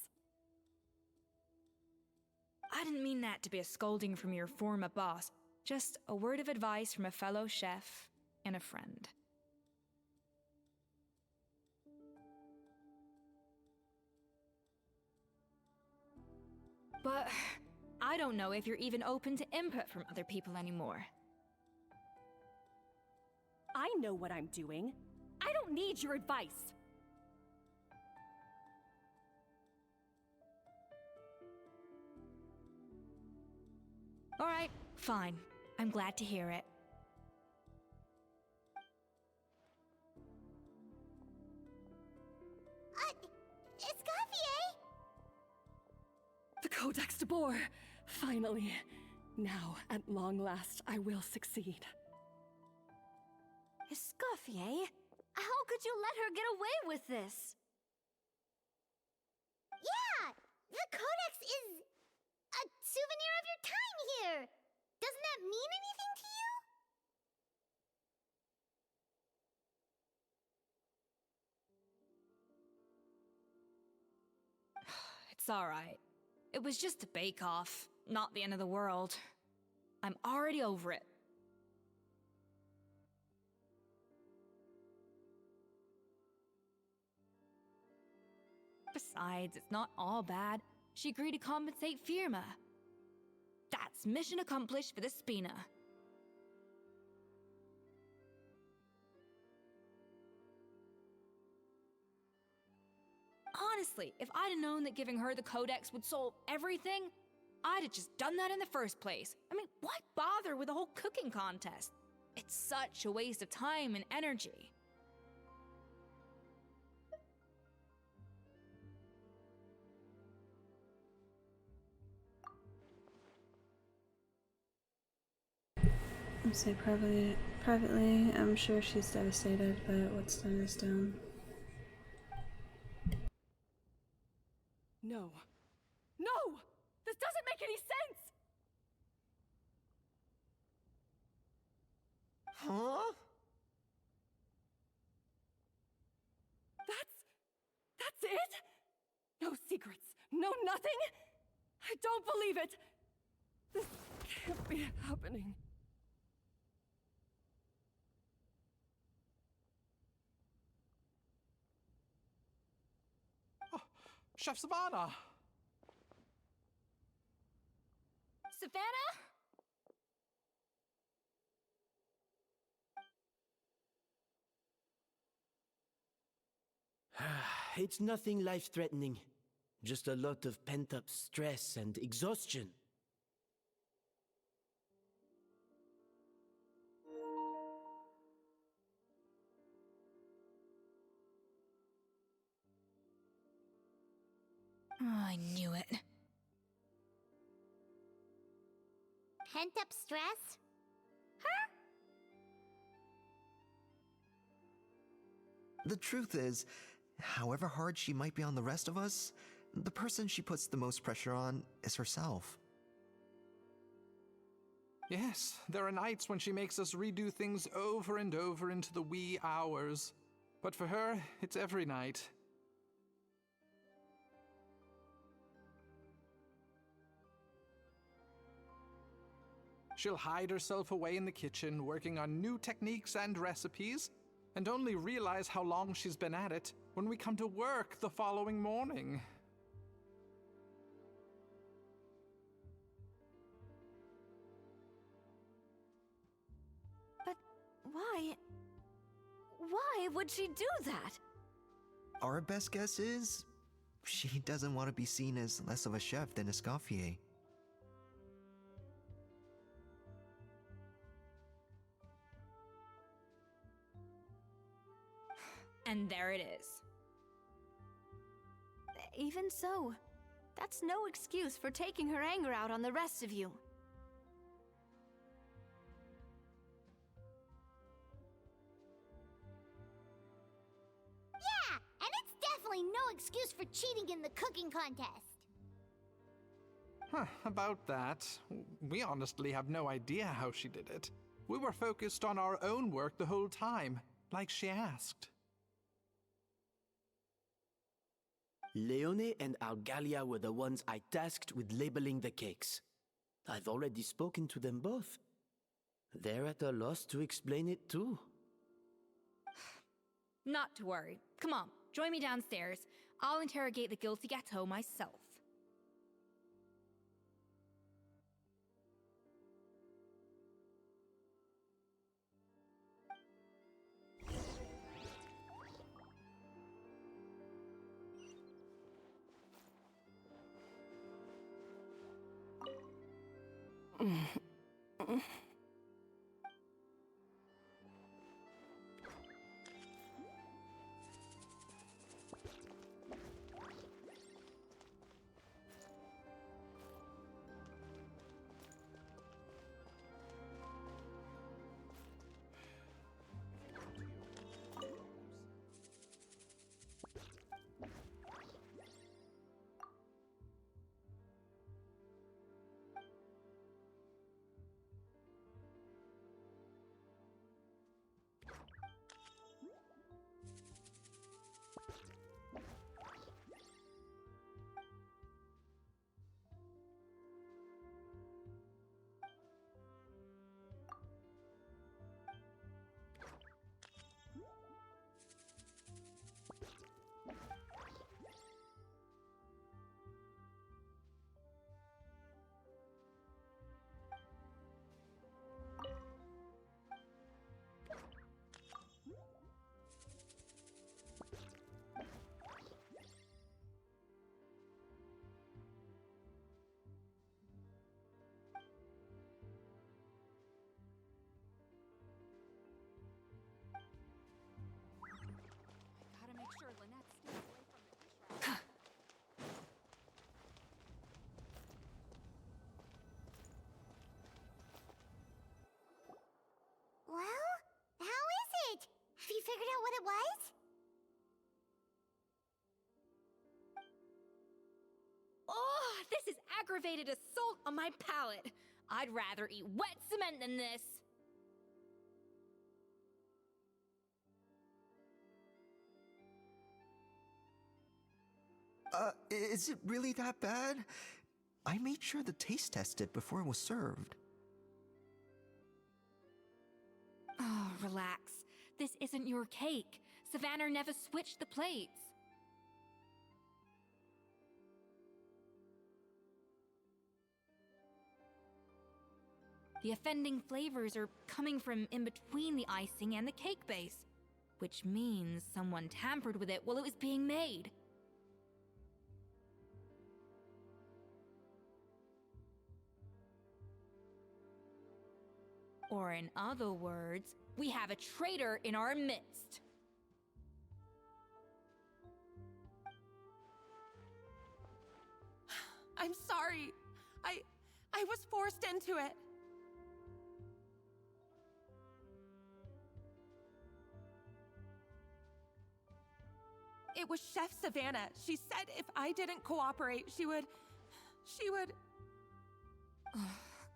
I didn't mean that to be a scolding from your former boss, just a word of advice from a fellow chef and a friend. But I don't know if you're even open to input from other people anymore. I know what I'm doing. I don't need your advice. All right, fine. I'm glad to hear it. Escoffier! The Codex de Boer! Finally. Now, at long last, I will succeed. Escoffier? How could you let her get away with this? Yeah! The Codex is a souvenir of your time here! Doesn't that mean anything to you? It's all right. It was just a bake-off, not the end of the world. I'm already over it. Besides, it's not all bad. She agreed to compensate Firma. That's mission accomplished for the Spina. Honestly, if I'd have known that giving her the codex would solve everything, I'd have just done that in the first place. I mean, why bother with a whole cooking contest? It's such a waste of time and energy. I say privately, I'm sure she's devastated, but what's done is done. No. No! This doesn't make any sense! Huh? That's it? No secrets, no nothing? I don't believe it! This can't be happening. Chef Savannah! Savannah? It's nothing life-threatening. Just a lot of pent-up stress and exhaustion. Oh, I knew it. Pent up stress? The truth is, however hard she might be on the rest of us, the person she puts the most pressure on is herself. Yes, there are nights when she makes us redo things over and over into the wee hours. But for her, it's every night. She'll hide herself away in the kitchen, working on new techniques and recipes, and only realize how long she's been at it when we come to work the following morning. But why? Why would she do that? Our best guess is, she doesn't want to be seen as less of a chef than Escoffier. And there it is. Even so, that's no excuse for taking her anger out on the rest of you. Yeah, and it's definitely no excuse for cheating in the cooking contest. Huh, about that, we honestly have no idea how she did it. We were focused on our own work the whole time, like she asked. Leone and Algalia were the ones I tasked with labeling the cakes. I've already spoken to them both. They're at a loss to explain it too. Not to worry. Come on, join me downstairs. I'll interrogate the guilty gâteau myself. it was? Oh, this is aggravated assault on my palate. I'd rather eat wet cement than this. Is it really that bad? I made sure to taste test it before it was served. Oh, relax. This isn't your cake. Savannah never switched the plates. The offending flavors are coming from in between the icing and the cake base, which means someone tampered with it while it was being made. Or in other words, we have a traitor in our midst. I'm sorry. I was forced into it. It was Chef Savannah. She said if I didn't cooperate, she would...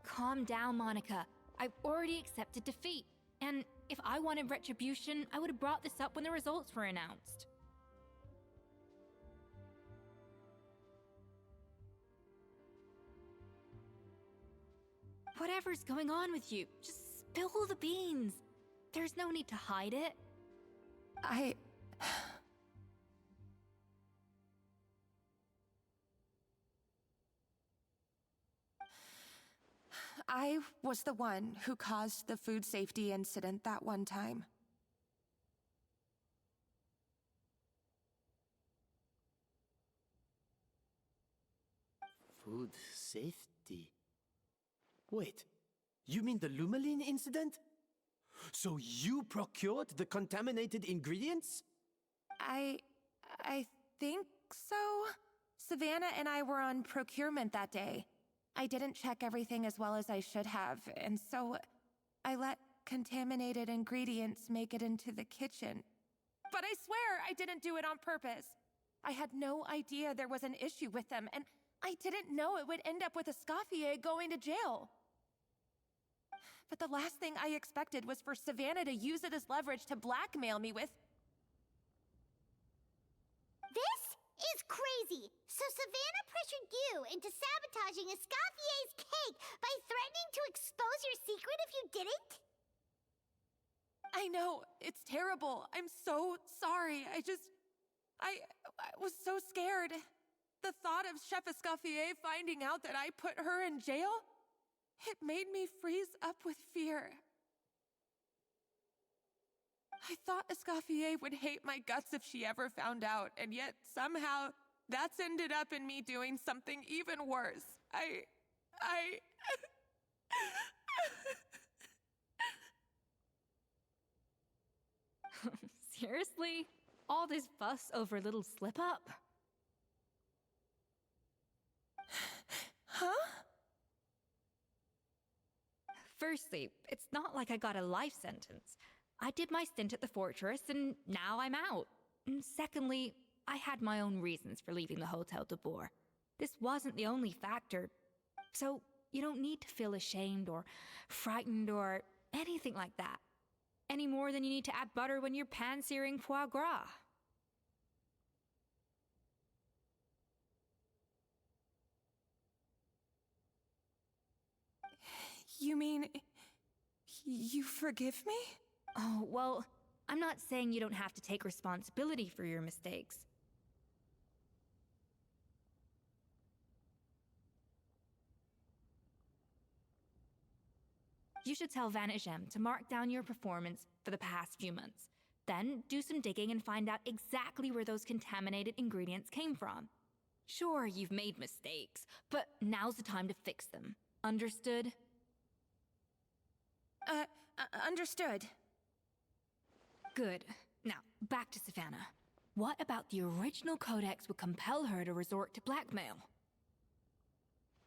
Calm down, Monica. I've already accepted defeat. And if I wanted retribution, I would have brought this up when the results were announced. Whatever's going on with you, just spill the beans. There's no need to hide it. I was the one who caused the food safety incident that one time. Food safety? Wait, you mean the Lumaline incident? So you procured the contaminated ingredients? I think so. Savannah and I were on procurement that day. I didn't check everything as well as I should have, and so I let contaminated ingredients make it into the kitchen. But I swear I didn't do it on purpose. I had no idea there was an issue with them, and I didn't know it would end up with Escoffier going to jail. But the last thing I expected was for Savannah to use it as leverage to blackmail me with... This is crazy! So Savannah pressured you into sabotaging Escoffier's cake by threatening to expose your secret if you didn't? I know, it's terrible. I'm so sorry. I was so scared. The thought of Chef Escoffier finding out that I put her in jail, it made me freeze up with fear. I thought Escoffier would hate my guts if she ever found out, and yet somehow that's ended up in me doing something even worse. Seriously? All this fuss over a little slip-up? Huh? Firstly, it's not like I got a life sentence. I did my stint at the fortress, and now I'm out. And secondly, I had my own reasons for leaving the Hotel de Boer. This wasn't the only factor. So, you don't need to feel ashamed or frightened or anything like that. Any more than you need to add butter when you're pan-searing foie gras. You mean... you forgive me? Oh, well, I'm not saying you don't have to take responsibility for your mistakes. You should tell Vanagem to mark down your performance for the past few months. Then do some digging and find out exactly where those contaminated ingredients came from. Sure, you've made mistakes, but now's the time to fix them. Understood? Understood. Good. Now, back to Savannah. What about the original codex would compel her to resort to blackmail?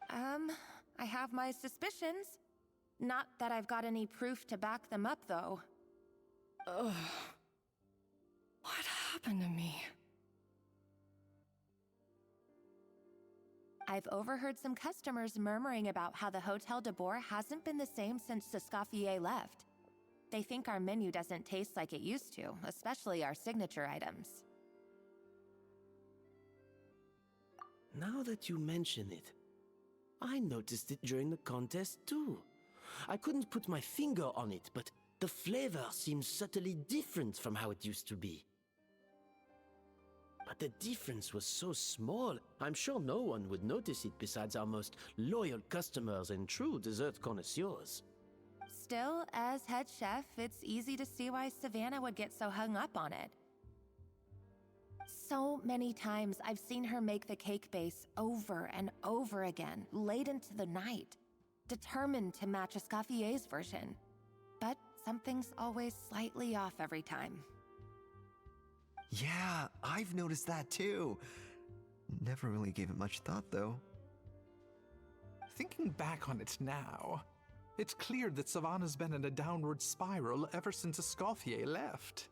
I have my suspicions. Not that I've got any proof to back them up, though. Ugh. happened to me? I've overheard some customers murmuring about how the Hotel de Boer hasn't been the same since Escoffier left. They think our menu doesn't taste like it used to, especially our signature items. Now that you mention it, I noticed it during the contest too. I couldn't put my finger on it, but the flavor seems subtly different from how it used to be. But the difference was so small, I'm sure no one would notice it besides our most loyal customers and true dessert connoisseurs. Still, as head chef, it's easy to see why Savannah would get so hung up on it. So many times I've seen her make the cake base over and over again, late into the night, determined to match Escoffier's version. But something's always slightly off every time. Yeah, I've noticed that too. Never really gave it much thought, though. Thinking back on it now, it's clear that Savannah's been in a downward spiral ever since Escoffier left.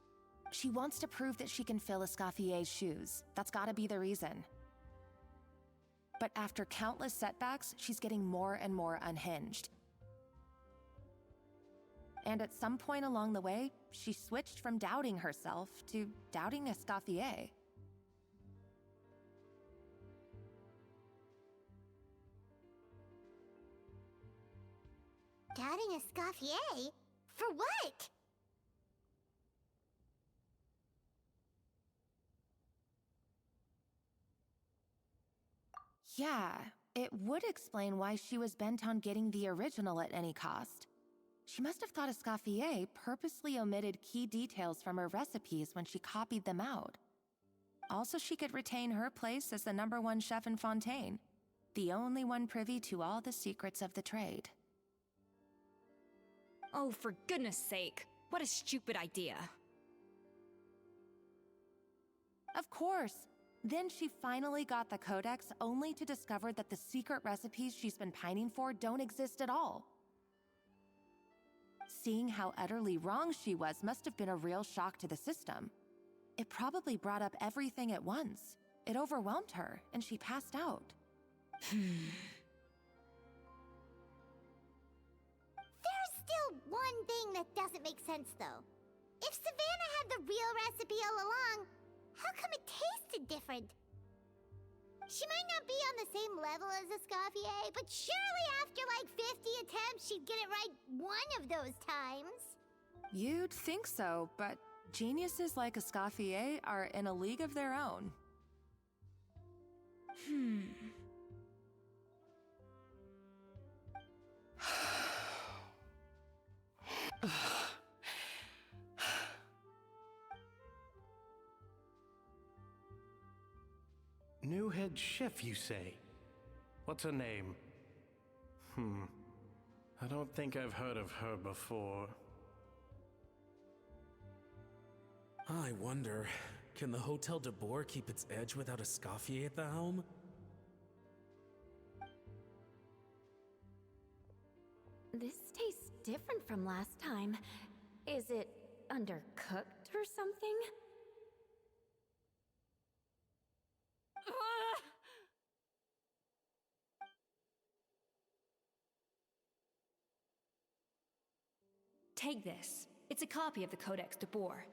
She wants to prove that she can fill Escoffier's shoes. That's gotta be the reason. But after countless setbacks, she's getting more and more unhinged. And at some point along the way, she switched from doubting herself to doubting Escoffier. Doubting Escoffier? For what? Yeah, it would explain why she was bent on getting the original at any cost. She must have thought Escoffier purposely omitted key details from her recipes when she copied them out. Also, she could retain her place as the #1 chef in Fontaine, the only one privy to all the secrets of the trade. Oh, for goodness sake, what a stupid idea. Of course. Then she finally got the codex only to discover that the secret recipes she's been pining for don't exist at all. Seeing how utterly wrong she was must have been a real shock to the system. It probably brought up everything at once. It overwhelmed her, and she passed out. There's still one thing that doesn't make sense, though. If Savannah had the real recipe all along, how come it tasted different? She might not be on the same level as Escoffier, but surely after like 50 attempts, she'd get it right one of those times. You'd think so, but geniuses like Escoffier are in a league of their own. New head chef, you say? What's her name? I don't think I've heard of her before. I wonder, can the Hotel de Boer keep its edge without Escoffier at the helm? This tastes different from last time. Is it undercooked or something? Take this. It's a copy of the Codex de Boer.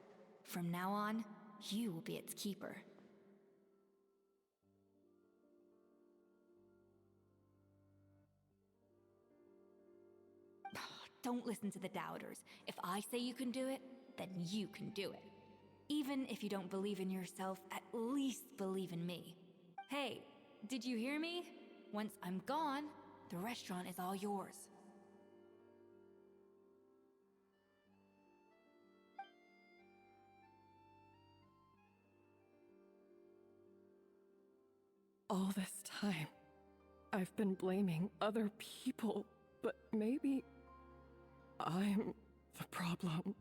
From now on, you will be its keeper. Don't listen to the doubters. If I say you can do it, then you can do it. Even if you don't believe in yourself, at least believe in me. Hey, did you hear me? Once I'm gone, the restaurant is all yours. All this time, I've been blaming other people, but maybe I'm the problem.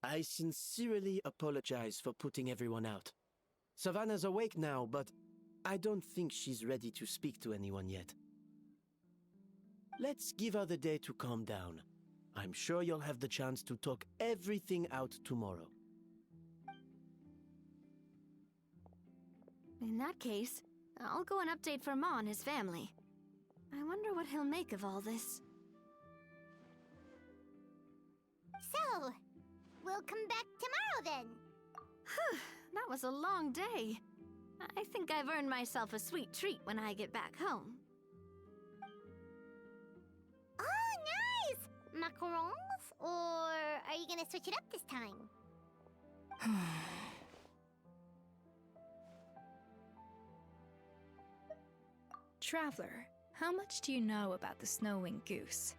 I sincerely apologize for putting everyone out. Savannah's awake now, but I don't think she's ready to speak to anyone yet. Let's give her the day to calm down. I'm sure you'll have the chance to talk everything out tomorrow. In that case, I'll go and update for Ma and his family. I wonder what he'll make of all this. So, we'll come back tomorrow then. Whew, that was a long day. I think I've earned myself a sweet treat when I get back home. Oh, nice! Macarons? Or are you gonna switch it up this time? Traveler, how much do you know about the snow-winged goose?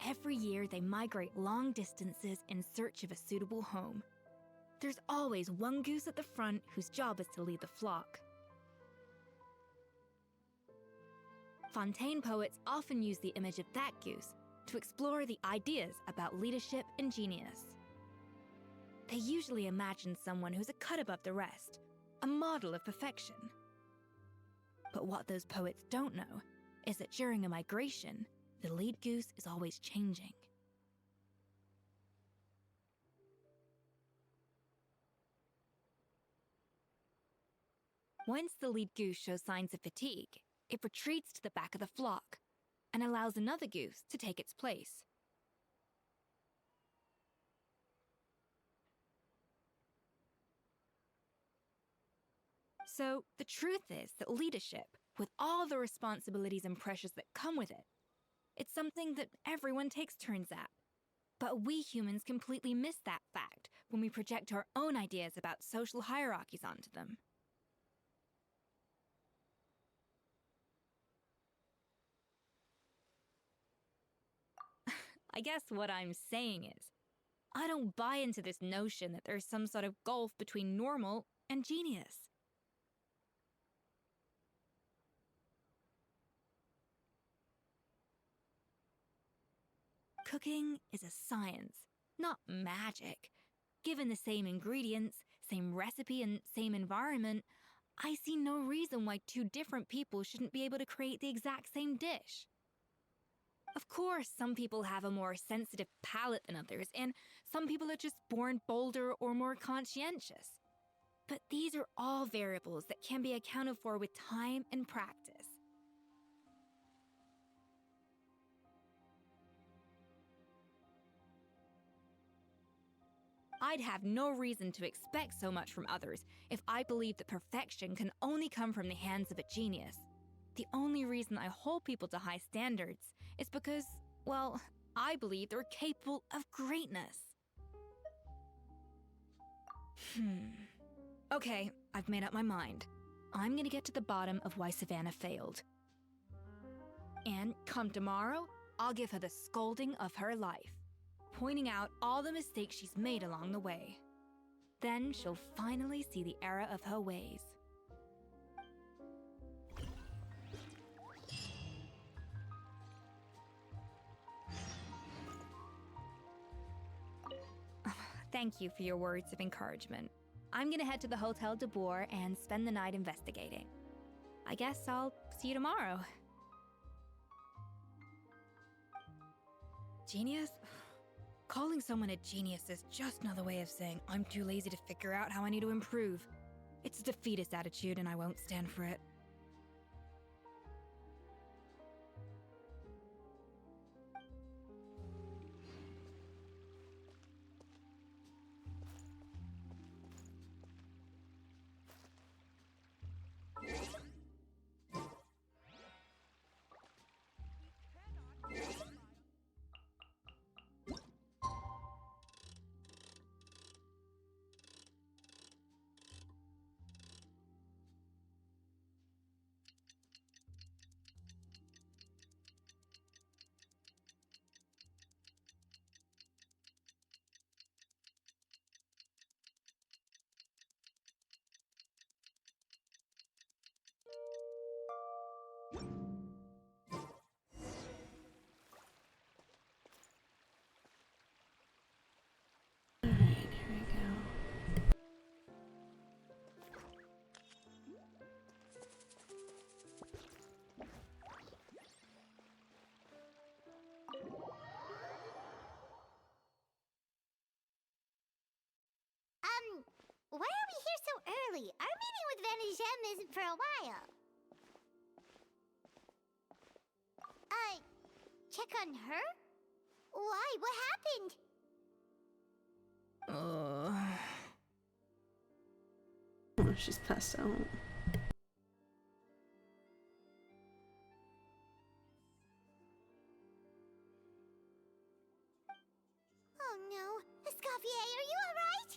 Every year, they migrate long distances in search of a suitable home. There's always one goose at the front whose job is to lead the flock. Fontaine poets often use the image of that goose to explore the ideas about leadership and genius. They usually imagine someone who's a cut above the rest, a model of perfection. But what those poets don't know is that during a migration, the lead goose is always changing. Once the lead goose shows signs of fatigue, it retreats to the back of the flock and allows another goose to take its place. So, the truth is that leadership, with all the responsibilities and pressures that come with it, it's something that everyone takes turns at. But we humans completely miss that fact when we project our own ideas about social hierarchies onto them. I guess what I'm saying is, I don't buy into this notion that there's some sort of gulf between normal and genius. Cooking is a science, not magic. Given the same ingredients, same recipe, and same environment, I see no reason why two different people shouldn't be able to create the exact same dish. Of course, some people have a more sensitive palate than others, and some people are just born bolder or more conscientious. But these are all variables that can be accounted for with time and practice. I'd have no reason to expect so much from others if I believed that perfection can only come from the hands of a genius. The only reason I hold people to high standards is because, well, I believe they're capable of greatness. Okay, I've made up my mind. I'm gonna get to the bottom of why Savannah failed. And come tomorrow, I'll give her the scolding of her life, pointing out all the mistakes she's made along the way. Then she'll finally see the error of her ways. Thank you for your words of encouragement. I'm gonna head to the Hotel de Boer and spend the night investigating. I guess I'll see you tomorrow. Genius? Calling someone a genius is just another way of saying I'm too lazy to figure out how I need to improve. It's a defeatist attitude and I won't stand for it. Vanisham isn't for a while. Check on her? Why? What happened? Oh, she's passed out. Oh no. Escoffier, are you alright?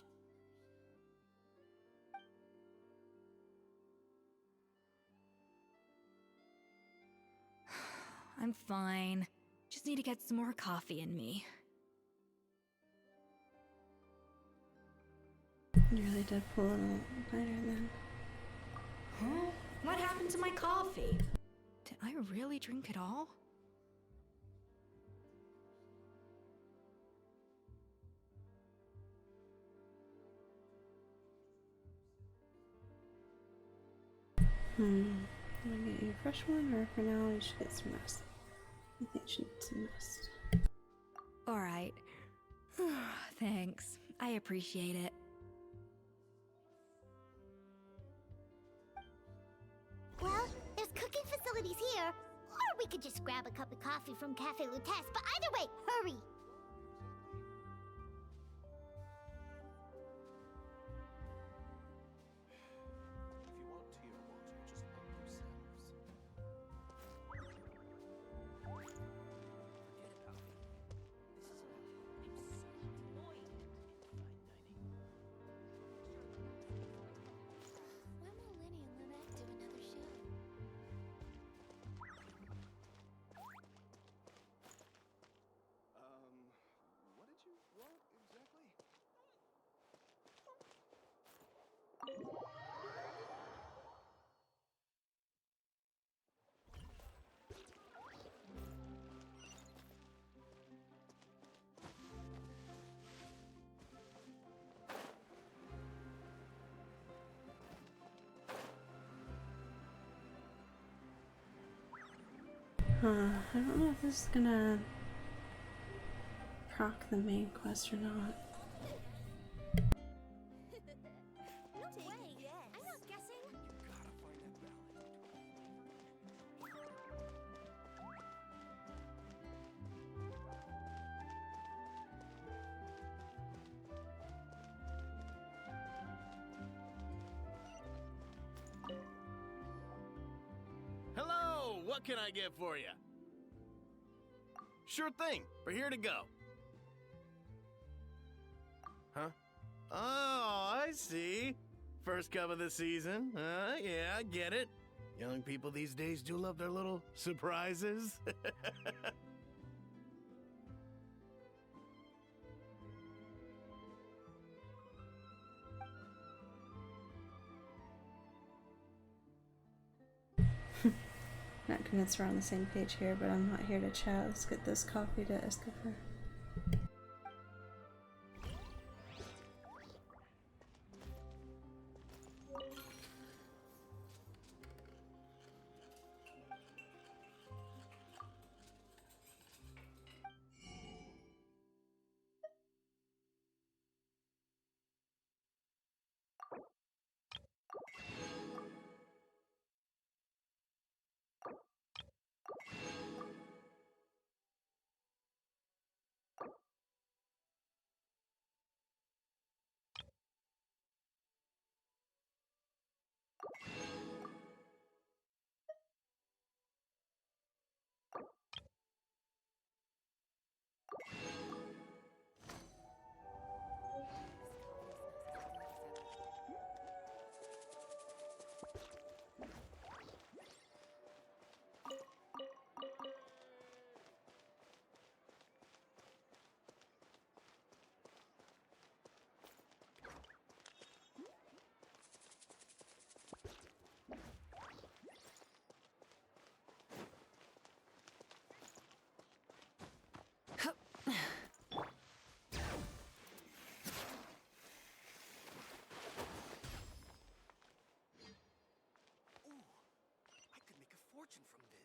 I'm fine. Just need to get some more coffee in me. You really did pull a little lighter then. Huh? What happened to my coffee? Did I really drink it all? I'm gonna get you a fresh one, or for now you should get some rest. I think you should get some rest. Alright. Thanks. I appreciate it. Well, there's cooking facilities here. Or we could just grab a cup of coffee from Cafe Lutece, but either way, hurry! When will Lenny and Lynette do another show? What did you want exactly? I don't know if this is gonna proc the main quest or not. No way! I'm not guessing. Hello! What can I get for you? Sure thing. We're here to go. Huh? Oh, I see. First cup of the season. Yeah, I get it. Young people these days do love their little surprises. Not convinced we're on the same page here, but I'm not here to chat. Let's get this coffee to Escoffier. Fortune from this.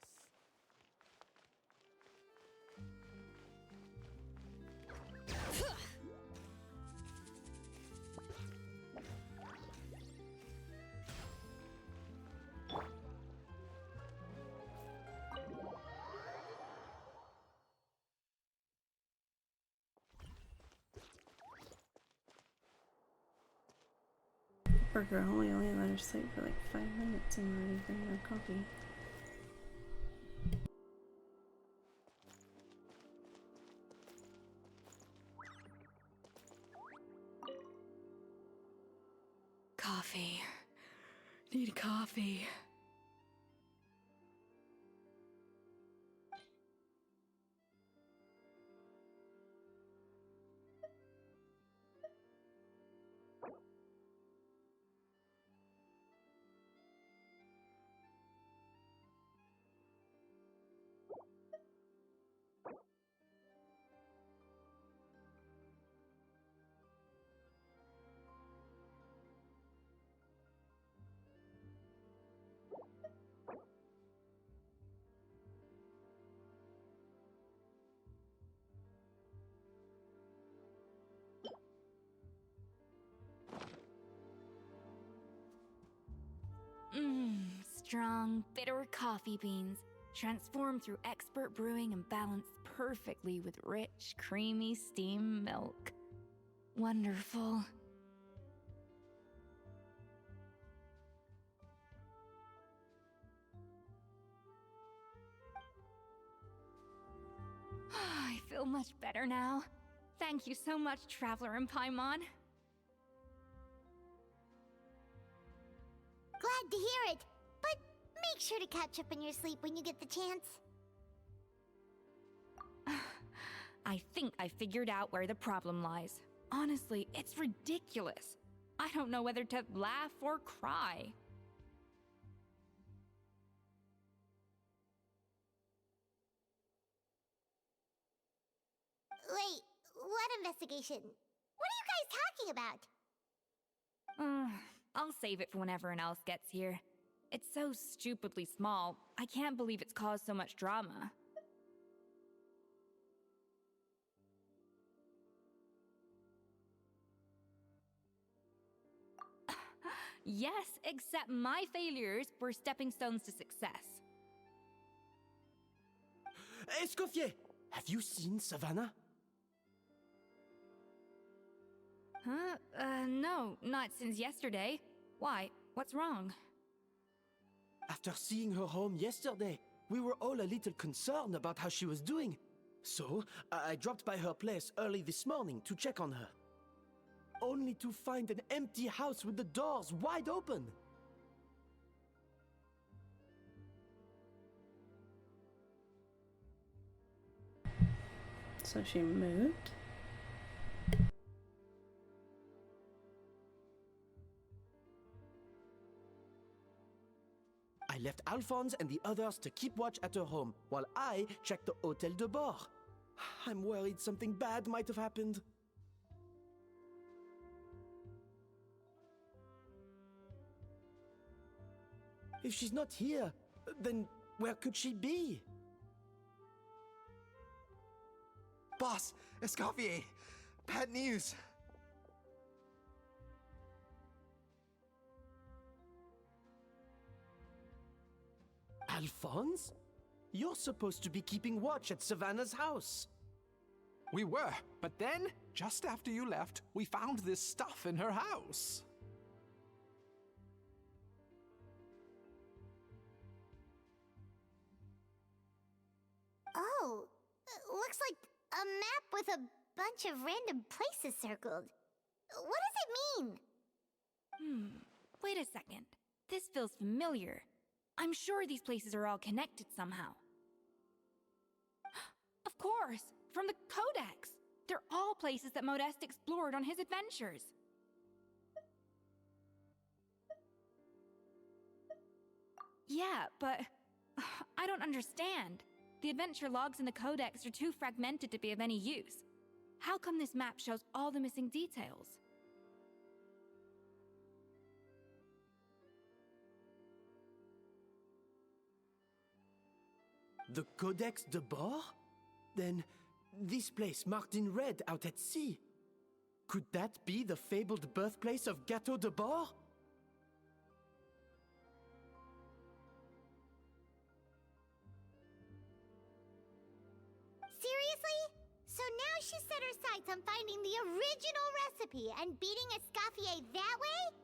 Poor girl, we only let her sleep for like 5 minutes and already bring her coffee. Coffee. Need coffee. Strong, bitter coffee beans, transformed through expert brewing and balanced perfectly with rich, creamy steam milk. Wonderful. I feel much better now. Thank you so much, Traveler in Paimon. Glad to hear it, but make sure to catch up on your sleep when you get the chance. I think I figured out where the problem lies. Honestly, it's ridiculous. I don't know whether to laugh or cry. Wait, what investigation? What are you guys talking about? I'll save it for when everyone else gets here. It's so stupidly small, I can't believe it's caused so much drama. Yes, except my failures were stepping stones to success. Escoffier! Have you seen Savannah? Huh? No, not since yesterday. Why? What's wrong? After seeing her home yesterday, we were all a little concerned about how she was doing. So, I dropped by her place early this morning to check on her. Only to find an empty house with the doors wide open. So she moved? I left Alphonse and the others to keep watch at her home, while I checked the Hotel de Bord. I'm worried something bad might have happened. If she's not here, then where could she be? Boss, Escoffier, bad news. Alphonse? You're supposed to be keeping watch at Savannah's house. We were, but then, just after you left, we found this stuff in her house. Oh, looks like a map with a bunch of random places circled. What does it mean? Wait a second. This feels familiar. I'm sure these places are all connected somehow. Of course! From the Codex! They're all places that Modeste explored on his adventures. Yeah, but I don't understand. The adventure logs in the Codex are too fragmented to be of any use. How come this map shows all the missing details? The Codex de Bord? Then, this place marked in red out at sea. Could that be the fabled birthplace of Gâteau de Bord? Seriously? So now she set her sights on finding the original recipe and beating Escoffier that way?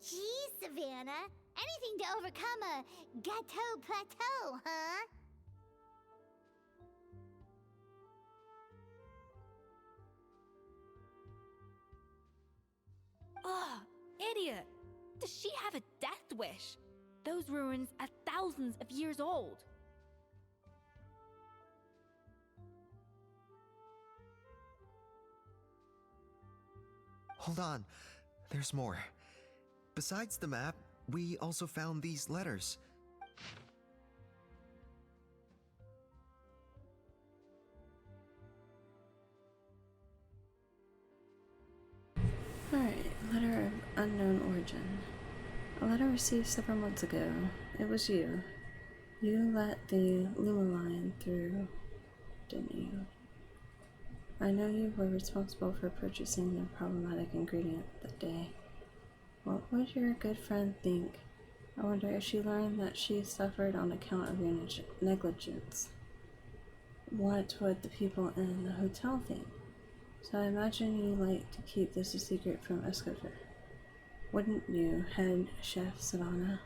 Geez, Savannah. Anything to overcome a gâteau plateau, huh? Ugh, idiot! Does she have a death wish? Those ruins are thousands of years old. Hold on, there's more. Besides the map, we also found these letters. Alright, letter of unknown origin. A letter received several months ago. It was you. You let the Luma line through, didn't you? I know you were responsible for purchasing the problematic ingredient that day. What would your good friend think? I wonder if she learned that she suffered on account of your negligence. What would the people in the hotel think? So I imagine you like to keep this a secret from Escoffier. Wouldn't you, head chef Savannah?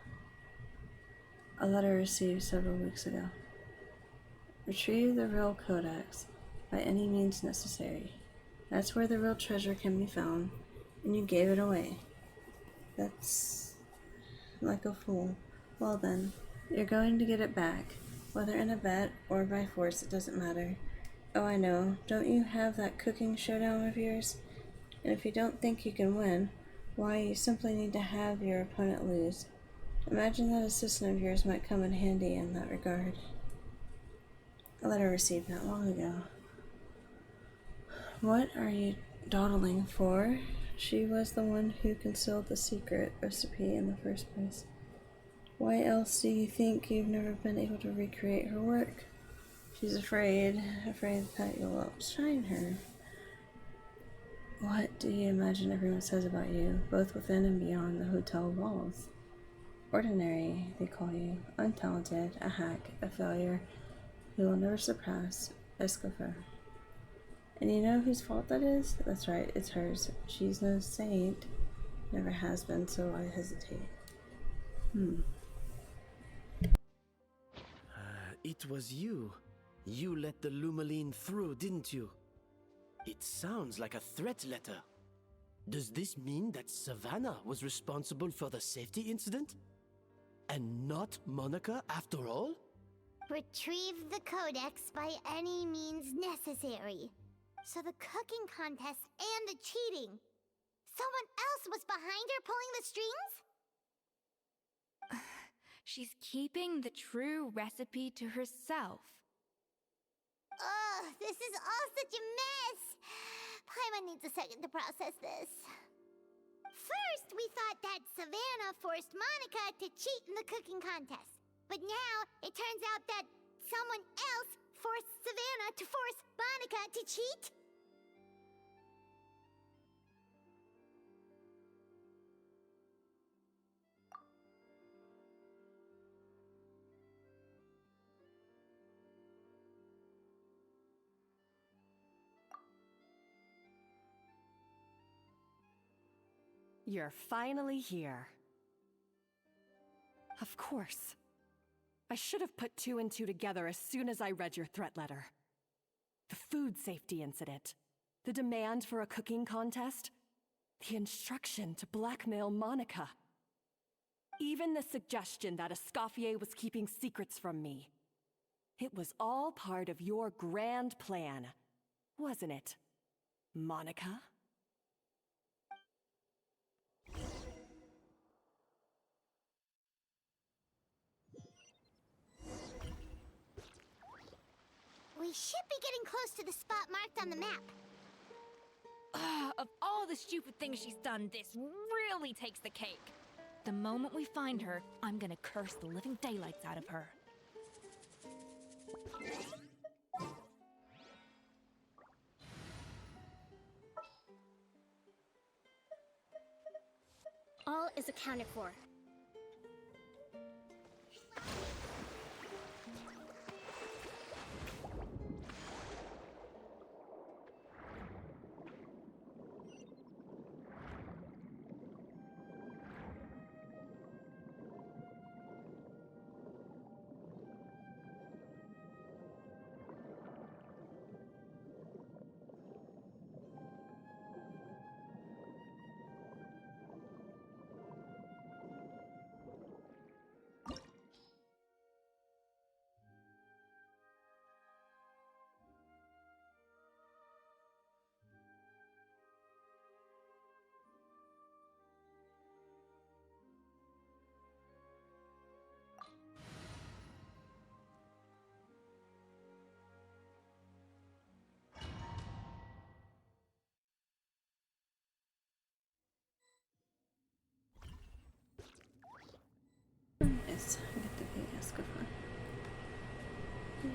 A letter received several weeks ago. Retrieve the real codex by any means necessary. That's where the real treasure can be found, and you gave it away. That's like a fool. Well then, you're going to get it back, whether in a bet or by force, it doesn't matter. Oh, I know. Don't you have that cooking showdown of yours? And if you don't think you can win, why, you simply need to have your opponent lose. Imagine that assistant of yours might come in handy in that regard. A letter received not long ago. What are you dawdling for? She was the one who concealed the secret recipe in the first place. Why else do you think you've never been able to recreate her work? She's afraid that you'll outshine her. What do you imagine everyone says about you, both within and beyond the hotel walls? Ordinary, they call you. Untalented, a hack, a failure who will never surpass Escoffier. And you know whose fault that is? That's right, it's hers. She's no saint. Never has been, so I hesitate. It was you. You let the Lumaline through, didn't you? It sounds like a threat letter. Does this mean that Savannah was responsible for the safety incident? And not Monica after all? Retrieve the codex by any means necessary. So the cooking contest and the cheating. Someone else was behind her pulling the strings? She's keeping the true recipe to herself. Ugh, this is all such a mess. Paimon needs a second to process this. First, we thought that Savannah forced Monica to cheat in the cooking contest. But now, it turns out that someone else forced Savannah to force Monica to cheat? You're finally here. Of course. I should have put two and two together as soon as I read your threat letter. The food safety incident, the demand for a cooking contest, the instruction to blackmail Monica. Even the suggestion that Escoffier was keeping secrets from me. It was all part of your grand plan, wasn't it, Monica? We should be getting close to the spot marked on the map. Of all the stupid things she's done, this really takes the cake. The moment we find her, I'm gonna curse the living daylights out of her. All is accounted for. nice. I get to be Escoffier. Yay.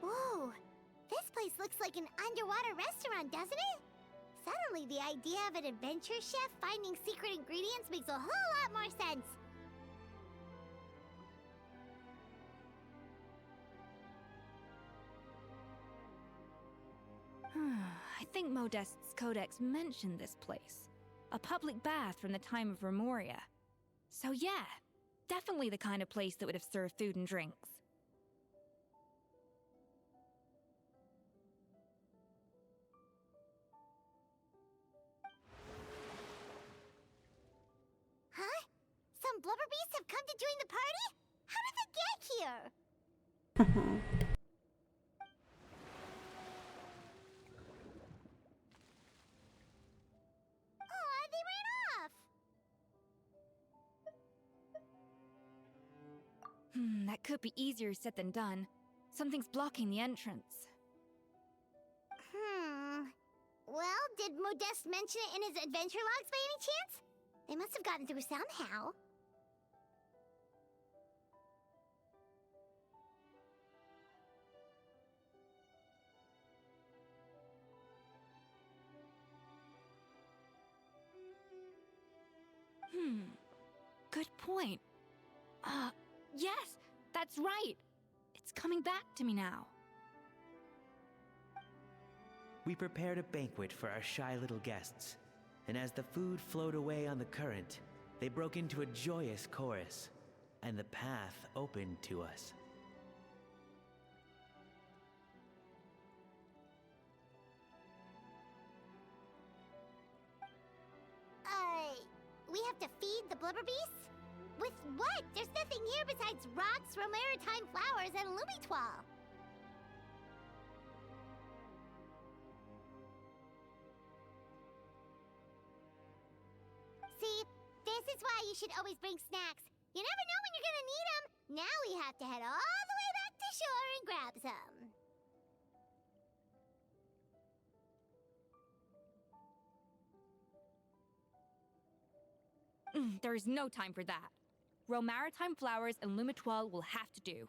Whoa! This place looks like an underwater restaurant, doesn't it? Suddenly, the idea of an adventure chef finding secret ingredients makes a whole lot more sense. I think Modest's codex mentioned this place. A public bath from the time of Remoria. So yeah, definitely the kind of place that would have served food and drinks. Huh? Some blubber beasts have come to join the party? How did they get here? Aw, they ran off! That could be easier said than done. Something's blocking the entrance. Well, did Modeste mention it in his adventure logs by any chance? They must have gotten through somehow. Good point. Yes, that's right. It's coming back to me now. We prepared a banquet for our shy little guests, and as the food flowed away on the current, they broke into a joyous chorus, and the path opened to us. We have to feed the blubber beasts? With what? There's nothing here besides rocks, romaritime flowers, and lumitoile. See, this is why you should always bring snacks. You never know when you're gonna need them. Now we have to head all the way back to shore and grab some. There's no time for that. Romaritime flowers and lumitoile will have to do.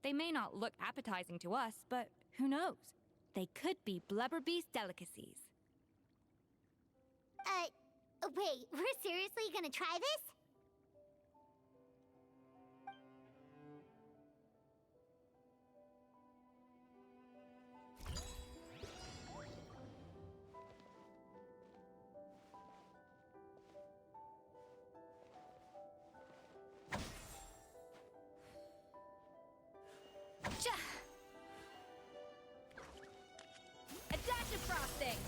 They may not look appetizing to us, but who knows? They could be blubber beast delicacies. Wait, we're seriously gonna try this? A dash of frosting!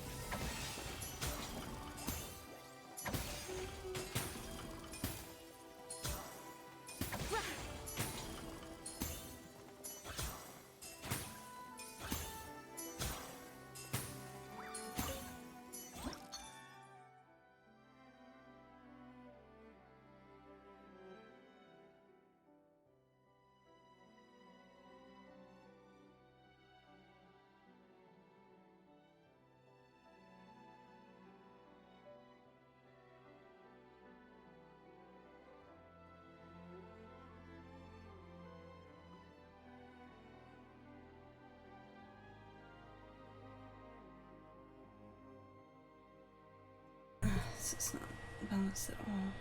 This is not balanced at all.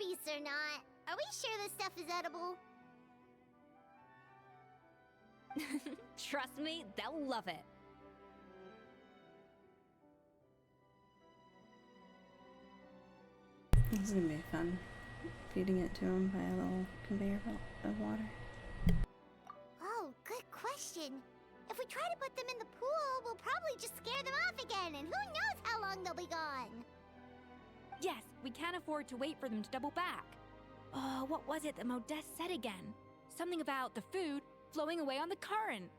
beasts or not, are we sure this stuff is edible? Trust me, they'll love it. This is gonna be fun. Feeding it to him by a little conveyor belt of water. Oh, good question. If we try to put them in the pool, we'll probably just scare them off again, and who knows how long they'll be gone. Yes, we can't afford to wait for them to double back. Oh, what was it that Modeste said again? Something about the food flowing away on the current.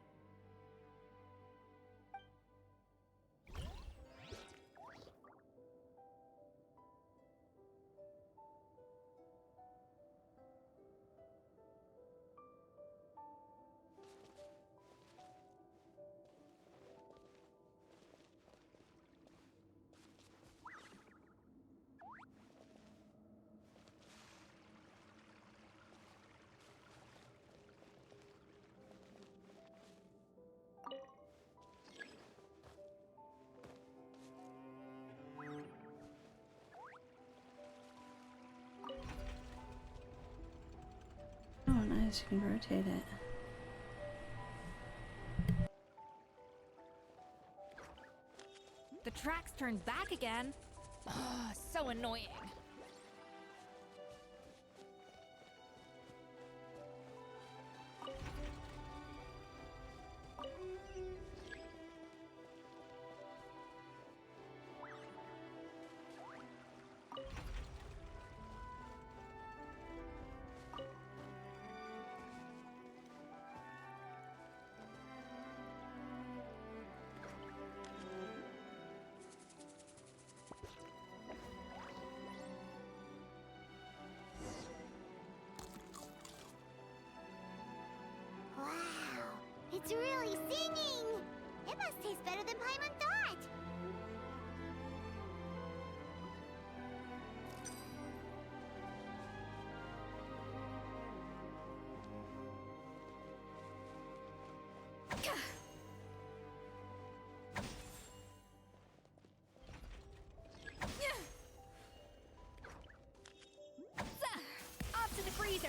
Oh, nice. You can rotate it. The tracks turned back again. Oh, so annoying. Wow, it's really singing! It must taste better than Paimon thought! Off to the freezer.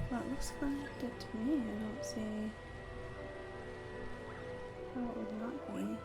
Well, it looks connected to me. I don't see how it would not be.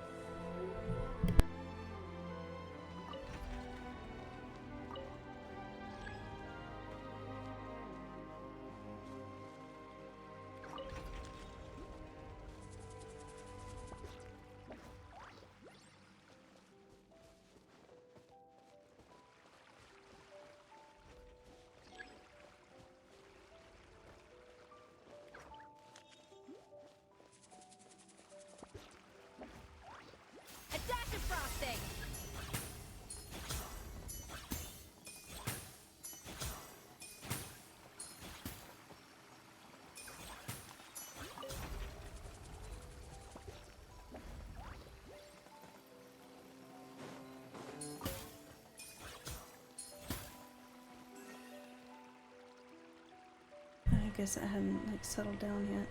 A dash of frosting. I guess it hadn't like settled down yet.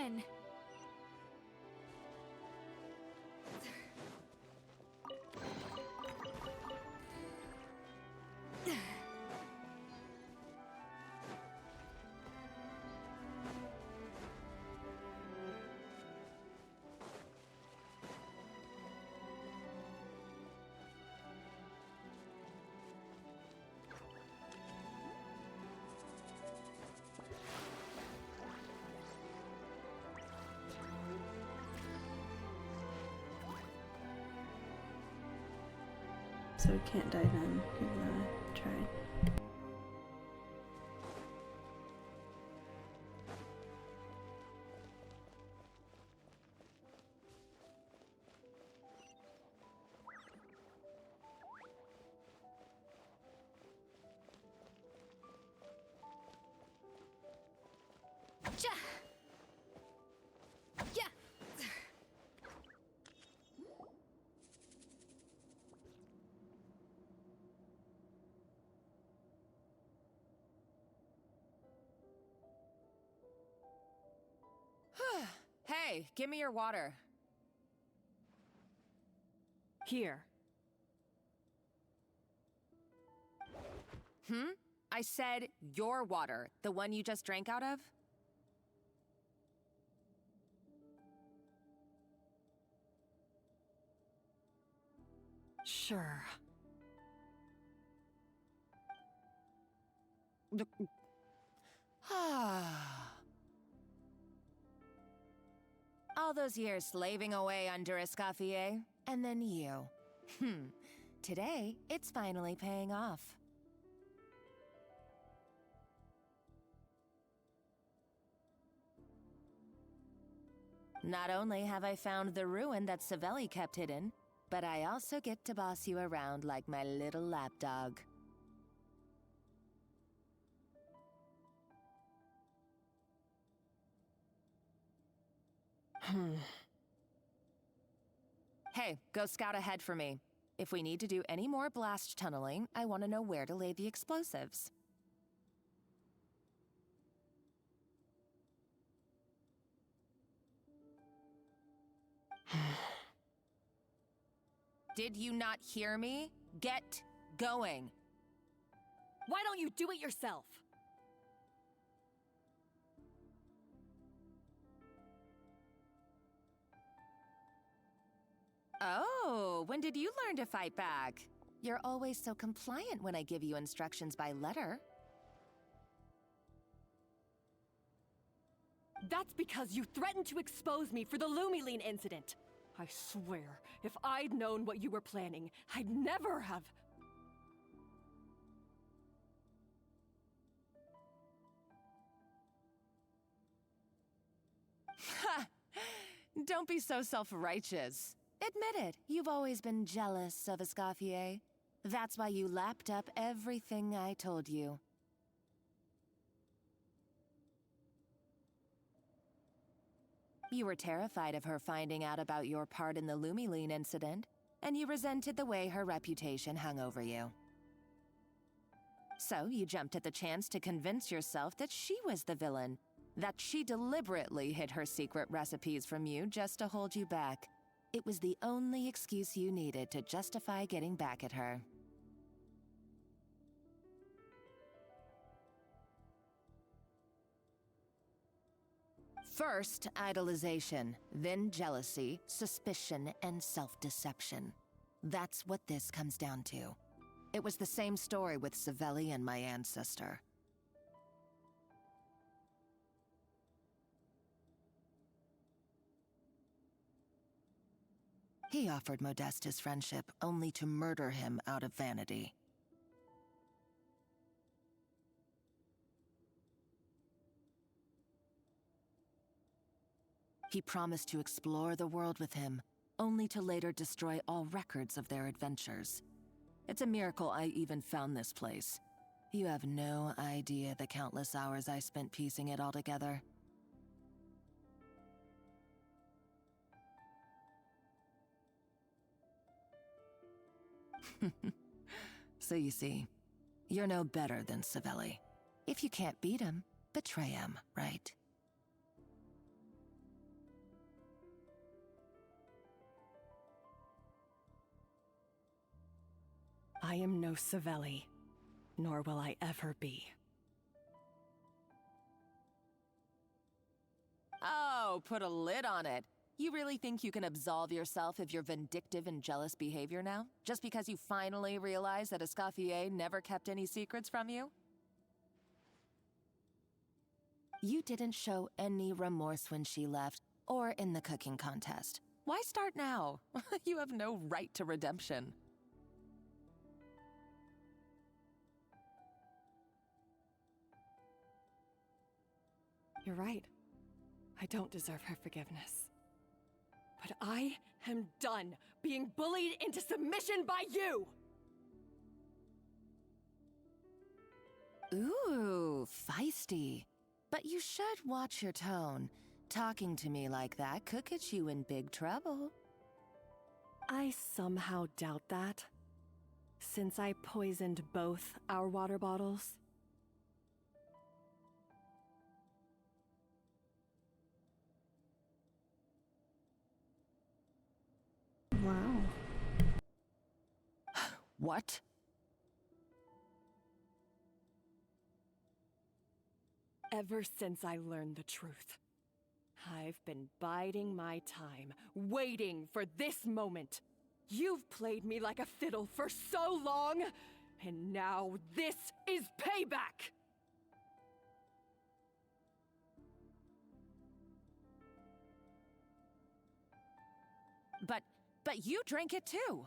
in. So we can't dive in, even though I tried. Ja! Yeah! Hey, give me your water. Here. I said your water, the one you just drank out of? Sure. All those years slaving away under Escoffier, and then you. Today, it's finally paying off. Not only have I found the ruin that Savelli kept hidden, but I also get to boss you around like my little lapdog. Hey, go scout ahead for me. If we need to do any more blast tunneling, I want to know where to lay the explosives. Did you not hear me? Get going. Why don't you do it yourself? Oh, when did you learn to fight back? You're always so compliant when I give you instructions by letter. That's because you threatened to expose me for the Lumiline incident. I swear, if I'd known what you were planning, I'd never have... Ha! Don't be so self-righteous. Admit it, you've always been jealous of Escoffier. That's why you lapped up everything I told you. You were terrified of her finding out about your part in the Lumiline incident, and you resented the way her reputation hung over you. So you jumped at the chance to convince yourself that she was the villain, that she deliberately hid her secret recipes from you just to hold you back. It was the only excuse you needed to justify getting back at her. First, idolization, then jealousy, suspicion, and self-deception. That's what this comes down to. It was the same story with Savelli and my ancestor. He offered Modeste his friendship only to murder him out of vanity. He promised to explore the world with him, only to later destroy all records of their adventures. It's a miracle I even found this place. You have no idea the countless hours I spent piecing it all together. So you see, you're no better than Savelli. If you can't beat him, betray him, right? I am no Savelli, nor will I ever be. Oh, put a lid on it. You really think you can absolve yourself of your vindictive and jealous behavior now? Just because you finally realize that Escoffier never kept any secrets from you? You didn't show any remorse when she left, or in the cooking contest. Why start now? You have no right to redemption. You're right. I don't deserve her forgiveness. But I am done being bullied into submission by you! Ooh, feisty. But you should watch your tone. Talking to me like that could get you in big trouble. I somehow doubt that, since I poisoned both our water bottles. Wow. What? Ever since I learned the truth, I've been biding my time, waiting for this moment. You've played me like a fiddle for so long, and now this is payback! But you drank it too!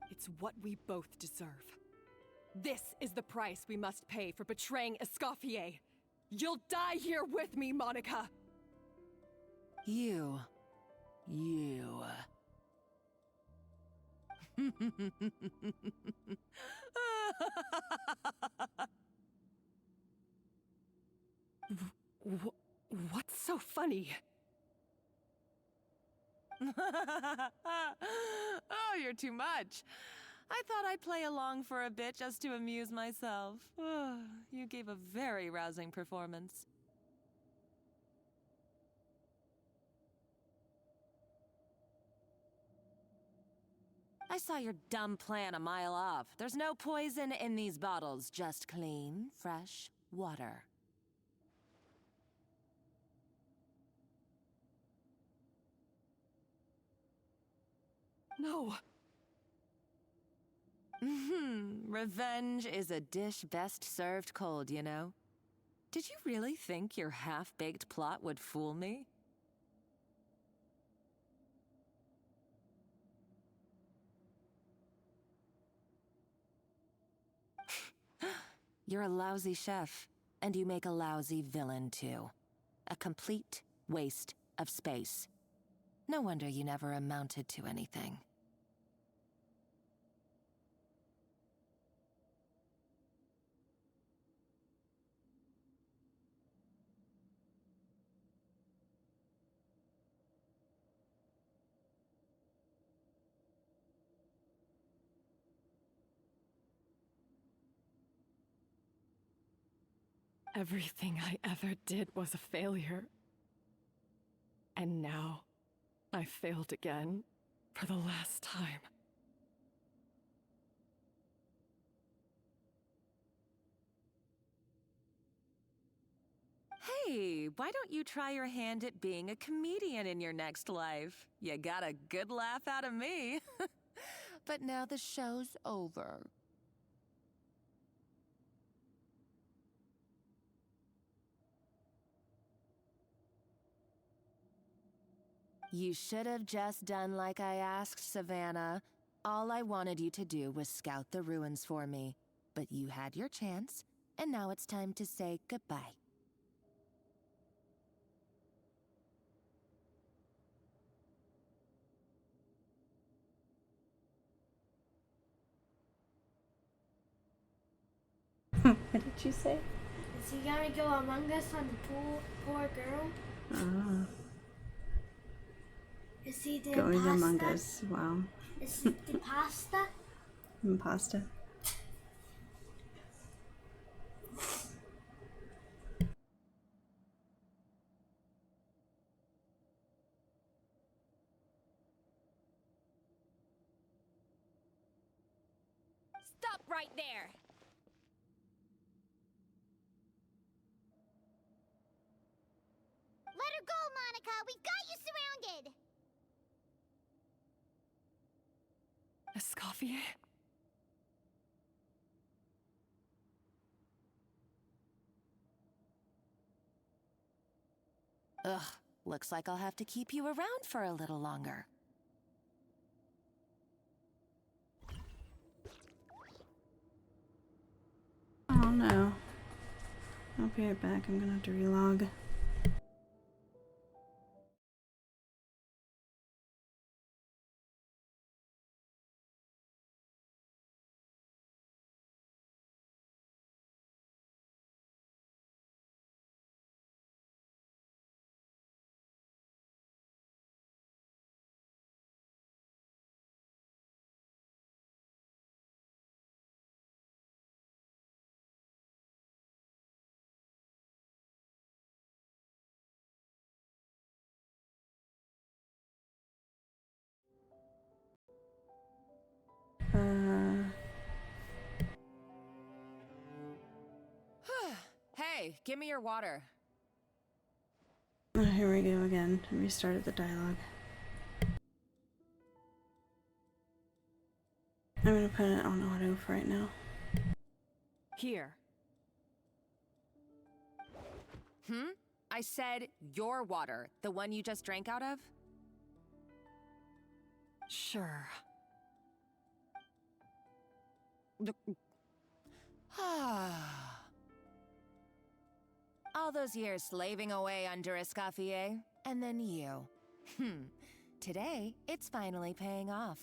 It's what we both deserve. This is the price we must pay for betraying Escoffier. You'll die here with me, Monica! You. What's so funny? Oh, you're too much. I thought I'd play along for a bit just to amuse myself. You gave a very rousing performance. I saw your dumb plan a mile off. There's no poison in these bottles, just clean, fresh water. No. Revenge is a dish best served cold, you know? Did you really think your half-baked plot would fool me? You're a lousy chef, and you make a lousy villain, too. A complete waste of space. No wonder you never amounted to anything. Everything I ever did was a failure. And now, I failed again, for the last time. Hey, why don't you try your hand at being a comedian in your next life? You got a good laugh out of me. But now the show's over. You should have just done like I asked, Savannah. All I wanted you to do was scout the ruins for me. But you had your chance, and now it's time to say goodbye. What did you say? Is he gonna go among us on the poor girl? Ah. Is he the Going pasta? among us. Wow. Is he the pasta? And pasta. right there. Let her go, Monica! We've got you surrounded! Escoffier? Ugh, looks like I'll have to keep you around for a little longer. Oh no. I'll be right back. I'm gonna have to relog. Hey, give me your water. Oh, here we go again. Restarted the dialogue. I'm gonna put it on auto for right now. Here. I said your water, the one you just drank out of? Sure. All those years slaving away under Escoffier, and then you. Today, it's finally paying off.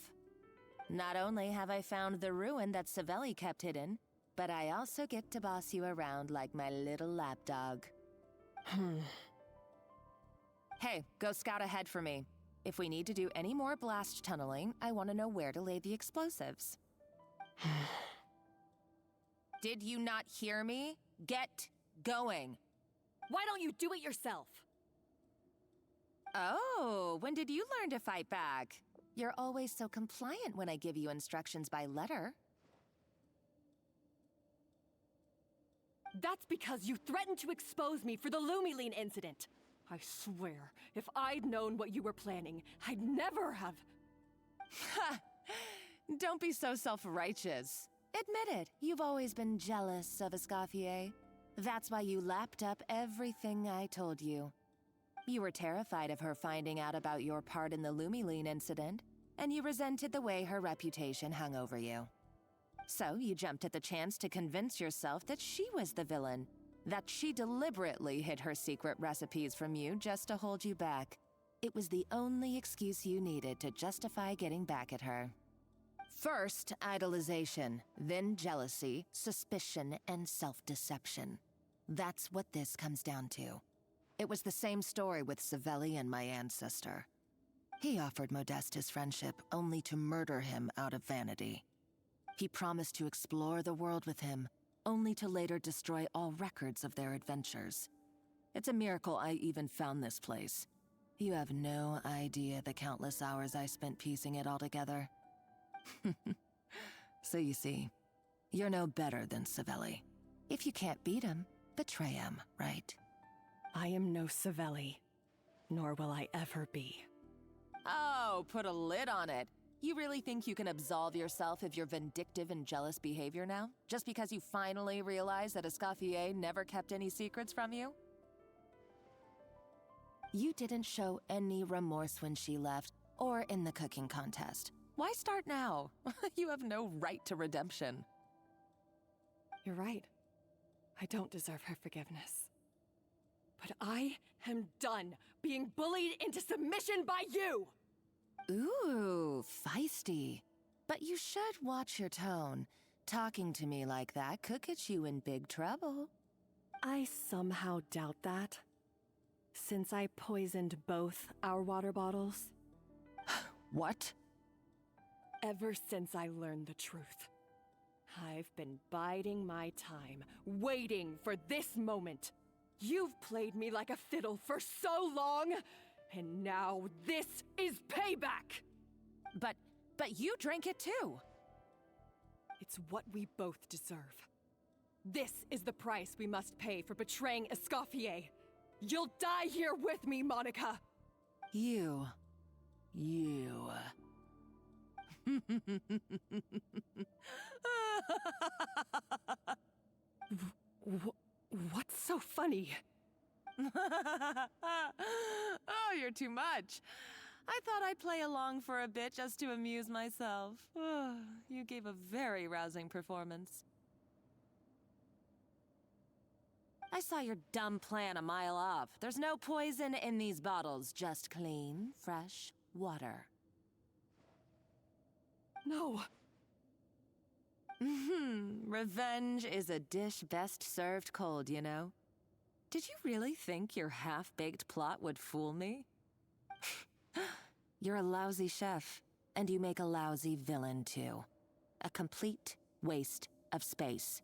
Not only have I found the ruin that Savelli kept hidden, but I also get to boss you around like my little lapdog. Hey, go scout ahead for me. If we need to do any more blast tunneling, I want to know where to lay the explosives. Did you not hear me? Get going. Why don't you do it yourself? Oh, when did you learn to fight back? You're always so compliant when I give you instructions by letter. That's because you threatened to expose me for the Lumiline incident. I swear, if I'd known what you were planning, I'd never have... Ha! Don't be so self-righteous. Admit it, you've always been jealous of Escoffier. That's why you lapped up everything I told you. You were terrified of her finding out about your part in the Lumiline incident, and you resented the way her reputation hung over you. So you jumped at the chance to convince yourself that she was the villain, that she deliberately hid her secret recipes from you just to hold you back. It was the only excuse you needed to justify getting back at her. First, idolization, then jealousy, suspicion, and self-deception. That's what this comes down to. It was the same story with Savelli and my ancestor. He offered Modeste his friendship only to murder him out of vanity. He promised to explore the world with him, only to later destroy all records of their adventures. It's a miracle I even found this place. You have no idea the countless hours I spent piecing it all together. So you see, you're no better than Savelli. If you can't beat him, betray him, right? I am no Savelli, nor will I ever be. Oh, put a lid on it. You really think you can absolve yourself of your vindictive and jealous behavior now? Just because you finally realize that Escoffier never kept any secrets from you? You didn't show any remorse when she left, or in the cooking contest. Why start now? You have no right to redemption. You're right. I don't deserve her forgiveness. But I am done being bullied into submission by you! Ooh, feisty. But you should watch your tone. Talking to me like that could get you in big trouble. I somehow doubt that. Since I poisoned both our water bottles. What? Ever since I learned the truth, I've been biding my time, waiting for this moment. You've played me like a fiddle for so long, and now this is payback! But you drank it too. It's what we both deserve. This is the price we must pay for betraying Escoffier. You'll die here with me, Monica! You. What's so funny? Oh, you're too much. I thought I'd play along for a bit just to amuse myself. You gave a very rousing performance. I saw your dumb plan a mile off. There's no poison in these bottles, just clean, fresh water. No. Revenge is a dish best served cold, you know? Did you really think your half-baked plot would fool me? You're a lousy chef, and you make a lousy villain, too. A complete waste of space.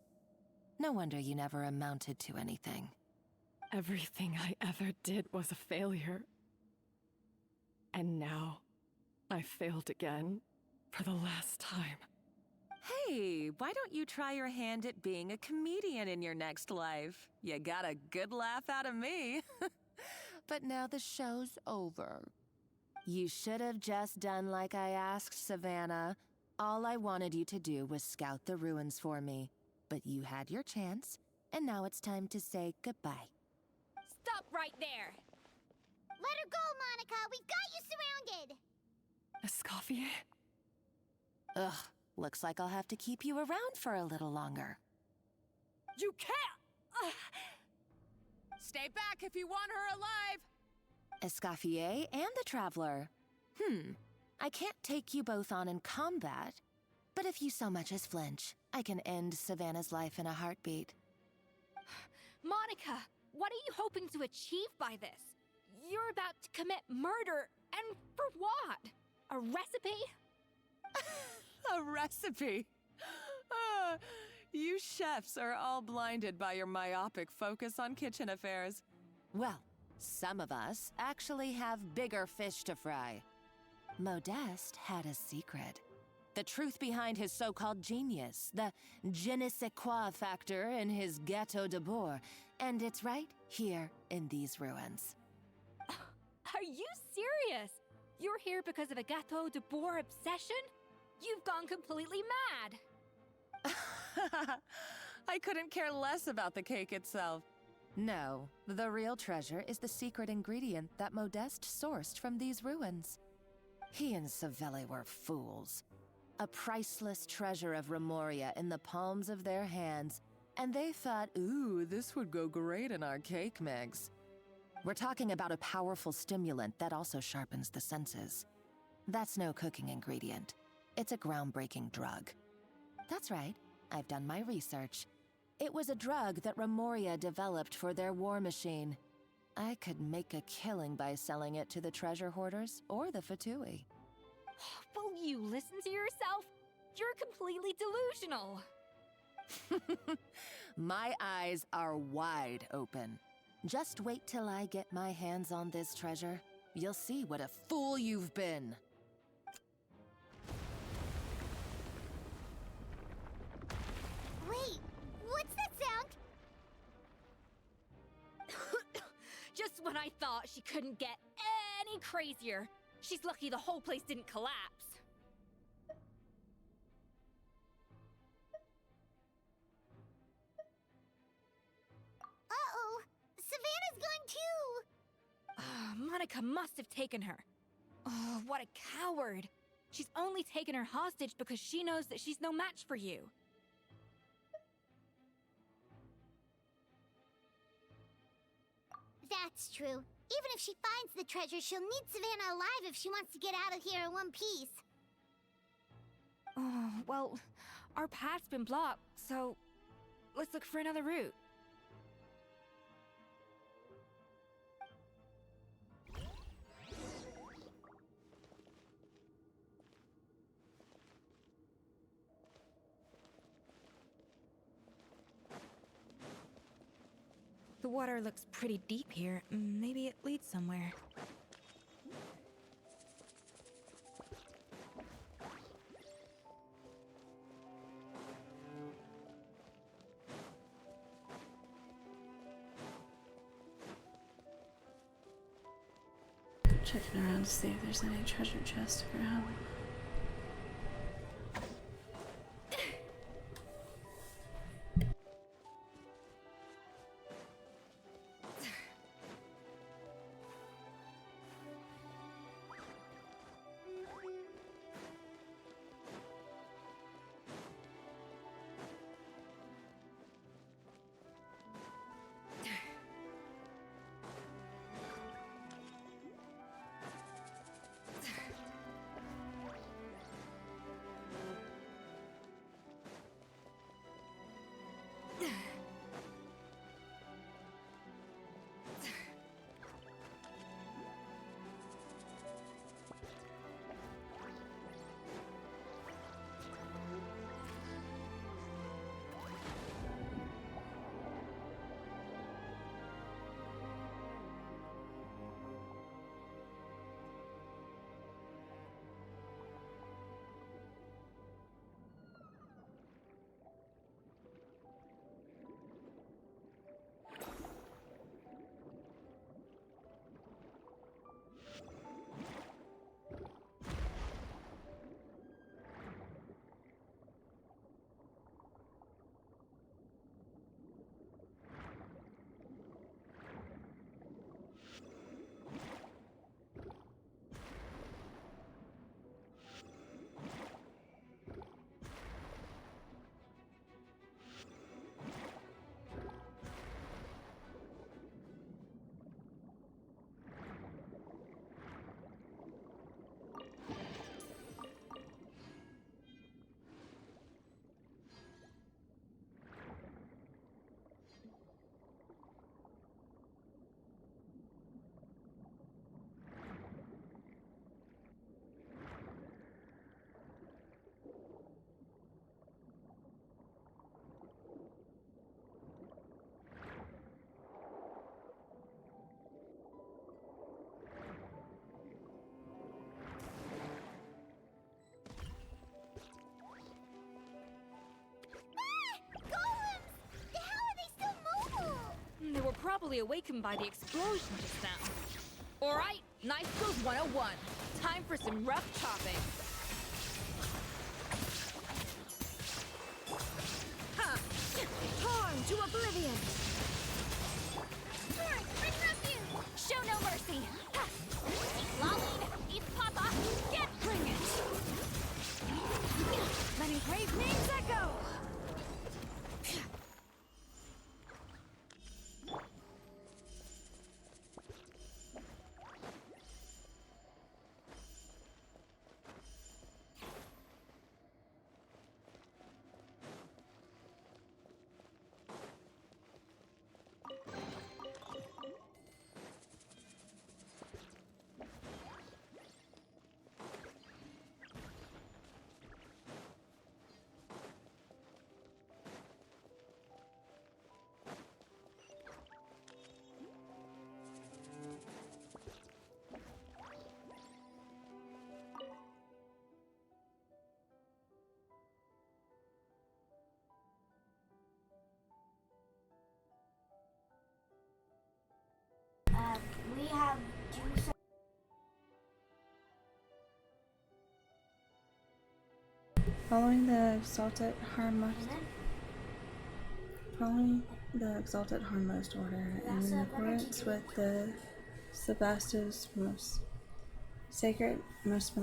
No wonder you never amounted to anything. Everything I ever did was a failure. And now, I failed again, for the last time. Hey, why don't you try your hand at being a comedian in your next life? You got a good laugh out of me. But now the show's over. You should have just done like I asked, Savannah. All I wanted you to do was scout the ruins for me. But you had your chance, and now it's time to say goodbye. Stop right there! Let her go, Monica! We've got you surrounded! Escoffier? Ugh, looks like I'll have to keep you around for a little longer. You can't! Stay back if you want her alive! Escoffier and the Traveler. I can't take you both on in combat, but if you so much as flinch, I can end Savannah's life in a heartbeat. Monica, what are you hoping to achieve by this? You're about to commit murder, and for what? A recipe? A recipe? You chefs are all blinded by your myopic focus on kitchen affairs. Well, some of us actually have bigger fish to fry. Modeste had a secret. The truth behind his so-called genius, the je ne sais quoi factor in his Gâteau de Bourg, and it's right here in these ruins. Are you serious? You're here because of a Gâteau de Bourg obsession? You've gone completely mad! I couldn't care less about the cake itself. No, the real treasure is the secret ingredient that Modeste sourced from these ruins. He and Savelli were fools. A priceless treasure of Remoria in the palms of their hands, and they thought, ooh, this would go great in our cake mix. We're talking about a powerful stimulant that also sharpens the senses. That's no cooking ingredient. It's a groundbreaking drug. That's right, I've done my research. It was a drug that Remoria developed for their war machine. I could make a killing by selling it to the treasure hoarders or the Fatui. Will you listen to yourself? You're completely delusional. My eyes are wide open. Just wait till I get my hands on this treasure. You'll see what a fool you've been. Wait, what's that sound? Just when I thought she couldn't get any crazier. She's lucky the whole place didn't collapse. Uh-oh, Savannah's gone too! Monica must have taken her. Oh, what a coward. She's only taken her hostage because she knows that she's no match for you. That's true. Even if she finds the treasure, she'll need Savannah alive if she wants to get out of here in one piece. Oh, well, our path's been blocked, so let's look for another route. The water looks pretty deep here. Maybe it leads somewhere. Checking around to see if there's any treasure chests to grab. They were probably awakened by the explosion just now. Alright, Knife Skills 101. Time for some rough chopping. Ha! Torn to oblivion! Sword, bring refuge! Show no mercy! Ha! Eat Lolline! Eat Papa! Get Bring it! Letting brave names echo! We have juice. Following the exalted harmmost order, and in accordance with the Sebastian's most sacred, most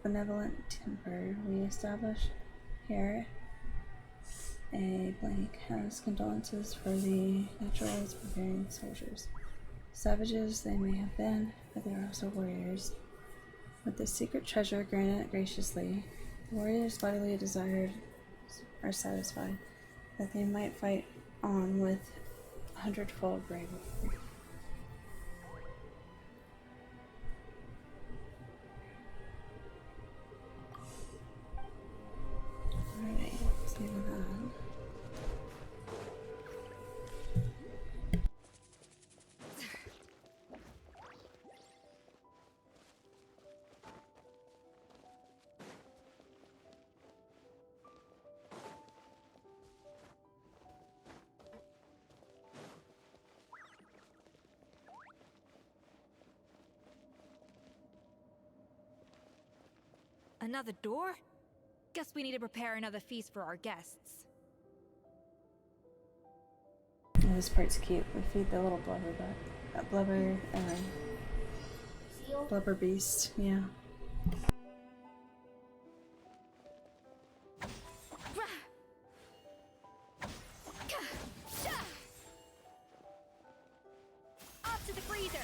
benevolent temper, we establish here a blank as condolences for the naturalized barbarian soldiers. Savages they may have been, but they are also warriors. With the secret treasure granted graciously, the warriors' vitally desired are satisfied, that they might fight on with 100-fold bravery. Alright, let's do that. Another door? Guess we need to prepare another feast for our guests. Oh, this part's cute. We feed the little blubber beast. Yeah. Off to the freezer!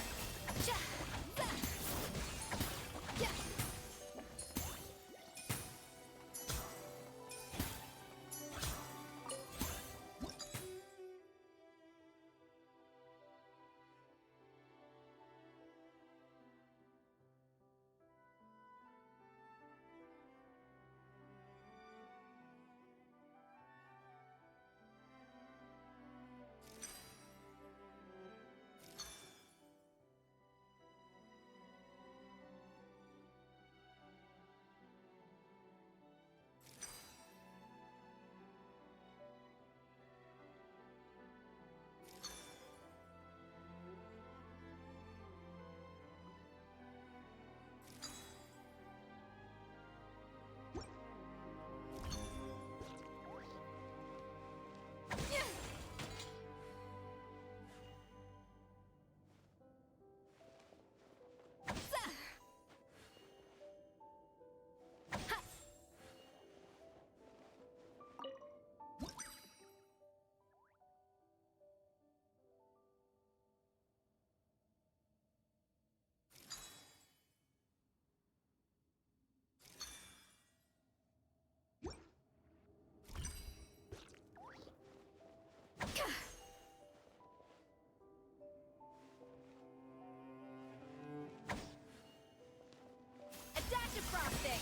A dash of frosting!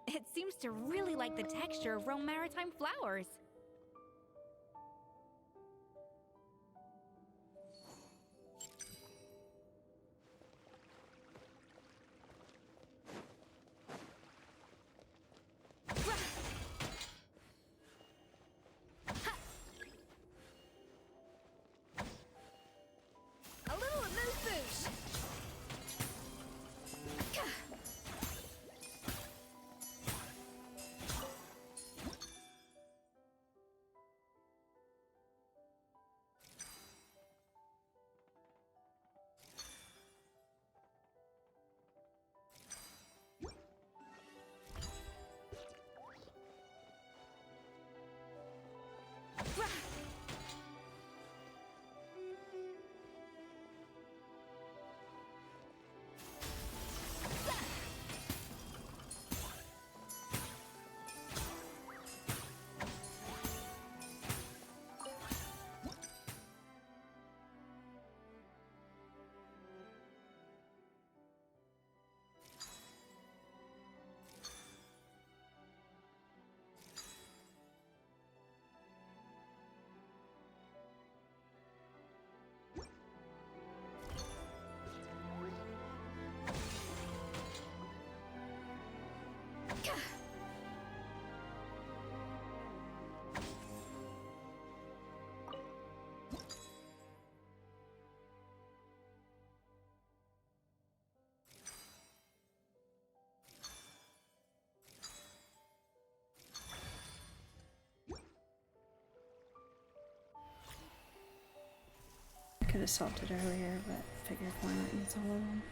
It seems to really like the texture of Rome Maritime flowers. A little amuse-bouche! Could have salted earlier, but figured why not use all of them.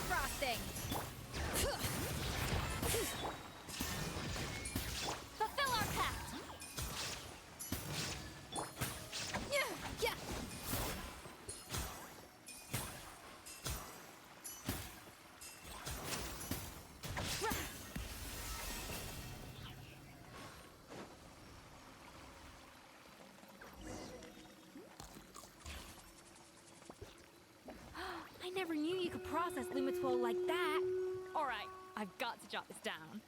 Frosting! Fulfill our pact! Yeah. I never knew you could process Lumitwol like that. Alright, I've got to jot this down.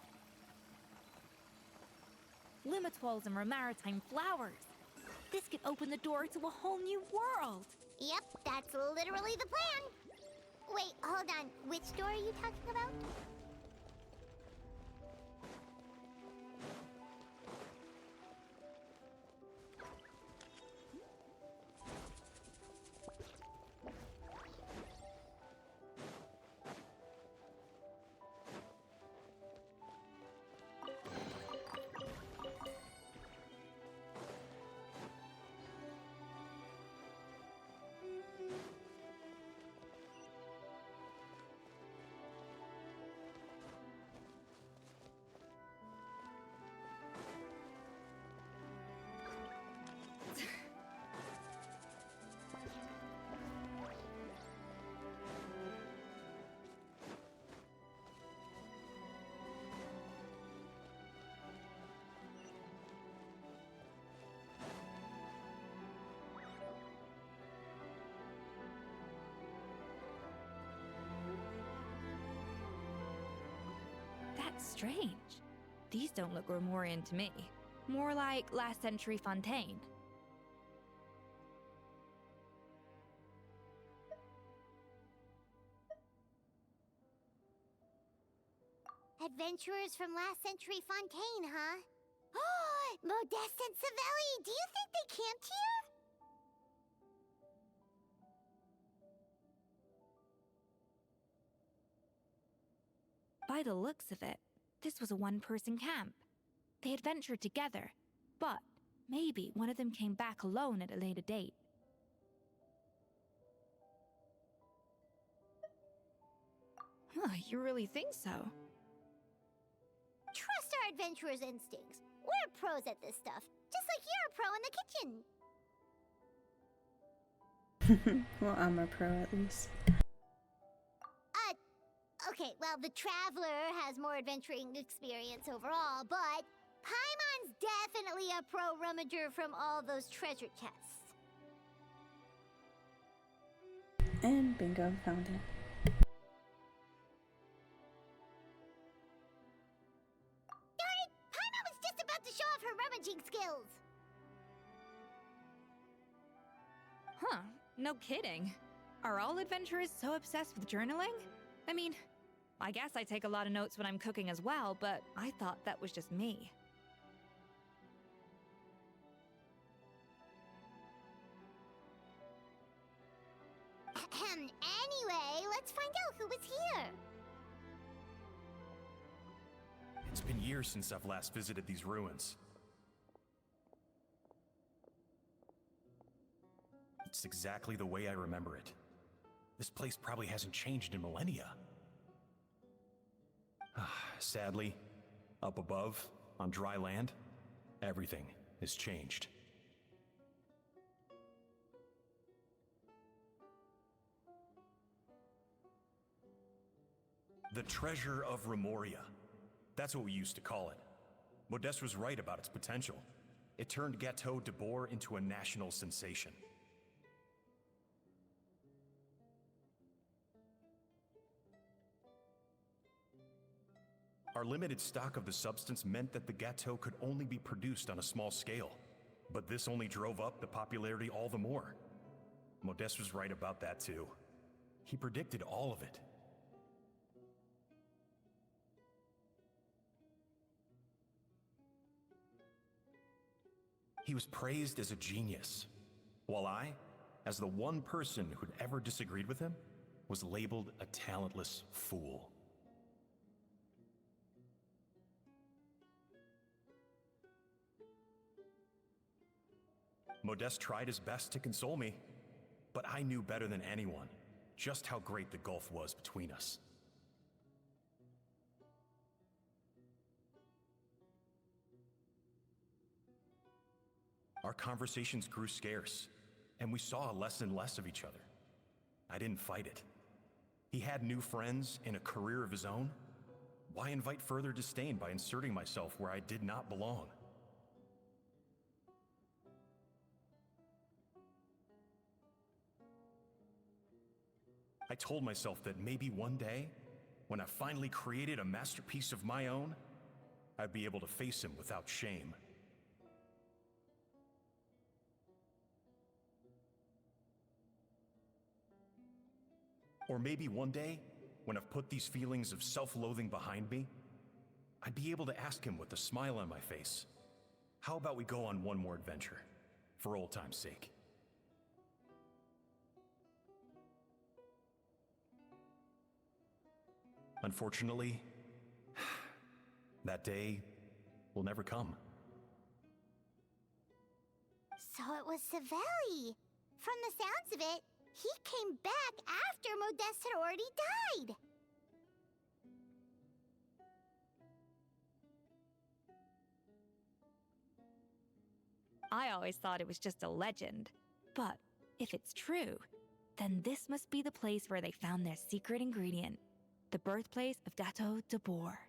Lumitwols and Maritime flowers. This could open the door to a whole new world. Yep, that's literally the plan. Wait, hold on. Which door are you talking about? That's strange. These don't look Romorian to me. More like last century Fontaine. Adventurers from last century Fontaine, huh? Oh, Modeste and Savelli, do you think they camped here? By the looks of it, this was a one-person camp. They adventured together, but maybe one of them came back alone at a later date. Huh, you really think so? Trust our adventurer's instincts. We're pros at this stuff, just like you're a pro in the kitchen. Well, I'm a pro at least. Okay, well, the Traveler has more adventuring experience overall, but Paimon's definitely a pro rummager from all those treasure chests. And bingo, found it. Darn it! Paimon was just about to show off her rummaging skills! Huh, no kidding. Are all adventurers so obsessed with journaling? I mean, I guess I take a lot of notes when I'm cooking as well, but I thought that was just me. Anyway, let's find out who was here. It's been years since I've last visited these ruins. It's exactly the way I remember it. This place probably hasn't changed in millennia. Sadly, up above, on dry land, everything has changed. The treasure of Remoria. That's what we used to call it. Modeste was right about its potential. It turned Gateau de Boer into a national sensation. Our limited stock of the substance meant that the Gateau could only be produced on a small scale. But this only drove up the popularity all the more. Modeste was right about that too. He predicted all of it. He was praised as a genius, while I, as the one person who'd ever disagreed with him, was labeled a talentless fool. Modeste tried his best to console me, but I knew better than anyone just how great the gulf was between us. Our conversations grew scarce, and we saw less and less of each other. I didn't fight it. He had new friends and a career of his own. Why invite further disdain by inserting myself where I did not belong? I told myself that maybe one day, when I finally created a masterpiece of my own, I'd be able to face him without shame. Or maybe one day, when I've put these feelings of self-loathing behind me, I'd be able to ask him with a smile on my face, how about we go on one more adventure, for old time's sake? Unfortunately, that day will never come. So it was Savelli. From the sounds of it, he came back after Modeste had already died. I always thought it was just a legend. But if it's true, then this must be the place where they found their secret ingredient, the birthplace of Gateau de Boer.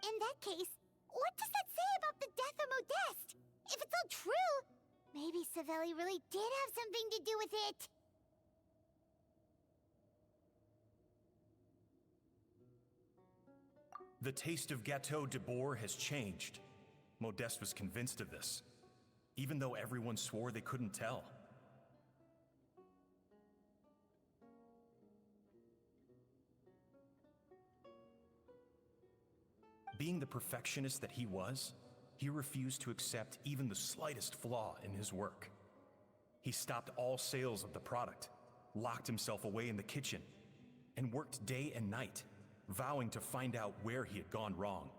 In that case, what does that say about the death of Modeste? If it's all true, maybe Savelli really did have something to do with it. The taste of Gateau de Boer has changed. Modeste was convinced of this, even though everyone swore they couldn't tell. Being the perfectionist that he was, he refused to accept even the slightest flaw in his work. He stopped all sales of the product, locked himself away in the kitchen, and worked day and night, vowing to find out where he had gone wrong.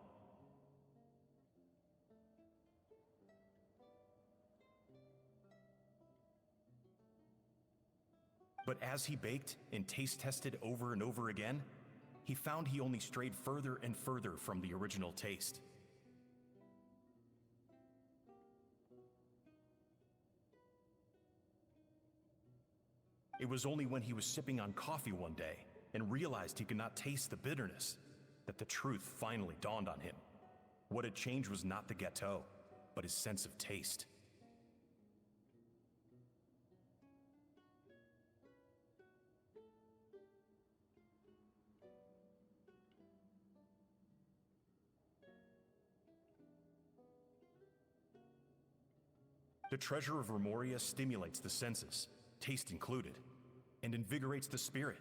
But as he baked and taste tested over and over again, he found he only strayed further and further from the original taste. It was only when he was sipping on coffee one day and realized he could not taste the bitterness that the truth finally dawned on him. What had changed was not the gâteau, but his sense of taste. The treasure of Remoria stimulates the senses, taste included, and invigorates the spirit.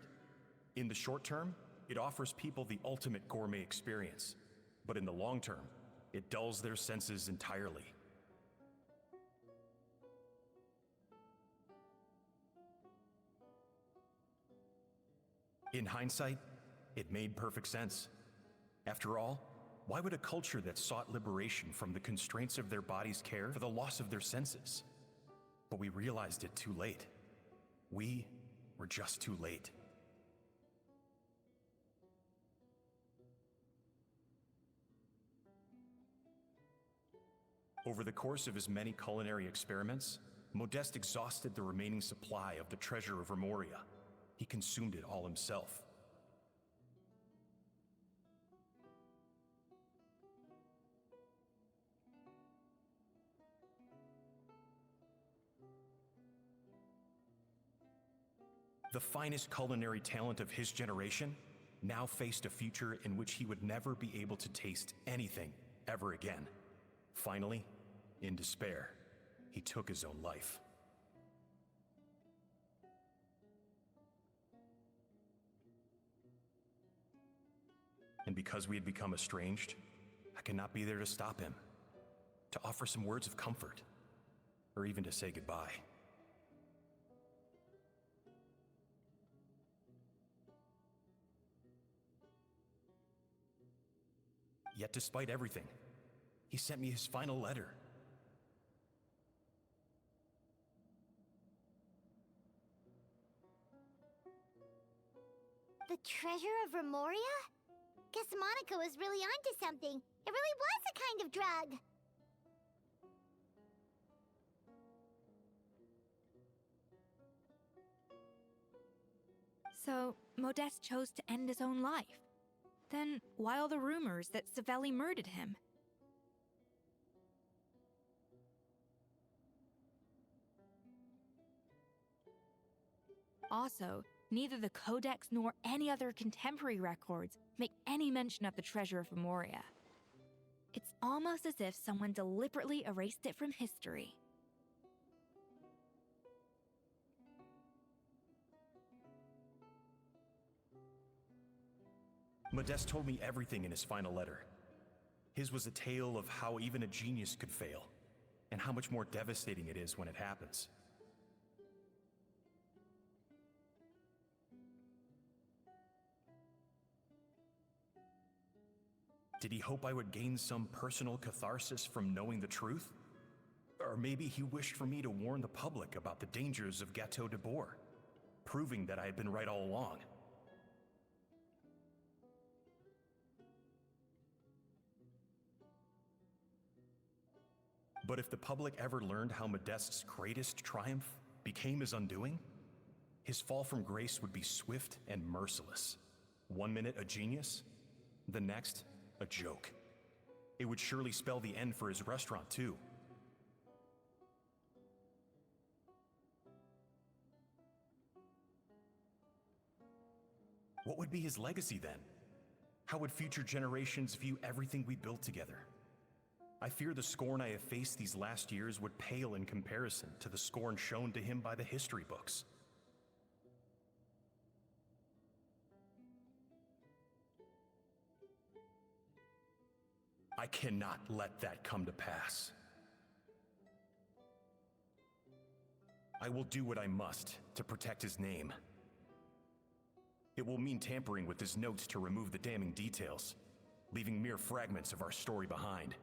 In the short term, it offers people the ultimate gourmet experience, but in the long term, it dulls their senses entirely. In hindsight, it made perfect sense. After all, why would a culture that sought liberation from the constraints of their bodies care for the loss of their senses? But we realized it too late. We were just too late. Over the course of his many culinary experiments, Modeste exhausted the remaining supply of the treasure of Remoria. He consumed it all himself. The finest culinary talent of his generation now faced a future in which he would never be able to taste anything ever again. Finally, in despair, he took his own life. And because we had become estranged, I could not be there to stop him, to offer some words of comfort, or even to say goodbye. Yet despite everything, he sent me his final letter. The treasure of Remoria? Guess Monica was really onto something. It really was a kind of drug. So, Modeste chose to end his own life. Then, why all the rumors that Savelli murdered him? Also, neither the Codex nor any other contemporary records make any mention of the treasure of Remoria. It's almost as if someone deliberately erased it from history. Modeste told me everything in his final letter. His was a tale of how even a genius could fail, and how much more devastating it is when it happens. Did he hope I would gain some personal catharsis from knowing the truth? Or maybe he wished for me to warn the public about the dangers of Gâteau de Bourg, proving that I had been right all along. But if the public ever learned how Modeste's greatest triumph became his undoing, his fall from grace would be swift and merciless. 1 minute a genius, the next a joke. It would surely spell the end for his restaurant too. What would be his legacy then? How would future generations view everything we built together? I fear the scorn I have faced these last years would pale in comparison to the scorn shown to him by the history books. I cannot let that come to pass. I will do what I must to protect his name. It will mean tampering with his notes to remove the damning details, leaving mere fragments of our story behind.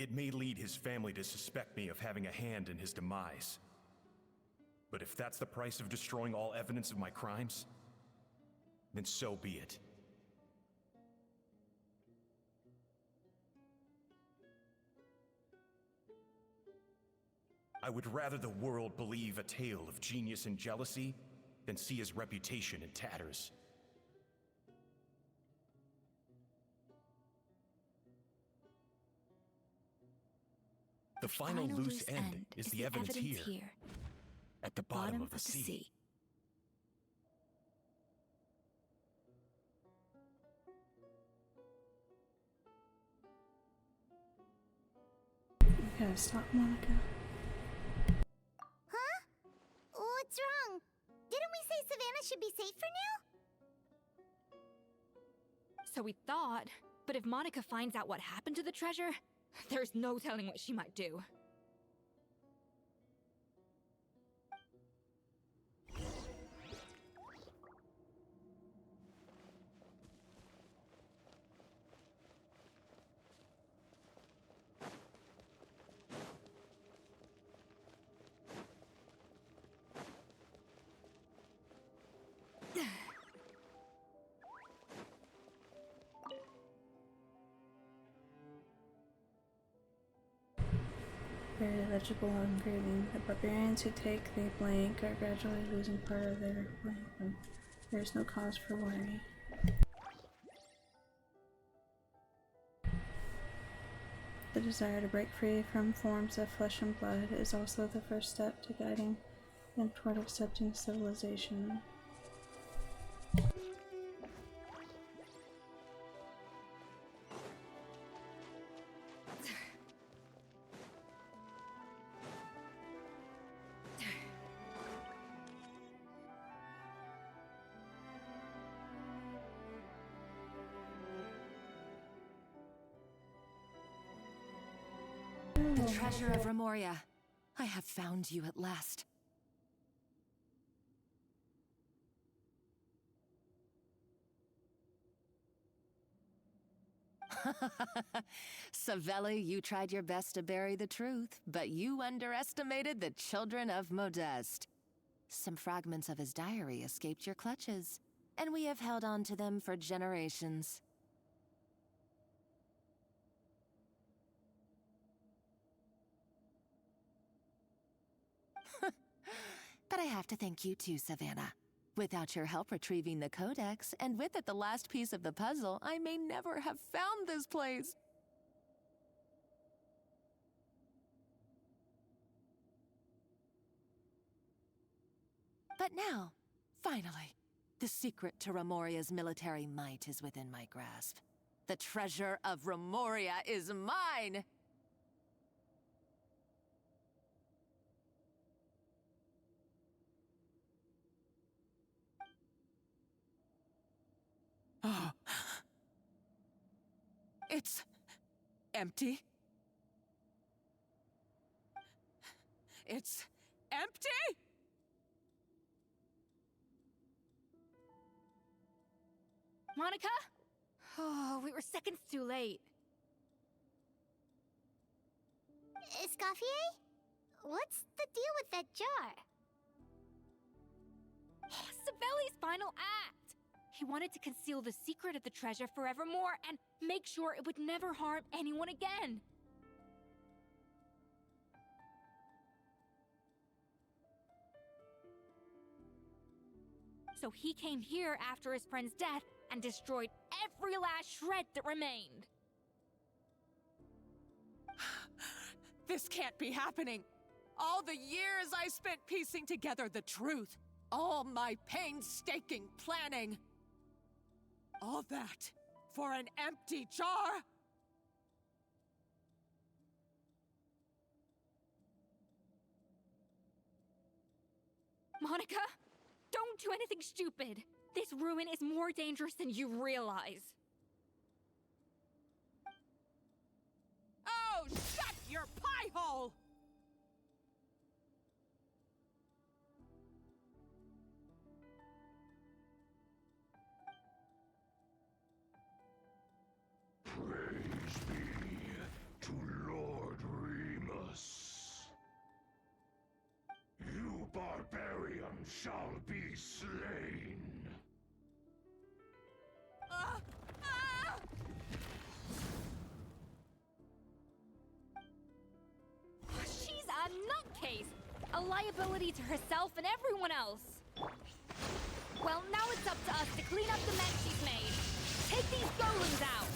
It may lead his family to suspect me of having a hand in his demise. But if that's the price of destroying all evidence of my crimes, then so be it. I would rather the world believe a tale of genius and jealousy than see his reputation in tatters. The final loose end is the evidence here, at the bottom of the sea. You gotta stop, Monica. Huh? What's wrong? Didn't we say Savannah should be safe for now? So we thought, but if Monica finds out what happened to the treasure, there's no telling what she might do. Very legible engraving. The barbarians who take the blank are gradually losing part of their blank. There is no cause for worry. The desire to break free from forms of flesh and blood is also the first step to guiding them toward accepting civilization. The treasure of Remoria. I have found you at last. Savelli, you tried your best to bury the truth, but you underestimated the children of Modeste. Some fragments of his diary escaped your clutches, and we have held on to them for generations. But I have to thank you too, Savannah. Without your help retrieving the codex, and with it the last piece of the puzzle, I may never have found this place. But now, finally, the secret to Remoria's military might is within my grasp. The treasure of Remoria is mine! Oh. It's empty. It's empty? Monica? Oh, we were seconds too late. Escoffier? What's the deal with that jar? Savelli's final act! He wanted to conceal the secret of the treasure forevermore and make sure it would never harm anyone again. So he came here after his friend's death and destroyed every last shred that remained. This can't be happening. All the years I spent piecing together the truth. All my painstaking planning. All that for an empty jar? Monica, don't do anything stupid. This ruin is more dangerous than you realize. Oh, shut your pie hole! Praise be to Lord shall be slain. She's a nutcase! A liability to herself and everyone else! Well, now it's up to us to clean up the mess she's made. Take these golems out!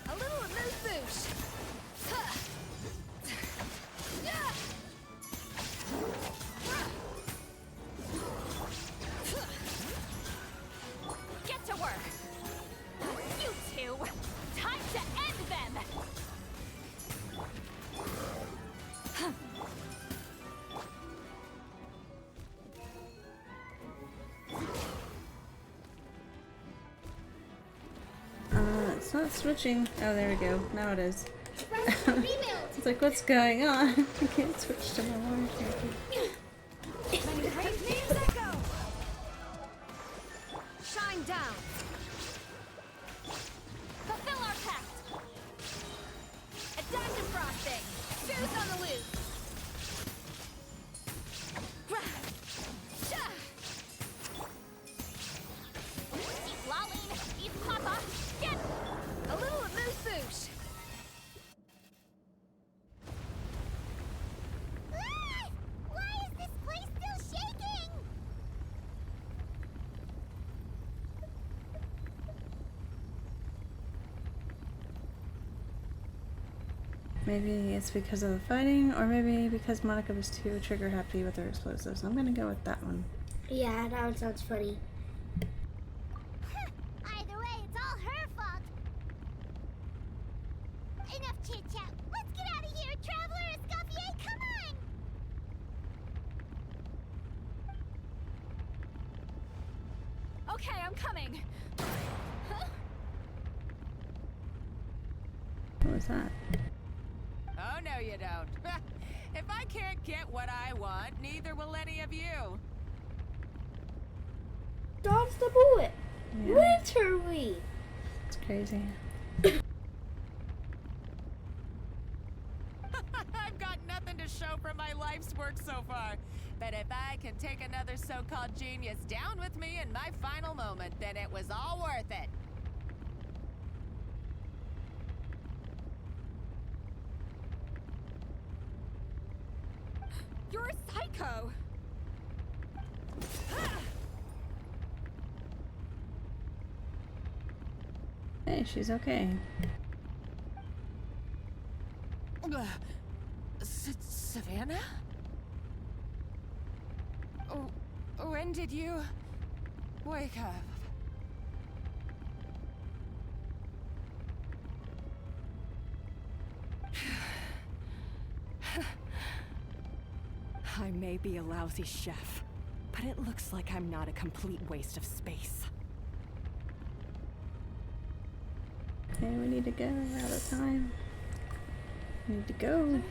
A little amuse-bouche! Get to work! You two! Time to end them! It's not switching. Oh, there we go. Now it is. It's like, what's going on? I can't switch to my water character. Shine down! Fulfill our pact! A diamond frosting! Booze on the loose! Eat Lolene! Eat Papa! Get a little amuse-bouche! Why is this place still shaking? Maybe it's because of the fighting, or maybe because Monica was too trigger happy with her explosives. I'm gonna go with that one. Yeah, that one sounds funny. Either way, it's all her fault. Enough chit-chat. Let's get out of here, Traveler! Escoffier, come on! Okay, I'm coming! Huh? What was that? Oh, no, you don't. If I can't get what I want, neither will any of you. Dodge the bullet! Yeah. Literally! It's crazy. I've got nothing to show for my life's work so far. But if I can take another so-called genius down with me in my final moment, then it was all worth it. You're a psycho! Hey, she's okay. Savannah? When did you wake up? I may be a lousy chef, but it looks like I'm not a complete waste of space. Okay, we need to go. We're out of time. We need to go.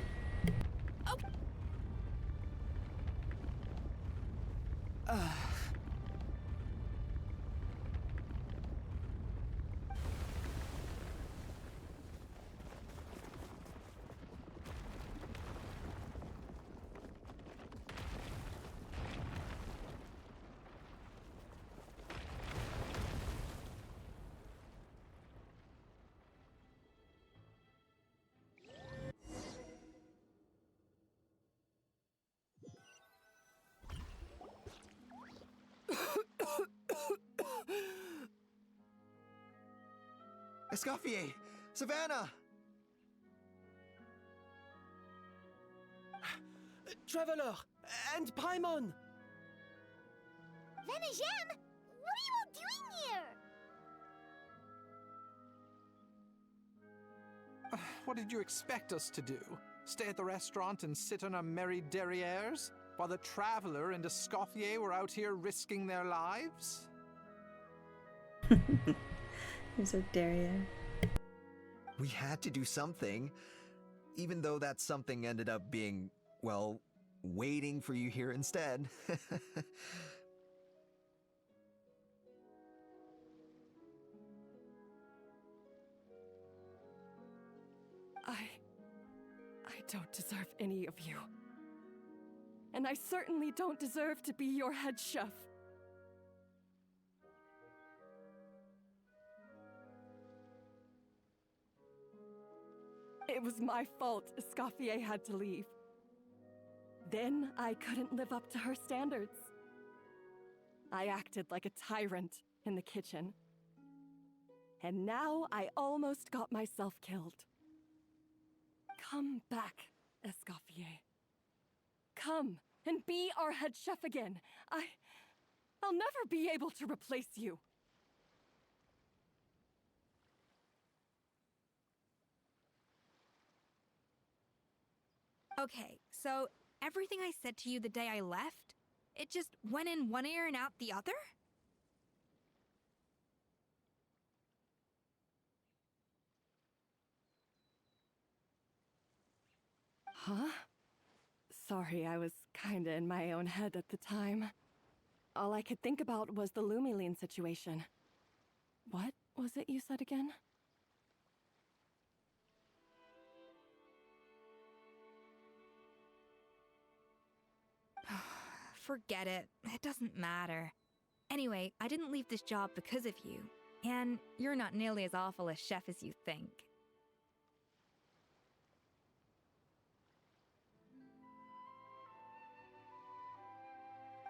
Escoffier! Savannah! Traveler! And Paimon! Venejem! What are you all doing here? What did you expect us to do? Stay at the restaurant and sit on our merry derrieres while the Traveler and Escoffier were out here risking their lives? You're so derriere. We had to do something, even though that something ended up being, well, waiting for you here instead. I don't deserve any of you. and I certainly don't deserve to be your head chef. It was my fault Escoffier had to leave. Then I couldn't live up to her standards. I acted like a tyrant in the kitchen. And now I almost got myself killed. Come back, Escoffier. Come and be our head chef again. I'll never be able to replace you. Okay, so everything I said to you the day I left, it just went in one ear and out the other? Huh? Sorry, I was kinda in my own head at the time. All I could think about was the Lumiline situation. What was it you said again? Forget it. It doesn't matter. Anyway, I didn't leave this job because of you. And you're not nearly as awful a chef as you think.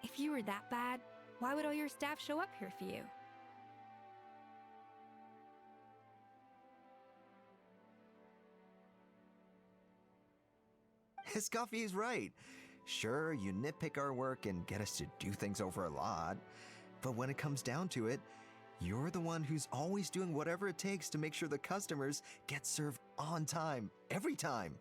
If you were that bad, why would all your staff show up here for you? Escoffier's right. Sure, you nitpick our work and get us to do things over a lot, but when it comes down to it, you're the one who's always doing whatever it takes to make sure the customers get served on time, every time.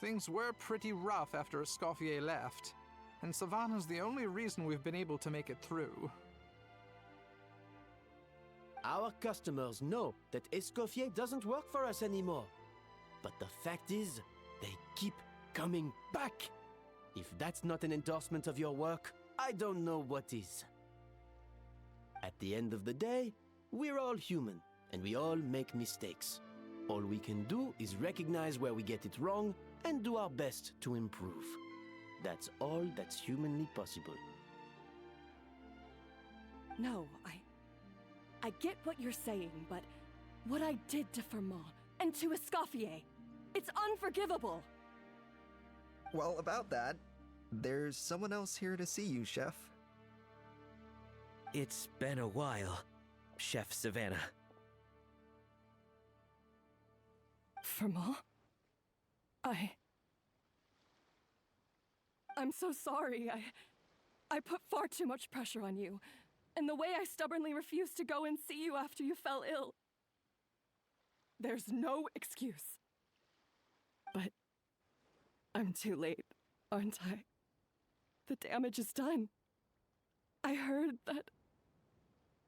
Things were pretty rough after Escoffier left, and Savannah's the only reason we've been able to make it through. Our customers know that Escoffier doesn't work for us anymore. But the fact is, they keep coming back. If that's not an endorsement of your work, I don't know what is. At the end of the day, we're all human, and we all make mistakes. All we can do is recognize where we get it wrong and do our best to improve. That's all that's humanly possible. No, I get what you're saying, but what I did to Firmin and to Escoffier, it's unforgivable. Well, about that, there's someone else here to see you, Chef. It's been a while, Chef Savannah. Firmin? I'm so sorry. I put far too much pressure on you. And the way I stubbornly refused to go and see you after you fell ill. There's no excuse. But I'm too late, aren't I? The damage is done. I heard that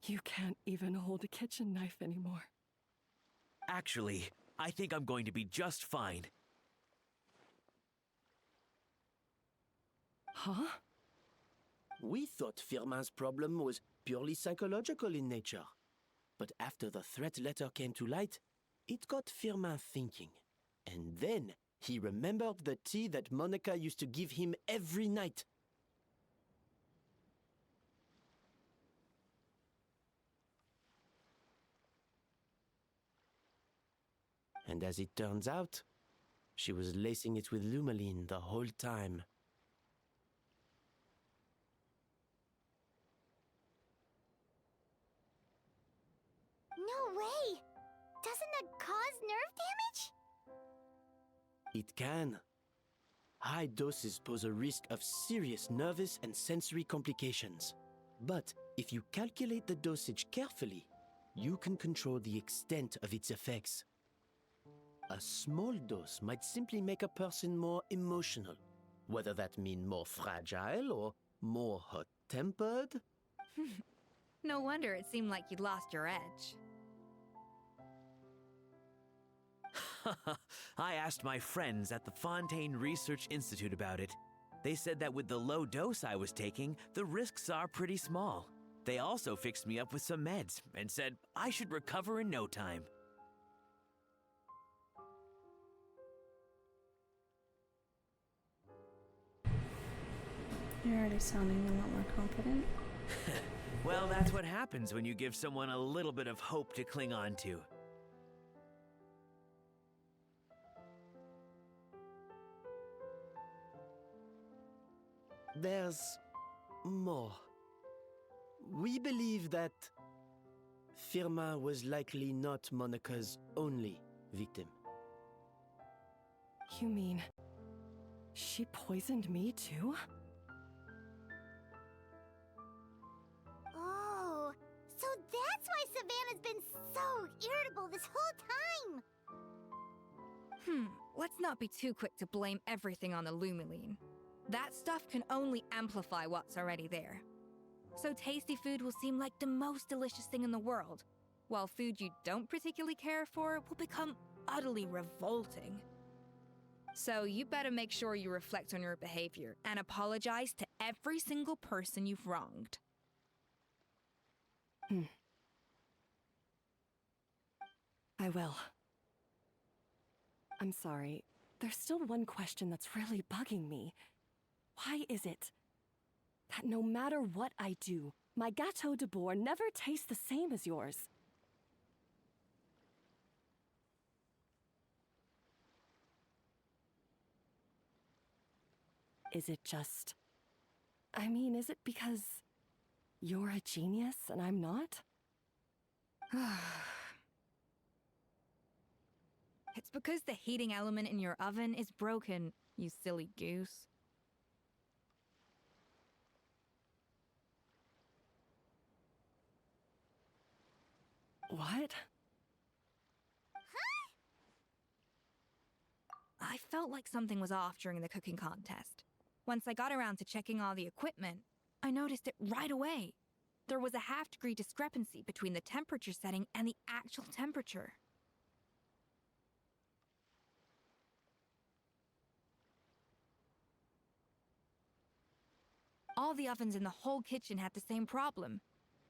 you can't even hold a kitchen knife anymore. Actually, I think I'm going to be just fine. Huh? We thought Firmin's problem was purely psychological in nature. But after the threat letter came to light, it got Firmin thinking. And then he remembered the tea that Monica used to give him every night. And as it turns out, she was lacing it with Lumiline the whole time. No way! Doesn't that cause nerve damage? It can. High doses pose a risk of serious nervous and sensory complications. But if you calculate the dosage carefully, you can control the extent of its effects. A small dose might simply make a person more emotional, whether that means more fragile or more hot-tempered. No wonder it seemed like you'd lost your edge. I asked my friends at the Fontaine Research Institute about it. They said that with the low dose I was taking, the risks are pretty small. They also fixed me up with some meds and said I should recover in no time. You're already sounding a lot more confident. Well, that's what happens when you give someone a little bit of hope to cling on to. There's more. We believe that Firma was likely not Monica's only victim. You mean she poisoned me too? Oh, so that's why Savannah's been so irritable this whole time! Let's not be too quick to blame everything on the Lumiline. That stuff can only amplify what's already there. So tasty food will seem like the most delicious thing in the world, while food you don't particularly care for will become utterly revolting. So you better make sure you reflect on your behavior and apologize to every single person you've wronged. I will. I'm sorry. There's still one question that's really bugging me. Why is it that no matter what I do, my Gâteau de Bourg never tastes the same as yours? Is it just... I mean, is it because you're a genius and I'm not? It's because the heating element in your oven is broken, you silly goose. What? I felt like something was off during the cooking contest. Once I got around to checking all the equipment, I noticed it right away. There was a half-degree discrepancy between the temperature setting and the actual temperature. All the ovens in the whole kitchen had the same problem,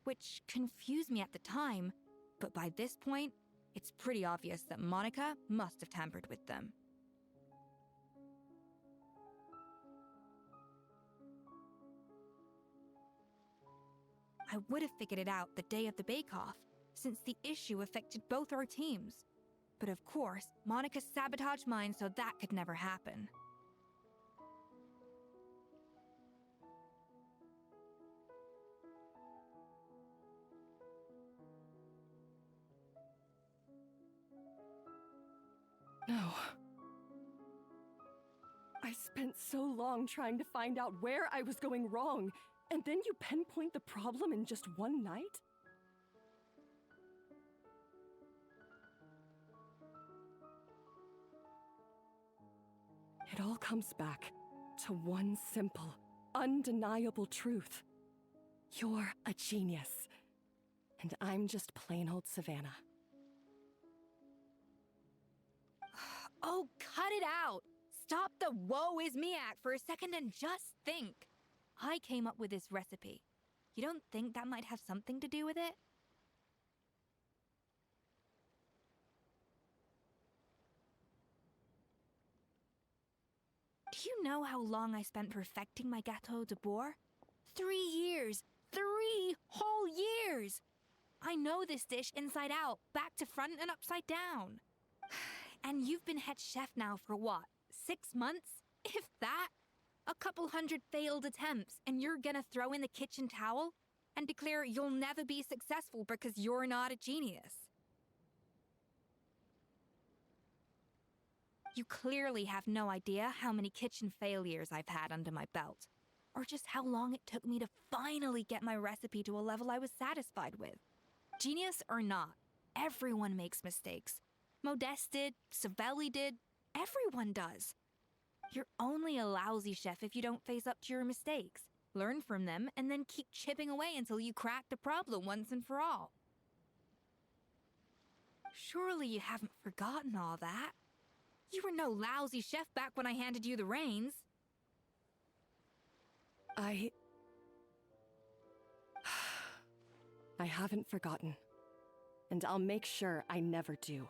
which confused me at the time, but by this point, it's pretty obvious that Monica must have tampered with them. I would have figured it out the day of the bake-off, since the issue affected both our teams. But of course, Monica sabotaged mine so that could never happen. No. I spent so long trying to find out where I was going wrong, and then you pinpoint the problem in just one night? It all comes back to one simple, undeniable truth. You're a genius, and I'm just plain old Savannah. Oh, cut it out! Stop the woe is me act for a second and just think. I came up with this recipe. You don't think that might have something to do with it? Do you know how long I spent perfecting my Gâteau de Bourg? 3 years! 3 whole years! I know this dish inside out, back to front and upside down. And you've been head chef now for what, 6 months? If that? A couple hundred failed attempts, and you're gonna throw in the kitchen towel and declare you'll never be successful because you're not a genius. You clearly have no idea how many kitchen failures I've had under my belt, or just how long it took me to finally get my recipe to a level I was satisfied with. Genius or not, everyone makes mistakes. Modeste did, Savelli did, everyone does. You're only a lousy chef if you don't face up to your mistakes, learn from them, and then keep chipping away until you crack the problem once and for all. Surely you haven't forgotten all that. You were no lousy chef back when I handed you the reins. I haven't forgotten, and I'll make sure I never do.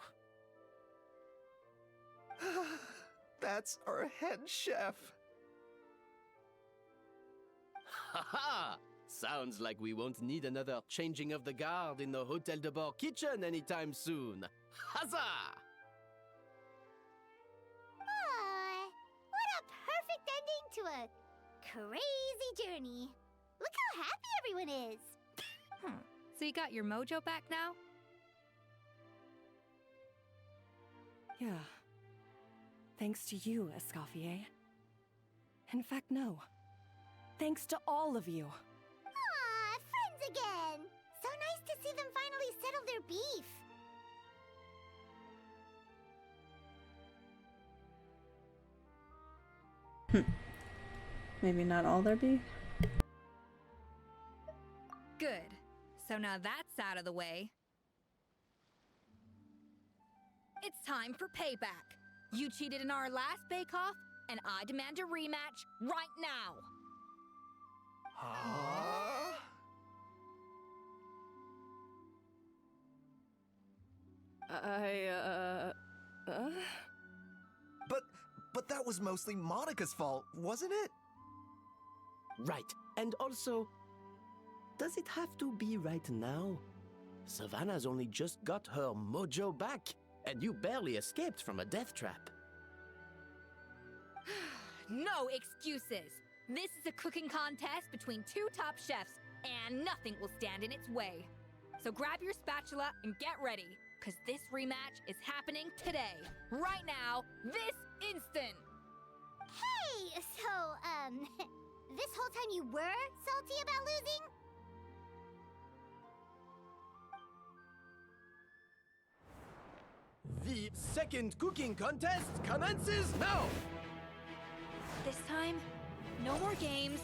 That's our head chef. Ha! Sounds like we won't need another changing of the guard in the Hotel de Bord kitchen anytime soon. Huzzah! What a perfect ending to a crazy journey. Look how happy everyone is. So you got your mojo back now? Yeah. Thanks to you, Escoffier. In fact, no. Thanks to all of you. Aw, friends again. So nice to see them finally settle their beef. Maybe not all their beef. Good. So now that's out of the way. It's time for payback. You cheated in our last bake-off, and I demand a rematch right now. Huh? But that was mostly Monica's fault, wasn't it? Right. And also, does it have to be right now? Savannah's only just got her mojo back, and you barely escaped from a death trap. No excuses. This is a cooking contest between two top chefs, and nothing will stand in its way. So grab your spatula and get ready, because this rematch is happening today, right now, this instant. Hey, so, this whole time you were salty about losing? The second cooking contest commences now! This time, no more games,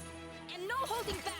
and no holding back!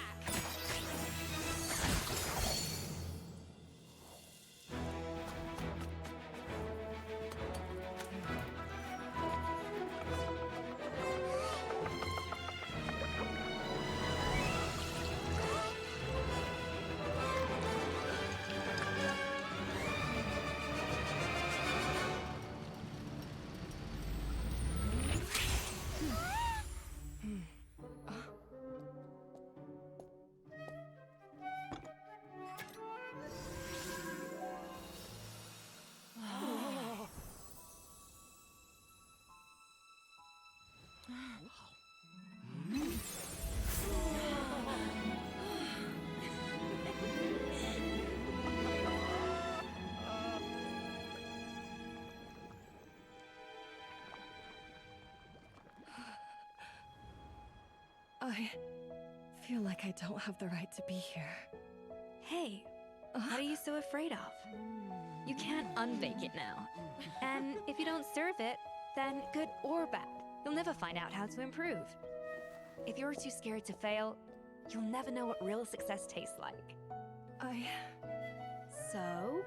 I feel like I don't have the right to be here. Hey, what are you so afraid of? You can't unbake it now. And if you don't serve it, then good or bad, you'll never find out how to improve. If you're too scared to fail, you'll never know what real success tastes like. So?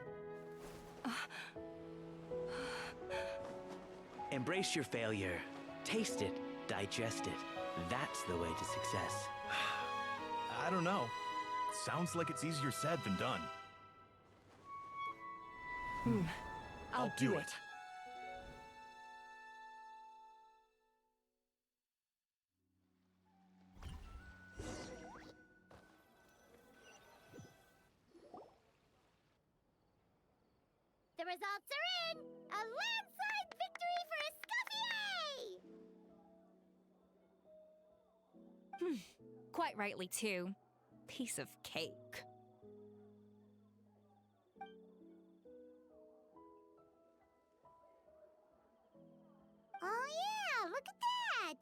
Embrace your failure. Taste it. Digest it. That's the way to success. I don't know. Sounds like it's easier said than done. I'll do it. The results are in! A landslide victory for Escoffier! Quite rightly, too. Piece of cake. Oh yeah, look at that!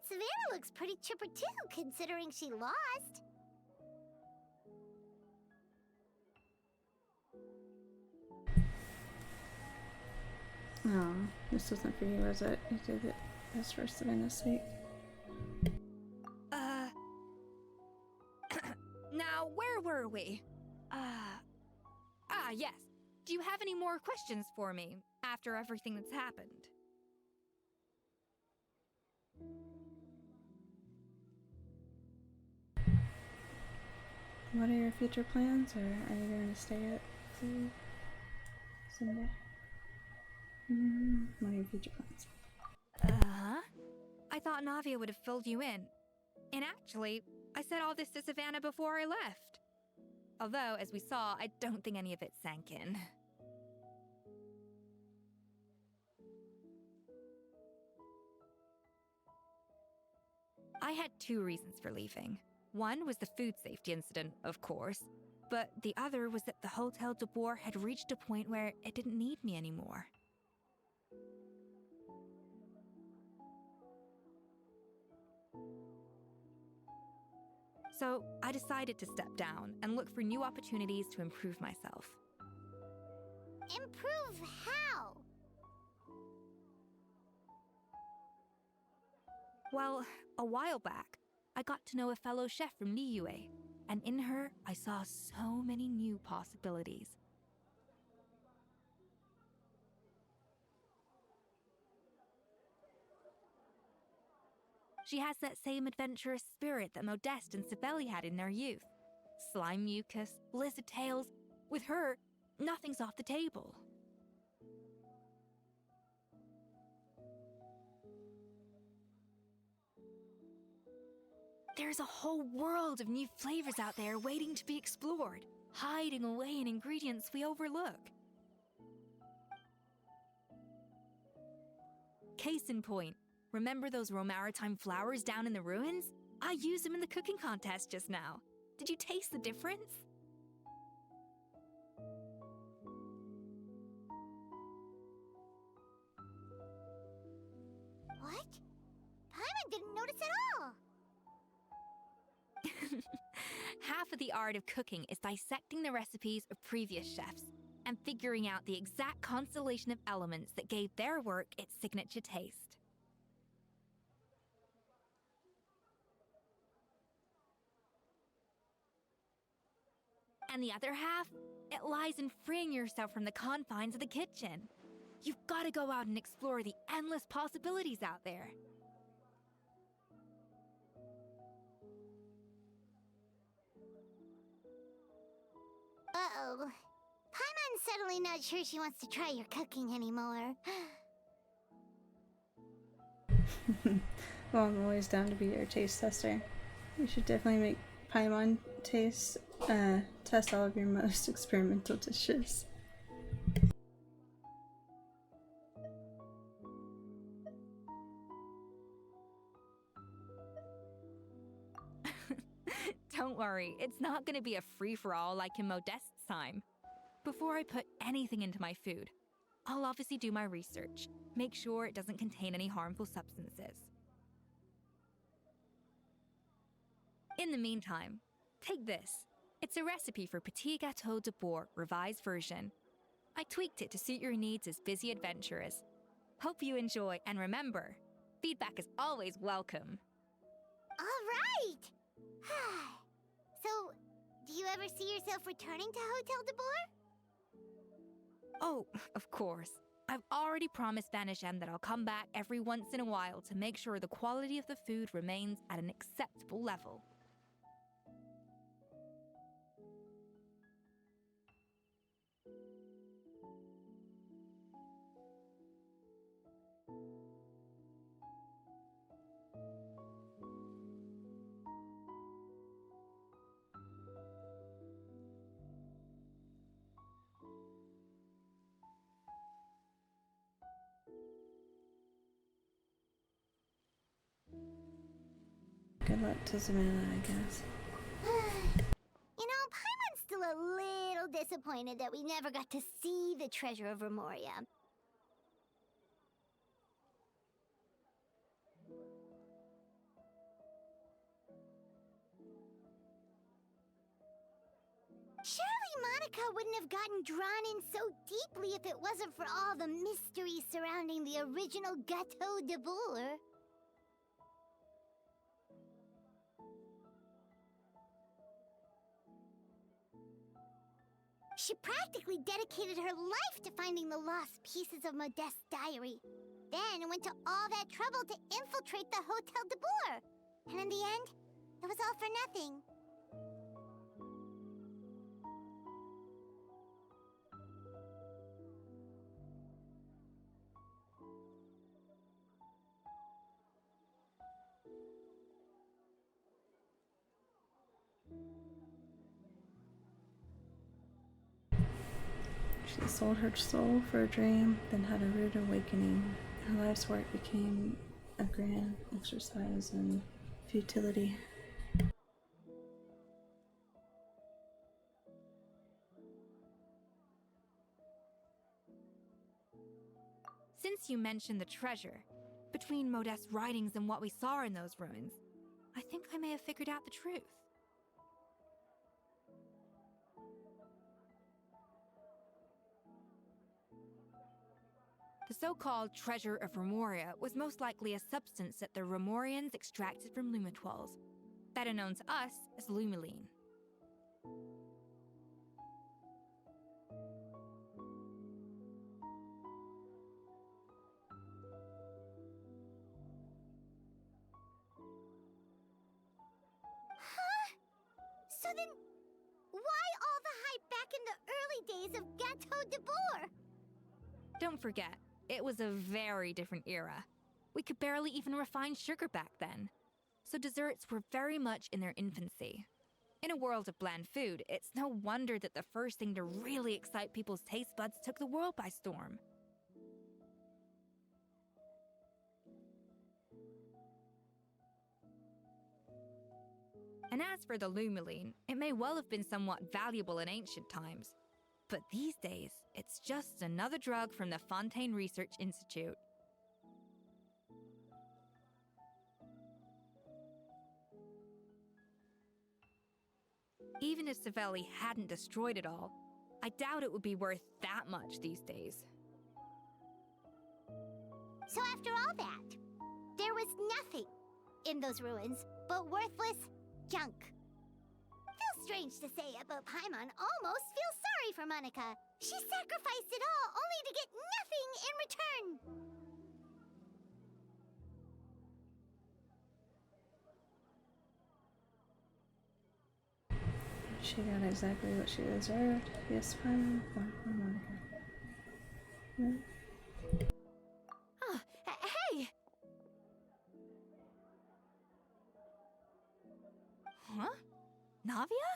Savannah looks pretty chipper too, considering she lost. Oh, this wasn't for you, was it? You did it just for Savannah's sake. Now, where were we? Yes. Do you have any more questions for me after everything that's happened? What are your future plans, or are you going to stay at the Sunday? What are your future plans? I thought Navia would have filled you in. And actually, I said all this to Savannah before I left. Although, as we saw, I don't think any of it sank in. I had 2 reasons for leaving. One was the food safety incident, of course, but the other was that the Hotel de Boer had reached a point where it didn't need me anymore. So I decided to step down and look for new opportunities to improve myself. Improve how? Well, a while back, I got to know a fellow chef from Liyue, and in her, I saw so many new possibilities. She has that same adventurous spirit that Modeste and Sibeli had in their youth. Slime mucus, lizard tails. With her, nothing's off the table. There's a whole world of new flavors out there waiting to be explored, hiding away in ingredients we overlook. Case in point, remember those Romaritime flowers down in the ruins? I used them in the cooking contest just now. Did you taste the difference? What? Paimon didn't notice at all! Half of the art of cooking is dissecting the recipes of previous chefs and figuring out the exact constellation of elements that gave their work its signature taste. And the other half, it lies in freeing yourself from the confines of the kitchen. You've got to go out and explore the endless possibilities out there. Uh-oh. Paimon's suddenly not sure she wants to try your cooking anymore. Well, I'm always down to be your taste tester. You should definitely make Paimon test all of your most experimental dishes. Don't worry, it's not going to be a free-for-all like in Modeste's time. Before I put anything into my food, I'll obviously do my research, make sure it doesn't contain any harmful substances. In the meantime, take this. It's a recipe for Petit Gâteau de Boer revised version. I tweaked it to suit your needs as busy adventurers. Hope you enjoy, and remember, feedback is always welcome. All right! So, do you ever see yourself returning to Hotel de Boer? Oh, of course. I've already promised Vanishem that I'll come back every once in a while to make sure the quality of the food remains at an acceptable level. Good luck to Savannah, I guess. You know, Paimon's still a little disappointed that we never got to see the treasure of Remoria. Surely Monica wouldn't have gotten drawn in so deeply if it wasn't for all the mystery surrounding the original Gâteau de Boer. She practically dedicated her life to finding the lost pieces of Modeste's diary. Then went to all that trouble to infiltrate the Hotel de Boer. And in the end, it was all for nothing. She sold her soul for a dream, then had a rude awakening. Her life's work became a grand exercise in futility. Since you mentioned the treasure, between Modest's writings and what we saw in those ruins, I think I may have figured out the truth. The so-called Treasure of Remoria was most likely a substance that the Remorians extracted from Lumitwals, better known to us as Lumiline. So then, why all the hype back in the early days of Gâteau de Bourg? Don't forget, it was a very different era. We could barely even refine sugar back then, so desserts were very much in their infancy. In a world of bland food, it's no wonder that the first thing to really excite people's taste buds took the world by storm. And as for the Lumiline, it may well have been somewhat valuable in ancient times. But these days, it's just another drug from the Fontaine Research Institute. Even if Savelli hadn't destroyed it all, I doubt it would be worth that much these days. So after all that, there was nothing in those ruins but worthless junk. Feels strange to say it, but Paimon almost feels sorry for Monica. She sacrificed it all only to get nothing in return. She got exactly what she deserved. Yes, Paimon, for Monica. Yeah. Oh, hey! Huh? Navia?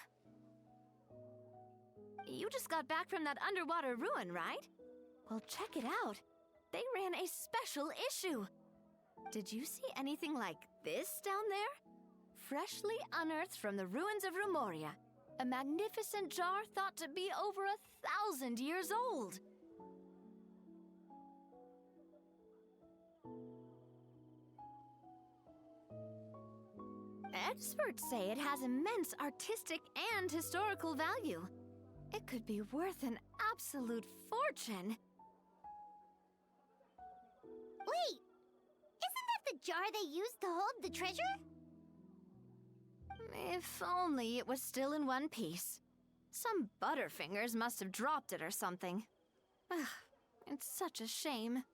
You just got back from that underwater ruin, right? Well, check it out. They ran a special issue. Did you see anything like this down there? Freshly unearthed from the ruins of Remoria. A magnificent jar thought to be over 1,000 years old. Experts say it has immense artistic and historical value. It could be worth an absolute fortune. Wait! Isn't that the jar they used to hold the treasure? If only it was still in one piece. Some butterfingers must have dropped it or something. Ugh, it's such a shame.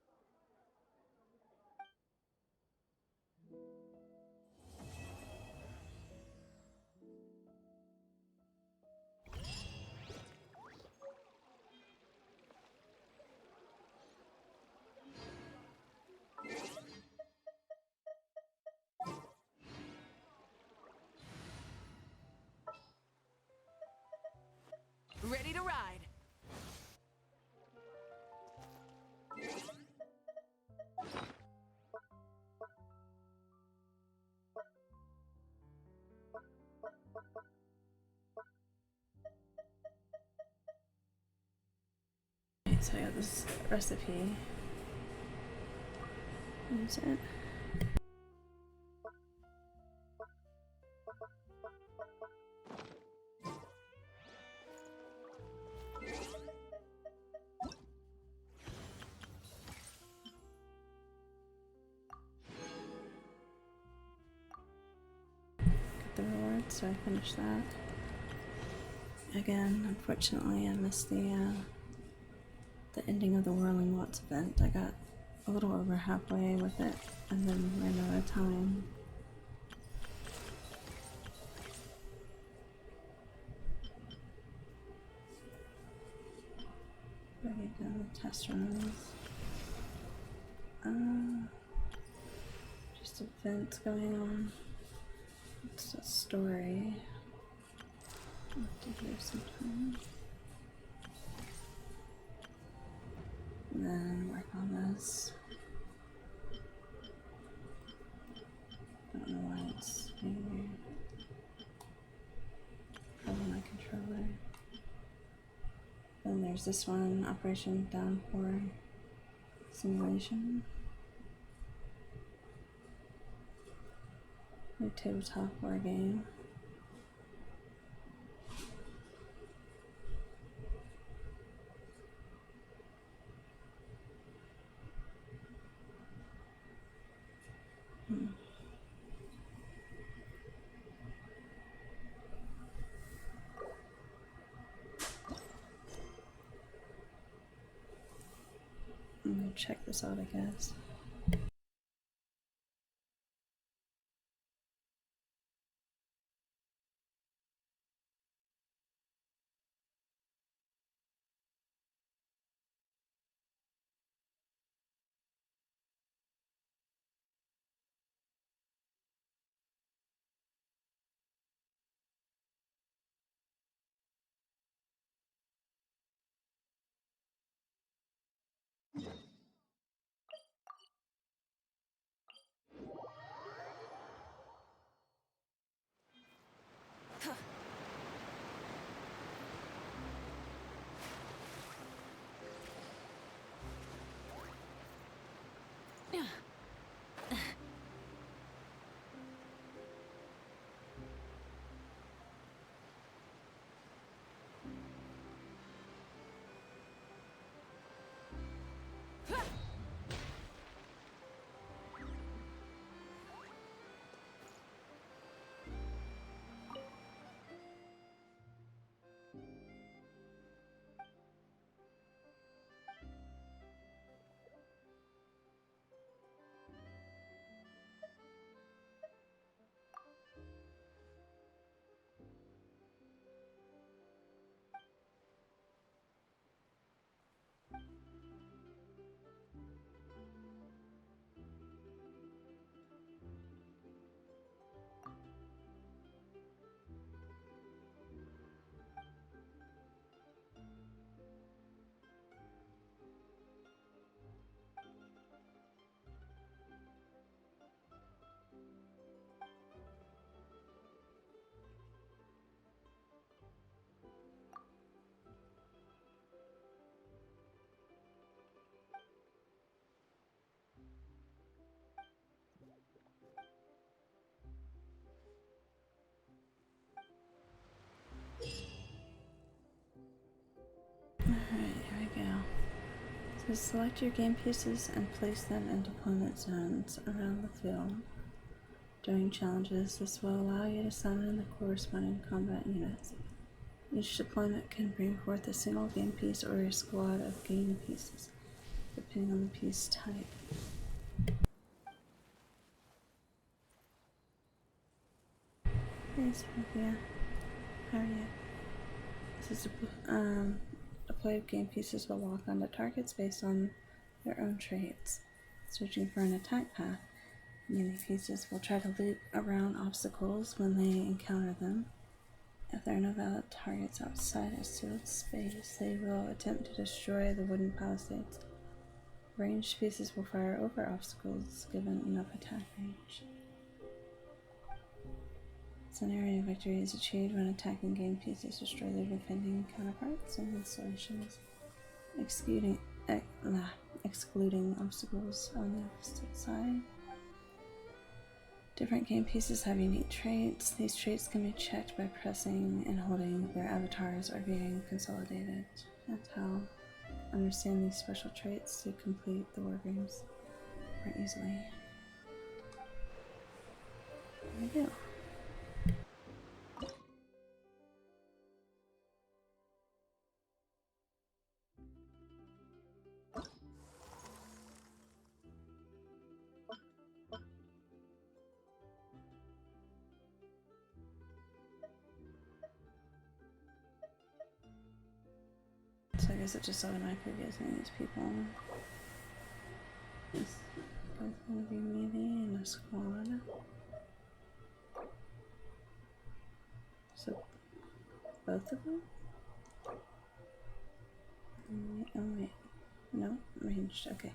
Ready to ride. Okay, so I got this recipe. Use it. The reward, so I finished that. Again, unfortunately, I missed the ending of the Whirling Waltz event. I got a little over halfway with it and then ran out of time. There we go, test runs. Just events going on. It's a story. I'll have to hear sometime. and then work on this. Don't know why it's being weird. Probably my controller. Then there's this one, Operation Downpour Simulation. A tabletop war game. I'm gonna check this out, I guess. Alright, here we go. So select your game pieces and place them in deployment zones around the field. During challenges, this will allow you to summon the corresponding combat units. Each deployment can bring forth a single game piece or a squad of game pieces, depending on the piece type. Hey Sophia, how are you? This is a play of game pieces will lock onto targets based on their own traits. Searching for an attack path, many pieces will try to loop around obstacles when they encounter them. If there are no valid targets outside a sealed space, they will attempt to destroy the wooden palisades. Ranged pieces will fire over obstacles given enough attack range. Scenario victory is achieved when attacking game pieces destroy their defending counterparts and installations, excluding obstacles on the opposite side. Different game pieces have unique traits. These traits can be checked by pressing and holding their avatars or being consolidated. That's how understand these special traits to complete the war games more easily. There we go. So I guess it just automatically gives me these people. It's both gonna be melee and a squad. So both of them? Oh wait. No, ranged. Okay.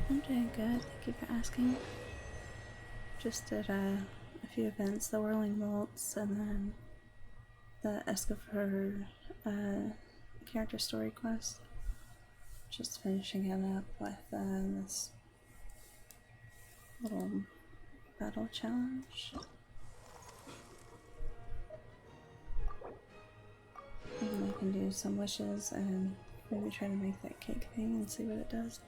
I'm doing good, thank you for asking. Just did a few events, the Whirling Waltz and then the Escoffier character story quest. Just finishing it up with this little battle challenge. And I can do some wishes and maybe try to make that cake thing and see what it does.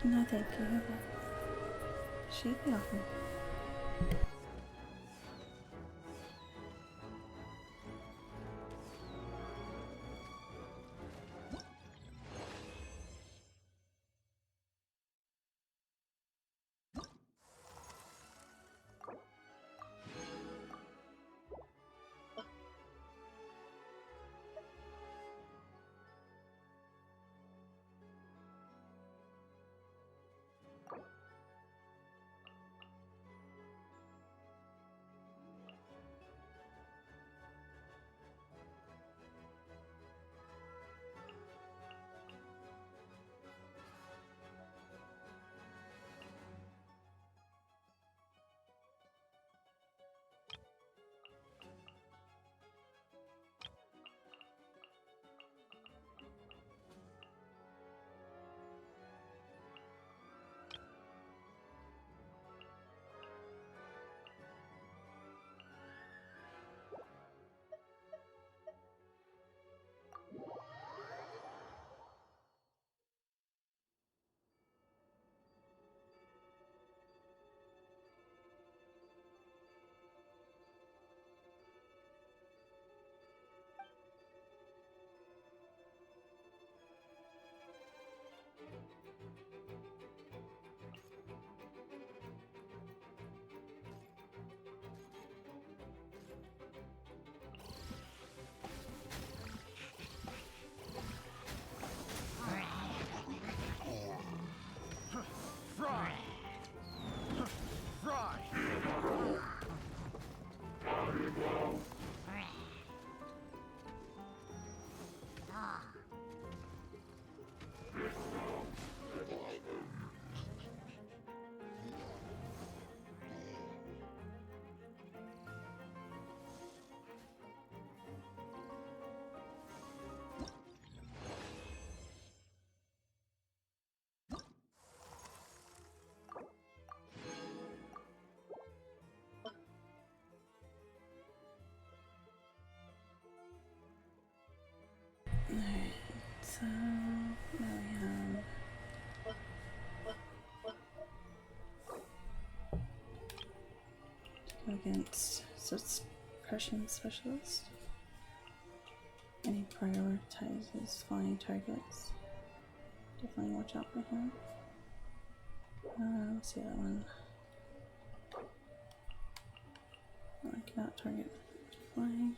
No, thank you. She'd be awesome. against suppression specialist. And he prioritizes flying targets. Definitely watch out for him. What's the other one? Oh, I cannot target flying.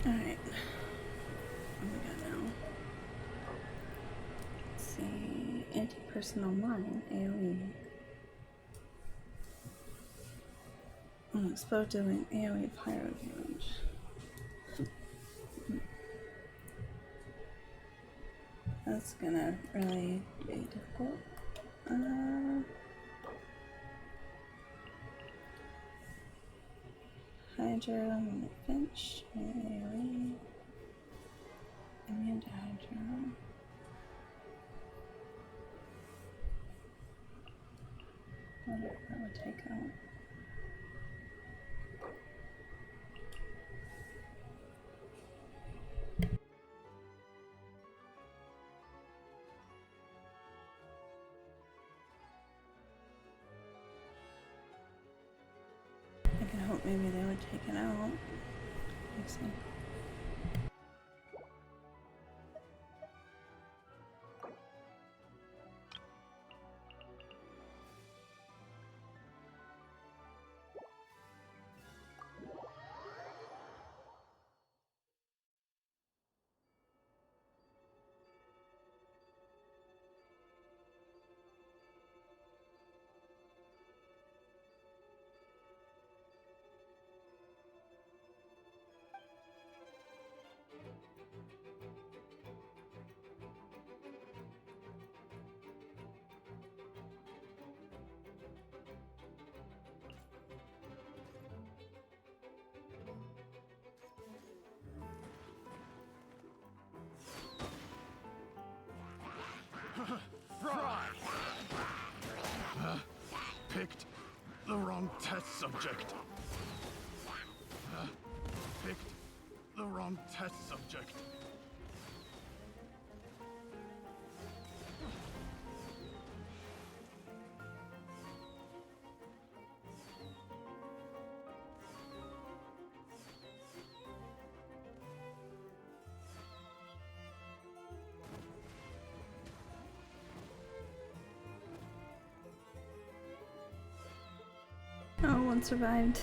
Alright. What we got now? Let's see. Anti-personal mine, AoE. Oh, explode doing AoE of higher range. That's gonna really be difficult. Hydro, Finch, AoE. Immune to Hydro. I wonder if that would take out. I could hope maybe they would take it out. Let's see. Fry! Picked the wrong test subject. Picked the wrong test subject. Oh, one survived.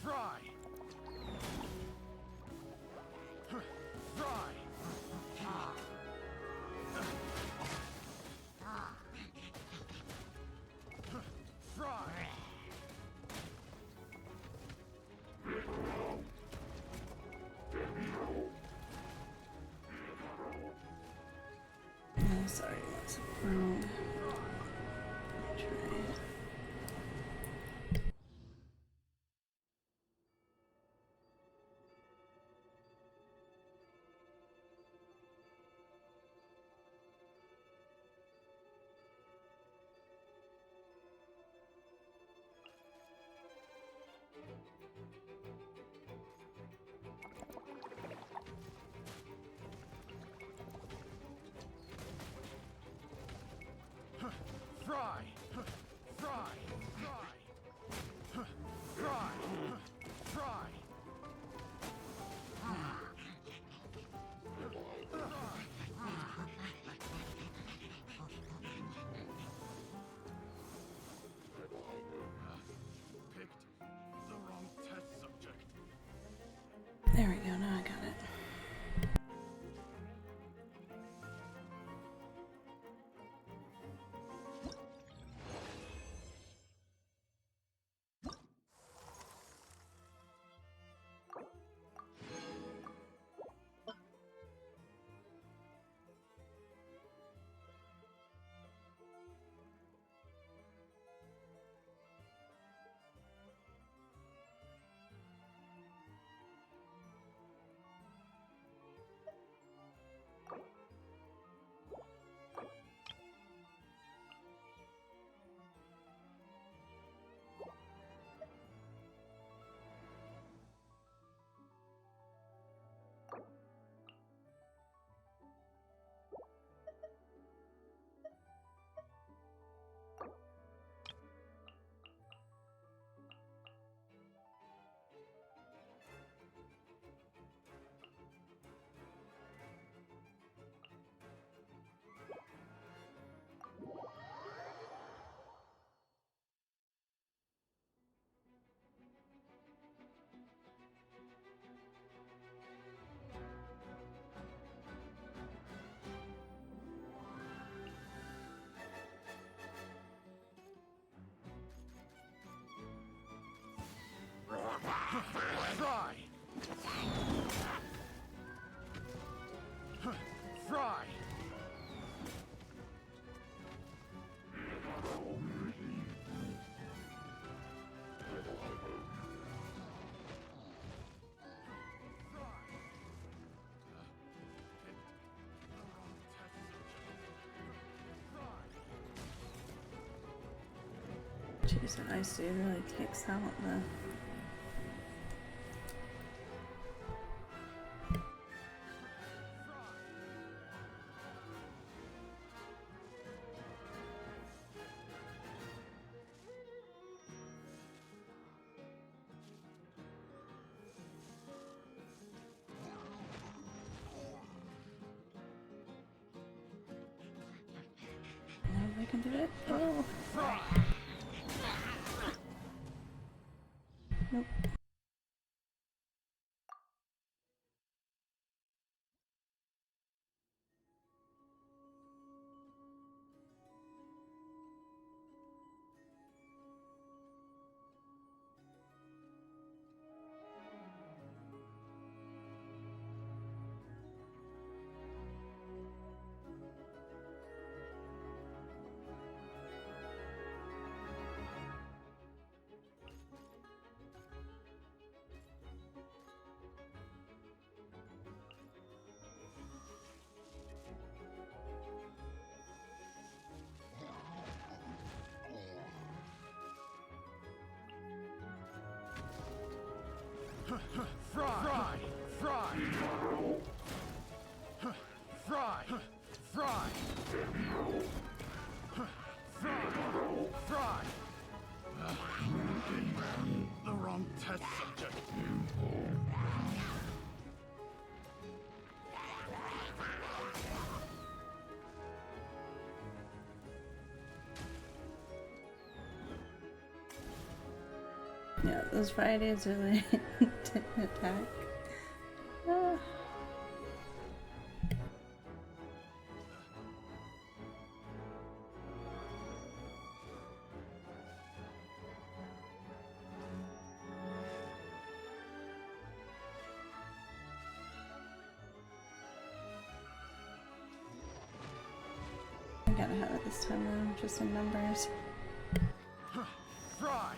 Fry! Fry! Fry! Oh, sorry, that's wrong. Try. Fry! Fry! Fry! Fry! Fry! Picked the wrong test subject. There we go, now I got it. Fry! Fry! Jeez, that ice dude really takes out the... I can do it. Oh. Nope. Fry! Fry! Fry! Fry! Fry! The wrong test subject. Yeah, those Fridays really didn't attack. Ah. I gotta have it this time though, just in numbers. Fry!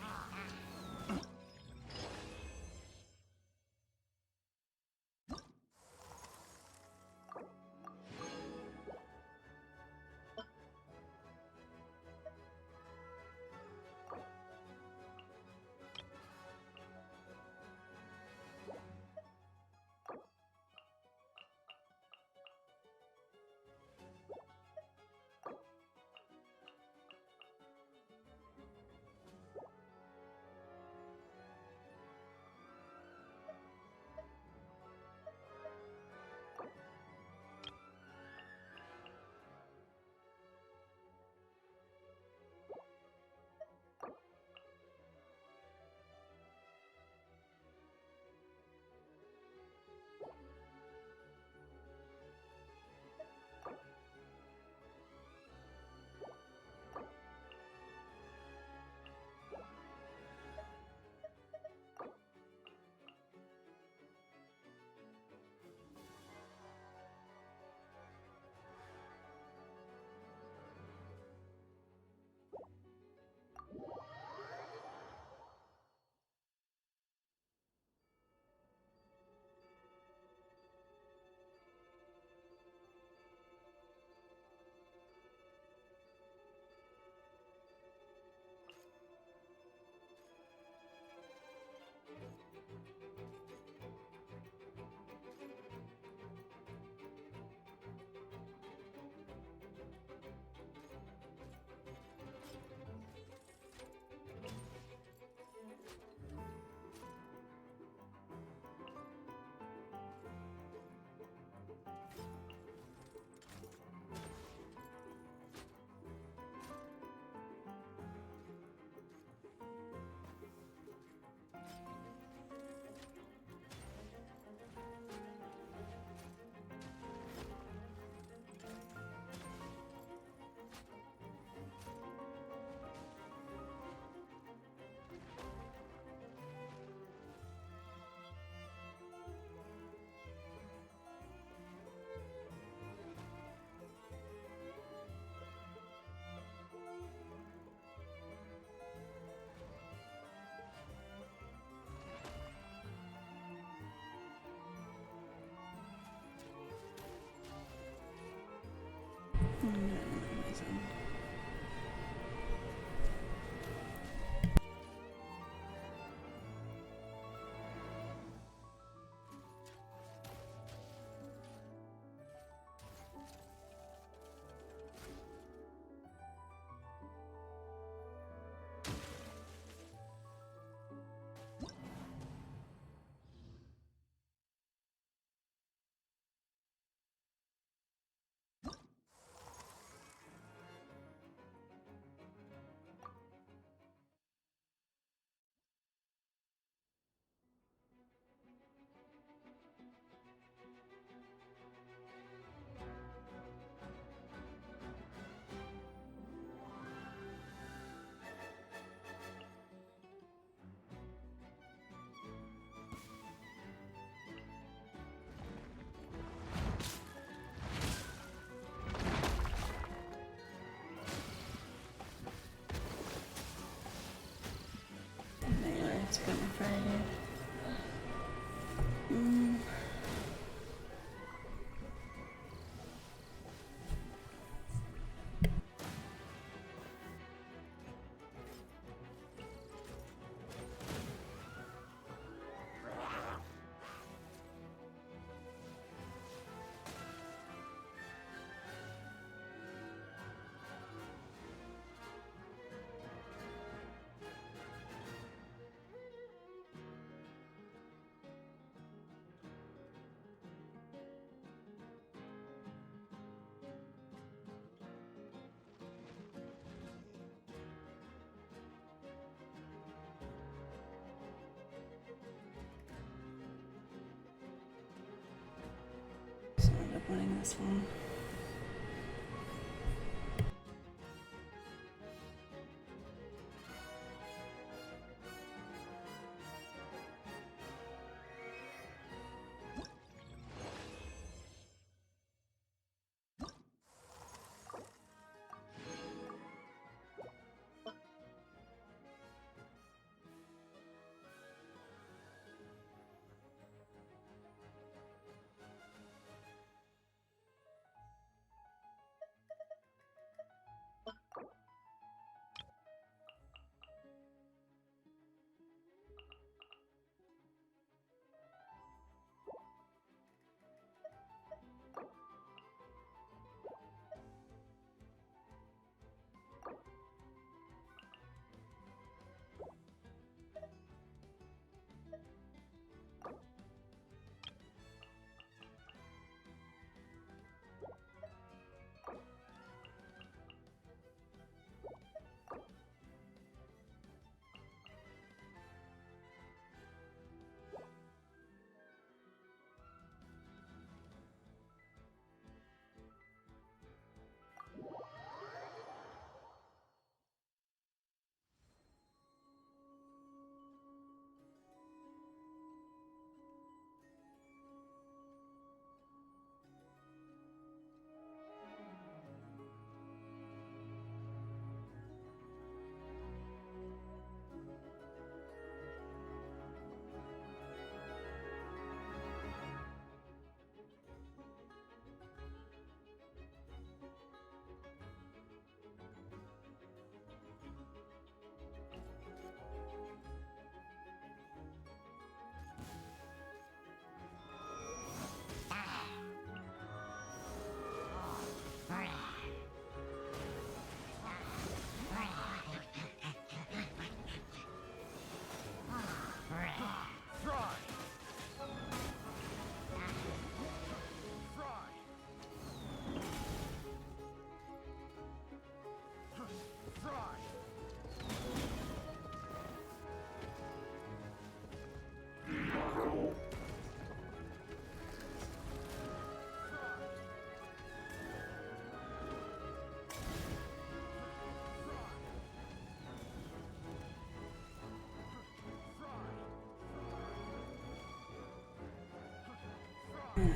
wanting this one.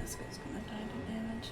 This guy's gonna die to damage.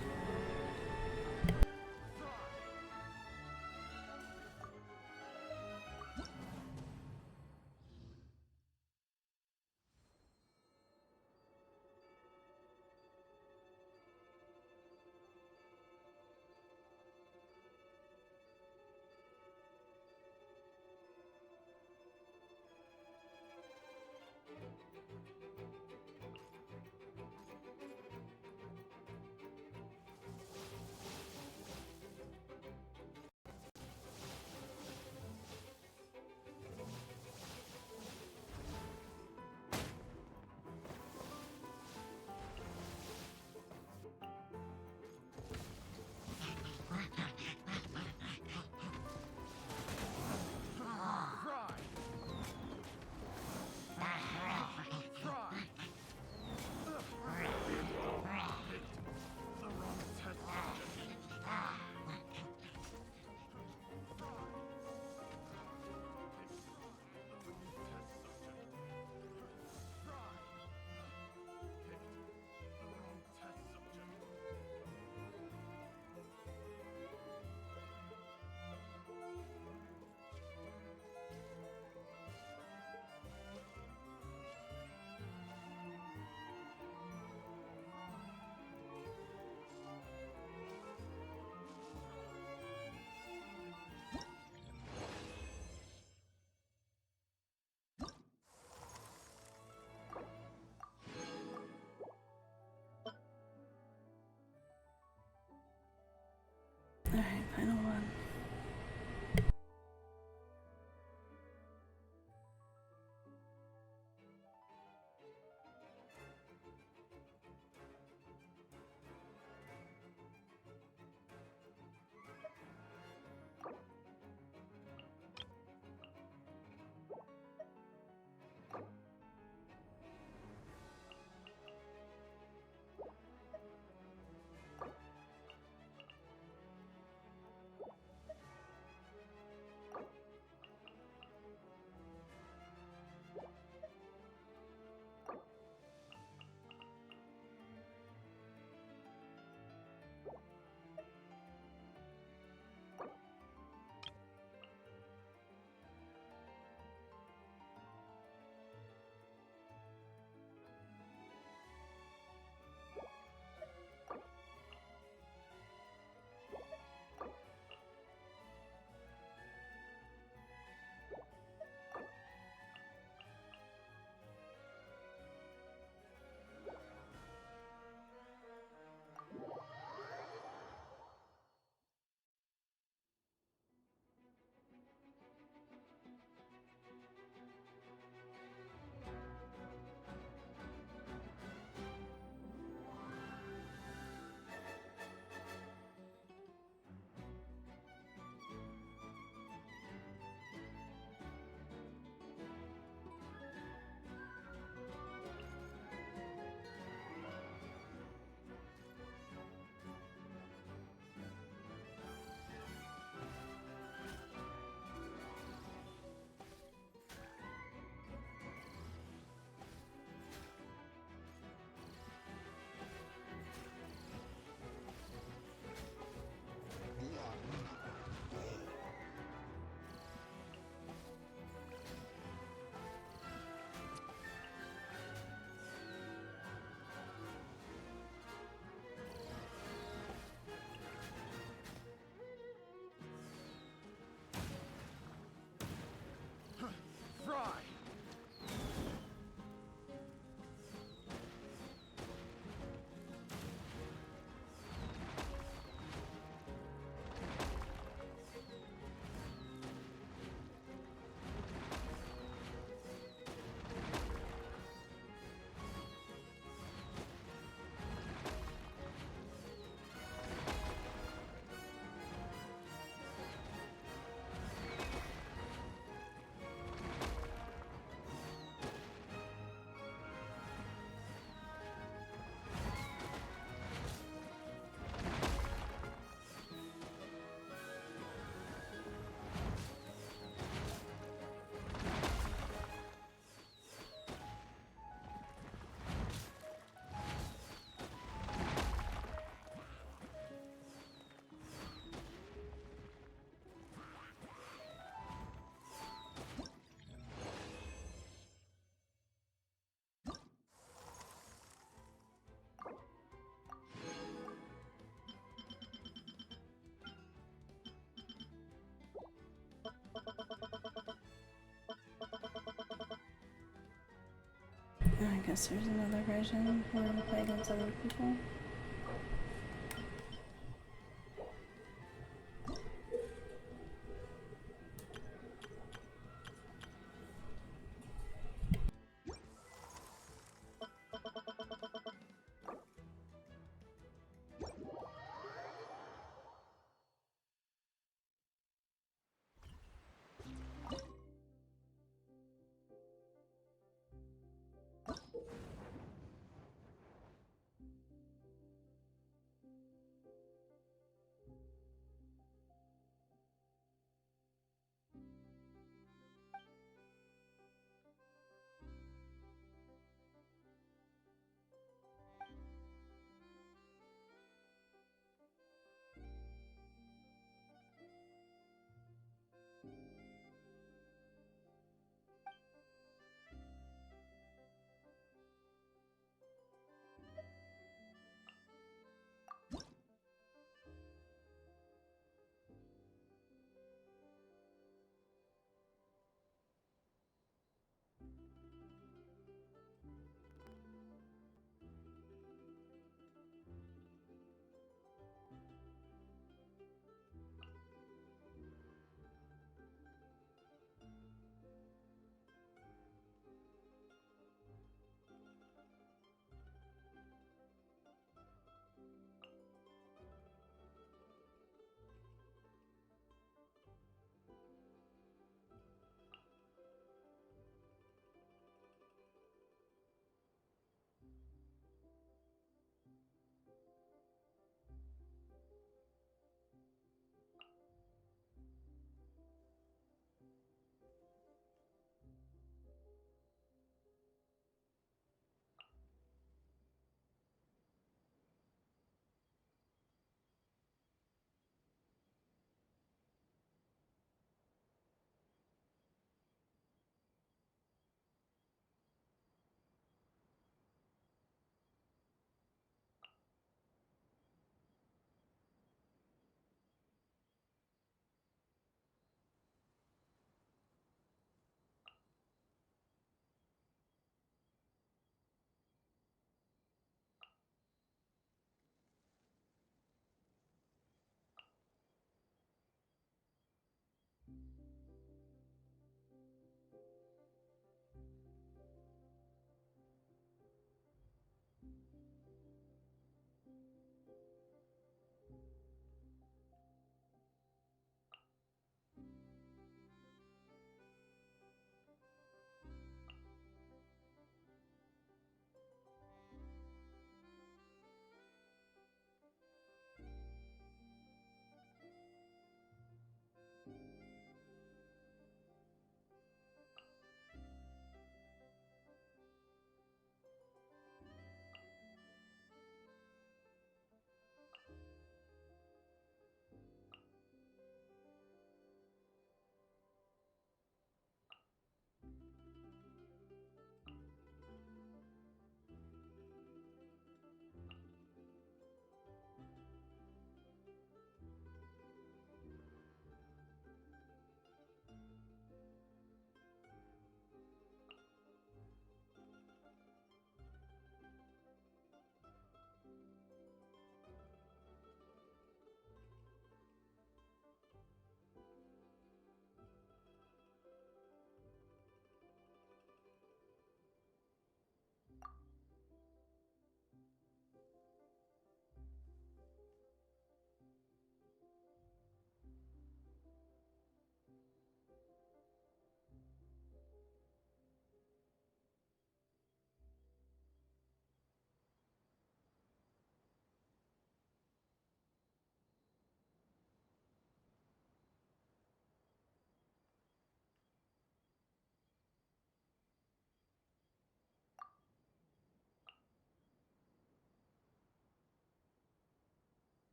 I guess there's another version where we play against other people.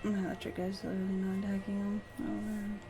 My electric guy's literally not attacking him. Oh man.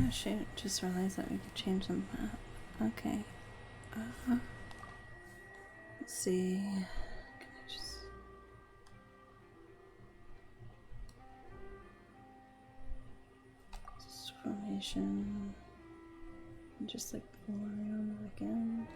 Oh shoot, just realized that we could change the map. Okay. Let's see. Can I just... Just formation. Just like Wario again.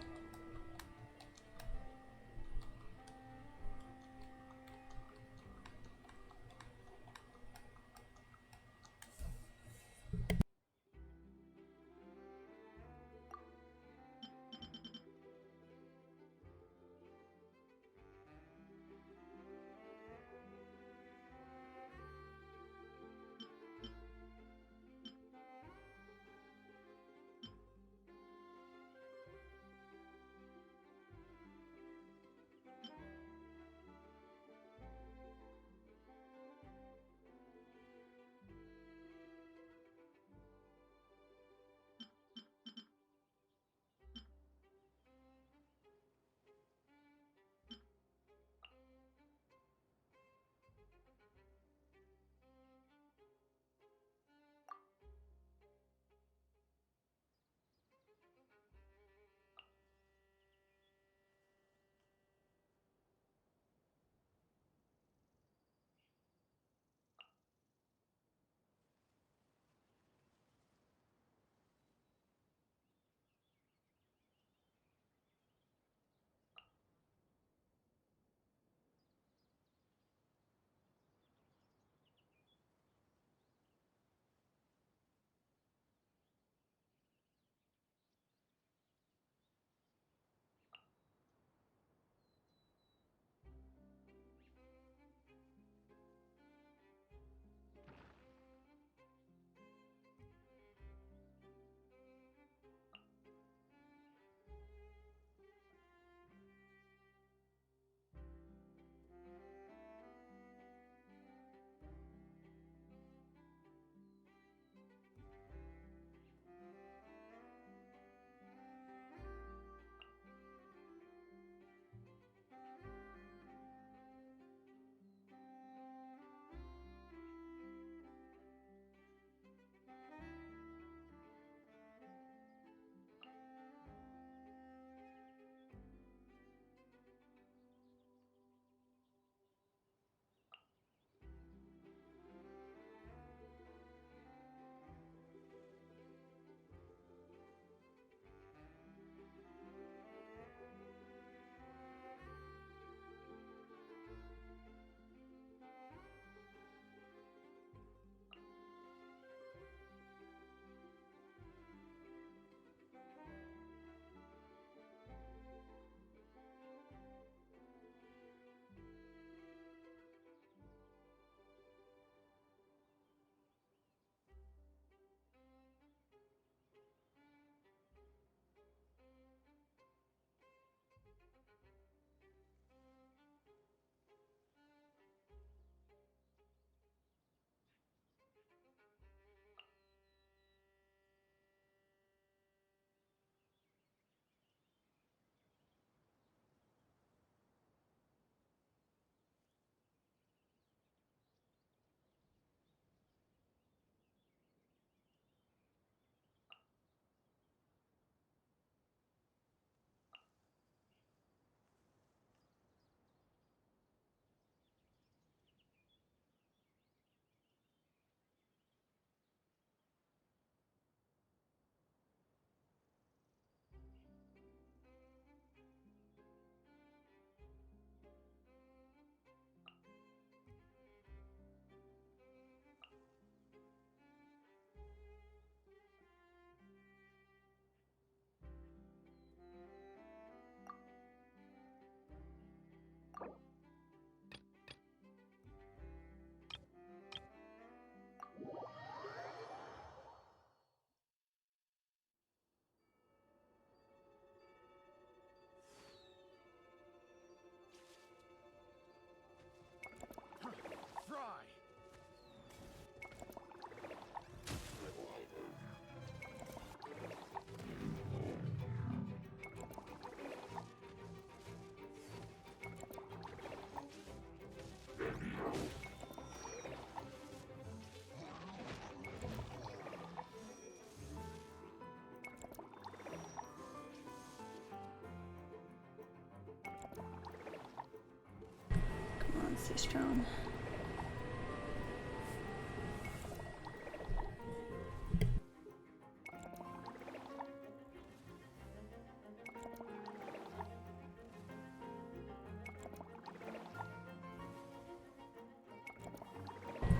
Stay strong.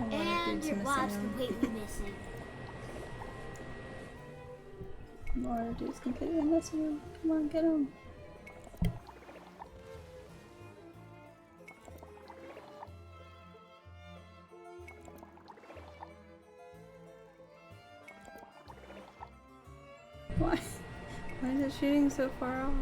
And your blob's completely missing. Water dude's completely missing him. Come on, get him. Why? Why is it shooting so far off?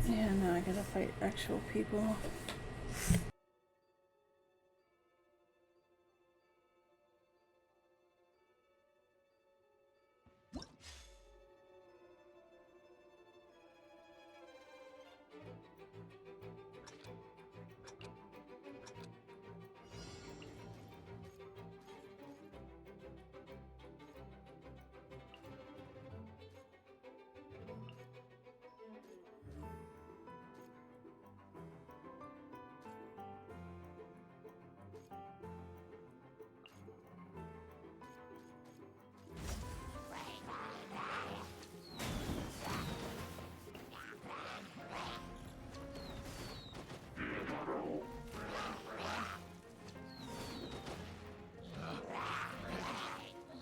Yeah, now I gotta fight actual people.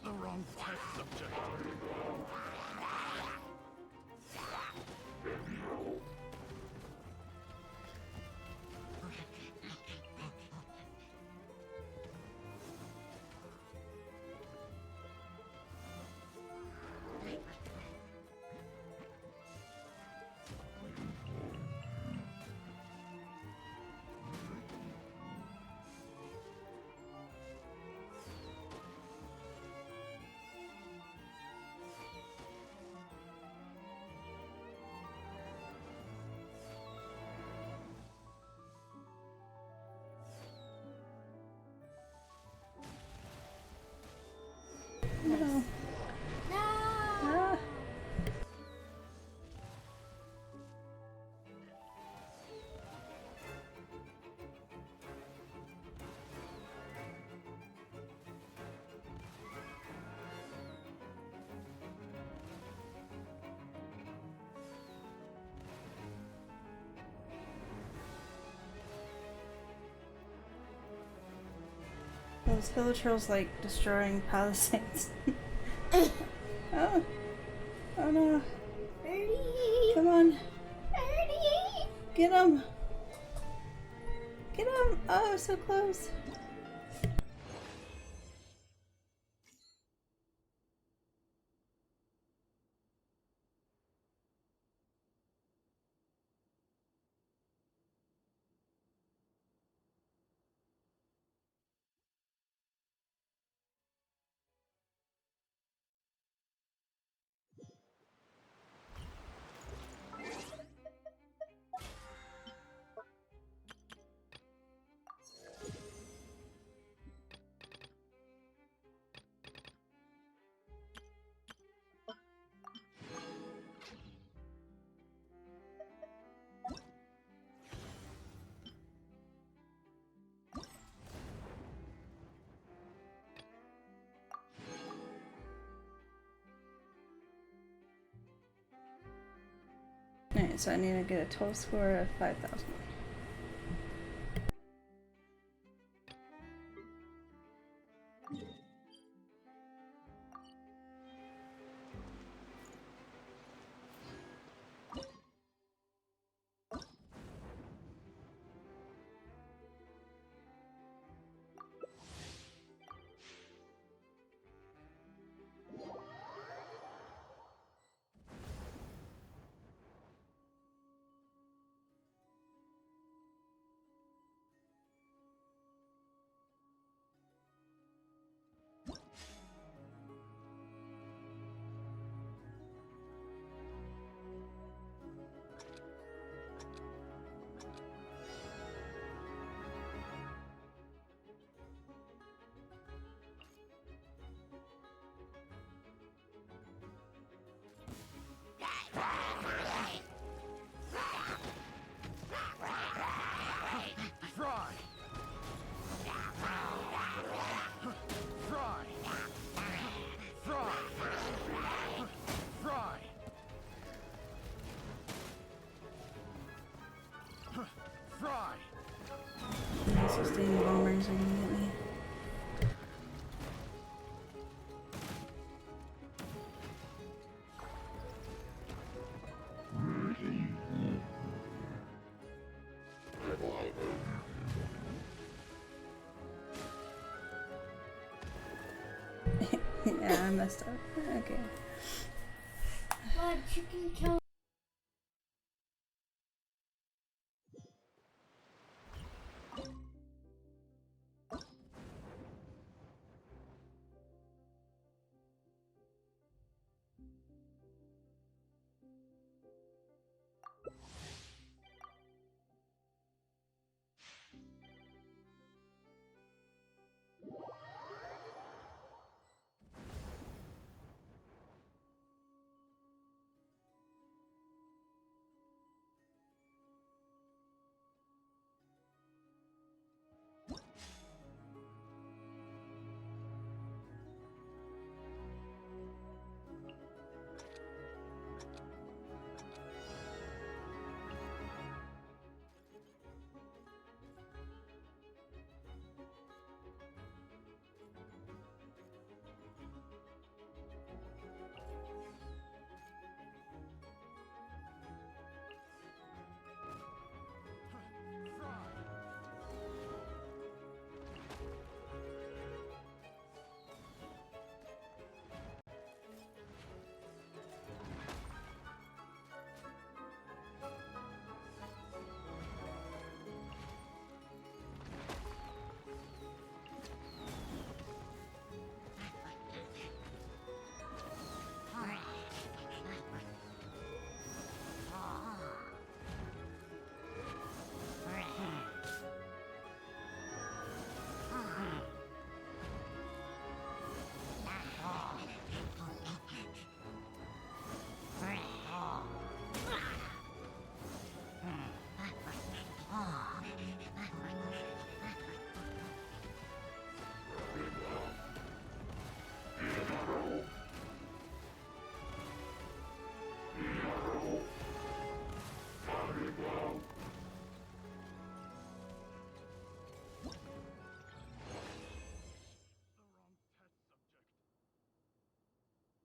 The wrong test subject. No. Ah. Those Hilichurls like destroying palisades. Oh. Oh no. Birdie! Come on. Birdie! Get him. Get him. Oh, so close. Alright, so I need to get a total score of 5,000. Sustaining bombers are gonna get me. Yeah, I messed up. Okay. But you can kill.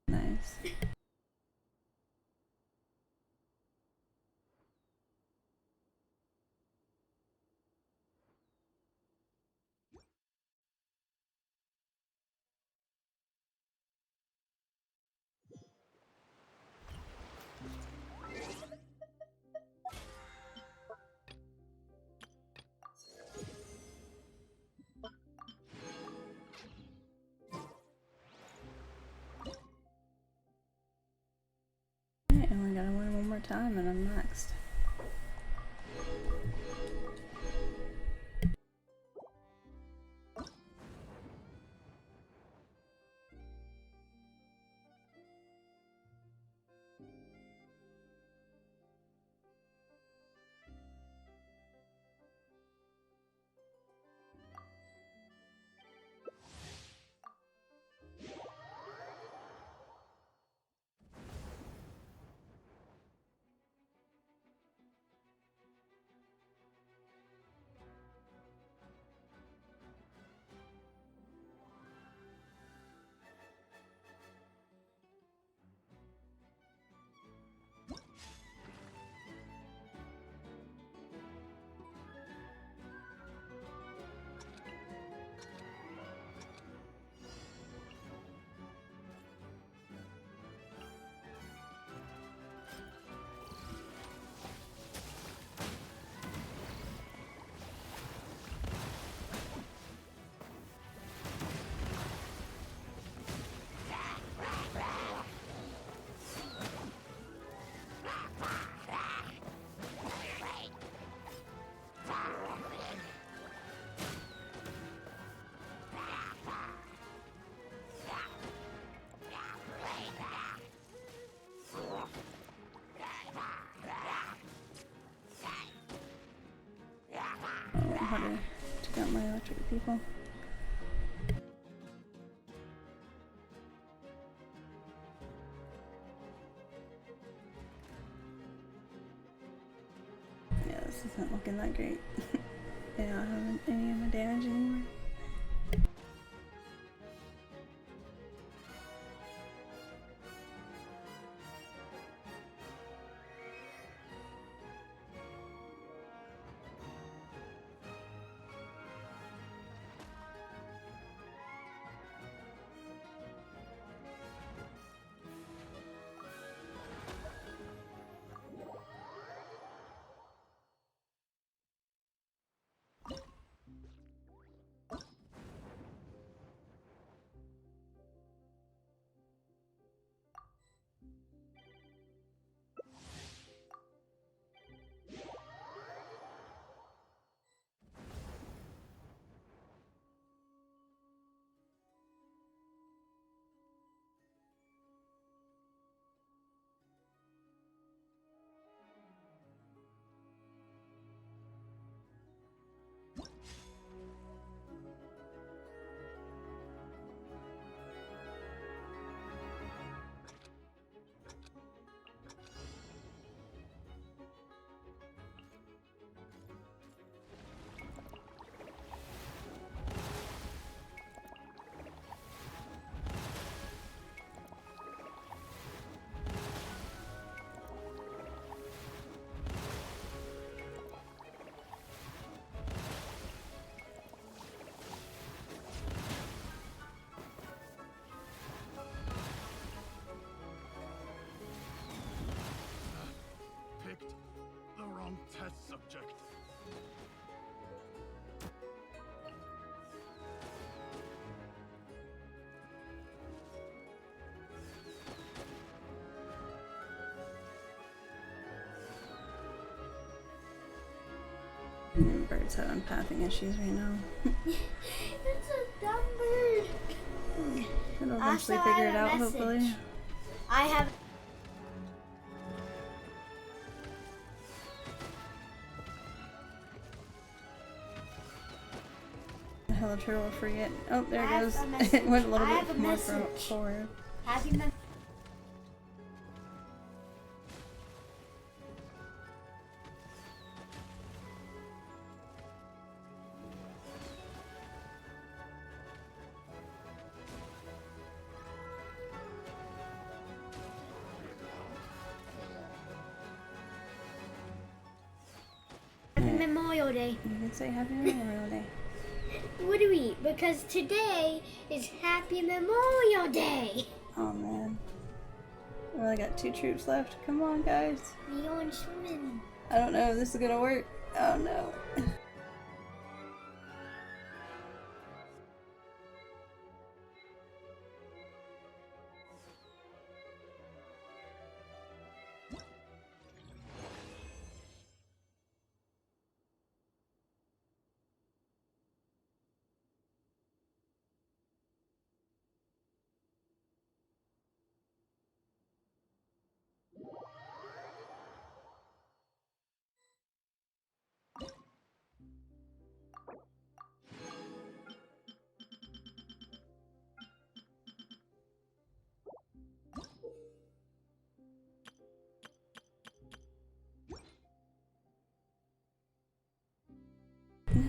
Nice. Alright, and we gotta win one more time and I'm next. Don't like electric people. Yeah, this isn't looking that great. They don't have any of my damage anymore. The wrong test subject. Birds having pathing issues right now. It's a dumb bird. It'll eventually figure it out, hopefully. I have. Hello, turtle will forget. Oh, there it goes. It went a little bit more forward. Happy mem- Happy Memorial Day. You can say Happy Memorial Day. What do we eat? Because today is Happy Memorial Day. Oh man. We only got 2 troops left. Come on, guys. We going swimming. I don't know if this is gonna work. Oh no.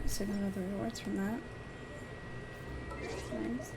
So got all the rewards from that. Nice.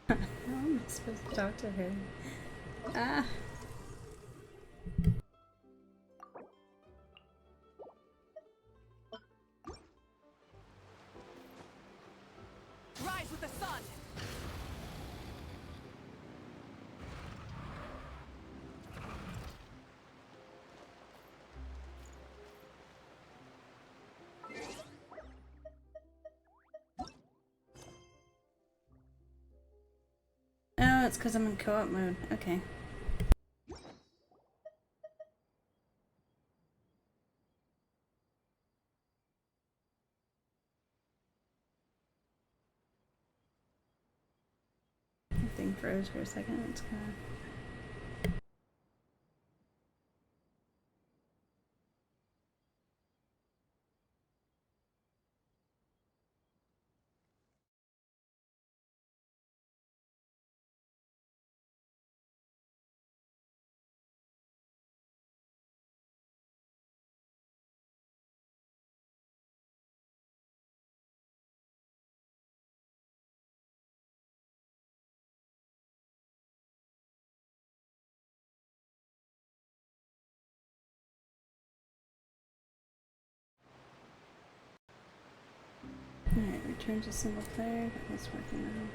How am I supposed to talk to her? Ah. Rise with the sun! it's because I'm in co-op mode. Okay. The thing froze for a second. It's kind of... Alright, return to single player. That's working now.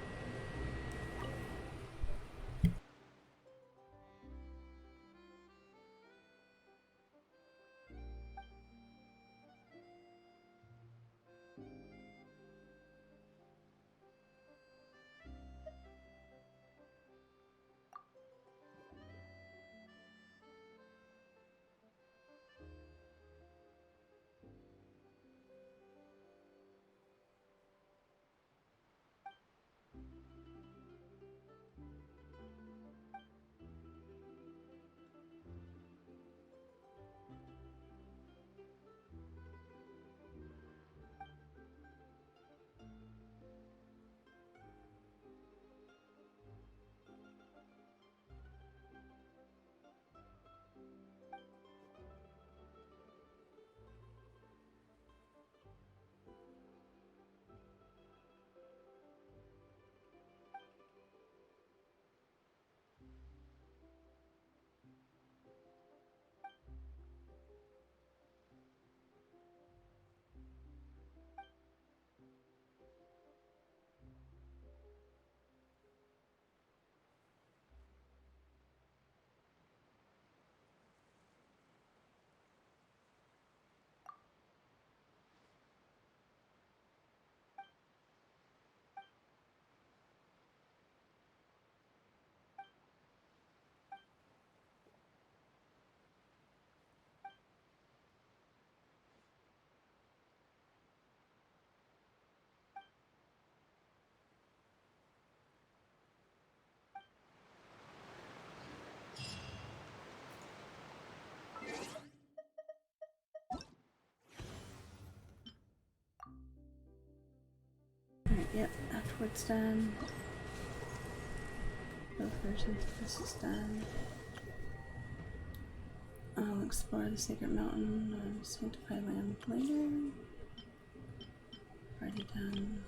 Alright, yep, afterwards done. Both versions of this is done. I'll explore the sacred mountain of sanctified land later. Already done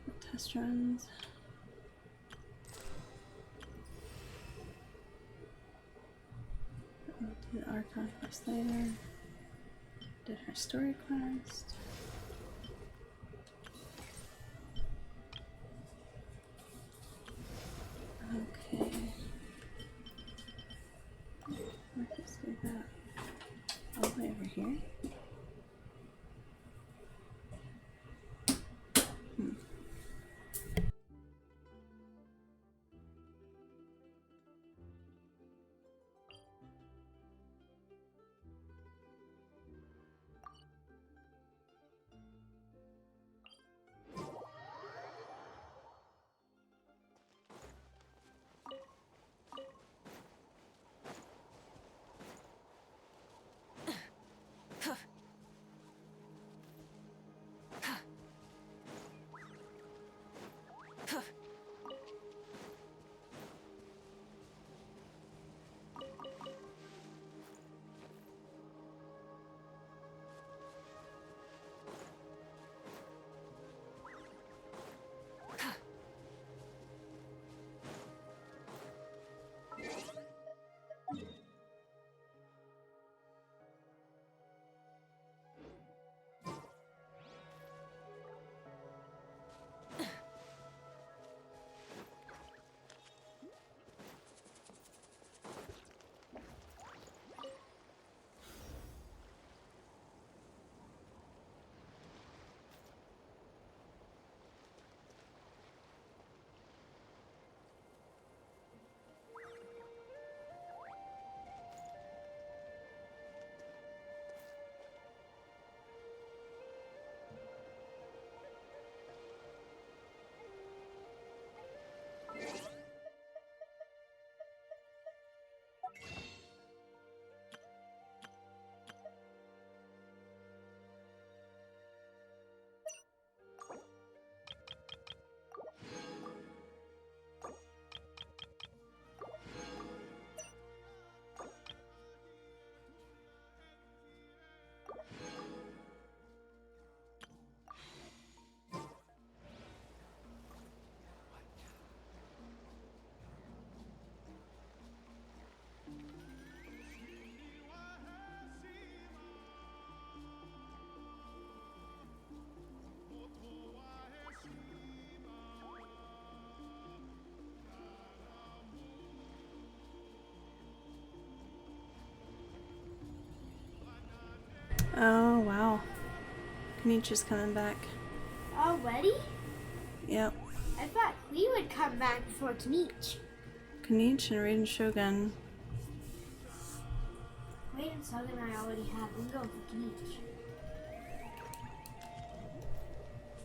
the test runs. We'll do the Archon quest later. Did her story quest. Okay. We'll just do that all the way over here. Oh, wow. Kaniche is coming back. Already? Yep. I thought we would come back before Kaniche. Kaniche and Raiden Shogun. Raiden Shogun I already have. I'm going for Kaniche.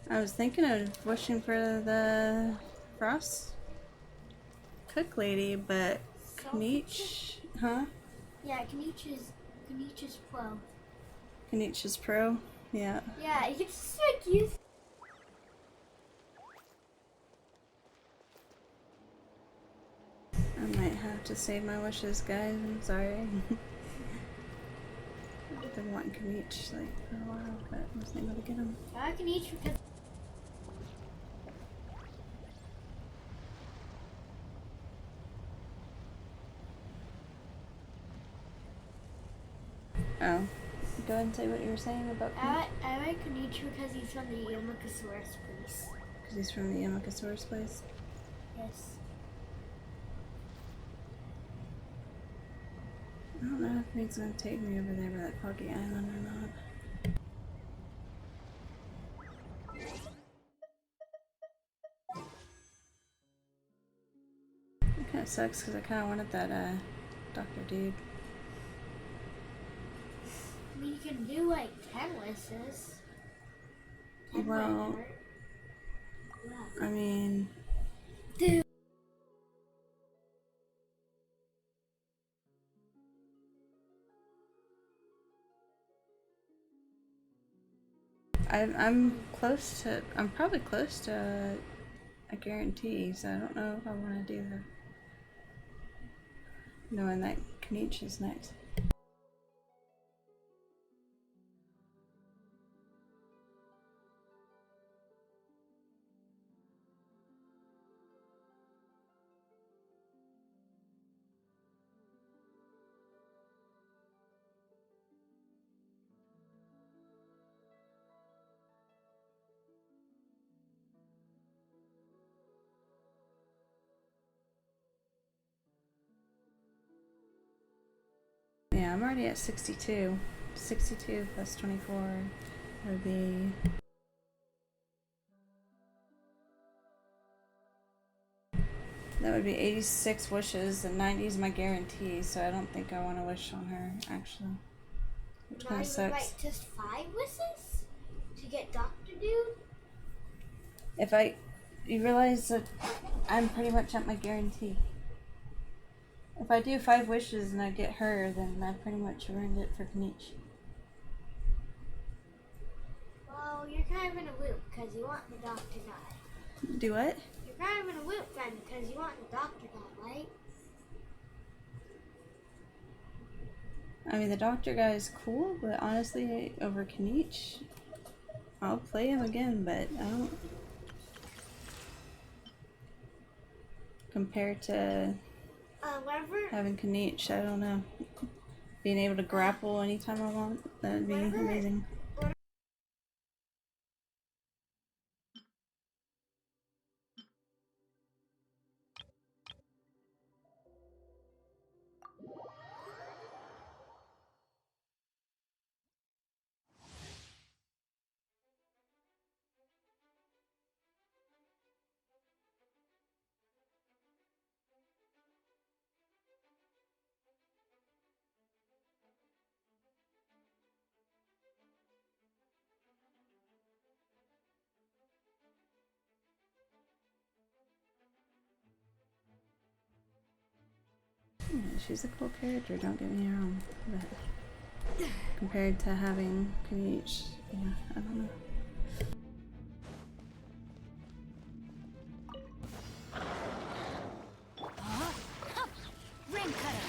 I was thinking of wishing for the Frost Cook Lady, but Kaniche, huh? Yeah, Kaniche is pro. Kaniche is pro, yeah. Yeah, it's just like you. I might have to save my wishes, guys. I'm sorry. I've been wanting Kaniche like for a while, but I wasn't able to get him. I like Kaniche because. Oh. Go ahead and say what you were saying about Kaniche. I like Kaniche because he's from the Yamukasaurus place. Because he's from the Yamukasaurus place? Yes. I don't know if he's gonna take me over there by that foggy island or not. It kinda sucks because I kinda wanted that Dr. Dude. I mean, you can do like 10 wishes. 10 Well, I mean... Dude. I'm probably close to a guarantee, so I don't know if I want to do that. Knowing that Kaniche is next. Yeah, I'm already at 62. 62 plus 24 would be... That would be 86 wishes, and 90 is my guarantee, so I don't think I want to wish on her, actually. Which kind of sucks. Like just 5 wishes to get Dr. Dude? You realize that I'm pretty much at my guarantee. If I do 5 wishes and I get her, then I pretty much earned it for Kaniche. Well, you're kind of in a loop because you want the doctor guy. Do what? You're kind of in a loop then because you want the doctor guy, right? I mean, the doctor guy is cool, but honestly, over Kaniche, I'll play him again, but I don't... Compared to having Kaniche, I don't know. Being able to grapple anytime I want, that would be amazing. Yeah, she's a cool character, don't get me wrong, but compared to having Kaniche, yeah, I don't know. Ring cutter.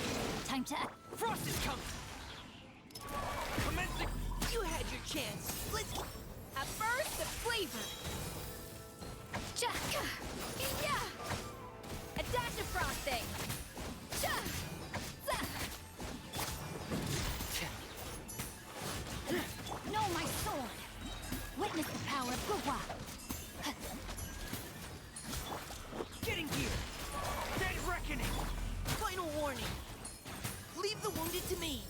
Time to act. Frost is coming! Commencing! You had your chance. Let's... At first, the flavor. Chaka! Yeah! A dash of frosting. Cha! Know my sword. Witness the power of Gua. Getting here! Dead reckoning! Final warning! Leave the wounded to me!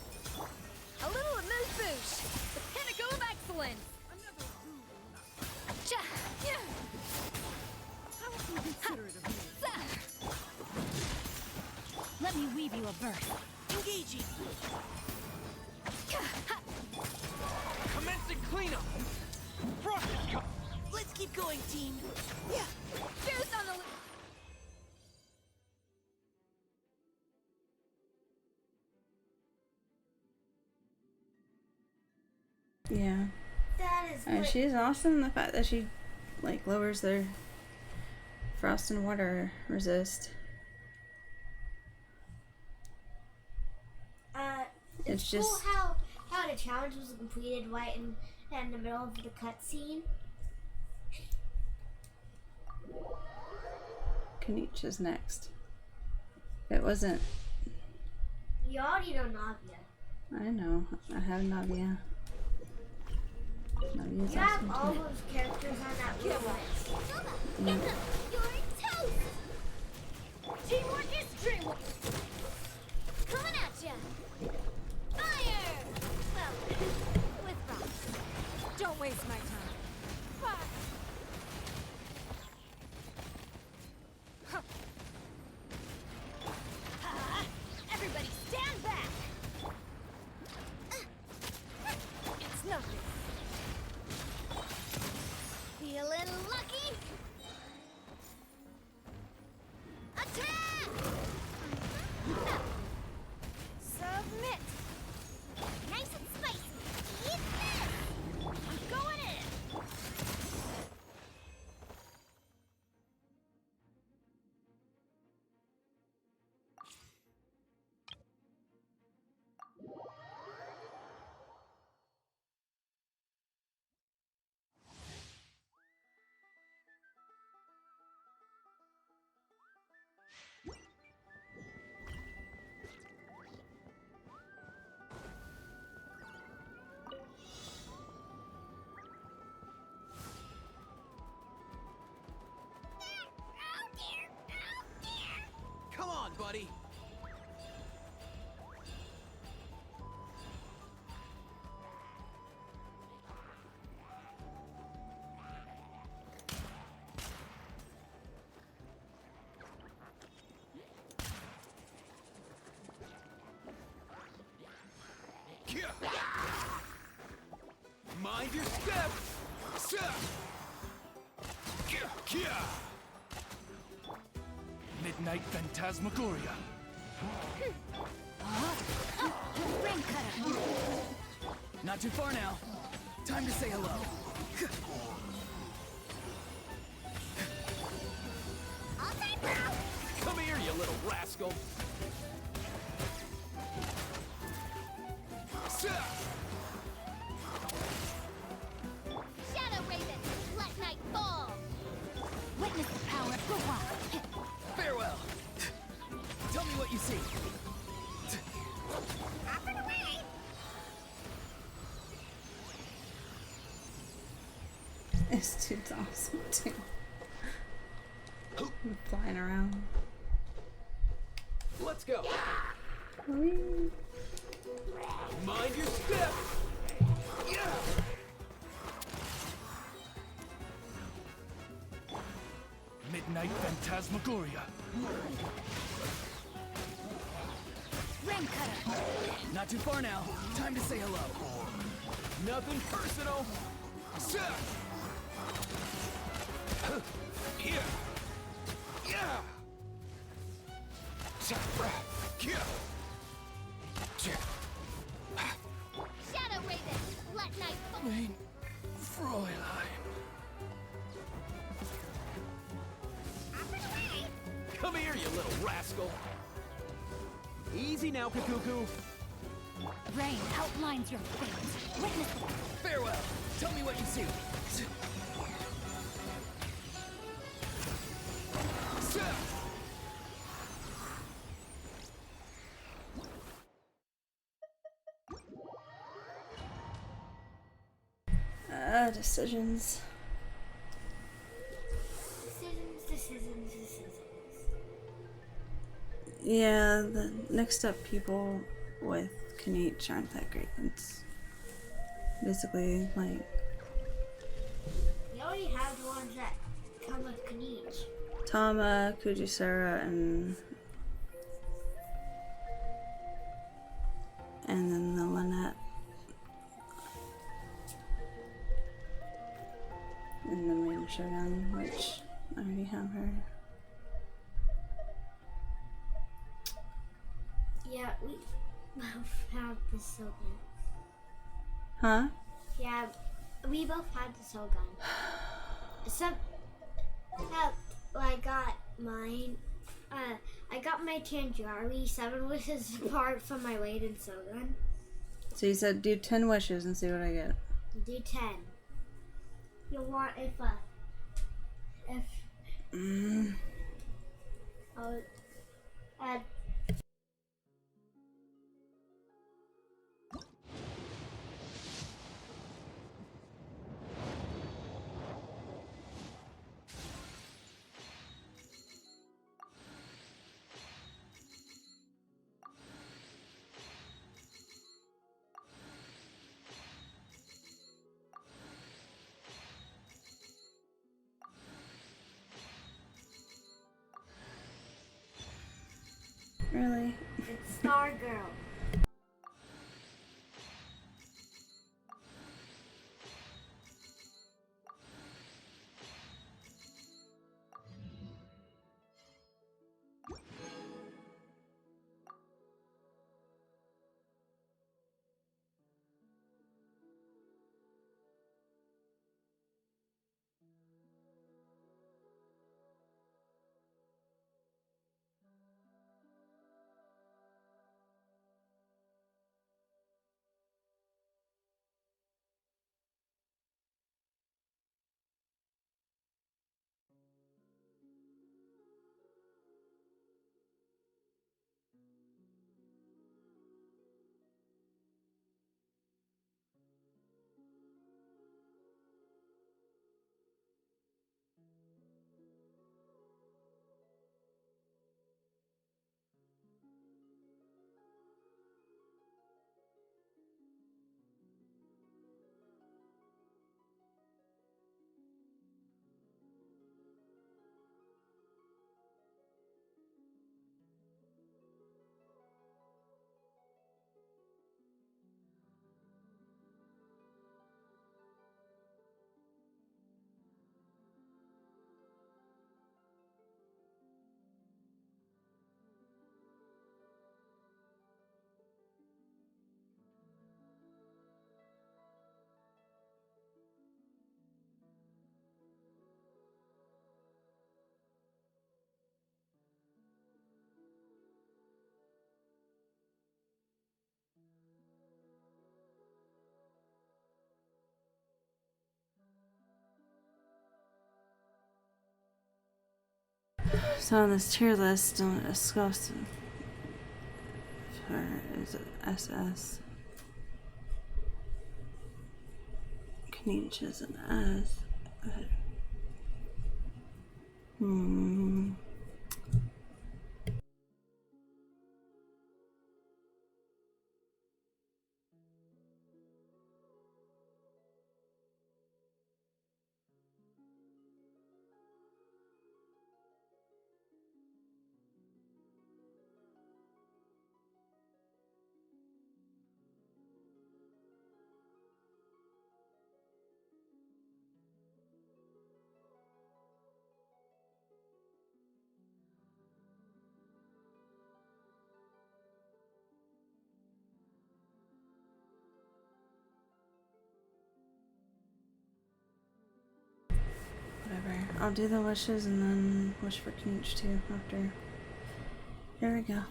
A little amuse-bouche. The first. Engaging. Commencing cleanup. Frost is coming. Let's keep going, team. Yeah. There's on the. Yeah. That is great. She's awesome. The fact that she like lowers their frost and water resist. It's just cool how the challenge was completed right in the middle of the cutscene. Kanich is next. It wasn't. You already know Navia. I know. I have Navia. Navia's You have awesome all too. those characters on that list. Yeah. You're toast! Teamwork is dreamwork! Coming at ya! Fire! Well, with frost. Don't waste my time. Fire! Everybody stand back! It's nothing. Feeling lucky? Attack! Submit! Nice and spicy. Eat this! I'm going in! Come on, buddy. Mind your step. Midnight Phantasmagoria. Rain cutter. Not too far now. Time to say hello. Come here, you little rascal. Shadow Raven, let night fall! Witness the power of Gua. Farewell. Tell me what you see. Up and away! This dude's awesome too. Flying around. Let's go. Whee. Mind your step. Midnight Phantasmagoria. Rain cutter. Not too far now. Time to say hello. Nothing personal. Here. Yeah. Shadow Raven, let night fall! Mein Fräulein. Come here, you little rascal. Easy now, Kakuku. Rain outlines your fate. Witness the Farewell. Tell me what you see. Decisions. Decisions. Yeah, the next up people with Kanich aren't that great. It's basically like We already have the ones that come with Kanich. Tama, Kujisara, and and then the Lynette. And then Maiden Showdown, which I already have her. Yeah, we both have the Sogun. Huh? Yeah, we both had the Sogun. Except I got mine. I got my Tanjari 7 wishes apart from my Maiden Sogun. So you said do 10 wishes and see what I get. Do 10. You'll want if I'll add. Really? It's Star Girl. So on this tier list, on Escoffier is it SS. Kniech is an S. Whatever. I'll do the wishes and then wish for Kniech too after. Here we go.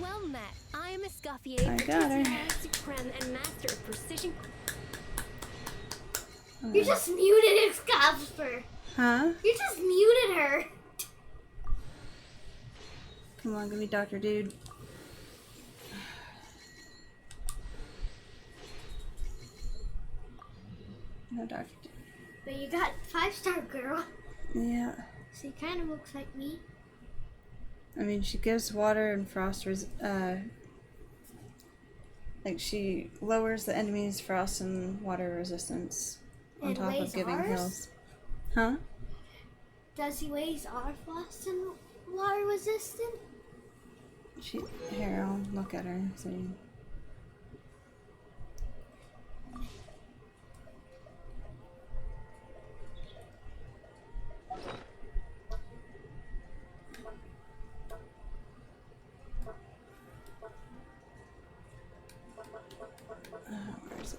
Well met. I am Escoffier, I got her. supreme and master of precision. You just muted Escoffier. Huh? You just muted her. Come on, give me Dr. Dude. No Dr. Dude. But you got 5-star girl. Yeah. She kind of looks like me. I mean, she gives water and frost like she lowers the enemy's frost and water resistance on And top of weighs giving ours? heals. Huh? Does he raise our frost and water resistant? Here, I'll look at her and see. Where is it?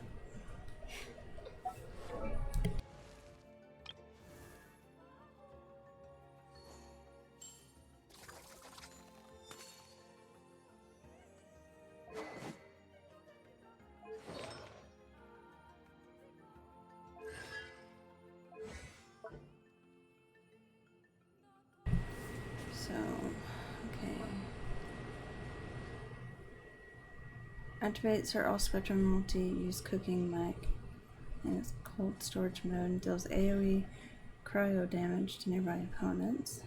So, okay. Activates her all-spectrum multi-use cooking mic in its cold storage mode and deals AoE cryo damage to nearby opponents.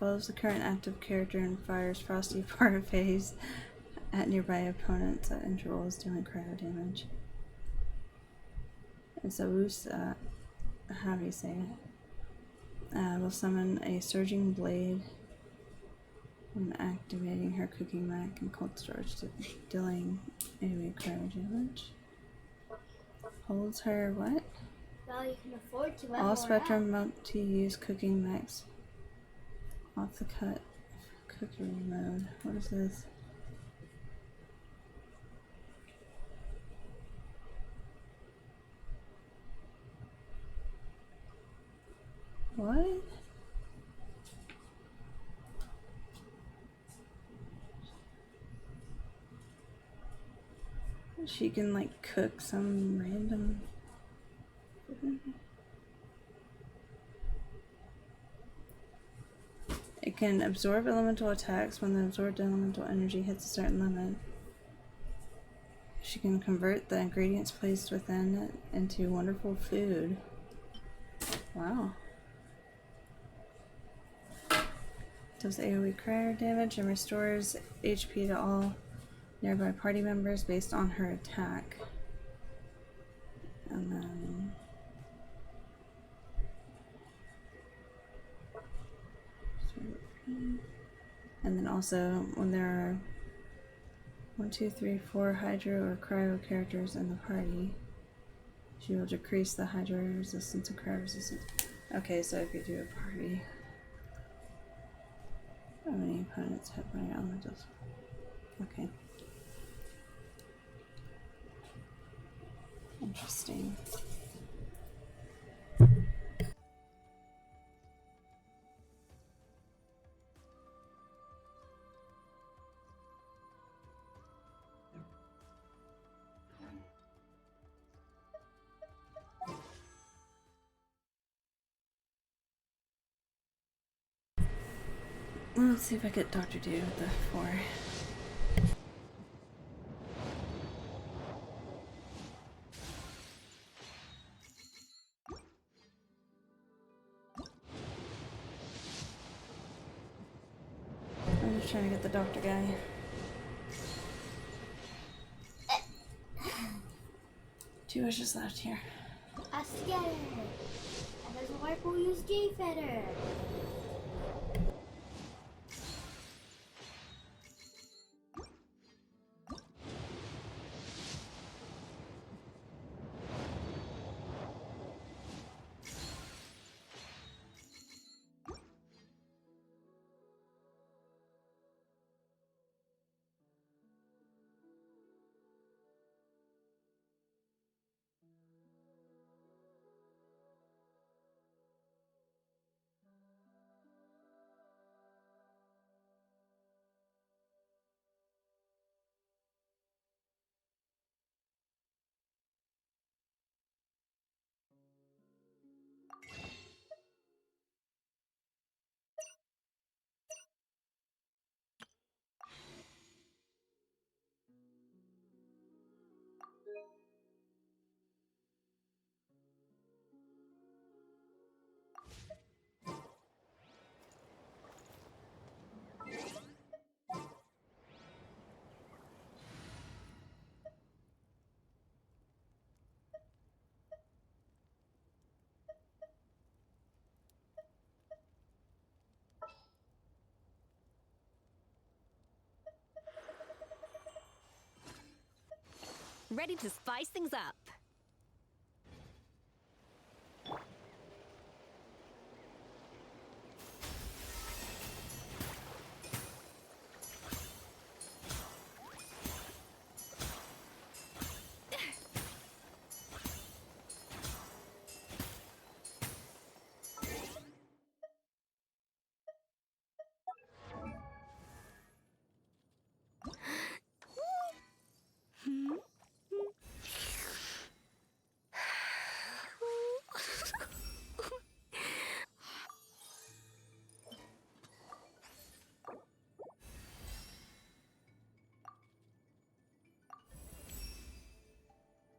Follows the current active character and fires frosty part phase at nearby opponents at intervals, dealing cryo damage. It's a Wusa, how do you say it? Will summon a surging blade when activating her cooking mic and cold storage, dealing AoE cryo damage. Holds her what? Well, you can afford to. All spectrum multi-use cooking mix. Off the cut cookery mode. What is this? What? She can like cook some random. It can absorb elemental attacks when the absorbed elemental energy hits a certain limit. She can convert the ingredients placed within it into wonderful food. Wow. Does AoE cryo damage and restores HP to all nearby party members based on her attack. And then also when there are 1, 2, 3, 4 hydro or cryo characters in the party, she will decrease the hydro resistance and cryo resistance. Okay, so if you do a party, how many opponents hit by elementals? Okay. Interesting. Well, let's see if I get Dr. D with the 4. I'm just trying to get the doctor guy. Two wishes left here. Us together. That doesn't work, we'll use G-Fetter. ready to spice things up.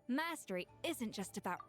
Mastery isn't just about...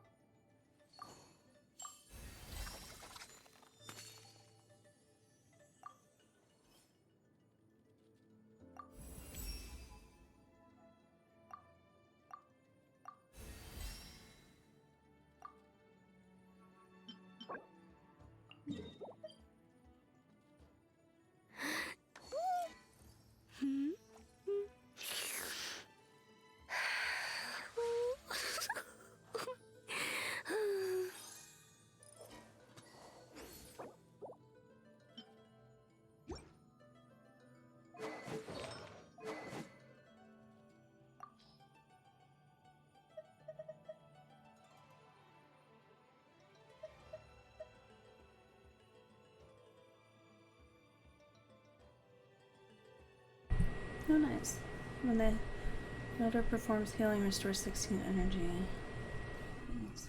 Oh, nice. When the builder performs healing, restores 16 energy. Nice.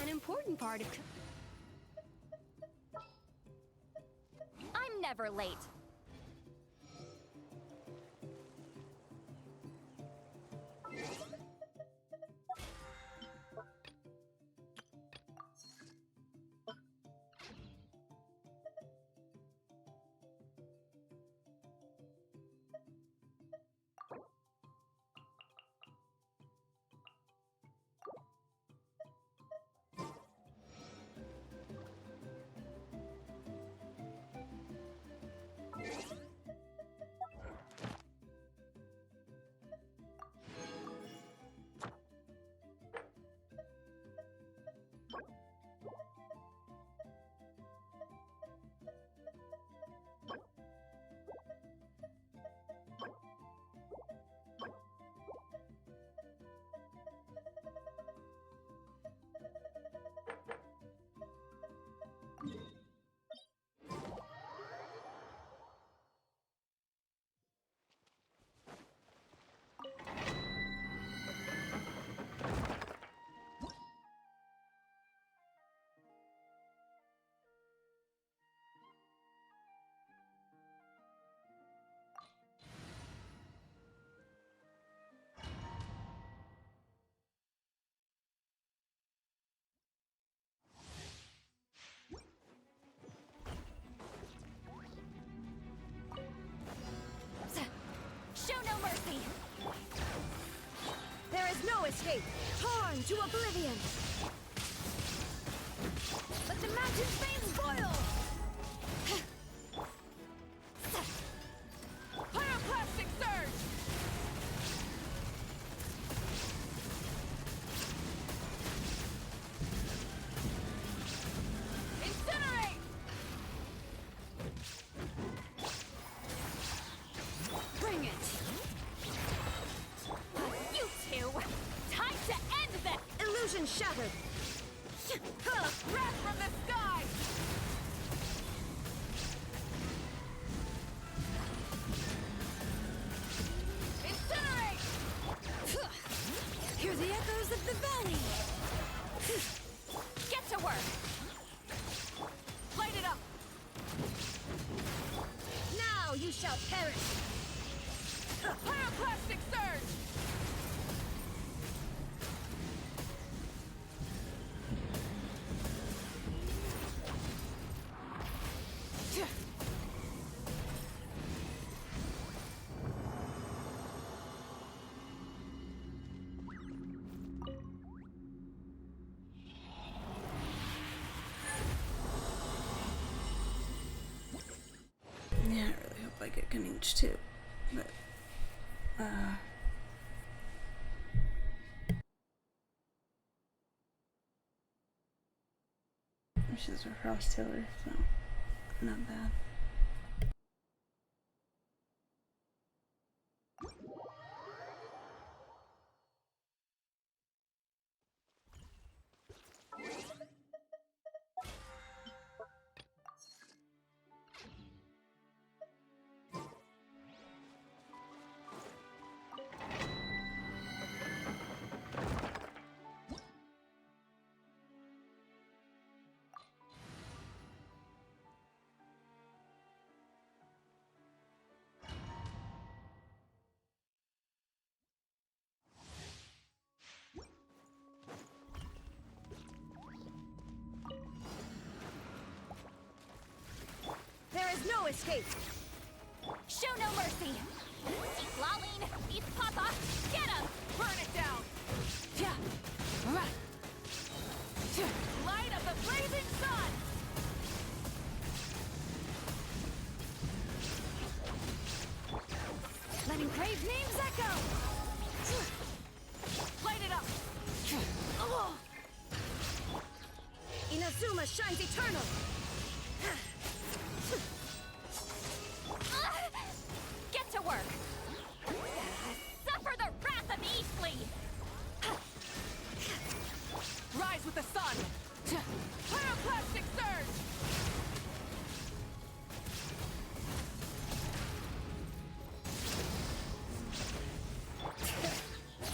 An important part of... I'm never late. to oblivion! Let the mountain's veins boil! Pyroclastic surge! Incinerate! Bring it! You two! Time to end this! Illusion shattered! Wrath from the sky! Incinerate! Hear the echoes of the valley! Get to work! Light it up! Now you shall perish! Pyroclastic surge! Yeah, I really hope I get Genshin too, but she's a frost healer, so not bad. There is no escape! Show no mercy! Lolene! East Papa! Get him! Burn it down! Light of the blazing sun! Letting brave names echo! Light it up! Inazuma shines eternal! Get to work! Suffer the wrath of Eastleigh! Rise with the sun! Pyroclastic surge!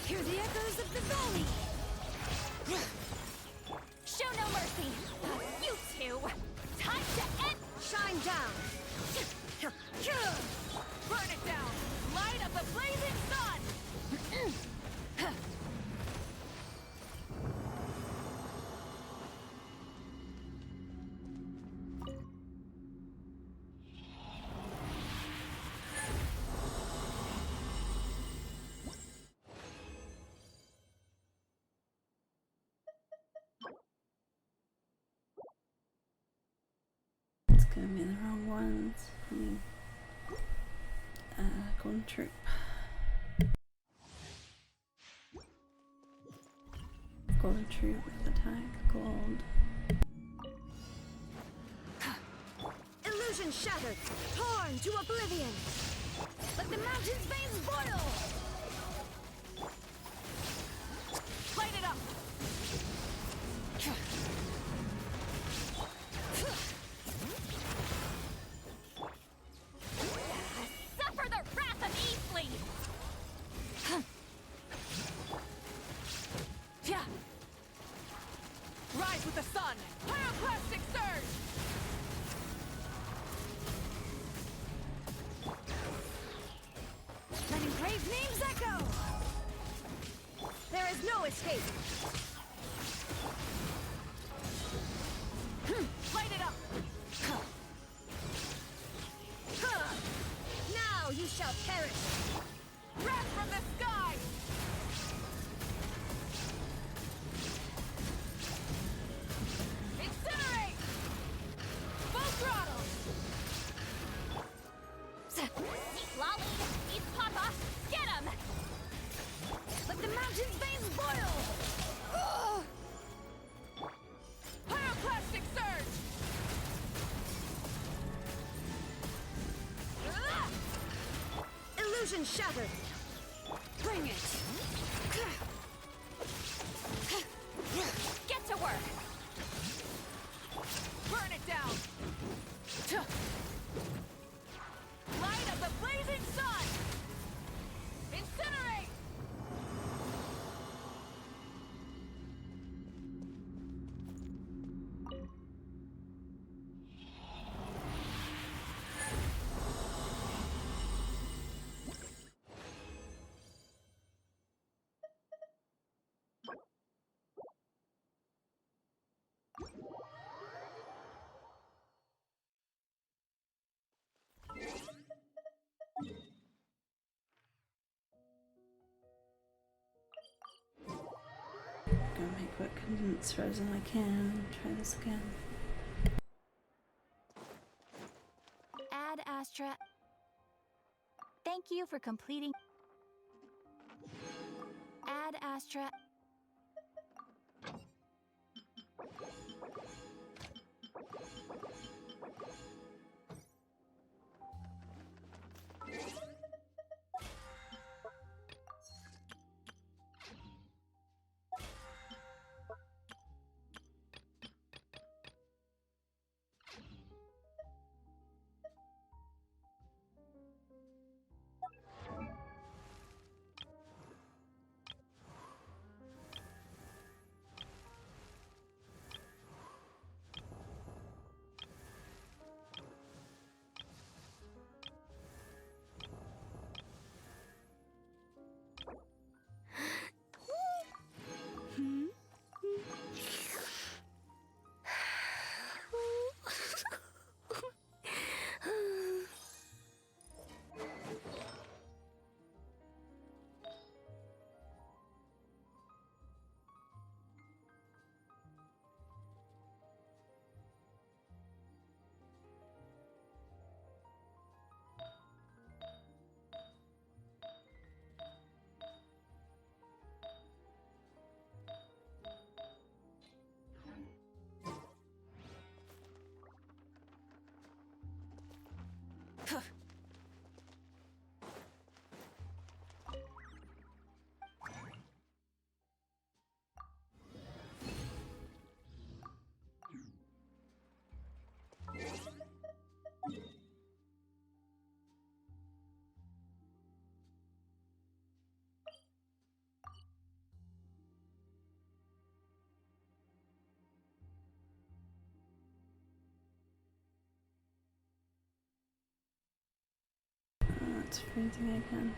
Hear the echoes of the valley! Show no mercy! You two! Time to end! Shine down! Burn it down! Light of the blazing sun! It's gonna be the wrong ones. Golden Troop. Golden Troop with attack, gold. Illusion shattered! Torn to oblivion! Let the mountain's veins boil! Light it up! Suffer the wrath of Eastleigh! Rise with the sun! Pyroclastic surge! Letting brave names echo! There is no escape! Light it up! Now you shall perish! Wrath from the sky! shattered. Bring it. Get to work. Burn it down. Light of the blazing sun. Incinerate. Gonna make what condensed resin I can. Try this again. Ad Astra. Thank you for completing. Ad Astra. It's freezing again.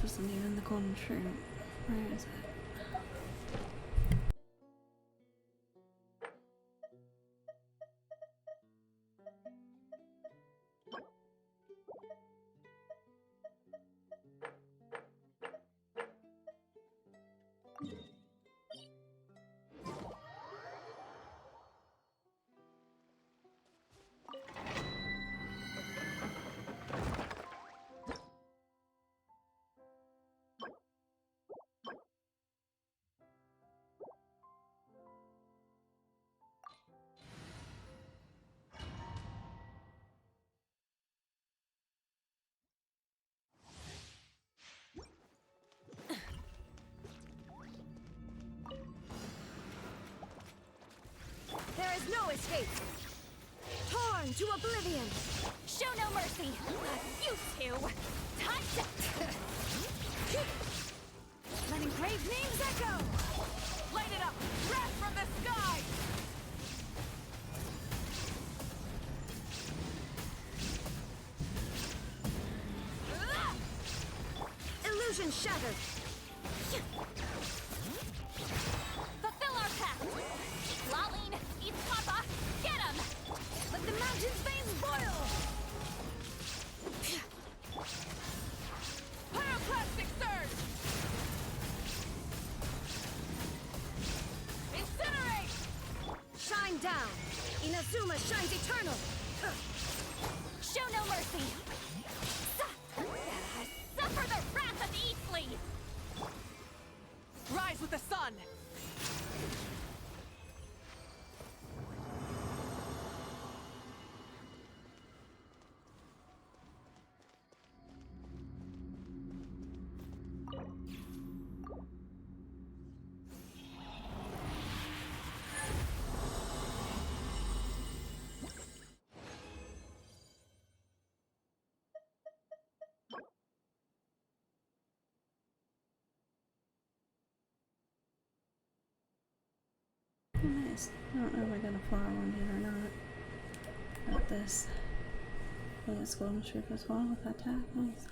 wasn't even the golden shroom. Where is it? There is no escape! Torn to oblivion! Show no mercy! You two! Time to... Let engraved names echo! Light it up! Wrath from the sky! Illusion shattered! Fulfill our pact! Lolling, eat Papa, get him! Let the mountain's veins boil! Pyroclastic surge! Incinerate! Shine down! Inazuma shines eternal! Show no mercy! Suffer the wrath of Eastly! Rise with the sun! Nice. I don't know if I got a flower one yet or not. Got this. I think it's golden shrimp as well with that tag. Nice.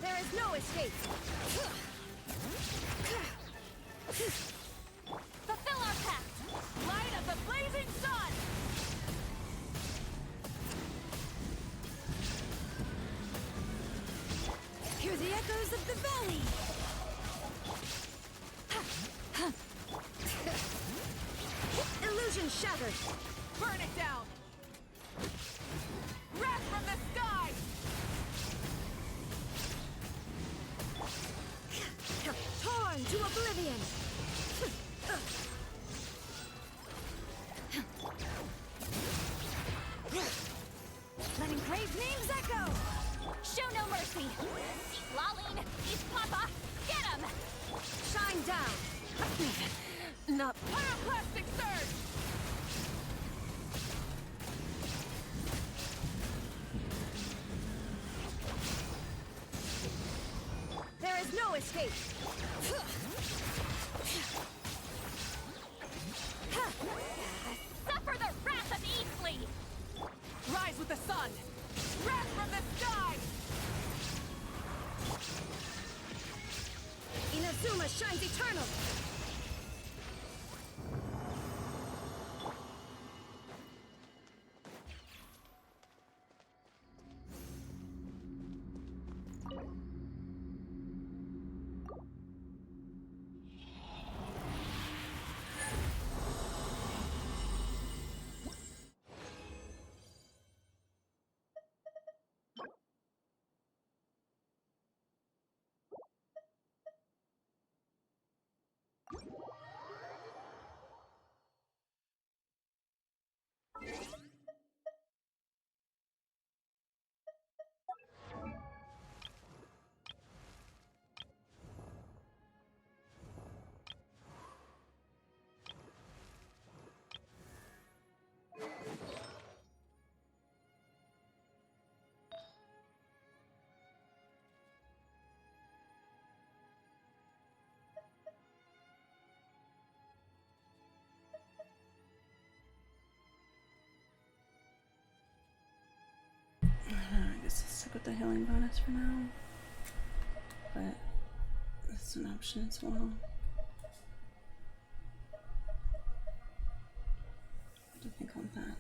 There is no escape! Fulfill our pact! Light of the blazing sun! Hear the echoes of the valley! Illusion shattered! Burn it down! Wrath from the sky! Torn to oblivion! Let engraved names echo! Show no mercy! Lolling, eat Papa, get him! Shine down! Not pyroclastic surge! There is no escape! Suffer the wrath of Eastly! Rise with the sun! Wrath from the sky! Inazuma shines eternal! with the healing bonus for now, but it's an option as well. What do you think on that?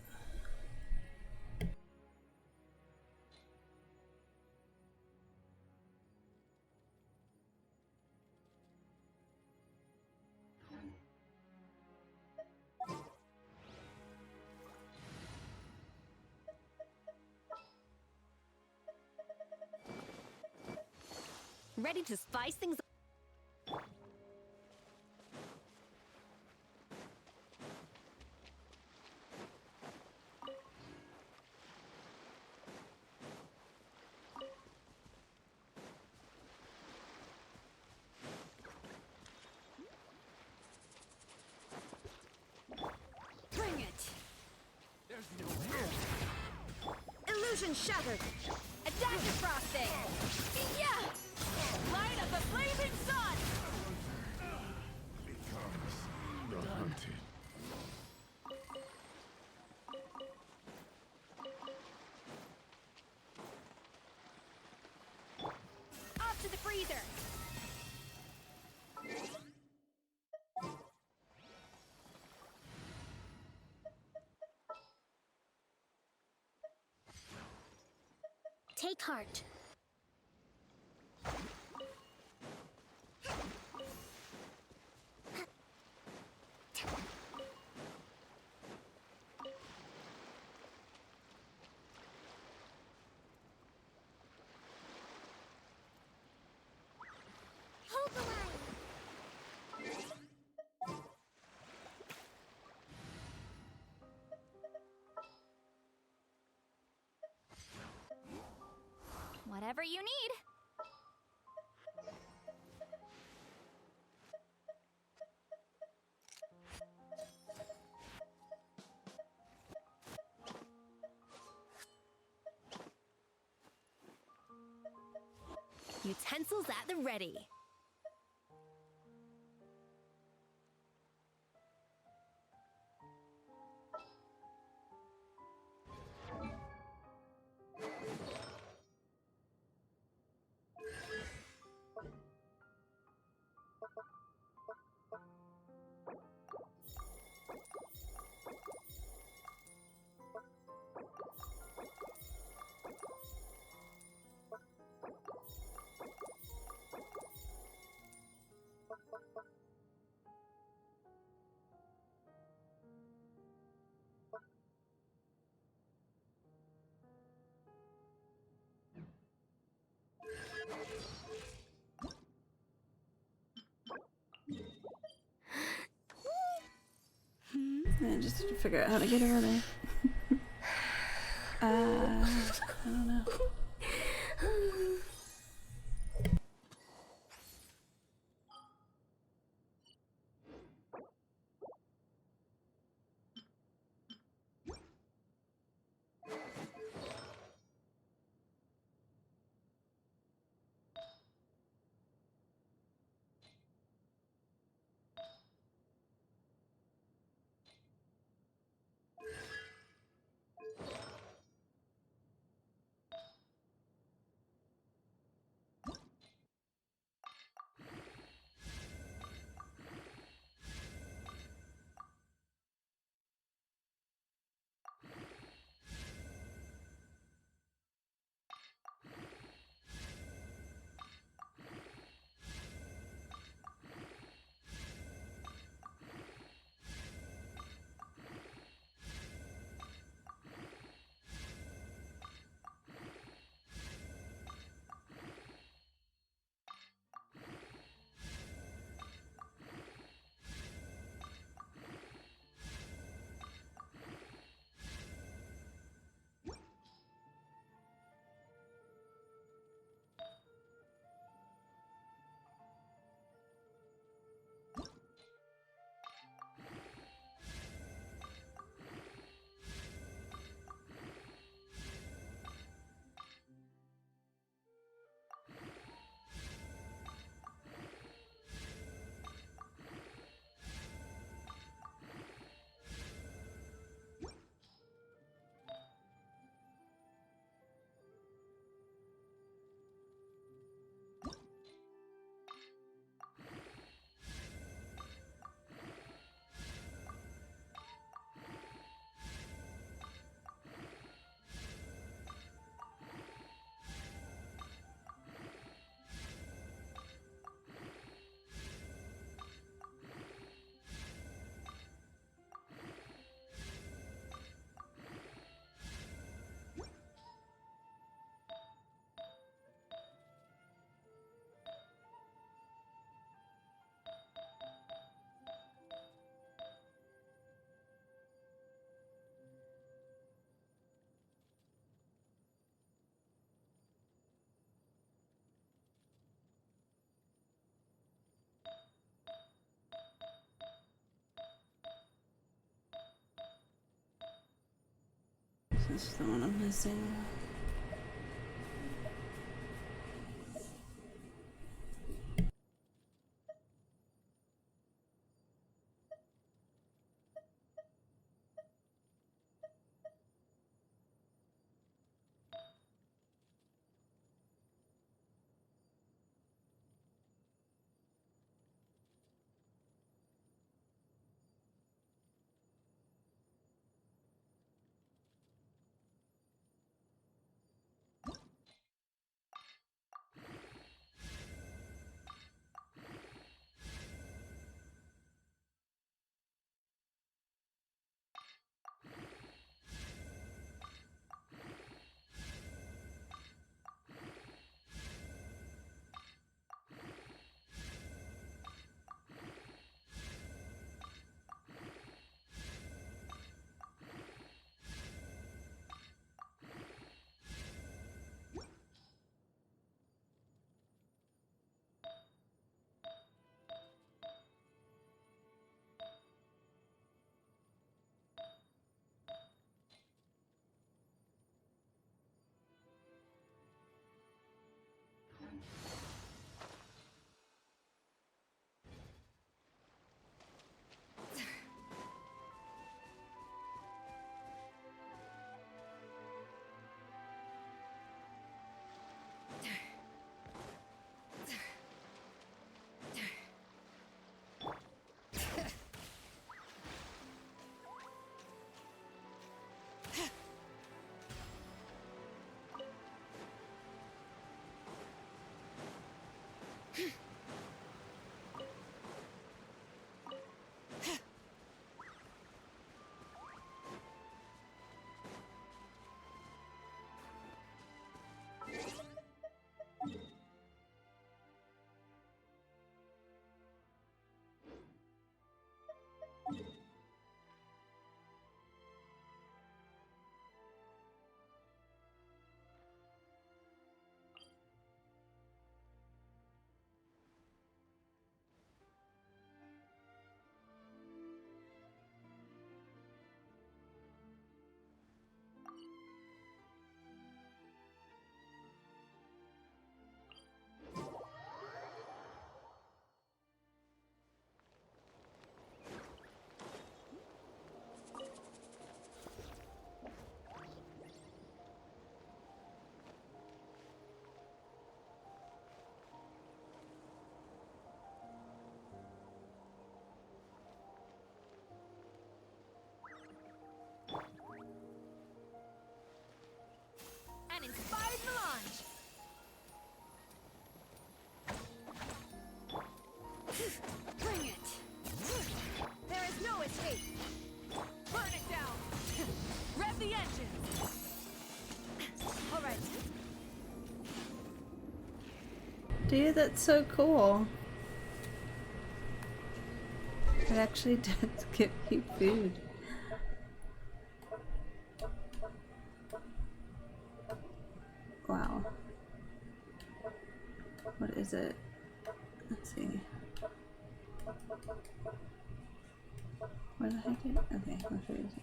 Ready to spice things up? Bring it! There's no way. Illusion shattered! Adaptive frosting! Yeah! Light of the flaming sun! Off to the freezer! Take heart. Hold the line. Whatever you need. Utensils at the ready. Yeah, just to figure out how to get over there. I don't know. This is the one I'm missing. An inspired melange. Bring it! There is no escape! Burn it down! Rev the engines! Alright. Dude, that's so cool. It actually does give you food. Wow. What is it? Let's see. Where the heck is it? Okay, what food is it?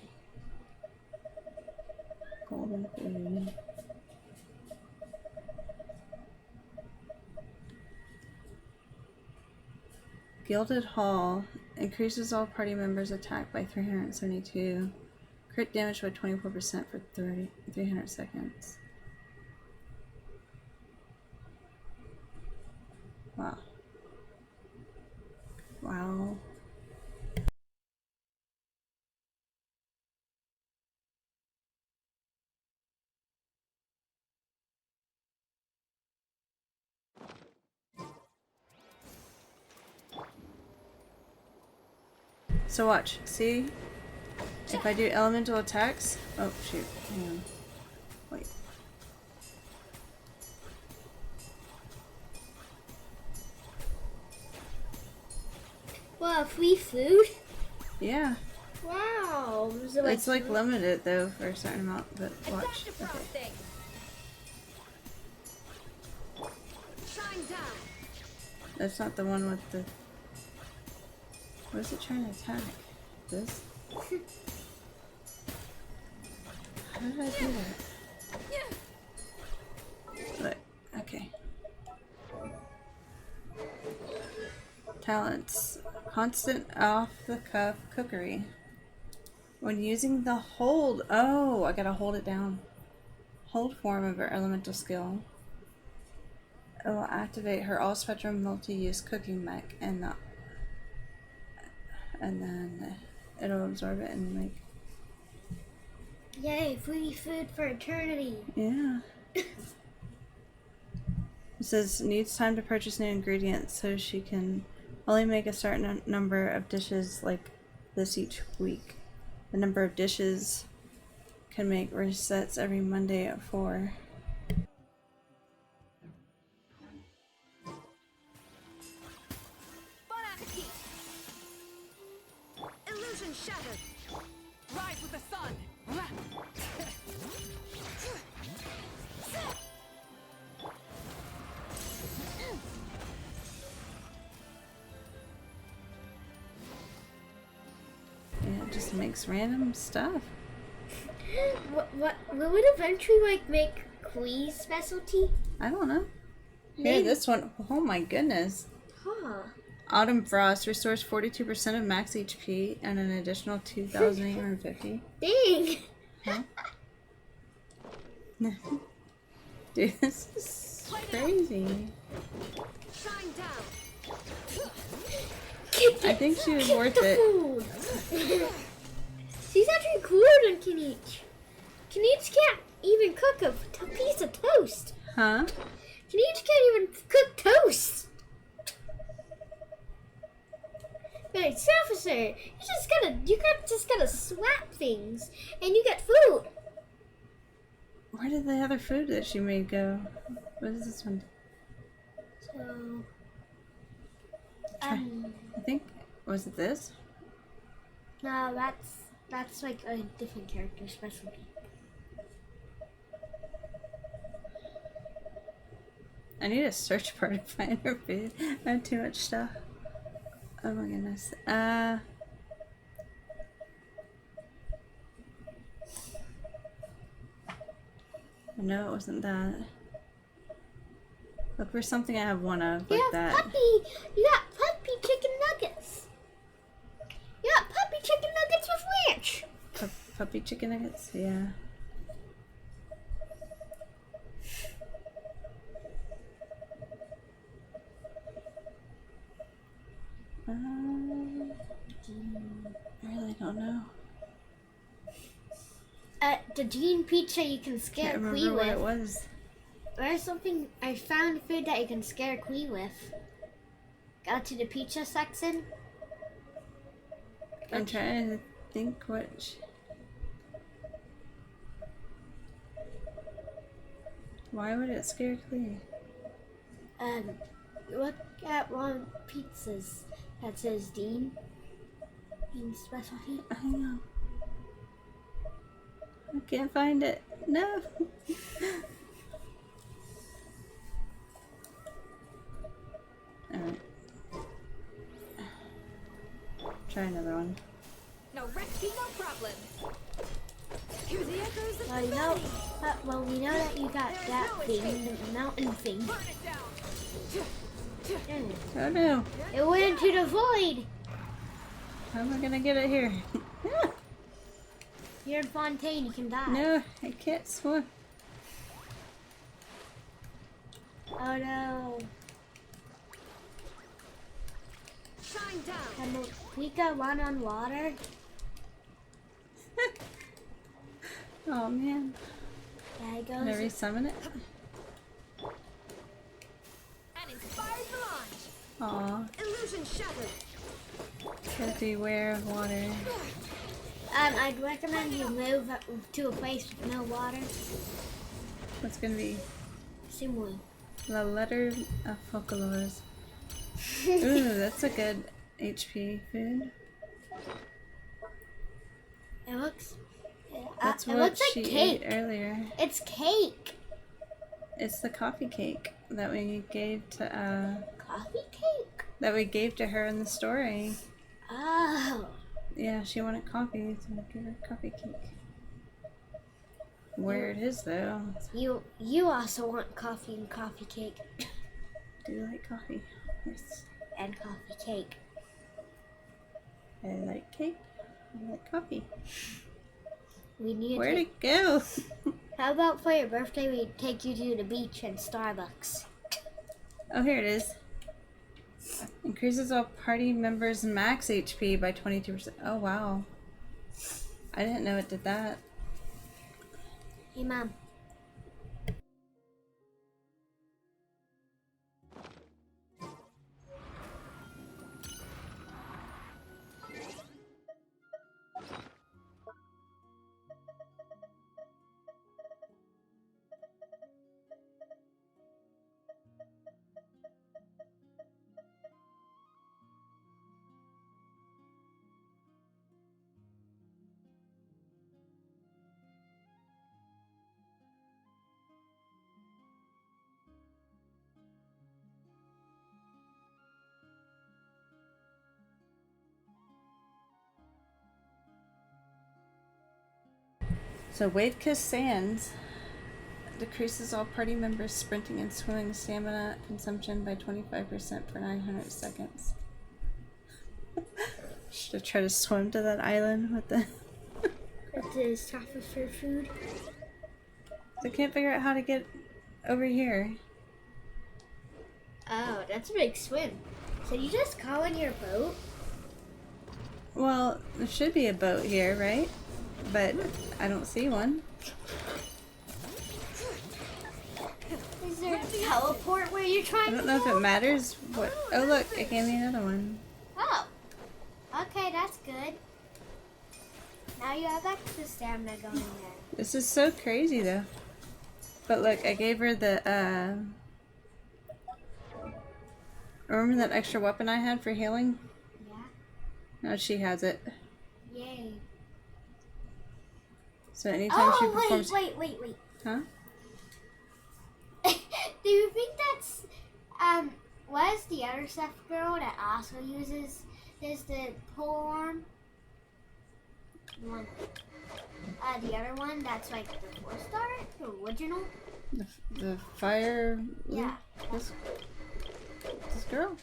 Golden food. Gilded Hall increases all party members' attack by 372. Crit damage by 24% for 300 seconds. Wow. Wow. So watch, see? If I do elemental attacks, oh shoot, hang on. Wait. Well, free food? Yeah. Wow. It's like limited though for a certain amount, but watch. Okay. Shine down! That's not the one with the... What is it trying to attack? This? How did I do that? Look, okay. Talents. Constant off-the-cuff cookery. When using the hold... Oh, I gotta hold it down. Hold form of her elemental skill. It will activate her all-spectrum multi-use cooking mech and then it'll absorb it and make... Yay, free food for eternity. Yeah. It says needs time to purchase new ingredients so she can only make a certain number of dishes like this each week. The number of dishes can make resets every Monday at 4. Bon appetit! Illusion shattered! Rise with the sun! Yeah, it just makes random stuff. What would eventually like make Quee's specialty? I don't know. Here, this one. Oh my goodness. Huh. Autumn Frost restores 42% of max HP and an additional 2,850. Dang! Huh? Dude, this is crazy. Shine down! I think she was worth it. She's actually cooler than Kinich. Kinich can't even cook a piece of toast. Huh? Kinich can't even cook toast. But it's officer, you just gotta swap things, and you get food. Where did the other food that she made go? What is this one? So, I think, was it this? no, that's like a different character specialty. I need a search bar to find her food. I have too much stuff. Oh my goodness. No, it wasn't that. Look for something I have one of, like that. You got puppy chicken nuggets. You got puppy chicken nuggets with ranch. Puppy chicken nuggets? Yeah. I really don't know. The Gene Pizza you can scare Can't Quee remember with. what it was. There's something, I found food that you can scare Quee with. Go to the pizza section. I'm trying to think why would it scare Clea? Look at one pizzas that says Dean. Dean specialty. I know. I can't find it. No. Alright. Try another one. No recipe, no problem. Hear the echoes of the Well, we know that you got that thing, the mountain thing. Oh no. It went into the void. How am I gonna get it here? You're in Fontaine, you can die. No, I can't swim. Oh no. Shine down. Can Pika run on water? Oh man. There it Can I goes. resummon it? An inspired melange. Aw. Illusion shattered. Gotta beware of water. I'd recommend you move to a place with no water. What's gonna be? Simui. The letter of folklores. Ooh, that's a good HP food. It looks. That's it what looks she like cake. ate earlier. It's cake. It's the coffee cake that we gave to Coffee cake. that we gave to her in the story. Oh. Yeah, she wanted coffee, so I gave her coffee cake. where it is though. You also want coffee and coffee cake. Do you like coffee? Yes. And coffee cake. I like cake. I like coffee. We need Where'd it go? How about for your birthday we take you to the beach and Starbucks? Oh, here it is. Increases all party members' max HP by 22%. Oh, wow. I didn't know it did that. Hey, Mom. So Wave Kiss Sands decreases all party members' sprinting and swimming stamina consumption by 25% for 900 seconds. Should I try to swim to that island with the... With the Escoffier food? I can't figure out how to get over here. Oh, that's a big swim. So you just call in your boat? Well, there should be a boat here, right? But I don't see one. Is there a teleport where you're trying to I don't know if it matters what... Oh look, it gave me another one. Oh. Okay, that's good. Now you have extra stamina going there. This is so crazy though. But look, I gave her the, remember that extra weapon I had for healing? Yeah. Now she has it. Yay. So anytime she performs... wait. Huh? Do you think that's, what is the other stuff girl that also uses the pole arm? One. The other one that's like the 4-star, the original. The fire. Yeah. This girl.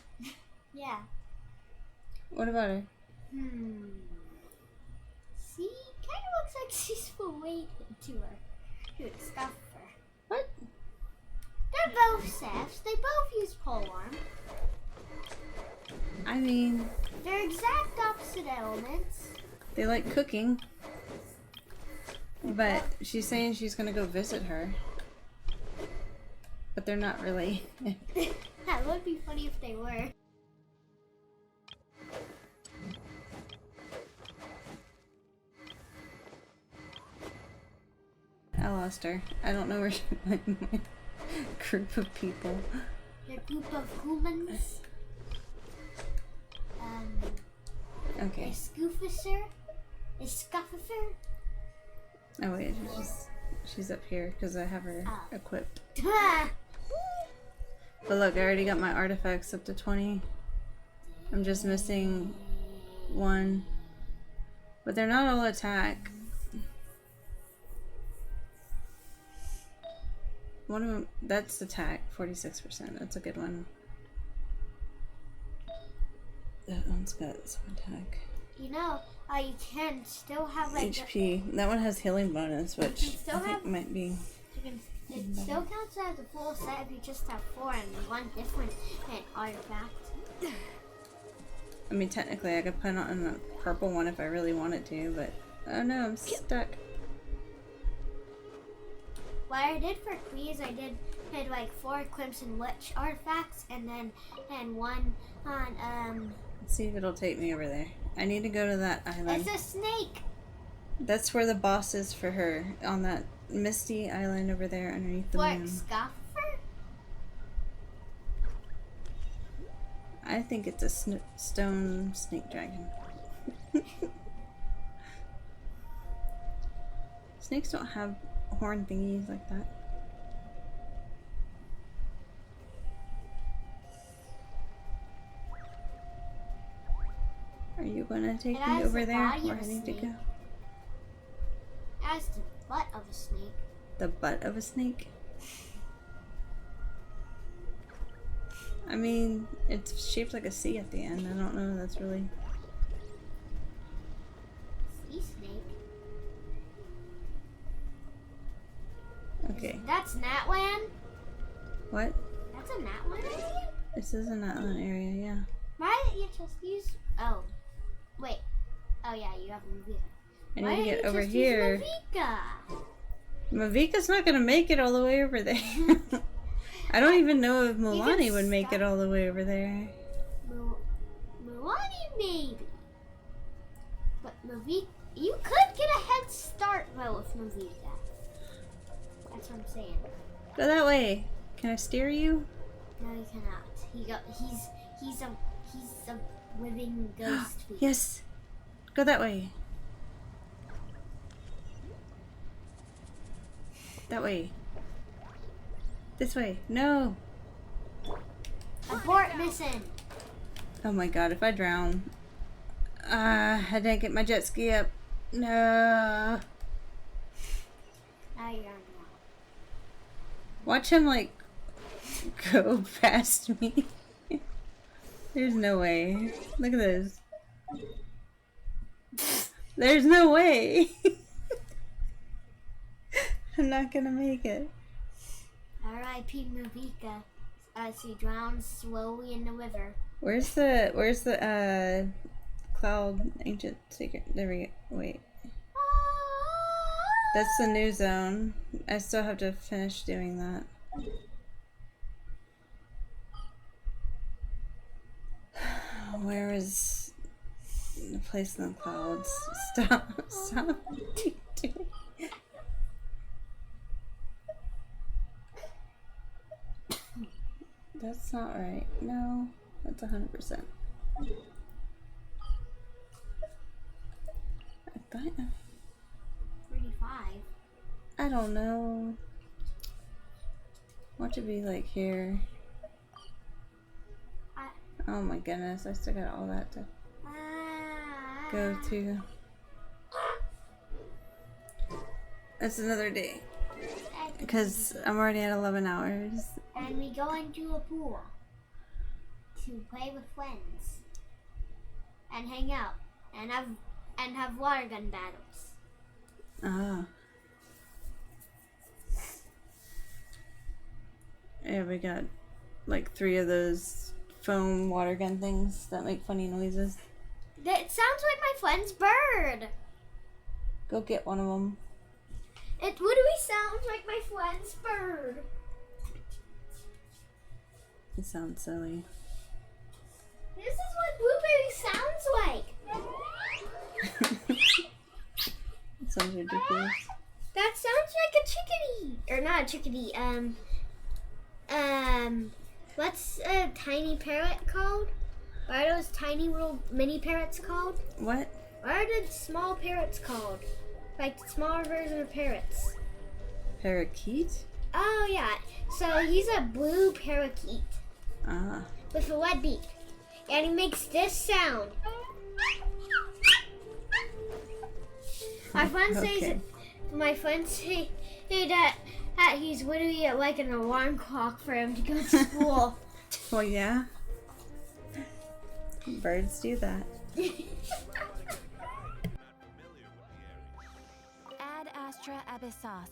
Yeah. What about her? See, kind of looks like she's related to her. To Escoffier. What? They're both Seths. They both use pole arm. I mean, they're exact opposite elements. They like cooking. But she's saying she's gonna go visit her. But they're not really. That would be funny if they were. I lost her. I don't know where she went in my group of people. Your group of humans. Okay. Escoffier. Oh wait, she's up here because I have her equipped. But look, I already got my artifacts up to 20. I'm just missing one. But they're not all attack. One of them, that's attack, 46%. That's a good one. That one's got some attack. You know, you can still have like HP. That one has healing bonus, which I think might be. It still counts as a full set if you just have 4 and one different artifact. I mean, technically, I could put on a purple one if I really wanted to, but oh no, I'm stuck. What I did for Queez, I had like 4 Crimson Witch artifacts and one on Let's see if it'll take me over there. I need to go to that island. It's a snake. That's where the boss is for her, on that misty island over there underneath the moon. Escoffier? I think it's a stone snake dragon. Snakes don't have horn thingies like that. Are you gonna take me over there where I need to go? butt of a snake. The butt of a snake? I mean, it's shaped like a C at the end. I don't know if that's really... Sea snake? Okay. That's Natland? What? That's a Natland area? This is an island area, yeah. Why didn't you just use... Oh. Wait. Oh yeah, you have Mavika. I Why need to didn't get you over just here. Use Mavika? Mavika's not gonna make it all the way over there. I don't even know if Milani would make it all the way over there. Milani maybe. But Mavika... You could get a head start though with Mavika. That's what I'm saying. Go that way. Can I steer you? No, you cannot. He's a living ghost. Yes. Go that way. That way. This way. No. Abort mission. Oh my god, if I drown. I didn't get my jet ski up. No. Now you're on. Watch him like go past me. There's no way. Look at this. There's no way. I'm not gonna make it. R.I.P. Mavika as he drowns slowly in the river. Where's the cloud ancient secret? There we go. Wait. That's the new zone. I still have to finish doing that. Where is the place in the clouds? Stop. That's not right. No, that's 100%. I thought. 35. I don't know. Watch it be like here. Oh my goodness, I still got all that to go to. It's another day. Because I'm already at 11 hours. And we go into a pool to play with friends and hang out and have water gun battles. Ah. Yeah, we got like 3 of those foam water gun things that make funny noises. That sounds like my friend's bird. Go get one of them. It literally sounds like my friend's bird. It sounds silly. This is what blueberry sounds like. It sounds ridiculous. That sounds like a chickadee. Or not a chickadee. What's a tiny parrot called? What are those tiny little mini parrots called? What? What are the small parrots called? Like the smaller version of parrots. Parakeet? Oh yeah. So he's a blue parakeet. Ah. With a red beak. And he makes this sound. My friend says that he's literally like an alarm clock for him to go to school. Well, yeah. Birds do that. Ad Astra Abyssos.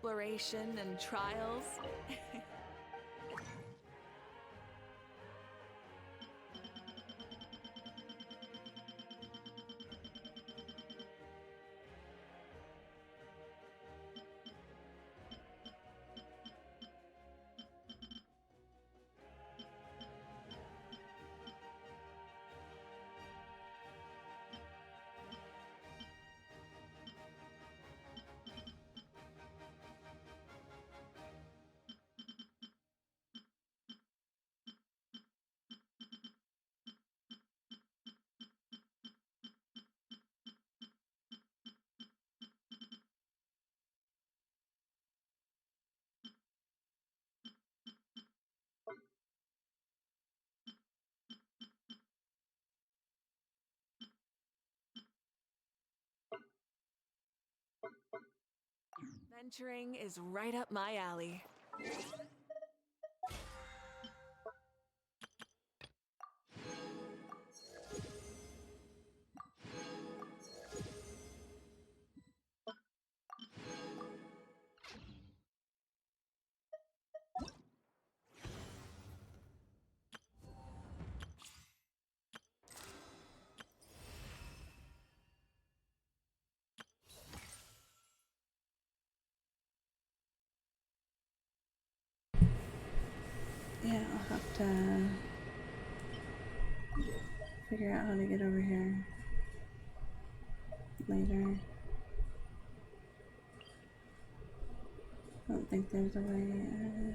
exploration and trials. Venturing is right up my alley. Yeah, I'll have to figure out how to get over here later. I don't think there's a way.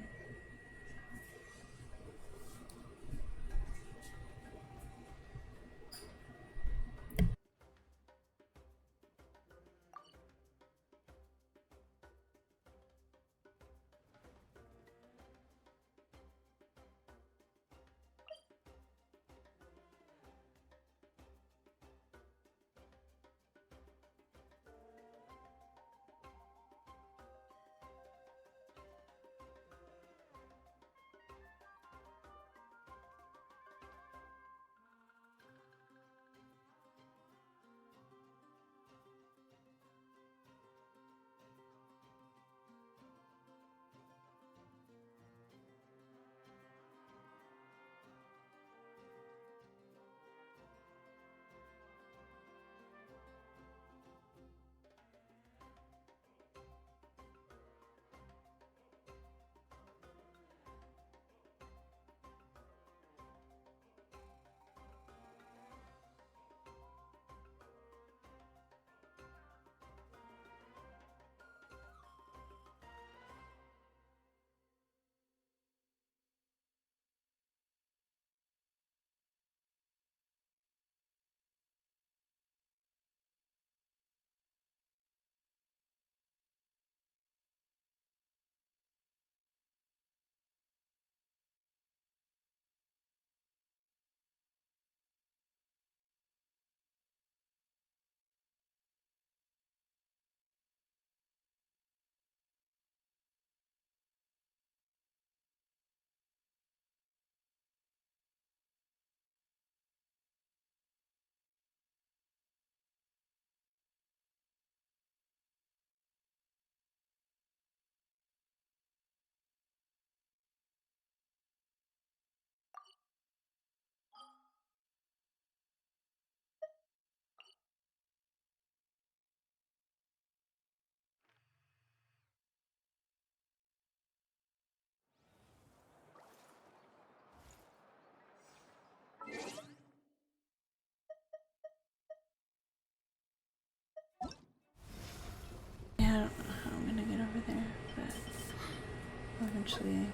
Yeah, I don't know how I'm gonna get over there, but eventually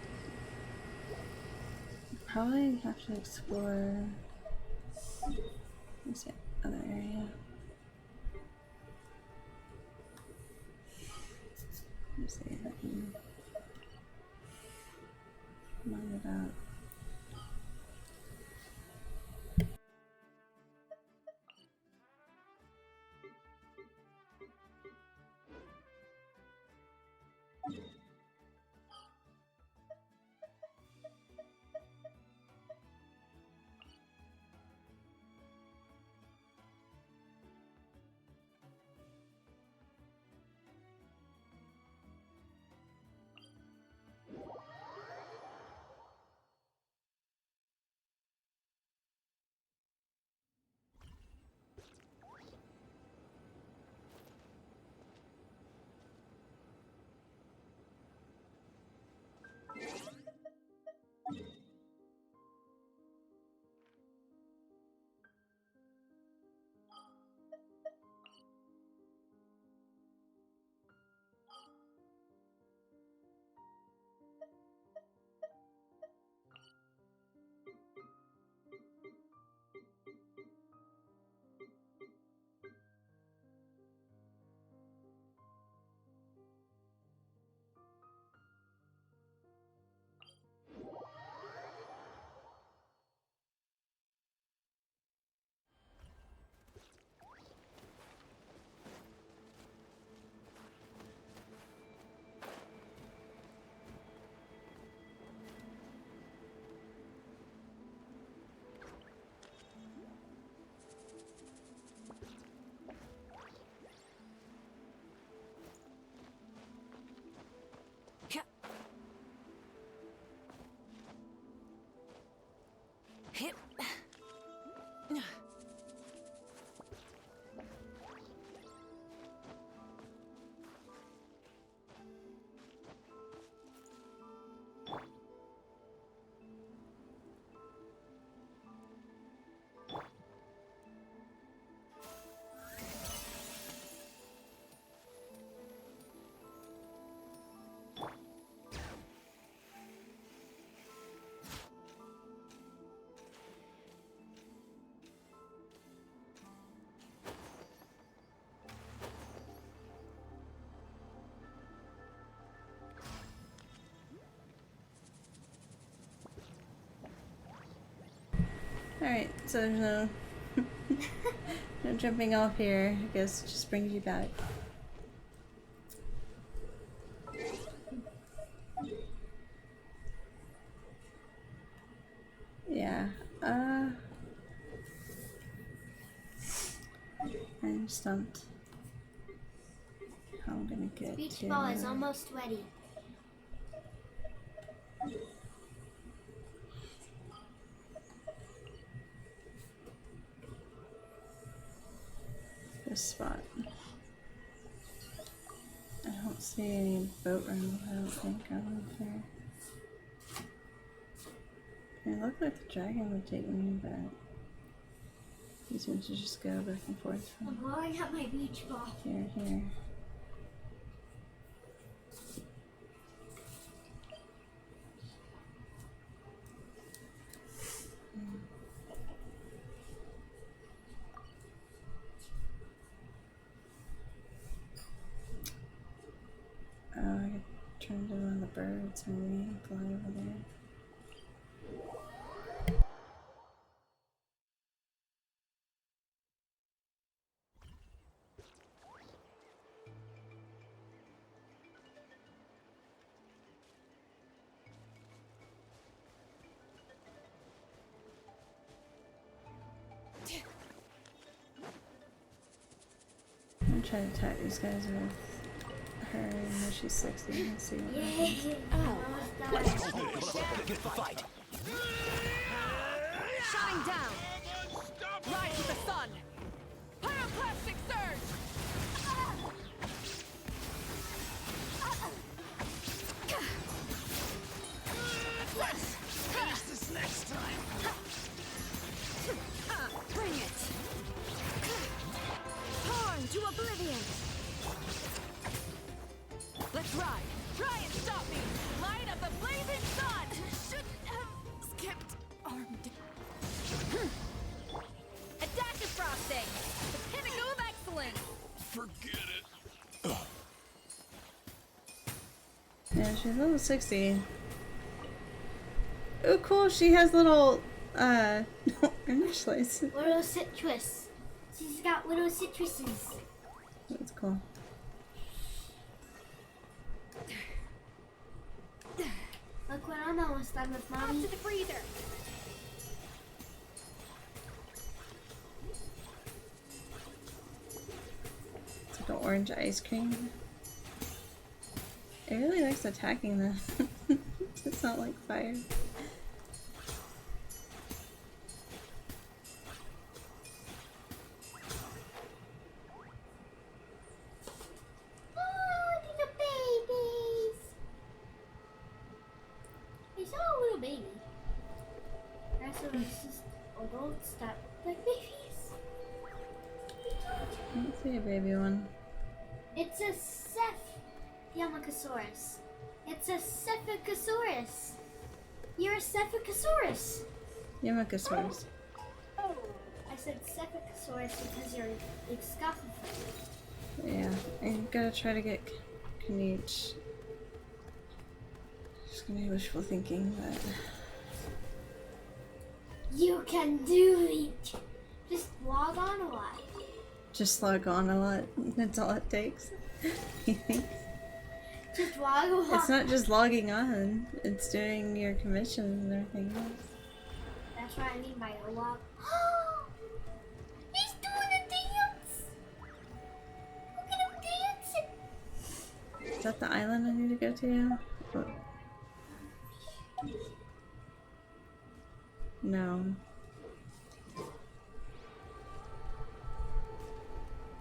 probably have to explore this other area. Let's see if I can line it up. Hip. Alright, so there's no, no jumping off here. I guess it just brings you back. Yeah, I'm stumped. How I'm gonna get Beach to... ball is almost ready. this spot. I don't see any boat room, I don't think, over there. It looked like the dragon would take me, but he seems to just go back and forth I'm from blowing up my beach ball. here. Oh, I could turn to one of the birds maybe, fly over there. I'm gonna try to attack these guys with her, even though she's 60. Let's see what happens. Get the fight. Shutting down! Rise with the sun! Pyroclastic surge! Finish this next time. Bring it! Torn to oblivion! Let's ride! Try and stop me! Light of the blazing sun! Shouldn't have skipped armed. A dash of frosting! The pinnacle of excellence! Forget it. Yeah, she's level 60. Oh, cool, she has little, orange slices. Little citrus. She's got little citruses. That's cool. Look what I'm almost done with, Mommy. Off to the freezer! It's like an orange ice cream. It really likes attacking them. It's not like fire. Oh, these are babies. He's not a little baby. That's what it's just adults that like babies. I don't see a baby one. It's a Yamacosaurus. It's a Cephicosaurus. You're a Cephicosaurus. Yamacosaurus. Oh, I said Cephicosaurus because you're Escoffier. Yeah, I gotta try to get Knight. Just gonna be wishful thinking, but You can do it. Just log on a lot. just log on a lot. That's all it takes. You think? Just log on. It's not just logging on, it's doing your commissions and everything else. That's what I mean by a log. He's doing a dance. Look at him dancing. Is that the island I need to go to? Oh. No.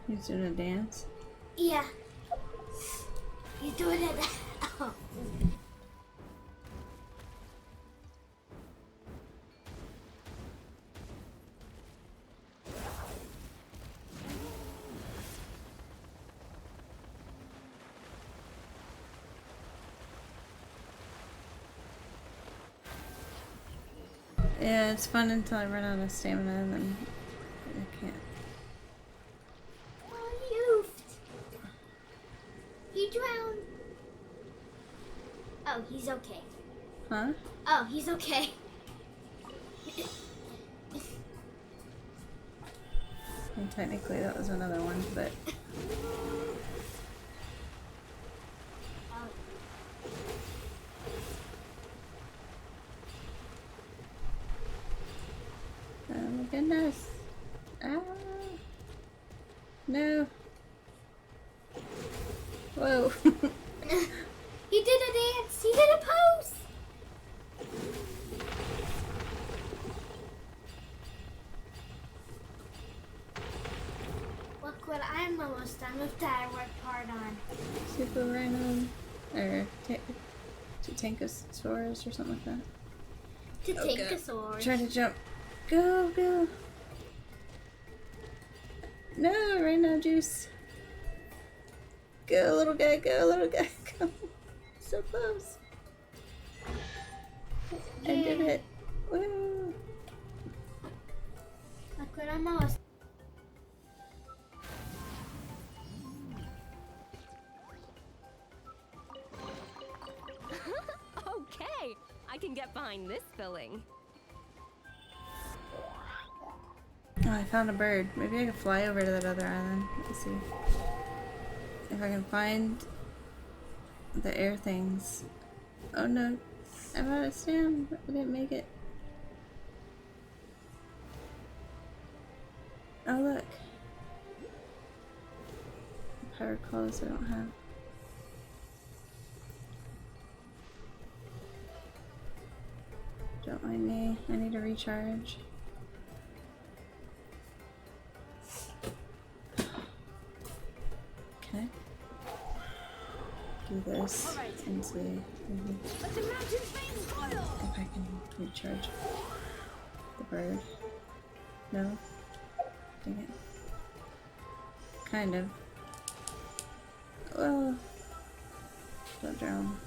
He's doing a dance? Yeah. He's doing it. Oh. Yeah, it's fun until I run out of stamina and then I can't. Oh, you. He drowned. Oh, he's okay. Huh? Oh, he's okay. And technically that was another one, but... Oh my goodness. Ah. No. Whoa. He did a dance. He did a pose. Look what I'm almost done with that I worked hard on. Super Rhino. Or Tankosaurus or something like that. Tankosaurus. Try to jump. Go, go. No, Rhino juice. Go, little guy, go, little guy, go. So close. I did it. Woo. Look what I'm almost. Okay, I can get behind this filling. Oh, I found a bird. Maybe I can fly over to that other island. Let's see. If I can find the air things. Oh no. I'm out of stam. I didn't make it. Oh look. Power calls I don't have. Don't mind me. I need to recharge. Okay. Do this and see if I can recharge the bird. No? Dang it. Kind of. Oh. Don't drown.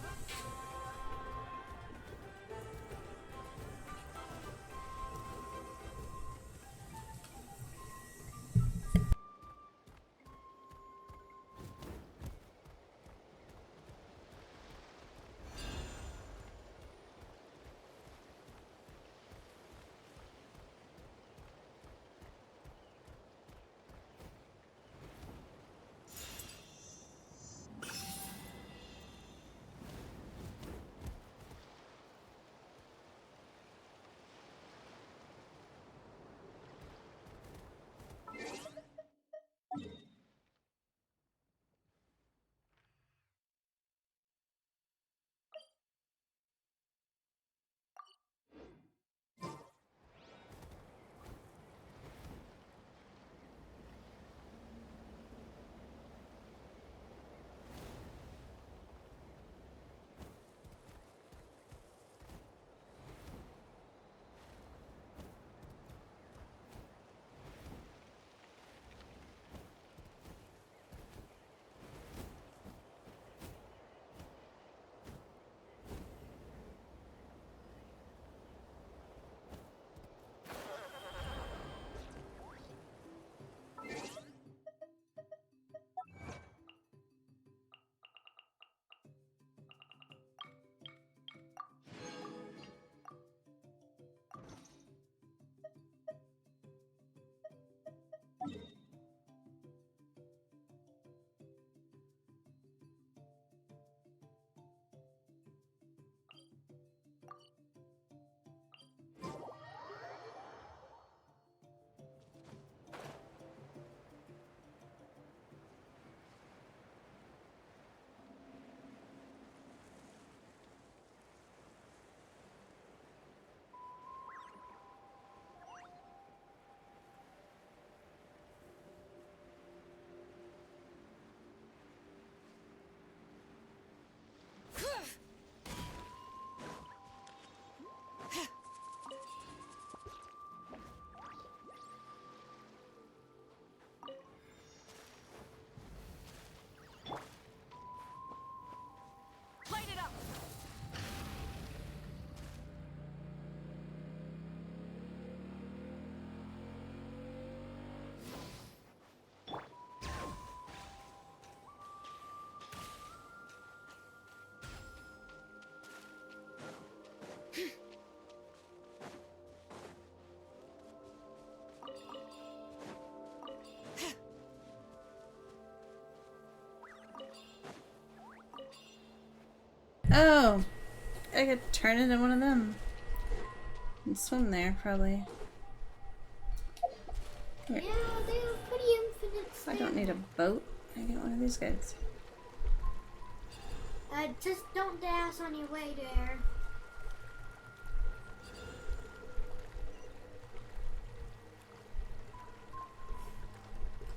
Oh! I could turn into one of them. And swim there, probably. Here. Yeah, they have pretty infinite I don't need a boat. I get one of these guys. Just don't dash on your way there.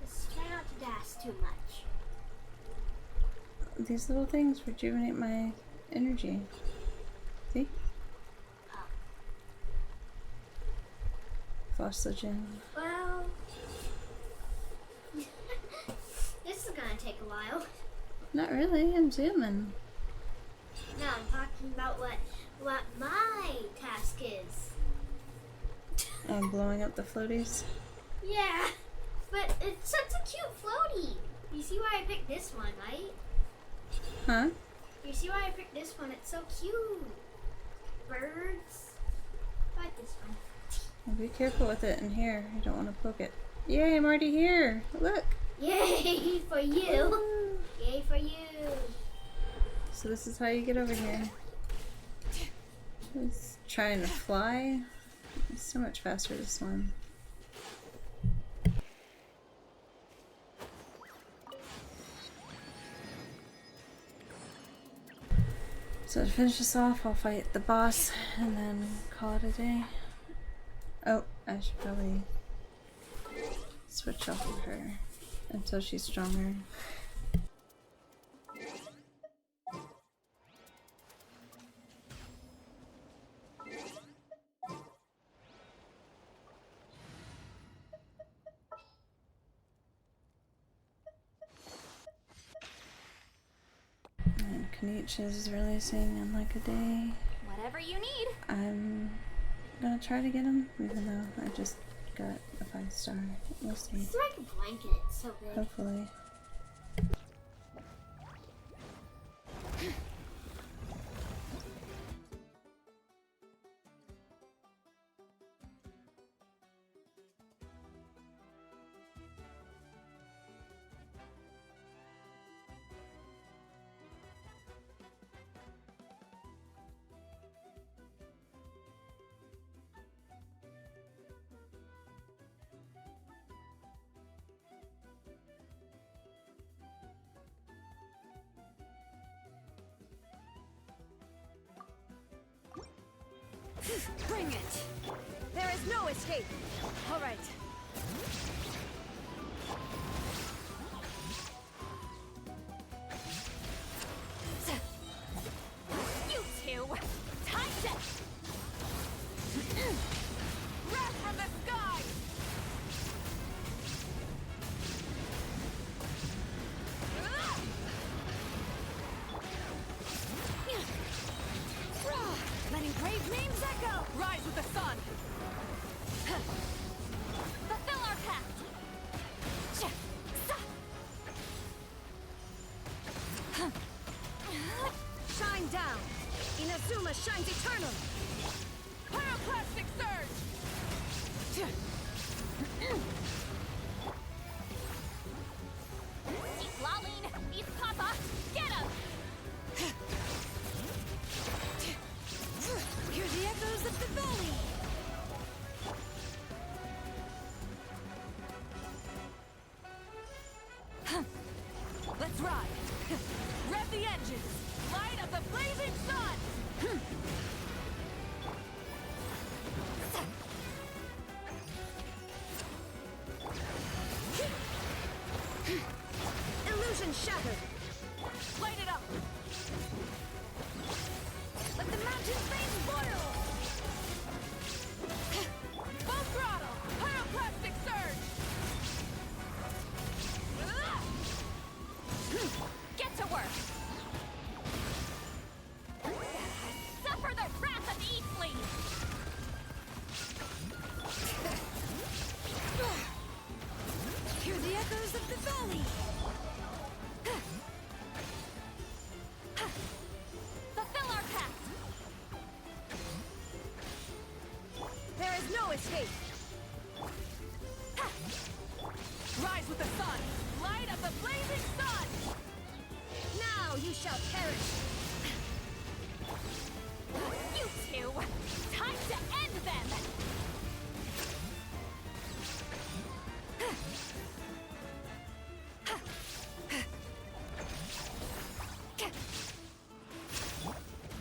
Just try not to dash too much. These little things rejuvenate my energy. See? Phosphagen. Well, this is gonna take a while. Not really, I'm zooming. No, I'm talking about what my task is. I'm blowing up the floaties. Yeah, but it's such a cute floaty. You see why I picked this one, right? Huh? You see why I picked this one? It's so cute. Birds. I like this one. Well, be careful with it in here. I don't want to poke it. Yay, I'm already here. Look. Yay for you. Yay for you. So this is how you get over here. Just trying to fly. It's so much faster to swim. So to finish this off, I'll fight the boss and then call it a day. Oh, I should probably switch off of her until she's stronger. And Kaniche is releasing in like a day. Whatever you need. I'm gonna try to get him, even though I just got a 5-star. We'll see. It's like a blanket. It's so big. Hopefully. Bring it! There is no escape! All right. You two! Time set! Wrath from the sky! Letting brave names echo! Rise with the sun! Fulfill our pact! Shine down! Inazuma shines eternal! Pyroclastic surge! Eat Laline! Eat Papa! Get him! Hear the echoes of the valley! Let's ride! Rev the engines! Light of the blazing sun! Illusion shattered! Light it up! Let the mountain's veins boil! Full throttle! Pyroclastic surge! Get to work! Suffer the wrath of the Eastling! Hear the echoes of the valley! Fulfill our pact! There is no escape! Rise with the sun! Light of the blazing sun! Now you shall perish! Time to end them!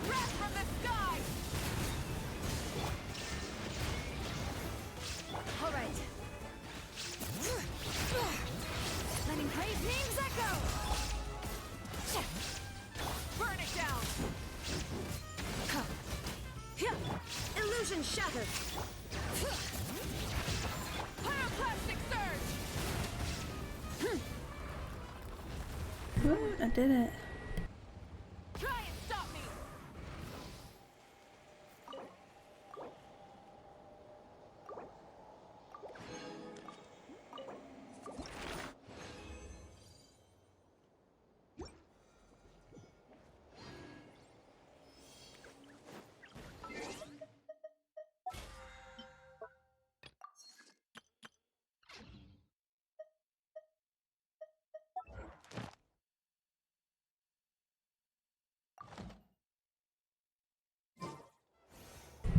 Wrath from the sky! All right. Letting praise names echo! Burn it down! Illusion shattered! Pyroclastic surge! Woo, I did it. Try and stop me!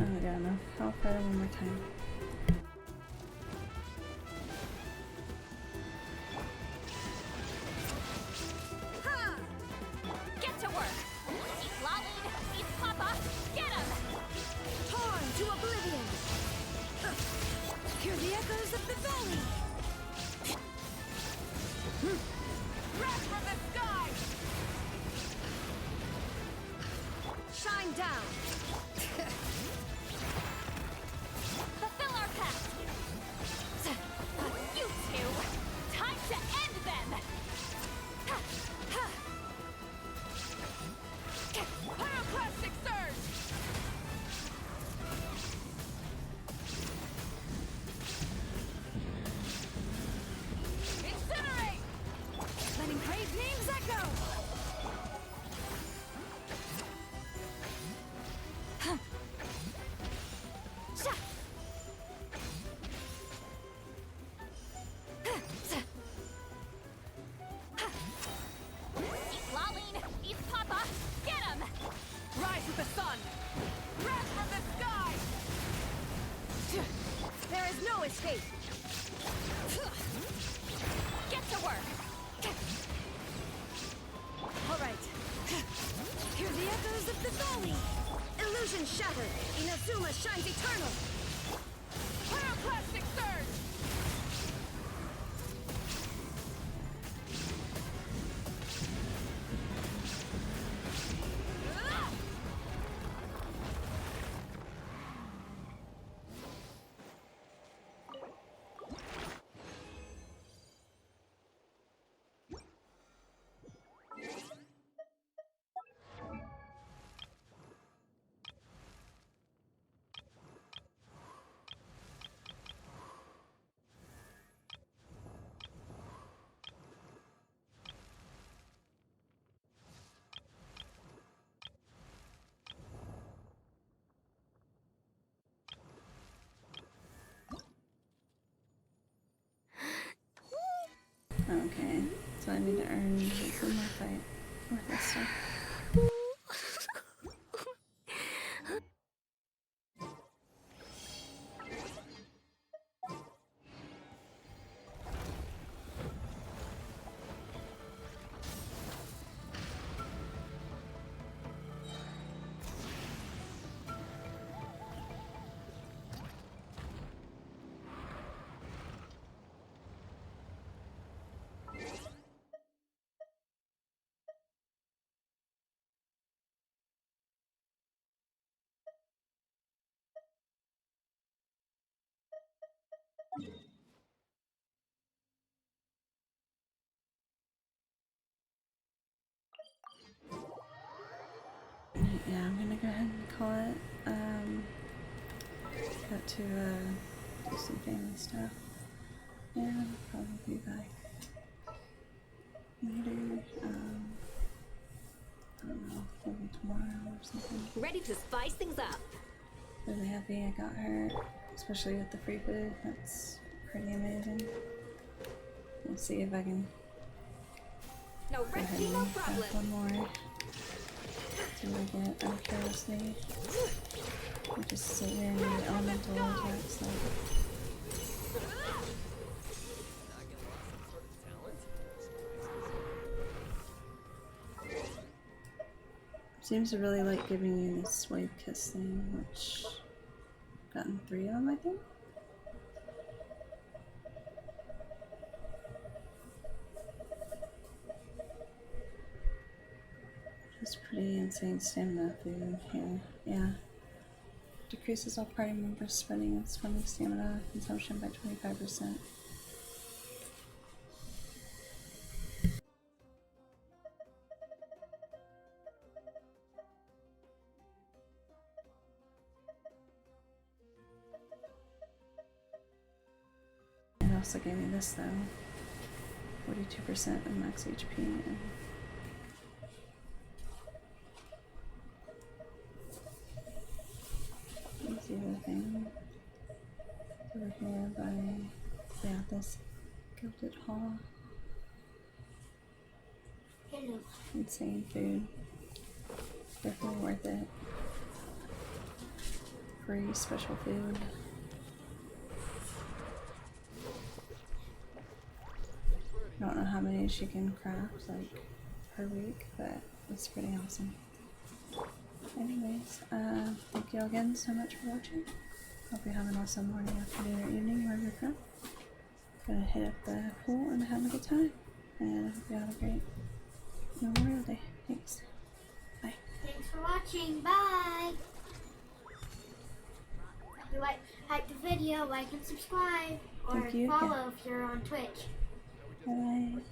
Oh, yeah, no. I'll try it one more time. Ha! Get to work! Eat Laline, eat Papa, get him! Torn to oblivion! Hear the echoes of the valley! Wrath from the sky! Shine down! Fulfill our pact! You two! Time to end them! Pyroclastic surge! Incinerate! Letting praise names echo! Eat Laline, eat Papa, get him! Rise with the sun! Wrath from the sky! There is no escape! Get to work! All right. Hear the echoes of the valley! Illusion shattered! Inazuma shines eternal! Pyroclastic surge! Okay, so I need to earn one more fight with this stuff. Yeah, I'm gonna go ahead and call it. Got to do some family stuff. Yeah, I'll probably be back later. I don't know, maybe tomorrow or something. Ready to spice things up. Really happy I got her, especially with the free food. That's pretty amazing. Let's see if I can No go ahead rescue, and no have problem. one more till I get out of curiosity. I just sit here and do elemental attacks like. Seems to really like giving you this wave kiss thing, which I've gotten 3 of them, I think. It's pretty insane stamina food here. Yeah. Decreases all party members' spending and spending stamina consumption by 25%. It also gave me this though. 42% of max HP. And let's see the thing over here by this Gilded Hall. Hello. Insane food. Definitely worth it. Free special food. I don't know how many she can craft like per week, but it's pretty awesome. Anyways, thank you all again so much for watching. Hope you have an awesome morning, afternoon, or evening wherever you're from. Gonna hit up the pool and have a good time. And I hope you have a great Memorial Day. Thanks. Bye. Thanks for watching. Bye. If you like the video, like and subscribe, or Thank you follow again. if you're on Twitch. Bye.